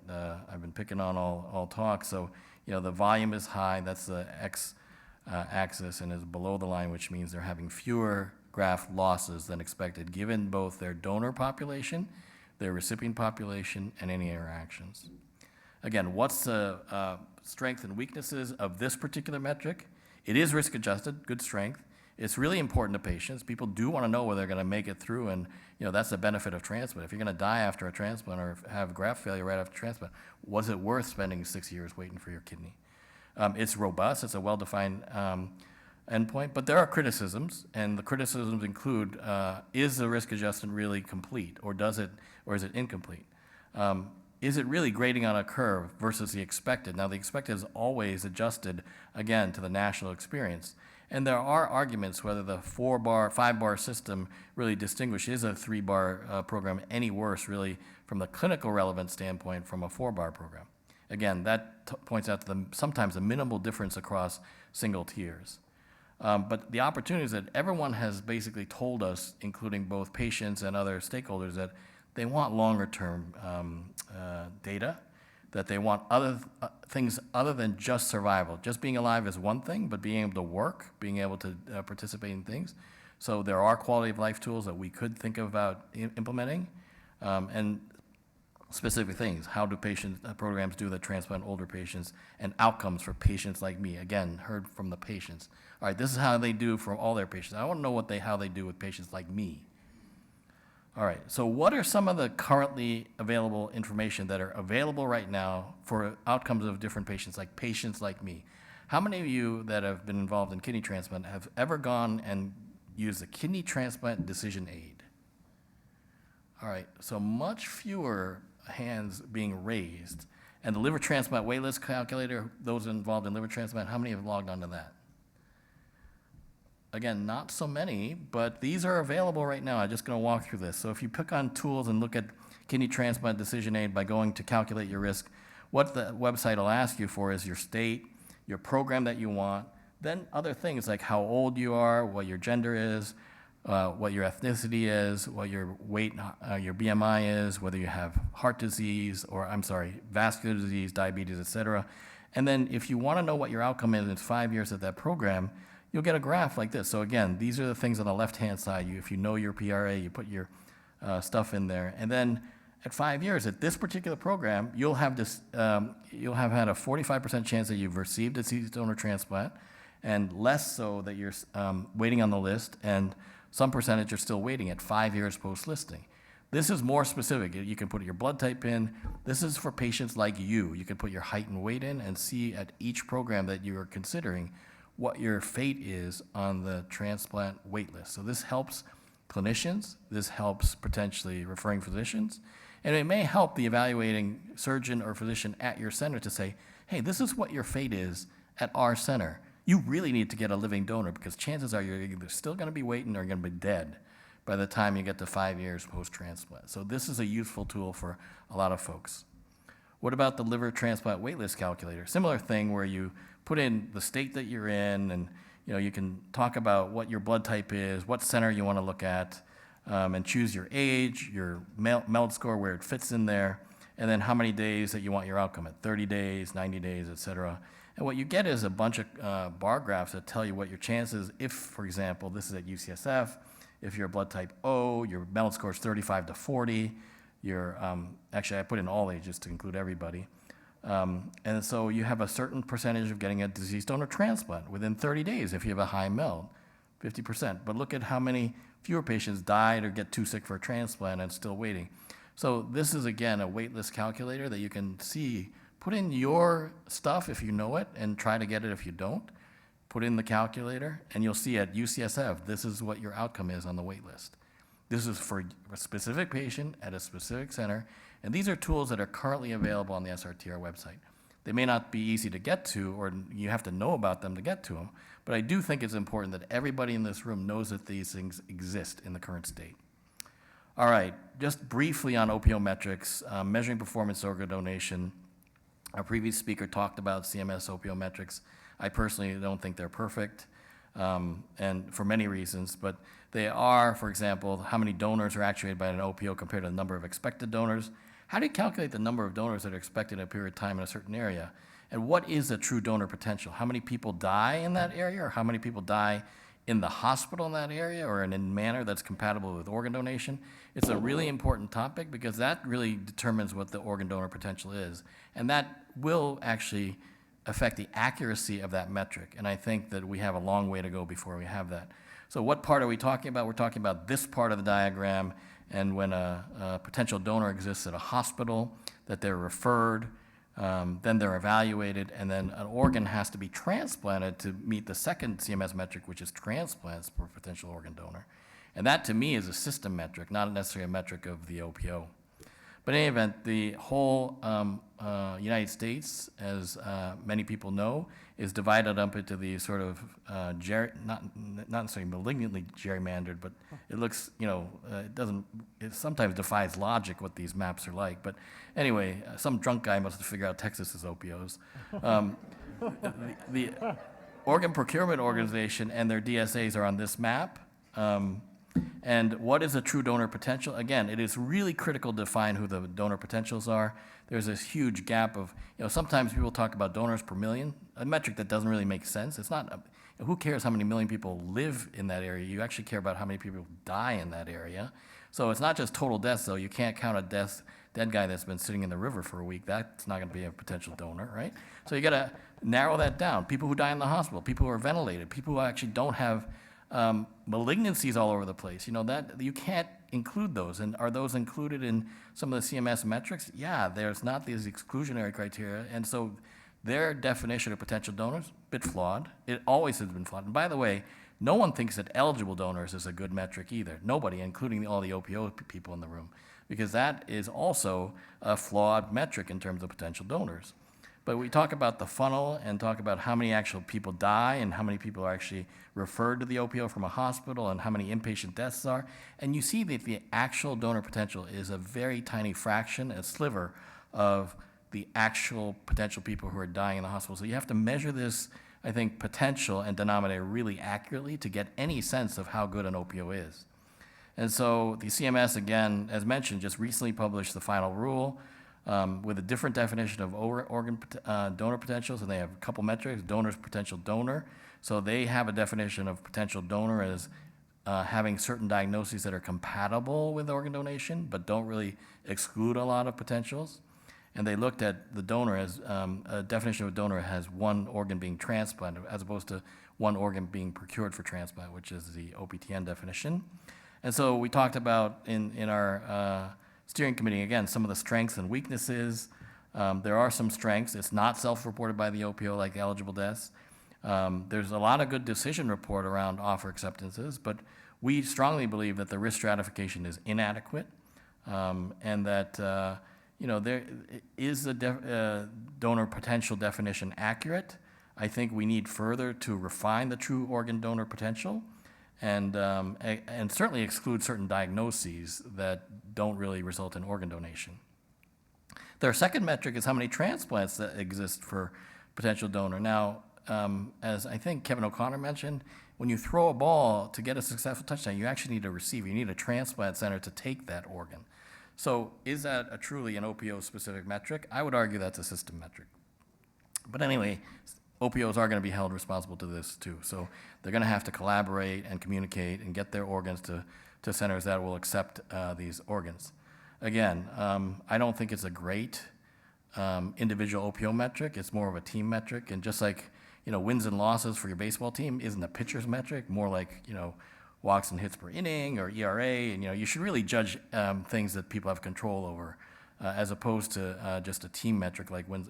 I've been picking on all talk, so the volume is high, that's the x-axis, and is below the line, which means they're having fewer graft losses than expected, given both their donor population, their recipient population, and any interactions. Again, what's the strengths and weaknesses of this particular metric? It is risk adjusted, good strength. It's really important to patients. People do want to know whether they're going to make it through, and that's the benefit of transplant. If you're going to die after a transplant or have graft failure right after transplant, was it worth spending 6 years waiting for your kidney? It's robust, it's a well-defined endpoint, but there are criticisms, and the criticisms include, is the risk adjustment really complete, or is it incomplete? Is it really grading on a curve versus the expected? Now, the expected is always adjusted, again, to the national experience. And there are arguments whether the 4-bar, 5-bar system really distinguishes a 3-bar program any worse, really, from the clinical relevance standpoint from a 4-bar program. Again, that points out to them sometimes a minimal difference across single tiers. But the opportunities that everyone has basically told us, including both patients and other stakeholders, that they want longer-term data, that they want other things other than just survival. Just being alive is one thing, but being able to work, being able to participate in things. So there are quality of life tools that we could think about implementing, and specific things. How do patient programs do that transplant older patients, and outcomes for patients like me? Again, heard from the patients. All right, this is how they do for all their patients. I want to know how they do with patients like me. All right, so what are some of the currently available information that are available right now for outcomes of different patients like me? How many of you that have been involved in kidney transplant have ever gone and used a kidney transplant decision aid? All right, so much fewer hands being raised. And the liver transplant waitlist calculator, those involved in liver transplant, how many have logged onto that? Again, not so many, but these are available right now. I'm just going to walk through this. So if you pick on tools and look at kidney transplant decision aid by going to calculate your risk, what the website will ask you for is your state, your program that you want, then other things like how old you are, what your gender is, what your ethnicity is, what your weight, your BMI is, whether you have heart disease or, vascular disease, diabetes, et cetera. And then if you want to know what your outcome is in 5 years of that program, you'll get a graph like this. So again, these are the things on the left-hand side. If you know your PRA, you put your stuff in there. And then at 5 years, at this particular program, you'll have you'll have had a 45% chance that you've received a deceased donor transplant, and less so that you're waiting on the list, and some percentage are still waiting at 5 years post-listing. This is more specific. You can put your blood type in. This is for patients like you. You can put your height and weight in and see at each program that you are considering what your fate is on the transplant wait list. So this helps clinicians, this helps potentially referring physicians, and it may help the evaluating surgeon or physician at your center to say, hey, this is what your fate is at our center. You really need to get a living donor because chances are you're either still gonna be waiting or you're gonna be dead by the time you get to 5 years post-transplant. So this is a useful tool for a lot of folks. What about the liver transplant waitlist calculator? Similar thing where you put in the state that you're in, and you can talk about what your blood type is, what center you want to look at, and choose your age, your MELD score, where it fits in there, and then how many days that you want your outcome at, 30 days, 90 days, et cetera. And what you get is a bunch of bar graphs that tell you what your chances, if, for example, this is at UCSF, if you're blood type O, your MELD score is 35 to 40, actually I put in all ages to include everybody. And so you have a certain percentage of getting a deceased donor transplant within 30 days if you have a high MELD, 50%. But look at how many fewer patients died or get too sick for a transplant and still waiting. So this is, again, a waitlist calculator that you can see. Put in your stuff if you know it and try to get it if you don't. Put in the calculator and you'll see at UCSF, this is what your outcome is on the waitlist. This is for a specific patient at a specific center. And these are tools that are currently available on the SRTR website. They may not be easy to get to, or you have to know about them to get to them, but I do think it's important that everybody in this room knows that these things exist in the current state. All right, just briefly on OPO metrics, measuring performance organ donation. Our previous speaker talked about CMS OPO metrics. I personally don't think they're perfect, and for many reasons, but they are, for example, how many donors are actuated by an OPO compared to the number of expected donors. How do you calculate the number of donors that are expected in a period of time in a certain area? And what is a true donor potential? How many people die in that area, or how many people die in the hospital in that area, or in a manner that's compatible with organ donation? It's a really important topic because that really determines what the organ donor potential is. And that will actually affect the accuracy of that metric. And I think that we have a long way to go before we have that. So what part are we talking about? We're talking about this part of the diagram, and when a potential donor exists at a hospital, that they're referred, then they're evaluated, and then an organ has to be transplanted to meet the second CMS metric, which is transplants per potential organ donor. And that, to me, is a system metric, not necessarily a metric of the OPO. But in any event, the whole United States, as many people know, is divided up into these sort of not necessarily malignantly gerrymandered, but it looks, it sometimes defies logic what these maps are like. But anyway, some drunk guy must have figured out Texas is OPOs. The Organ Procurement Organization and their DSAs are on this map. And what is a true donor potential? Again, it is really critical to define who the donor potentials are. There's this huge gap of, sometimes people talk about donors per million, a metric that doesn't really make sense. It's not, who cares how many million people live in that area? You actually care about how many people die in that area. So it's not just total deaths, though. You can't count a dead guy that's been sitting in the river for a week. That's not going to be a potential donor, right? So you got to narrow that down. People who die in the hospital, people who are ventilated, people who actually don't have malignancies all over the place. That you can't include those. And are those included in some of the CMS metrics? Yeah, there's not these exclusionary criteria. And so their definition of potential donors, a bit flawed. It always has been flawed. And by the way, no one thinks that eligible donors is a good metric either. Nobody, including all the OPO people in the room, because that is also a flawed metric in terms of potential donors. But we talk about the funnel and talk about how many actual people die and how many people are actually referred to the OPO from a hospital and how many inpatient deaths are. And you see that the actual donor potential is a very tiny fraction, a sliver of the actual potential people who are dying in the hospital. So you have to measure this, I think, potential and denominator really accurately to get any sense of how good an OPO is. And so the CMS, again, as mentioned, just recently published the final rule with a different definition of organ donor potentials, and they have a couple metrics, donor's potential donor. So they have a definition of potential donor as having certain diagnoses that are compatible with organ donation, but don't really exclude a lot of potentials. And they looked at the donor as a definition of a donor has one organ being transplanted as opposed to one organ being procured for transplant, which is the OPTN definition. And so we talked about in our steering committee, again, some of the strengths and weaknesses. There are some strengths. It's not self-reported by the OPO like eligible deaths. There's a lot of good decision report around offer acceptances, but we strongly believe that the risk stratification is inadequate and that there is a donor potential definition accurate. I think we need further to refine the true organ donor potential and certainly exclude certain diagnoses that don't really result in organ donation. Their second metric is how many transplants that exist for potential donor. Now, as I think Kevin O'Connor mentioned, when you throw a ball to get a successful touchdown, you actually need a receiver. You need a transplant center to take that organ. So is that truly an OPO-specific metric? I would argue that's a system metric. But anyway, OPOs are going to be held responsible to this too. So they're going to have to collaborate and communicate and get their organs to centers that will accept these organs. Again, I don't think it's a great individual OPO metric. It's more of a team metric. And just like, wins and losses for your baseball team isn't a pitcher's metric, more like, walks and hits per inning or ERA. And, you should really judge things that people have control over as opposed to just a team metric like wins.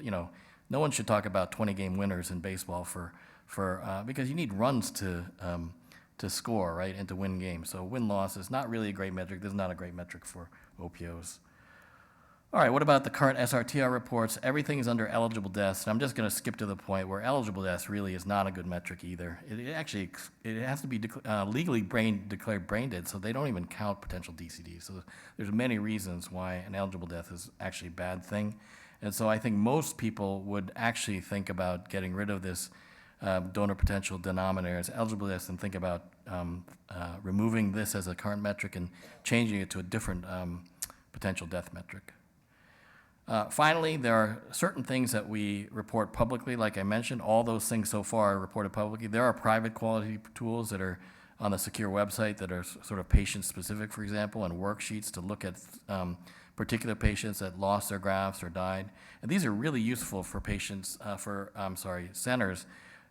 No one should talk about 20-game winners in baseball because you need runs to score, right, and to win games. So win-loss is not really a great metric. This is not a great metric for OPOs. All right, what about the current SRTR reports? Everything is under eligible deaths. And I'm just going to skip to the point where eligible deaths really is not a good metric either. It has to be legally declared brain dead, so they don't even count potential DCD. So there's many reasons why an eligible death is actually a bad thing. And so I think most people would actually think about getting rid of this donor potential denominator as eligible deaths and think about removing this as a current metric and changing it to a different potential death metric. Finally, there are certain things that we report publicly. Like I mentioned, all those things so far are reported publicly. There are private quality tools that are on the secure website that are sort of patient-specific, for example, and worksheets to look at particular patients that lost their grafts or died. And these are really useful for patients, centers,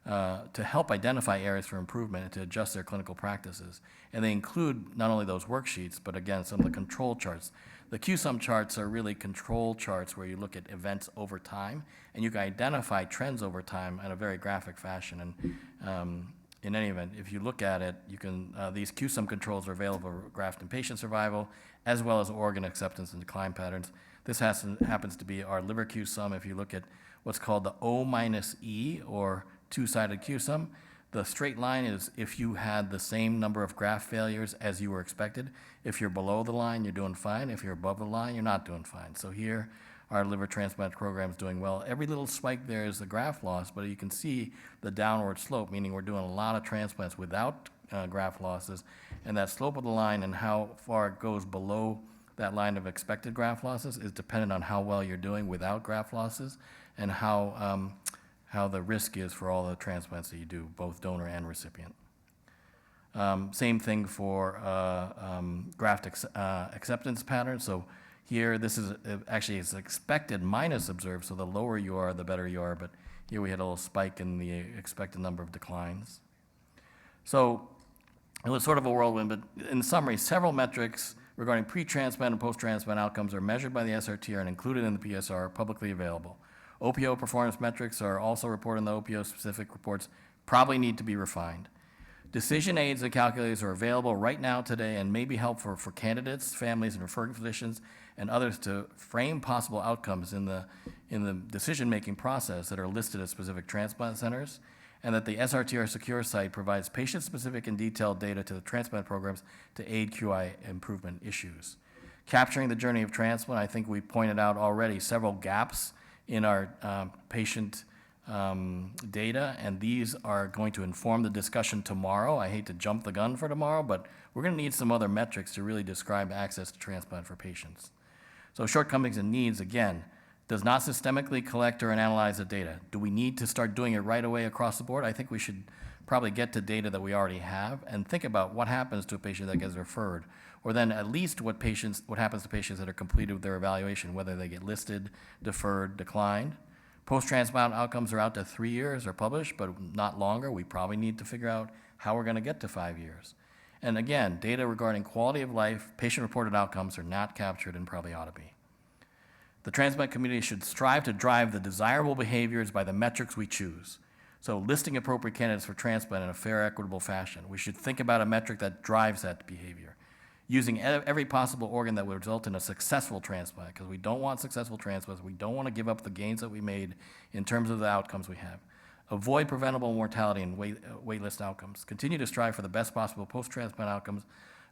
to help identify areas for improvement and to adjust their clinical practices. And they include not only those worksheets, but again, some of the control charts. The QSUM charts are really control charts where you look at events over time, and you can identify trends over time in a very graphic fashion. And in any event, if you look at it, you can, these QSUM controls are available for graft and patient survival, as well as organ acceptance and decline patterns. This happens to be our liver Q sum. If you look at what's called the O minus E, or two-sided Q sum, the straight line is if you had the same number of graft failures as you were expected. If you're below the line, you're doing fine. If you're above the line, you're not doing fine. So here, our liver transplant program is doing well. Every little spike there is the graft loss, but you can see the downward slope, meaning we're doing a lot of transplants without graft losses. And that slope of the line and how far it goes below that line of expected graft losses is dependent on how well you're doing without graft losses and how the risk is for all the transplants that you do, both donor and recipient. Same thing for graft acceptance patterns. So here, this is actually it's expected minus observed, so the lower you are, the better you are, but here we had a little spike in the expected number of declines. So it was sort of a whirlwind, but in summary, several metrics regarding pre-transplant and post-transplant outcomes are measured by the SRTR and included in the PSR, publicly available. OPO performance metrics are also reported in the OPO-specific reports, probably need to be refined. Decision aids and calculators are available right now today and may be helpful for candidates, families, and referring physicians and others to frame possible outcomes in the decision-making process that are listed at specific transplant centers, and that the SRTR Secure site provides patient-specific and detailed data to the transplant programs to aid QI improvement issues. Capturing the journey of transplant, I think we pointed out already several gaps in our patient data, and these are going to inform the discussion tomorrow. I hate to jump the gun for tomorrow, but we're going to need some other metrics to really describe access to transplant for patients. So shortcomings and needs, again, does not systemically collect or analyze the data. Do we need to start doing it right away across the board? I think we should probably get to data that we already have and think about what happens to a patient that gets referred, or then at least what happens to patients that are completed with their evaluation, whether they get listed, deferred, declined. Post-transplant outcomes are out to 3 years or published, but not longer. We probably need to figure out how we're going to get to 5 years. And again, data regarding quality of life, patient-reported outcomes are not captured and probably ought to be. The transplant community should strive to drive the desirable behaviors by the metrics we choose. So listing appropriate candidates for transplant in a fair, equitable fashion. We should think about a metric that drives that behavior. Using every possible organ that would result in a successful transplant, because we don't want successful transplants. We don't want to give up the gains that we made in terms of the outcomes we have. Avoid preventable mortality and waitlist outcomes. Continue to strive for the best possible post-transplant outcomes.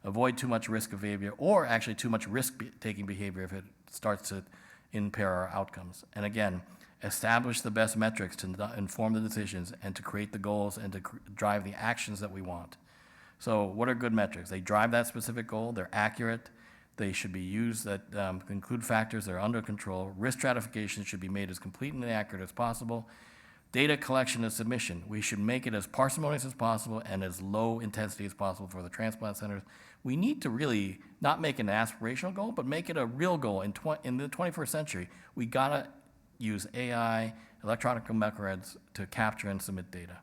Avoid too much risk behavior, or actually too much risk-taking behavior if it starts to impair our outcomes. And again, establish the best metrics to inform the decisions and to create the goals and to drive the actions that we want. So what are good metrics? They drive that specific goal, they're accurate, they should be used that include factors that are under control. Risk stratification should be made as complete and accurate as possible. Data collection and submission, we should make it as parsimonious as possible and as low intensity as possible for the transplant centers. We need to really not make it an aspirational goal, but make it a real goal. In the 21st century, we gotta use AI, electronic medical records to capture and submit data.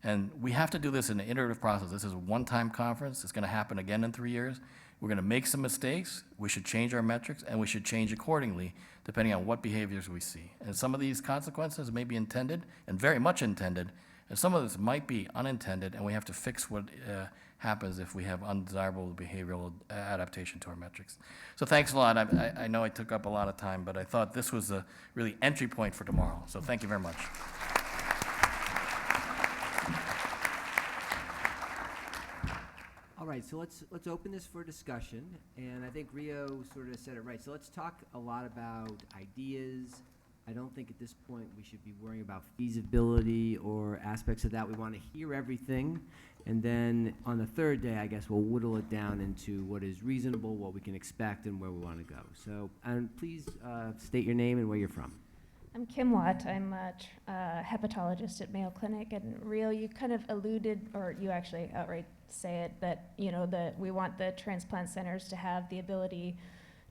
And we have to do this in an iterative process. This is a one-time conference. It's going to happen again in 3 years. We're going to make some mistakes. We should change our metrics, and we should change accordingly depending on what behaviors we see. And some of these consequences may be intended and very much intended, and some of this might be unintended, and we have to fix what happens if we have undesirable behavioral adaptation to our metrics. So thanks a lot. I know I took up a lot of time, but I thought this was a really entry point for tomorrow. So thank you very much. All right, so let's open this for discussion, and I think Rio sort of said it right. So let's talk a lot about ideas. I don't think at this point we should be worrying about feasibility or aspects of that. We want to hear everything, and then on the third day, I guess we'll whittle it down into what is reasonable, what we can expect, and where we want to go. So, and please state your name and where you're from. I'm Kim Watt. I'm a hepatologist at Mayo Clinic. And Rio, you kind of alluded, or you actually outright say it, that we want the transplant centers to have the ability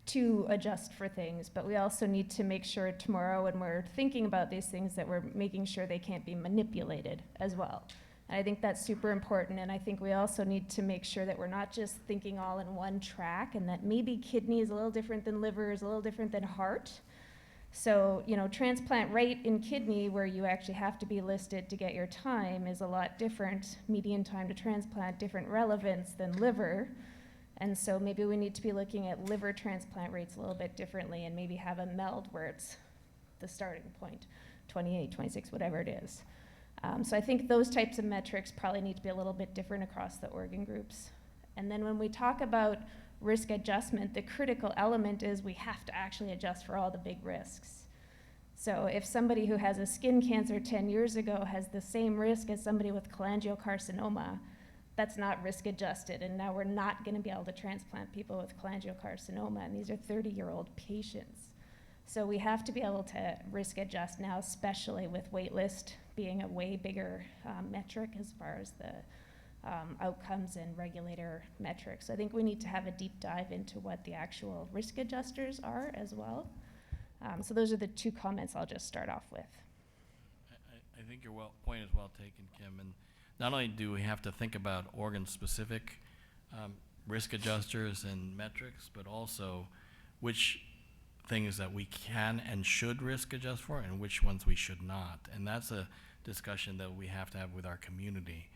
to adjust for things, but we also need to make sure tomorrow when we're thinking about these things that we're making sure they can't be manipulated as well. And I think that's super important, and I think we also need to make sure that we're not just thinking all in one track, and that maybe kidney is a little different than liver, is a little different than heart. So, transplant rate in kidney, where you actually have to be listed to get your time, is a lot different, median time to transplant, different relevance than liver. And so maybe we need to be looking at liver transplant rates a little bit differently and maybe have a meld where it's the starting point, 28, 26, whatever it is. So I think those types of metrics probably need to be a little bit different across the organ groups. And then when we talk about risk adjustment, the critical element is we have to actually adjust for all the big risks. So if somebody who has a skin cancer 10 years ago has the same risk as somebody with cholangiocarcinoma, that's not risk adjusted, and now we're not going to be able to transplant people with cholangiocarcinoma, and these are 30-year-old patients. So we have to be able to risk adjust now, especially with waitlist being a way bigger metric as far as the outcomes and regulator metrics. So I think we need to have a deep dive into what the actual risk adjusters are as well. So those are the two comments I'll just start off with. I think your point is well taken, Kim. And not only do we have to think about organ-specific risk adjusters and metrics, but also which things that we can and should risk adjust for and which ones we should not. And that's a discussion that we have to have with our community.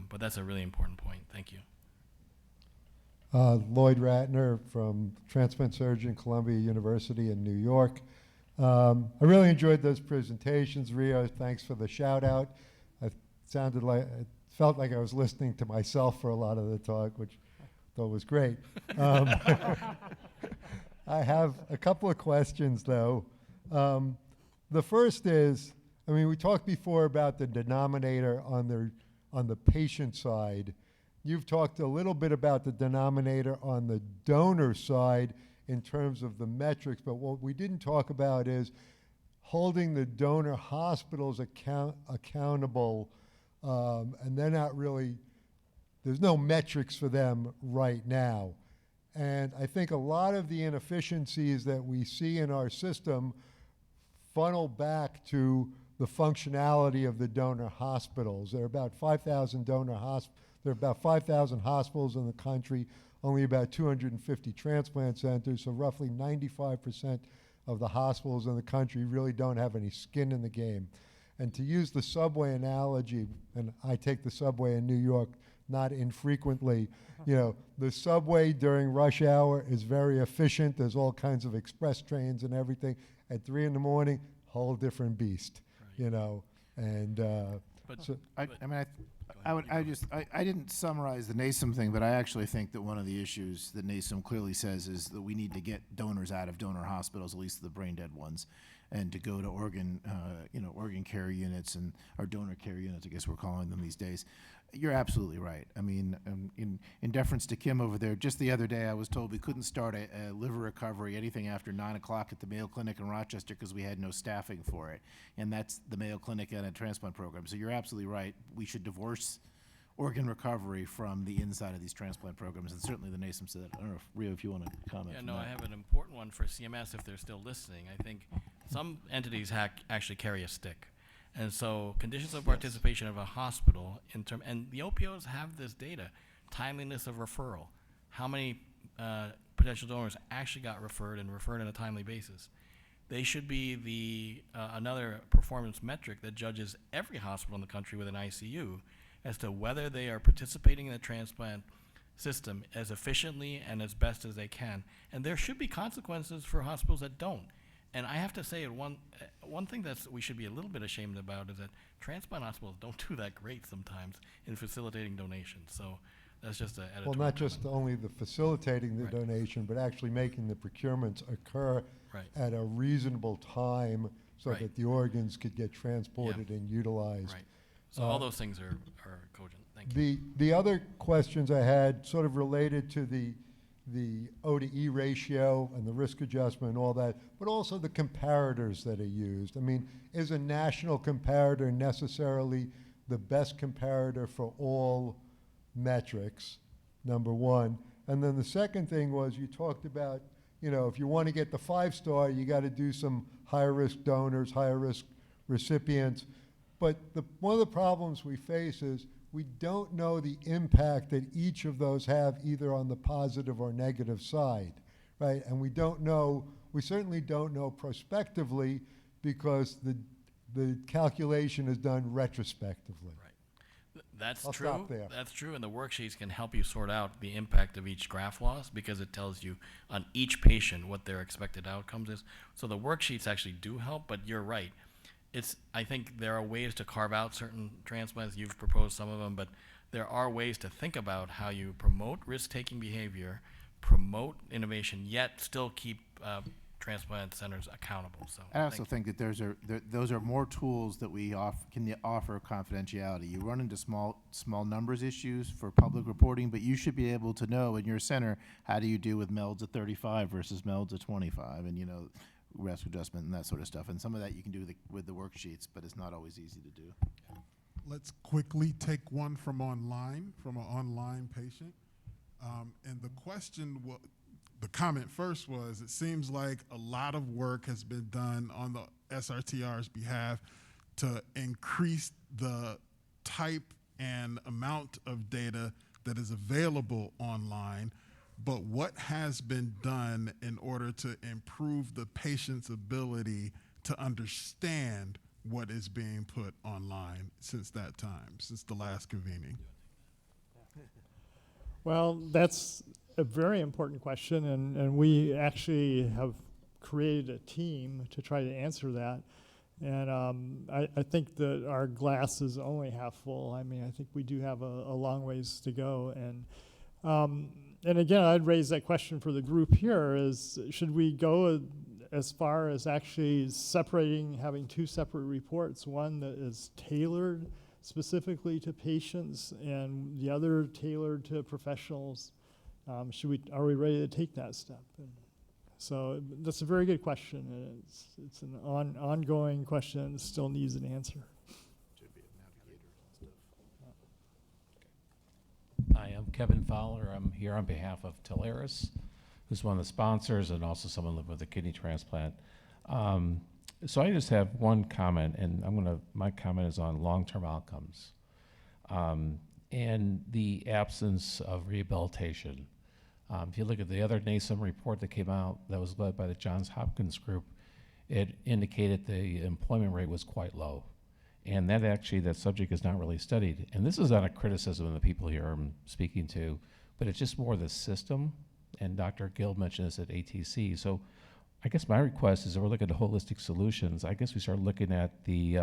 But that's a really important point. Thank you. Lloyd Ratner from transplant surgeon, Columbia University in New York. I really enjoyed those presentations. Rio, thanks for the shout out. It felt like I was listening to myself for a lot of the talk, which I thought was great. I have a couple of questions though. The first is, I mean, we talked before about the denominator on the patient side. You've talked a little bit about the denominator on the donor side in terms of the metrics, but what we didn't talk about is holding the donor hospitals accountable, and they're not really, there's no metrics for them right now. And I think a lot of the inefficiencies that we see in our system funnel back to the functionality of the donor hospitals. There are about 5,000 there are about 5,000 hospitals in the country, only about 250 transplant centers, so roughly 95% of the hospitals in the country really don't have any skin in the game. And to use the subway analogy, and I take the subway in New York not infrequently, you know, the subway during rush hour is very efficient. There's all kinds of express trains and everything. At 3 in the morning, whole different beast, right. You know, and I didn't summarize the NASM thing, but I actually think that one of the issues that NASM clearly says is that we need to get donors out of donor hospitals, at least the brain dead ones, and to go to organ care units or donor care units, I guess we're calling them these days. You're absolutely right. I mean, in deference to Kim over there, just the other day I was told we couldn't start a liver recovery anything after 9 o'clock at the Mayo Clinic in Rochester because we had no staffing for it. And that's the Mayo Clinic and a transplant program. So you're absolutely right. We should divorce organ recovery from the inside of these transplant programs, and certainly the NASM said that. I don't know, if Rio, if you want to comment. Yeah, no, I have an important one for CMS if they're still listening. I think some entities actually carry a stick. And so conditions of participation of a hospital and the OPOs have this data, timeliness of referral, how many potential donors actually got referred and referred on a timely basis. They should be another performance metric that judges every hospital in the country with an ICU as to whether they are participating in the transplant system as efficiently and as best as they can. And there should be consequences for hospitals that don't. And I have to say, one thing that we should be a little bit ashamed about is that transplant hospitals don't do that great sometimes in facilitating donations. So that's just an editorial Well, not just only the facilitating the donation, but actually making the procurements occur at a reasonable time so that the organs could get transported and utilized. Right. So all those things are cogent. Thank you. The other questions I had sort of related to the O to E ratio and the risk adjustment and all that, but also the comparators that are used. I mean, is a national comparator necessarily the best comparator for all metrics, number one? And then the second thing was you talked about, you know, if you want to get the 5-star, you got to do some higher risk donors, higher risk recipients. But one of the problems we face is we don't know the impact that each of those have either on the positive or negative side, right? And we certainly don't know prospectively because the calculation is done retrospectively. Right. That's I'll true. stop there. That's true, and the worksheets can help you sort out the impact of each graft loss because it tells you on each patient what their expected outcomes is. So the worksheets actually do help, but you're right. I think there are ways to carve out certain transplants. You've proposed some of them, but there are ways to think about how you promote risk-taking behavior, promote innovation, yet still keep transplant centers accountable. So I also think that those are more tools that we can offer confidentiality. You run into small numbers issues for public reporting, but you should be able to know in your center, how do you do with melds at 35 versus melds at 25, and risk adjustment and that sort of stuff. And some of that you can do with the worksheets, but it's not always easy to do. Let's quickly take one from an online patient. And the the comment first was, it seems like a lot of work has been done on the SRTR's behalf to increase the type and amount of data that is available online, but what has been done in order to improve the patient's ability to understand what is being put online since that time, since the last convening? Well, that's a very important question, and we actually have created a team to try to answer that. And I think that our glass is only half full. I mean, I think we do have a long ways to go. And again, I'd raise that question for the group here is, should we go as far as actually having two separate reports, one that is tailored specifically to patients and the other tailored to professionals? Are we ready to take that step? And so that's a very good question. And it's an ongoing question that still needs an answer. Hi, I'm Kevin Fowler. I'm here on behalf of Teleris, who's one of the sponsors and also someone living with a kidney transplant. So I just have one comment, and my comment is on long-term outcomes and the absence of rehabilitation. If you look at the other NASEM report that came out that was led by the Johns Hopkins group, it indicated the employment rate was quite low. And that subject is not really studied. And this is not a criticism of the people here I'm speaking to, but it's just more the system. And Dr. Gill mentioned this at ATC. So I guess my request is that we're looking at holistic solutions. I guess we start looking at the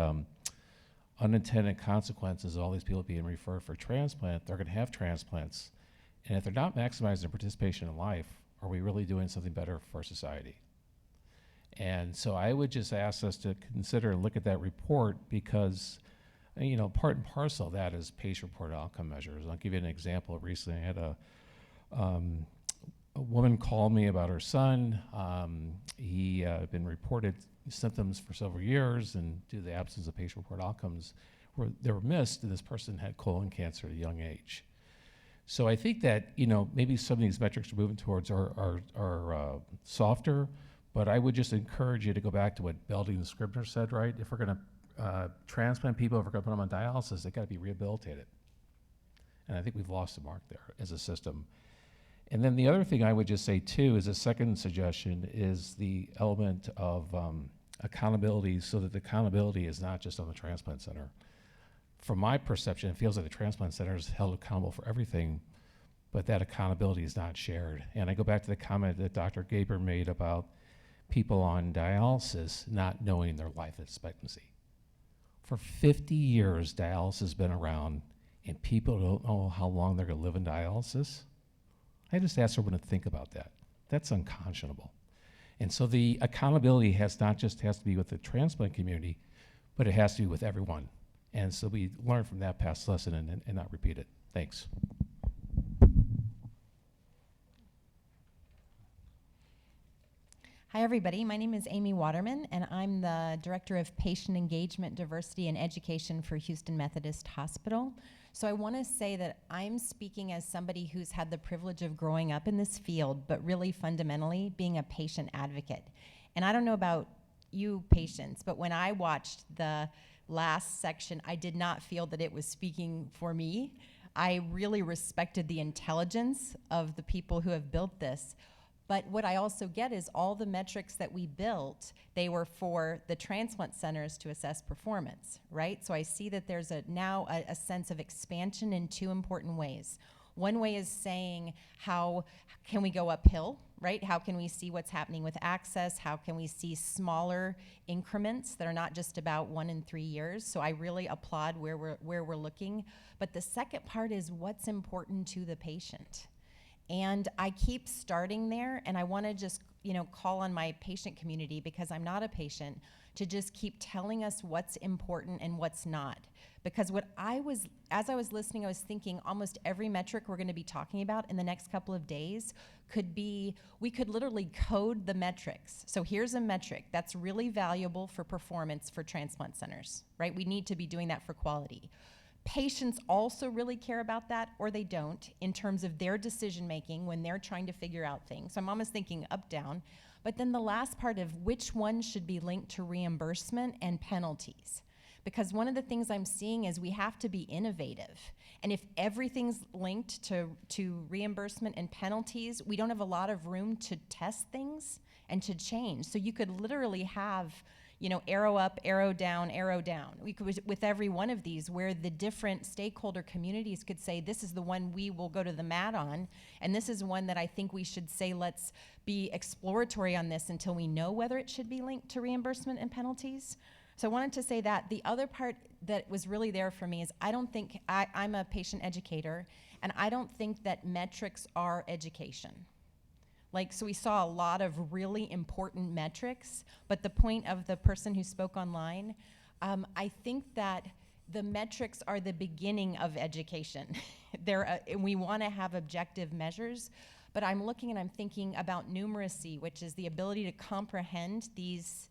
unintended consequences of all these people being referred for transplant. They're going to have transplants. And if they're not maximizing their participation in life, are we really doing something better for society? And so I would just ask us to consider and look at that report because, part and parcel of that is patient-reported outcome measures. I'll give you an example. Recently, I had a woman call me about her son. He had been reported symptoms for several years, and due to the absence of patient-reported outcomes, they were missed, and this person had colon cancer at a young age. So I think that, maybe some of these metrics we're moving towards are softer, but I would just encourage you to go back to what Belding and Scribner said, right? If we're going to transplant people, if we're going to put them on dialysis, they got to be rehabilitated. And I think we've lost the mark there as a system. And then the other thing I would just say too is a second suggestion is the element of accountability, so that the accountability is not just on the transplant center. From my perception, it feels like the transplant center is held accountable for everything, but that accountability is not shared. And I go back to the comment that Dr. Gaber made about people on dialysis not knowing their life expectancy. For 50 years, dialysis has been around, and people don't know how long they're going to live in dialysis. I just ask everyone to think about that. That's unconscionable. And so the accountability has to be with the transplant community, but it has to be with everyone. And so we learn from that past lesson and not repeat it. Thanks. Hi, everybody. My name is Amy Waterman, and I'm the Director of Patient Engagement, Diversity, and Education for Houston Methodist Hospital. So I want to say that I'm speaking as somebody who's had the privilege of growing up in this field, but really fundamentally being a patient advocate. And I don't know about you patients, but when I watched the last section, I did not feel that it was speaking for me. I really respected the intelligence of the people who have built this. But what I also get is all the metrics that we built, they were for the transplant centers to assess performance, right? So I see that there's now a sense of expansion in two important ways. One way is saying, how can we go uphill, right? How can we see what's happening with access? How can we see smaller increments that are not just about 1 and 3 years? So I really applaud where we're looking. But the second part is what's important to the patient. And I keep starting there, and I want to just, call on my patient community, because I'm not a patient, to just keep telling us what's important and what's not. Because as I was listening, I was thinking almost every metric we're going to be talking about in the next couple of days we could literally code the metrics. So here's a metric that's really valuable for performance for transplant centers, right? We need to be doing that for quality. Patients also really care about that, or they don't, in terms of their decision-making when they're trying to figure out things. So I'm almost thinking up-down. But then the last part of which one should be linked to reimbursement and penalties. Because one of the things I'm seeing is we have to be innovative. And if everything's linked to reimbursement and penalties, we don't have a lot of room to test things and to change. So you could literally have arrow up, arrow down, arrow down. We could, with every one of these, where the different stakeholder communities could say, this is the one we will go to the mat on, and this is one that I think we should say, let's be exploratory on this until we know whether it should be linked to reimbursement and penalties. So I wanted to say that. The other part that was really there for me is I'm a patient educator, and I don't think that metrics are education. So we saw a lot of really important metrics, but the point of the person who spoke online, I think that the metrics are the beginning of education. We want to have objective measures, but I'm looking and I'm thinking about numeracy, which is the ability to comprehend these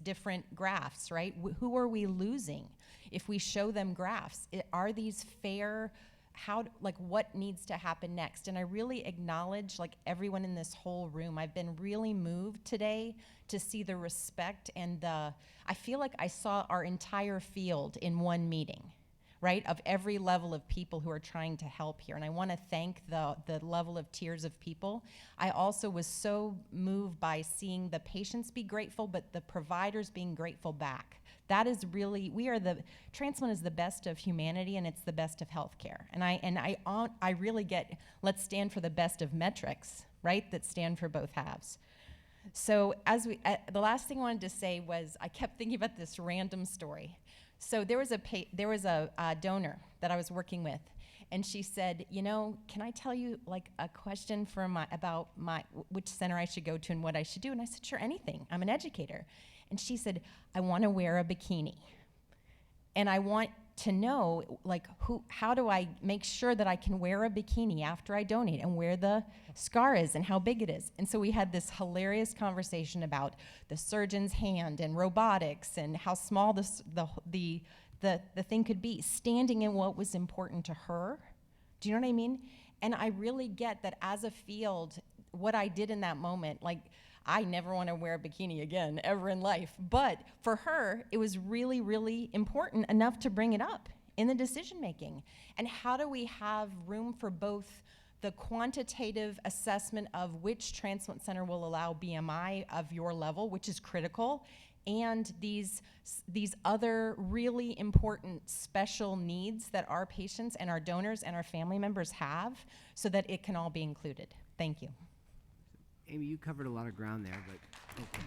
different graphs, right? Who are we losing if we show them graphs? Are these fair? What needs to happen next? And I really acknowledge, everyone in this whole room, I've been really moved today to see the respect and I feel like I saw our entire field in one meeting, right? Of every level of people who are trying to help here. And I want to thank the level of tiers of people. I also was so moved by seeing the patients be grateful, but the providers being grateful back. That is really, transplant is the best of humanity, and it's the best of healthcare. And I really get, let's stand for the best of metrics, right? That stand for both halves. So the last thing I wanted to say was, I kept thinking about this random story. So there was a donor that I was working with, and she said, can I tell you a question about which center I should go to and what I should do? And I said, sure, anything. I'm an educator. And she said, I want to wear a bikini. And I want to know, how do I make sure that I can wear a bikini after I donate, and where the scar is and how big it is? And so we had this hilarious conversation about the surgeon's hand and robotics and how small the thing could be, standing in what was important to her. Do you know what I mean? And I really get that as a field, what I did in that moment, I never want to wear a bikini again, ever in life. But for her, it was really, really important enough to bring it up in the decision making. And how do we have room for both the quantitative assessment of which transplant center will allow BMI of your level, which is critical, and these other really important special needs that our patients and our donors and our family members have, so that it can all be included. Thank you. Amy, you covered a lot of ground there, but okay.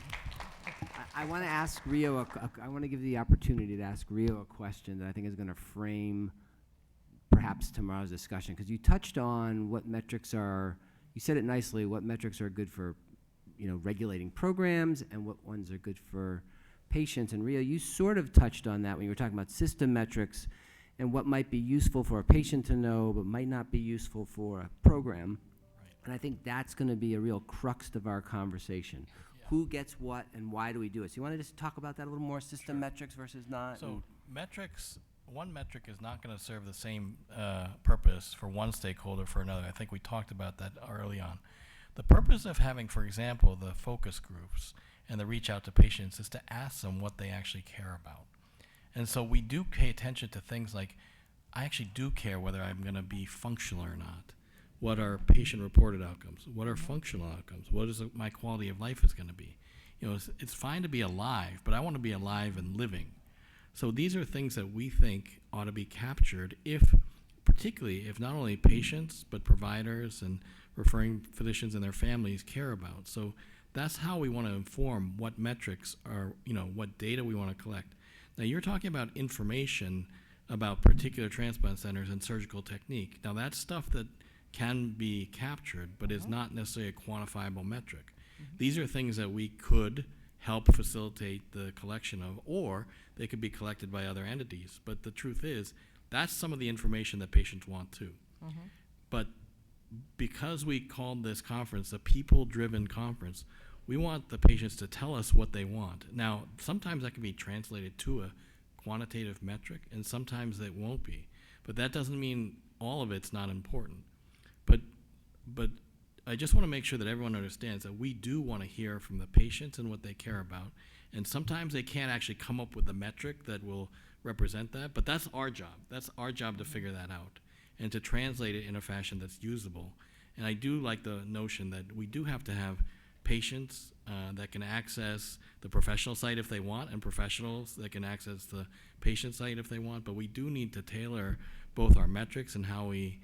I want to ask Rio, I want to give you the opportunity to ask Rio a question that I think is going to frame perhaps tomorrow's discussion, because you touched on what metrics are, you said it nicely, what metrics are good for regulating programs and what ones are good for patients. And Rio, you sort of touched on that when you were talking about system metrics and what might be useful for a patient to know but might not be useful for a program. And I think that's going to be a real crux of our conversation. Yeah. Who gets what and why do we do it? So you want to just talk about that a little more, system metrics versus not? So one metric is not going to serve the same purpose for one stakeholder for another. I think we talked about that early on. The purpose of having, for example, the focus groups and the reach out to patients is to ask them what they actually care about. And so we do pay attention to things like, I actually do care whether I'm going to be functional or not. What are patient-reported outcomes? What are functional outcomes? What is my quality of life is going to be? You know, it's fine to be alive, but I want to be alive and living. So these are things that we think ought to be captured particularly if not only patients, but providers and referring physicians and their families care about. So that's how we want to inform what metrics are, what data we want to collect. Now you're talking about information about particular transplant centers and surgical technique. Now that's stuff that can be captured, but is not necessarily a quantifiable metric. These are things that we could help facilitate the collection of, or they could be collected by other entities. But the truth is, that's some of the information that patients want too. But because we called this conference a people-driven conference, we want the patients to tell us what they want. Now, sometimes that can be translated to a quantitative metric, and sometimes it won't be. But that doesn't mean all of it's not important. But I just want to make sure that everyone understands that we do want to hear from the patients and what they care about. And sometimes they can't actually come up with a metric that will represent that, but that's our job. That's our job to figure that out and to translate it in a fashion that's usable. And I do like the notion that we do have to have patients that can access the professional site if they want, and professionals that can access the patient site if they want, but we do need to tailor both our metrics and how we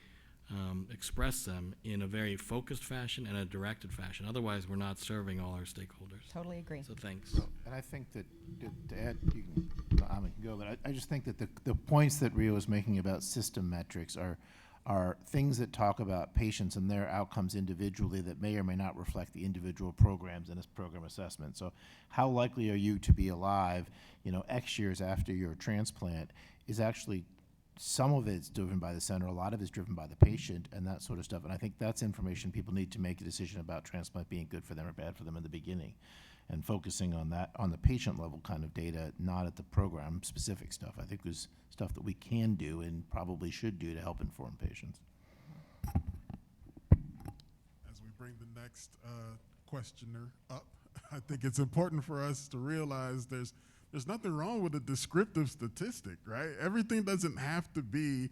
express them in a very focused fashion and a directed fashion. Otherwise, we're not serving all our stakeholders. Totally agree. So thanks. And I think that, to add, Ahmed can go, but I just think that the points that Rio is making about system metrics are things that talk about patients and their outcomes individually that may or may not reflect the individual programs in this program assessment. So how likely are you to be alive, X years after your transplant is actually, some of it's driven by the center, a lot of it's driven by the patient and that sort of stuff. And I think that's information people need to make a decision about transplant being good for them or bad for them in the beginning. And focusing on that, on the patient level kind of data, not at the program specific stuff. I think there's stuff that we can do and probably should do to help inform patients. As we bring the next questioner up, I think it's important for us to realize there's nothing wrong with a descriptive statistic, right? Everything doesn't have to be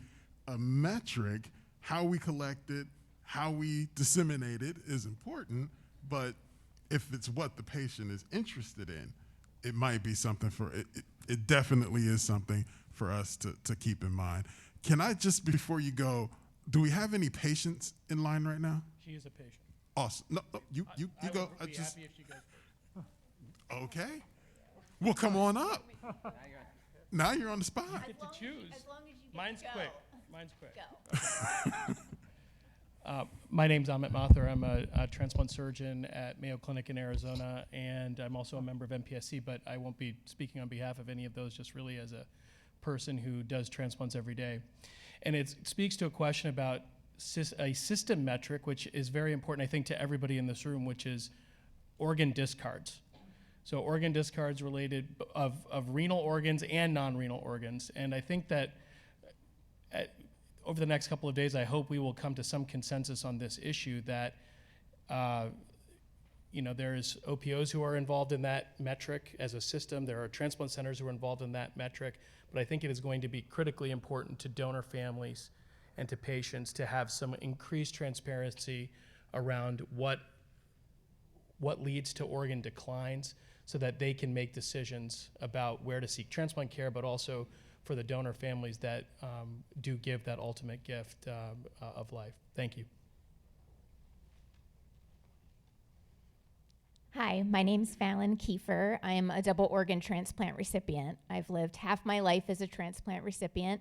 a metric. How we collect it, how we disseminate it is important, but if it's what the patient is interested in, it might be something for it. It definitely is something for us to keep in mind. Can I just, before you go, do we have any patients in line right now? She is a patient. Awesome. No, you I go. would be happy if she goes first. Okay. Well, come on up. Now you're on the spot. You get to choose. As long as you get Mine's to go. quick. Mine's quick. Go. My name's Amit Mathur. I'm a transplant surgeon at Mayo Clinic in Arizona, and I'm also a member of MPSC, but I won't be speaking on behalf of any of those, just really as a person who does transplants every day. And it speaks to a question about a system metric, which is very important, I think, to everybody in this room, which is organ discards. So organ discards related of renal organs and non-renal organs. And I think that over the next couple of days, I hope we will come to some consensus on this issue that, there's OPOs who are involved in that metric as a system. There are transplant centers who are involved in that metric. But I think it is going to be critically important to donor families and to patients to have some increased transparency around what leads to organ declines so that they can make decisions about where to seek transplant care, but also for the donor families that do give that ultimate gift of life. Thank you. Hi, my name's Fallon Kiefer. I am a double organ transplant recipient. I've lived half my life as a transplant recipient.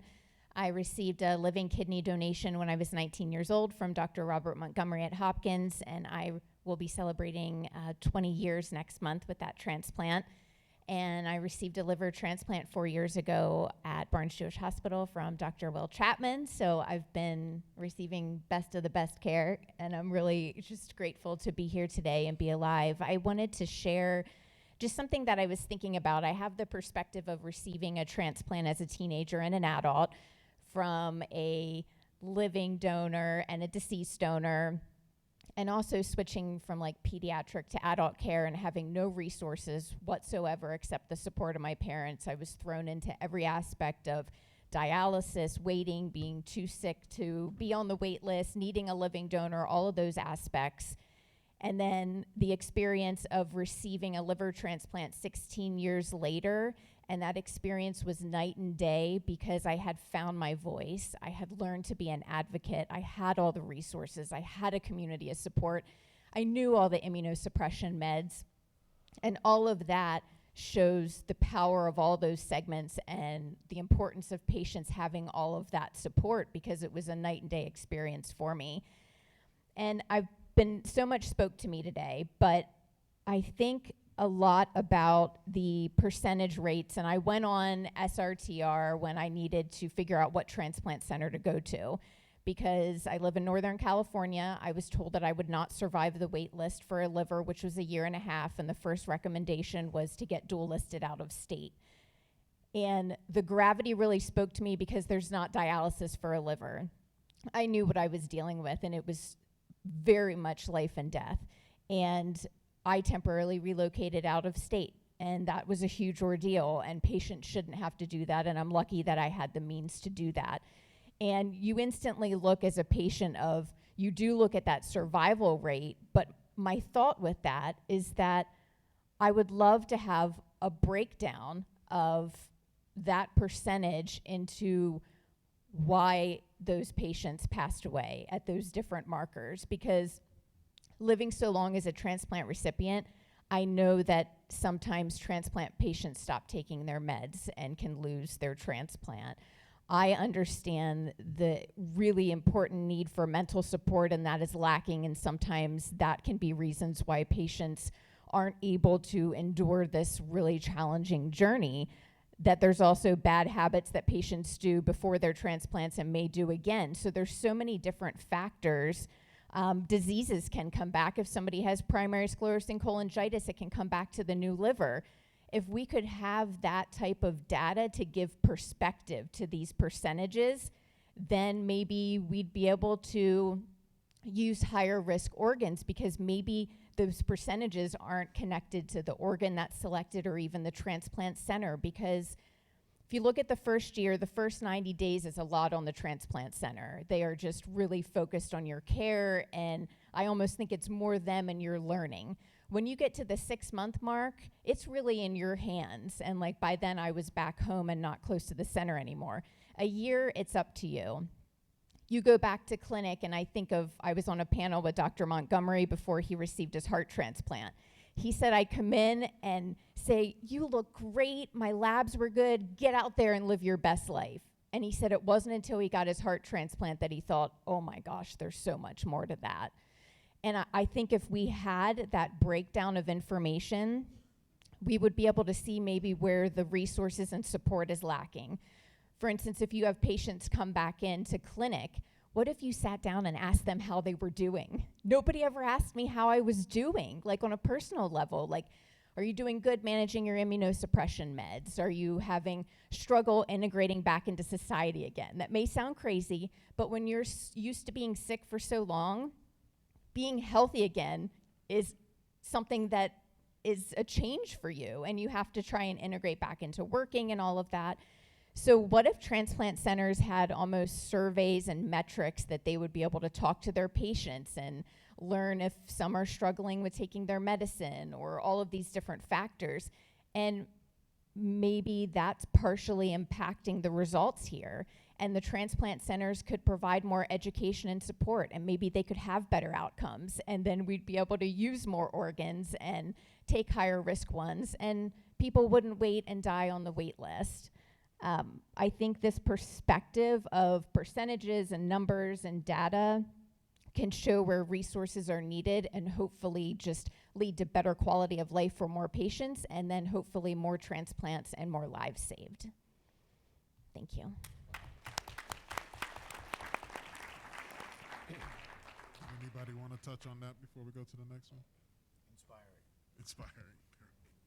I received a living kidney donation when I was 19 years old from Dr. Robert Montgomery at Hopkins, and I will be celebrating 20 years next month with that transplant. And I received a liver transplant 4 years ago at Barnes-Jewish Hospital from Dr. Will Chapman. So I've been receiving best of the best care, and I'm really just grateful to be here today and be alive. I wanted to share just something that I was thinking about. I have the perspective of receiving a transplant as a teenager and an adult from a living donor and a deceased donor, and also switching from like pediatric to adult care and having no resources whatsoever except the support of my parents. I was thrown into every aspect of dialysis, waiting, being too sick to be on the wait list, needing a living donor, all of those aspects. And then the experience of receiving a liver transplant 16 years later, and that experience was night and day because I had found my voice. I had learned to be an advocate. I had all the resources. I had a community of support. I knew all the immunosuppression meds. And all of that shows the power of all those segments and the importance of patients having all of that support, because it was a night and day experience for me. And so much spoke to me today, but I think a lot about the percentage rates, and I went on SRTR when I needed to figure out what transplant center to go to, because I live in Northern California. I was told that I would not survive the wait list for a liver, which was 1.5 years, and the first recommendation was to get dual listed out of state. And the gravity really spoke to me because there's not dialysis for a liver. I knew what I was dealing with, and it was very much life and death. And I temporarily relocated out of state, and that was a huge ordeal, and patients shouldn't have to do that, and I'm lucky that I had the means to do that. And you instantly look as a patient of, you do look at that survival rate, but my thought with that is that I would love to have a breakdown of that percentage into why those patients passed away at those different markers, because living so long as a transplant recipient, I know that sometimes transplant patients stop taking their meds and can lose their transplant. I understand the really important need for mental support, and that is lacking, and sometimes that can be reasons why patients aren't able to endure this really challenging journey. That there's also bad habits that patients do before their transplants and may do again. So there's so many different factors. Diseases can come back. If somebody has primary sclerosing cholangitis, it can come back to the new liver. If we could have that type of data to give perspective to these percentages, then maybe we'd be able to use higher risk organs, because maybe those percentages aren't connected to the organ that's selected or even the transplant center. Because if you look at the first year, the first 90 days is a lot on the transplant center. They are just really focused on your care, and I almost think it's more them and your learning. When you get to the 6-month mark, it's really in your hands. And like by then I was back home and not close to the center anymore. A year, it's up to you. You go back to clinic, and I was on a panel with Dr. Montgomery before he received his heart transplant. He said, I come in and say, you look great, my labs were good, get out there and live your best life. And he said it wasn't until he got his heart transplant that he thought, oh my gosh, there's so much more to that. And I think if we had that breakdown of information, we would be able to see maybe where the resources and support is lacking. For instance, if you have patients come back into clinic, what if you sat down and asked them how they were doing? Nobody ever asked me how I was doing, like on a personal level. Like, are you doing good managing your immunosuppression meds? Are you having struggle integrating back into society again? That may sound crazy, but when you're used to being sick for so long, being healthy again is something that is a change for you, and you have to try and integrate back into working and all of that. So what if transplant centers had almost surveys and metrics that they would be able to talk to their patients and learn if some are struggling with taking their medicine or all of these different factors? And maybe that's partially impacting the results here. And the transplant centers could provide more education and support, and maybe they could have better outcomes, and then we'd be able to use more organs and take higher risk ones, and people wouldn't wait and die on the wait list. I think this perspective of percentages and numbers and data can show where resources are needed, and hopefully just lead to better quality of life for more patients, and then hopefully more transplants and more lives saved. Thank you. Anybody want to touch on that before we go to the next one? Inspiring.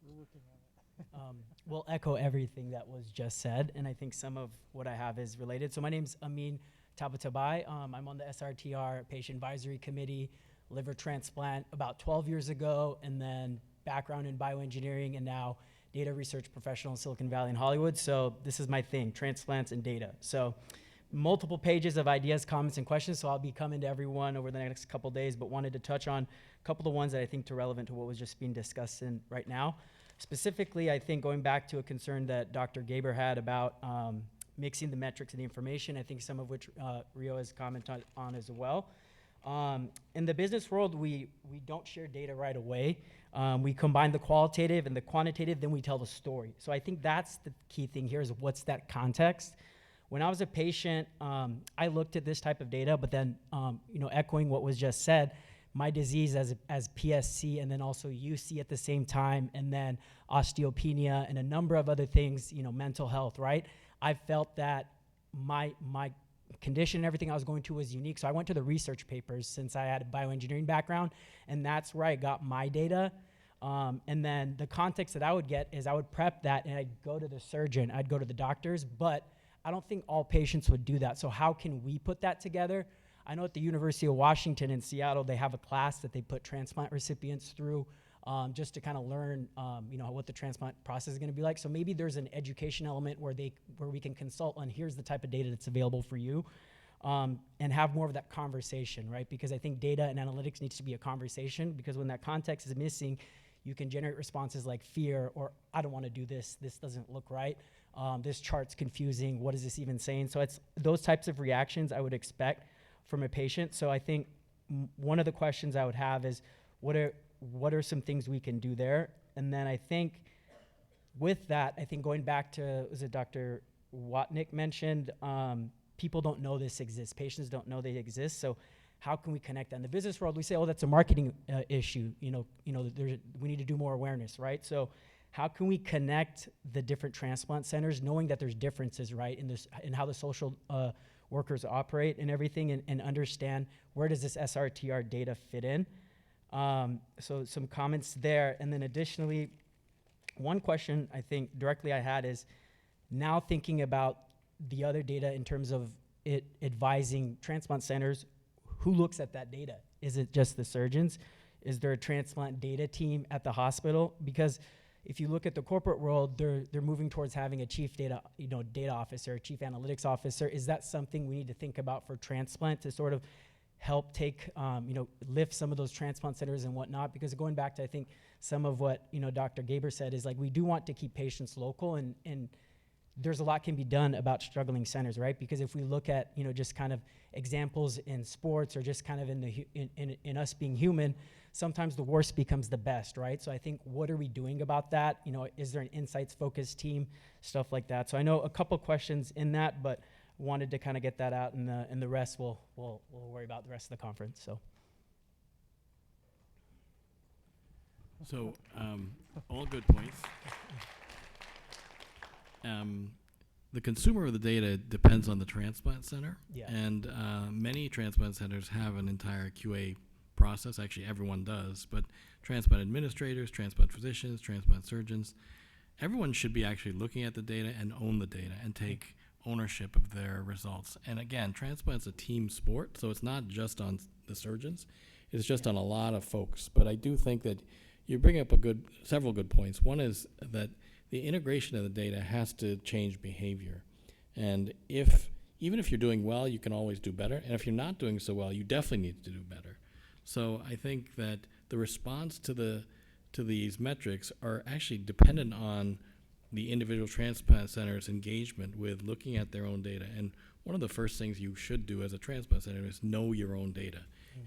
We're looking at it. We'll echo everything that was just said, and I think some of what I have is related. So my name's Amin Tabatabai. I'm on the SRTR Patient Advisory Committee, liver transplant about 12 years ago, and then background in bioengineering, and now data research professional in Silicon Valley and Hollywood. So this is my thing, transplants and data. So multiple pages of ideas, comments, and questions. So I'll be coming to everyone over the next couple days, but wanted to touch on a couple of the ones that I think are relevant to what was just being discussed right now. Specifically, I think going back to a concern that Dr. Gaber had about mixing the metrics and the information, I think some of which Rio has commented on as well. In the business world, we don't share data right away. We combine the qualitative and the quantitative, then we tell the story. So I think that's the key thing here is what's that context. When I was a patient, I looked at this type of data, but then, echoing what was just said, my disease as PSC and then also UC at the same time, and then osteopenia and a number of other things, mental health, right? I felt that my condition and everything I was going to was unique. So I went to the research papers since I had a bioengineering background, and that's where I got my data. And then the context that I would get is I would prep that and I'd go to the surgeon, I'd go to the doctors, but I don't think all patients would do that. So how can we put that together? I know at the University of Washington in Seattle, they have a class that they put transplant recipients through just to kind of learn, what the transplant process is going to be like. So maybe there's an education element where we can consult on here's the type of data that's available for you, and have more of that conversation, right? Because I think data and analytics needs to be a conversation, because when that context is missing, you can generate responses like fear or I don't want to do this. This doesn't look right. This chart's confusing. What is this even saying? So it's those types of reactions I would expect from a patient. So I think one of the questions I would have is what are some things we can do there? And then I think with that, I think going back to, was it Dr. Watnick mentioned, people don't know this exists. Patients don't know they exist. So how can we connect that? In the business world, we say, oh, that's a marketing issue. We need to do more awareness, right? So how can we connect the different transplant centers, knowing that there's differences, right, in how the social workers operate and everything, and understand where does this SRTR data fit in? So some comments there. And then additionally, one question I think directly I had is now thinking about the other data in terms of it advising transplant centers, who looks at that data? Is it just the surgeons? Is there a transplant data team at the hospital? Because if you look at the corporate world, they're moving towards having a chief data officer, chief analytics officer. Is that something we need to think about for transplant to sort of help take, lift some of those transplant centers and whatnot? Because going back to, I think, some of what, Dr. Gaber said is like, we do want to keep patients local, and there's a lot can be done about struggling centers, right? Because if we look at, just kind of examples in sports or just kind of in us being human, sometimes the worst becomes the best, right? So I think, what are we doing about that? Is there an insights-focused team, stuff like that? So I know a couple questions in that, but wanted to kind of get that out, and the rest we'll worry about the rest of the conference. So all good points. The consumer of the data depends on the transplant center, and many transplant centers have an entire QA process. Actually, everyone does, but transplant administrators, transplant physicians, transplant surgeons, everyone should be actually looking at the data and own the data and take ownership of their results. And again, transplant's a team sport, so it's not just on the surgeons, it's just on a lot of folks. But I do think that you bring up several good points. One is that the integration of the data has to change behavior. And even if you're doing well, you can always do better. And if you're not doing so well, you definitely need to do better. So I think that the response to these metrics are actually dependent on the individual transplant center's engagement with looking at their own data. And one of the first things you should do as a transplant center is know your own data.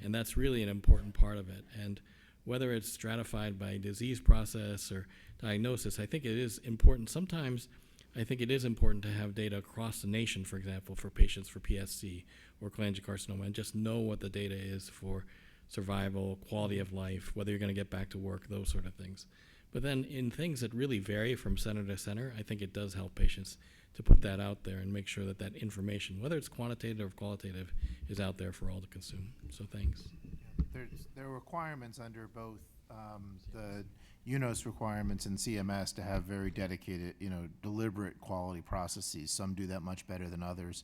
And that's really an important part of it. And whether it's stratified by disease process or diagnosis, I think it is important. Sometimes I think it is important to have data across the nation, for example, for patients for PSC or cholangiocarcinoma, and just know what the data is for survival, quality of life, whether you're going to get back to work, those sort of things. But then in things that really vary from center to center, I think it does help patients to put that out there and make sure that that information, whether it's quantitative or qualitative, is out there for all to consume. So thanks. There are requirements under both the UNOS requirements and CMS to have very dedicated, deliberate quality processes. Some do that much better than others.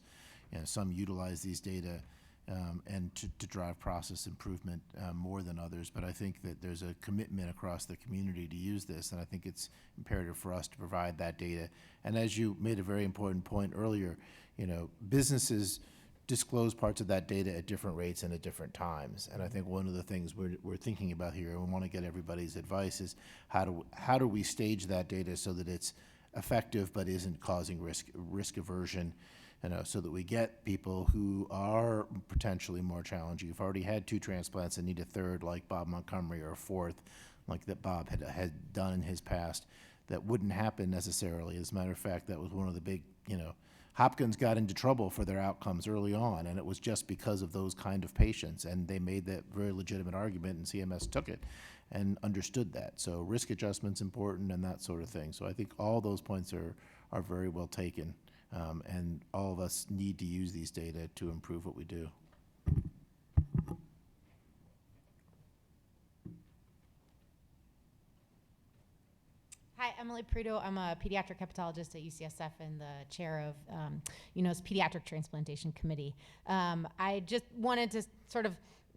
Some utilize these data and to drive process improvement more than others. But I think that there's a commitment across the community to use this, and I think it's imperative for us to provide that data. And as you made a very important point earlier, businesses disclose parts of that data at different rates and at different times. And I think one of the things we're thinking about here, and we want to get everybody's advice, is how do we stage that data so that it's effective but isn't causing risk aversion, so that we get people who are potentially more challenging. You've already had 2 transplants and need a third, like Bob Montgomery, or a fourth, like that Bob had done in his past. That wouldn't happen necessarily. As a matter of fact, that was one of the big, Hopkins got into trouble for their outcomes early on, and it was just because of those kind of patients, and they made that very legitimate argument, and CMS took it and understood that. So risk adjustment's important and that sort of thing. So I think all those points are very well taken, and all of us need to use these data to improve what we do. Hi, Emily Prudo. I'm a pediatric hepatologist at UCSF and the chair of UNO's Pediatric Transplantation Committee. I just wanted to sort of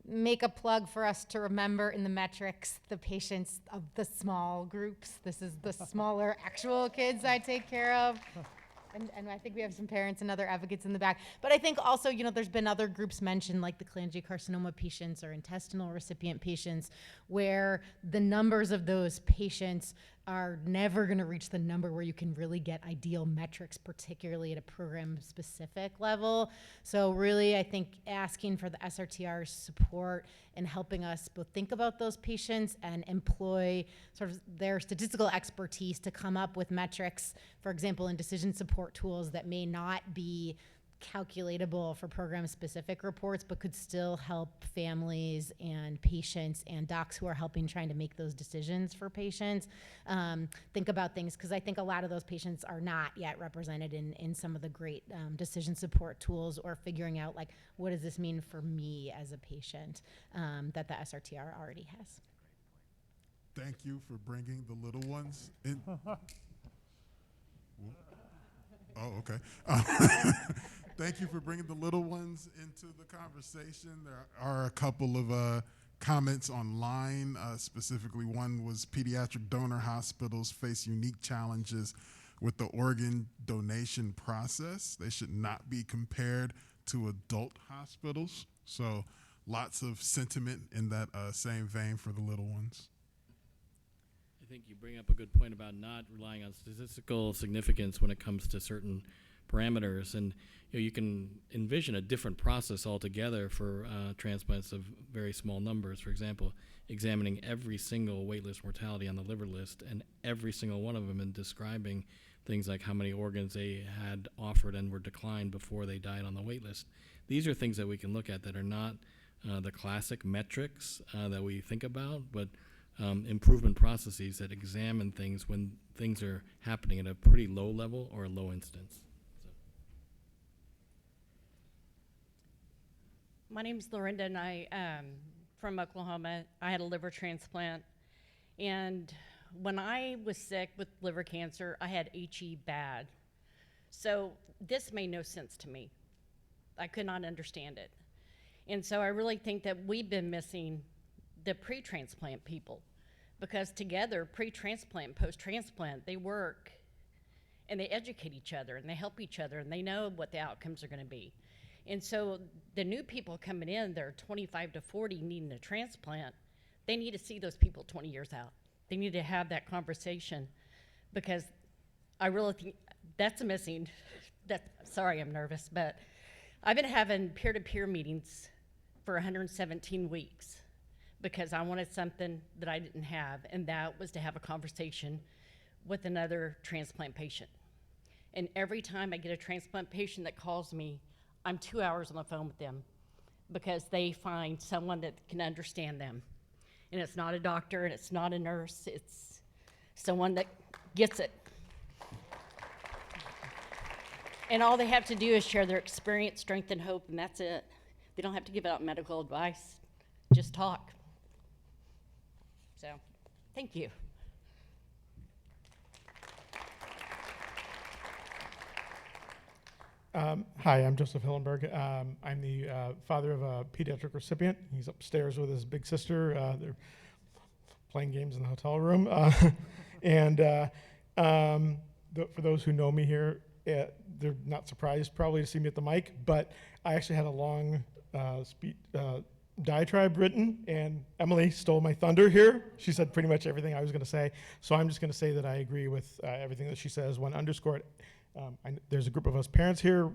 make a plug for us to remember in the metrics the patients of the small groups. This is the smaller actual kids I take care of. And I think we have some parents and other advocates in the back. But I think also, there's been other groups mentioned, like the cholangiocarcinoma patients or intestinal recipient patients, where the numbers of those patients are never going to reach the number where you can really get ideal metrics, particularly at a program-specific level. So really, I think asking for the SRTR's support and helping us both think about those patients and employ sort of their statistical expertise to come up with metrics, for example, in decision support tools that may not be calculatable for program-specific reports, but could still help families and patients and docs who are trying to make those decisions for patients think about things, because I think a lot of those patients are not yet represented in some of the great decision support tools, or figuring out, like, what does this mean for me as a patient, that the SRTR already has. Thank you for bringing the little ones in. Oh, okay. Thank you for bringing the little ones into the conversation. There are a couple of comments online. Specifically, one was pediatric donor hospitals face unique challenges with the organ donation process. They should not be compared to adult hospitals. So lots of sentiment in that same vein for the little ones. I think you bring up a good point about not relying on statistical significance when it comes to certain parameters, and you can envision a different process altogether for transplants of very small numbers. For example, examining every single waitlist mortality on the liver list and every single one of them, and describing things like how many organs they had offered and were declined before they died on the waitlist. These are things that we can look at that are not the classic metrics that we think about, but improvement processes that examine things when things are happening at a pretty low level or a low instance. My name's Lorinda, and I from Oklahoma. I had a liver transplant, and when I was sick with liver cancer, I had HE bad. So this made no sense to me. I could not understand it. And so I really think that we've been missing the pre-transplant people, because together, pre-transplant and post-transplant, they work and they educate each other and they help each other and they know what the outcomes are going to be. And so the new people coming in, they're 25 to 40 needing a transplant, they need to see those people 20 years out. They need to have that conversation, because I really think that's missing. Sorry, I'm nervous, but I've been having peer-to-peer meetings for 117 weeks because I wanted something that I didn't have, and that was to have a conversation with another transplant patient. And every time I get a transplant patient that calls me, I'm 2 hours on the phone with them because they find someone that can understand them. And it's not a doctor and it's not a nurse, it's someone that gets it. And all they have to do is share their experience, strength, and hope, and that's it. They don't have to give out medical advice, just talk. So, thank you. Hi, I'm Joseph Hillenberg. I'm the father of a pediatric recipient. He's upstairs with his big sister. They're playing games in the hotel room. For those who know me here, they're not surprised probably to see me at the mic, but I actually had a long diatribe written, and Emily stole my thunder here. She said pretty much everything I was going to say, so I'm just going to say that I agree with everything that she says. One underscored, there's a group of us parents here.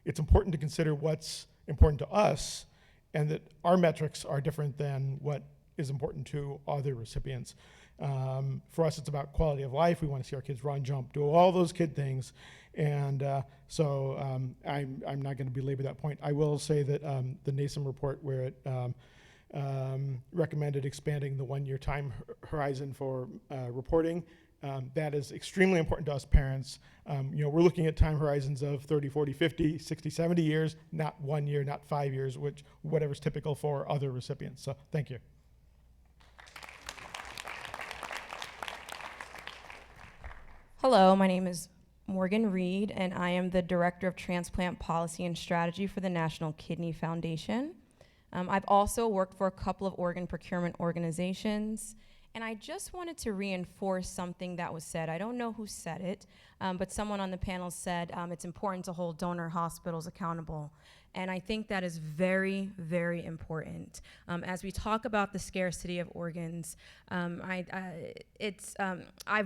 It's important to consider what's important to us, and that our metrics are different than what is important to other recipients. For us, it's about quality of life. We want to see our kids run, jump, do all those kid things. And so I'm not going to belabor that point. I will say that the NASM report, where it recommended expanding the 1-year time horizon for reporting, that is extremely important to us parents. We're looking at time horizons of 30, 40, 50, 60, 70 years, not 1 year, not 5 years, whatever's typical for other recipients. So thank you. Hello, my name is Morgan Reed, and I am the Director of Transplant Policy and Strategy for the National Kidney Foundation. I've also worked for a couple of organ procurement organizations, and I just wanted to reinforce something that was said. I don't know who said it, but someone on the panel said it's important to hold donor hospitals accountable. And I think that is very, very important. As we talk about the scarcity of organs, I've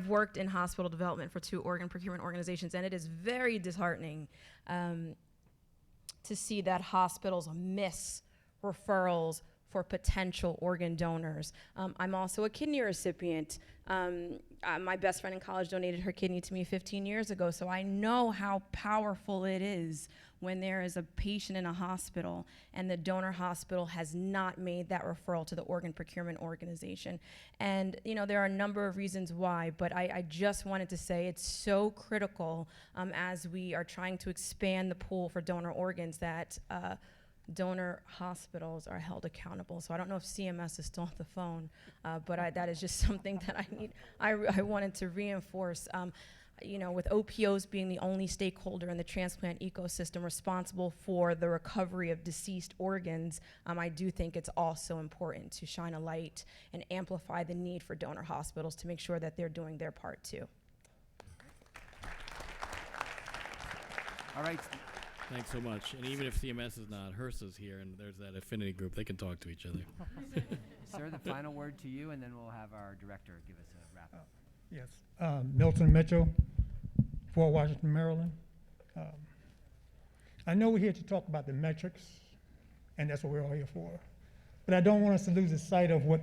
worked in hospital development for 2 organ procurement organizations, and it is very disheartening to see that hospitals miss referrals for potential organ donors. I'm also a kidney recipient. My best friend in college donated her kidney to me 15 years ago, so I know how powerful it is when there is a patient in a hospital and the donor hospital has not made that referral to the organ procurement organization. And there are a number of reasons why, but I just wanted to say it's so critical as we are trying to expand the pool for donor organs that donor hospitals are held accountable. So I don't know if CMS is still on the phone, but that is just something that I wanted to reinforce. With OPOs being the only stakeholder in the transplant ecosystem responsible for the recovery of deceased organs, I do think it's also important to shine a light and amplify the need for donor hospitals to make sure that they're doing their part too. All right. Thanks so much. And even if CMS is not, HRSA's here, and there's that affinity group. They can talk to each other. Sir, the final word to you, and then we'll have our director give us a wrap-up. Yes. Milton Mitchell, Fort Washington, Maryland. I know we're here to talk about the metrics, and that's what we're all here for. But I don't want us to lose the sight of what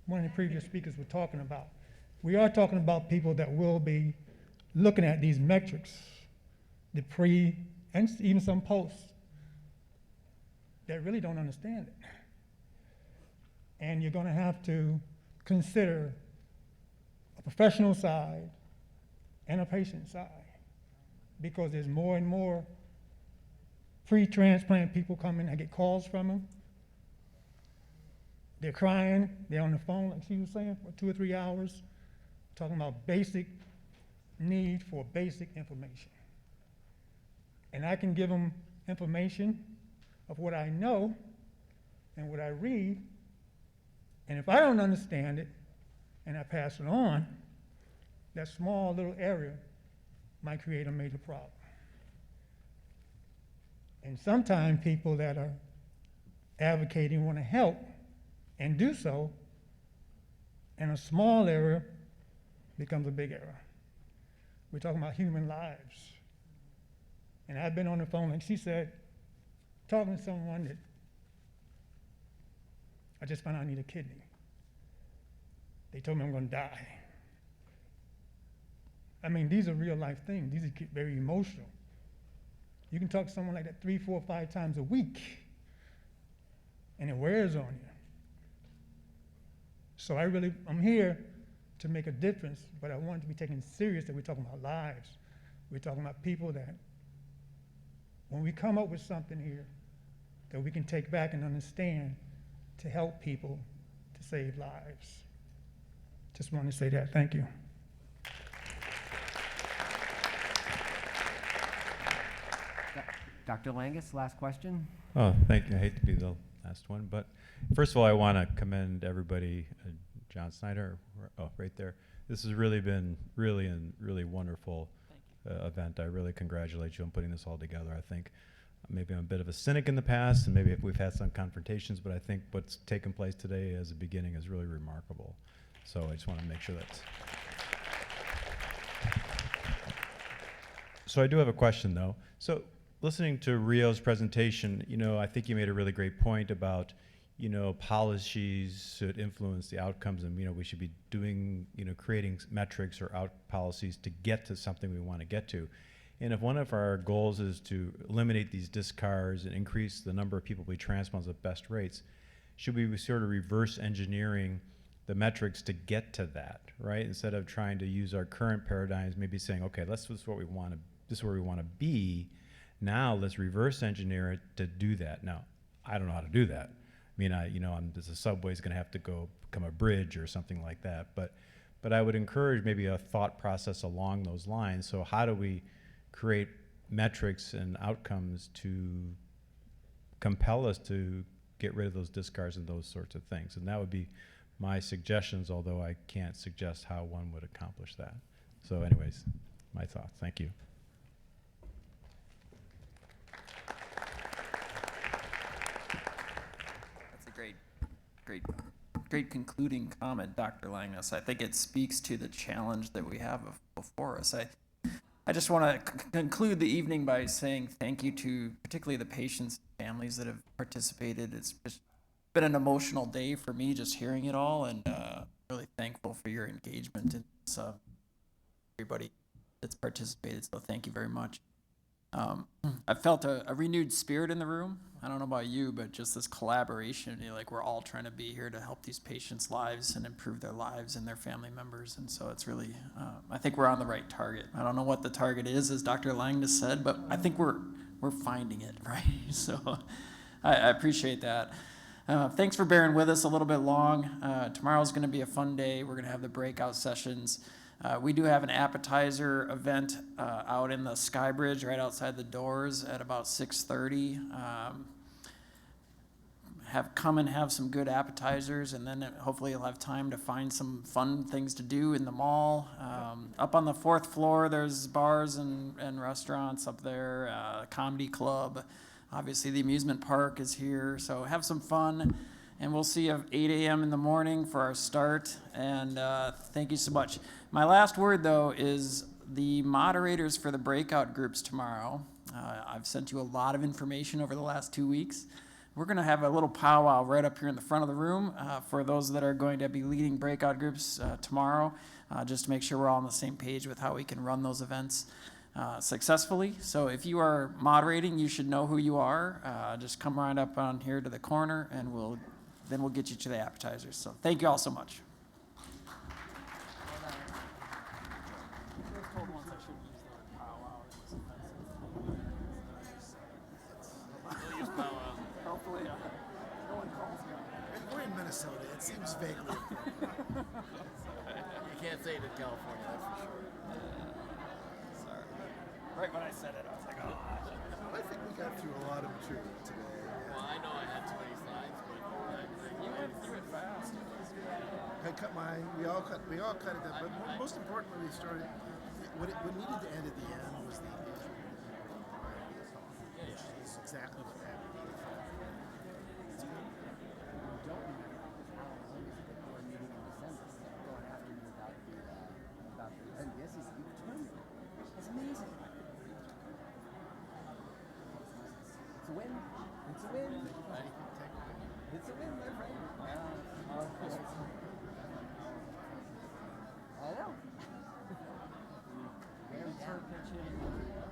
one of the previous speakers were talking about. We are talking about people that will be looking at these metrics, the pre and even some post, that really don't understand it. And you're going to have to consider a professional side and a patient side, because there's more and more pre-transplant people coming. I get calls from them. They're crying. They're on the phone, like she was saying, for 2 or 3 hours, talking about basic need for basic information. And I can give them information of what I know and what I read, and if I don't understand it and I pass it on, that small little area might create a major problem. And sometimes people that are advocating want to help and do so, and a small error becomes a big error. We're talking about human lives. And I've been on the phone, and she said, talking to someone that I just found out I need a kidney. They told me I'm going to die. I mean, these are real life things. These get very emotional. You can talk to someone like that 3, 4, 5 times a week, and it wears on you. So I'm here to make a difference, but I want it to be taken serious that we're talking about lives. We're talking about people that, when we come up with something here, that we can take back and understand to help people to save lives. Just wanted to say that. Thank you. Dr. Langus, last question. Oh, thank you. I hate to be the last one, but first of all, I want to commend everybody, John Snyder, right there. This has really been really wonderful event. I really congratulate you on putting this all together. I think maybe I'm a bit of a cynic in the past, and maybe we've had some confrontations, but I think what's taken place today as a beginning is really remarkable. So I just want to make sure that's... So I do have a question, though. So listening to Rio's presentation, I think you made a really great point about, policies should influence the outcomes, and, we should be doing, creating metrics or policies to get to something we want to get to. And if one of our goals is to eliminate these discards and increase the number of people we transplant at best rates, should we be sort of reverse engineering the metrics to get to that, right? Instead of trying to use our current paradigms, maybe saying, okay, this is where we want to be. Now let's reverse engineer it to do that. Now, I don't know how to do that. I mean, the subway's going to have to become a bridge or something like that. But I would encourage maybe a thought process along those lines. So how do we create metrics and outcomes to compel us to get rid of those discards and those sorts of things? And that would be my suggestions, although I can't suggest how one would accomplish that. So anyways, my thoughts. Thank you. That's a great concluding comment, Dr. Langus. I think it speaks to the challenge that we have before us. I just want to conclude the evening by saying thank you to particularly the patients and families that have participated. It's just been an emotional day for me just hearing it all, and really thankful for your engagement and everybody that's participated. So thank you very much. I felt a renewed spirit in the room. I don't know about you, but just this collaboration, like we're all trying to be here to help these patients' lives and improve their lives and their family members. And so it's really, I think we're on the right target. I don't know what the target is, as Dr. Lang just said, but I think we're finding it, right? So I appreciate that. Thanks for bearing with us a little bit long. Tomorrow's going to be a fun day. We're going to have the breakout sessions. We do have an appetizer event out in the Sky Bridge right outside the doors at about 6:30. Come and have some good appetizers, and then hopefully you'll have time to find some fun things to do in the mall. Up on the 4th floor, there's bars and restaurants up there, comedy club. Obviously, the amusement park is here, so have some fun. And we'll see you at 8 a.m. in the morning for our start. And thank you so much. My last word, though, is the moderators for the breakout groups tomorrow. I've sent you a lot of information over the last 2 weeks. We're going to have a little powwow right up here in the front of the room for those that are going to be leading breakout groups tomorrow, just to make sure we're all on the same page with how we can run those events successfully. So if you are moderating, you should know who you are. Just come right up on here to the corner, and we'll get you to the appetizers. So thank you all so much. We're in Minnesota. It seems vaguely. You can't say it in California, that's for sure. Sorry. Right when I said it, I was like, oh. I think we got through a lot of material today. Well, I know I had too many slides, but You went fast. We all cut it down. But most importantly, we started. What needed to end at the end was the issue. Which is exactly what happened. It's amazing. It's a win. It's a win. It's a win, my friend. I know. Very turn pitch in.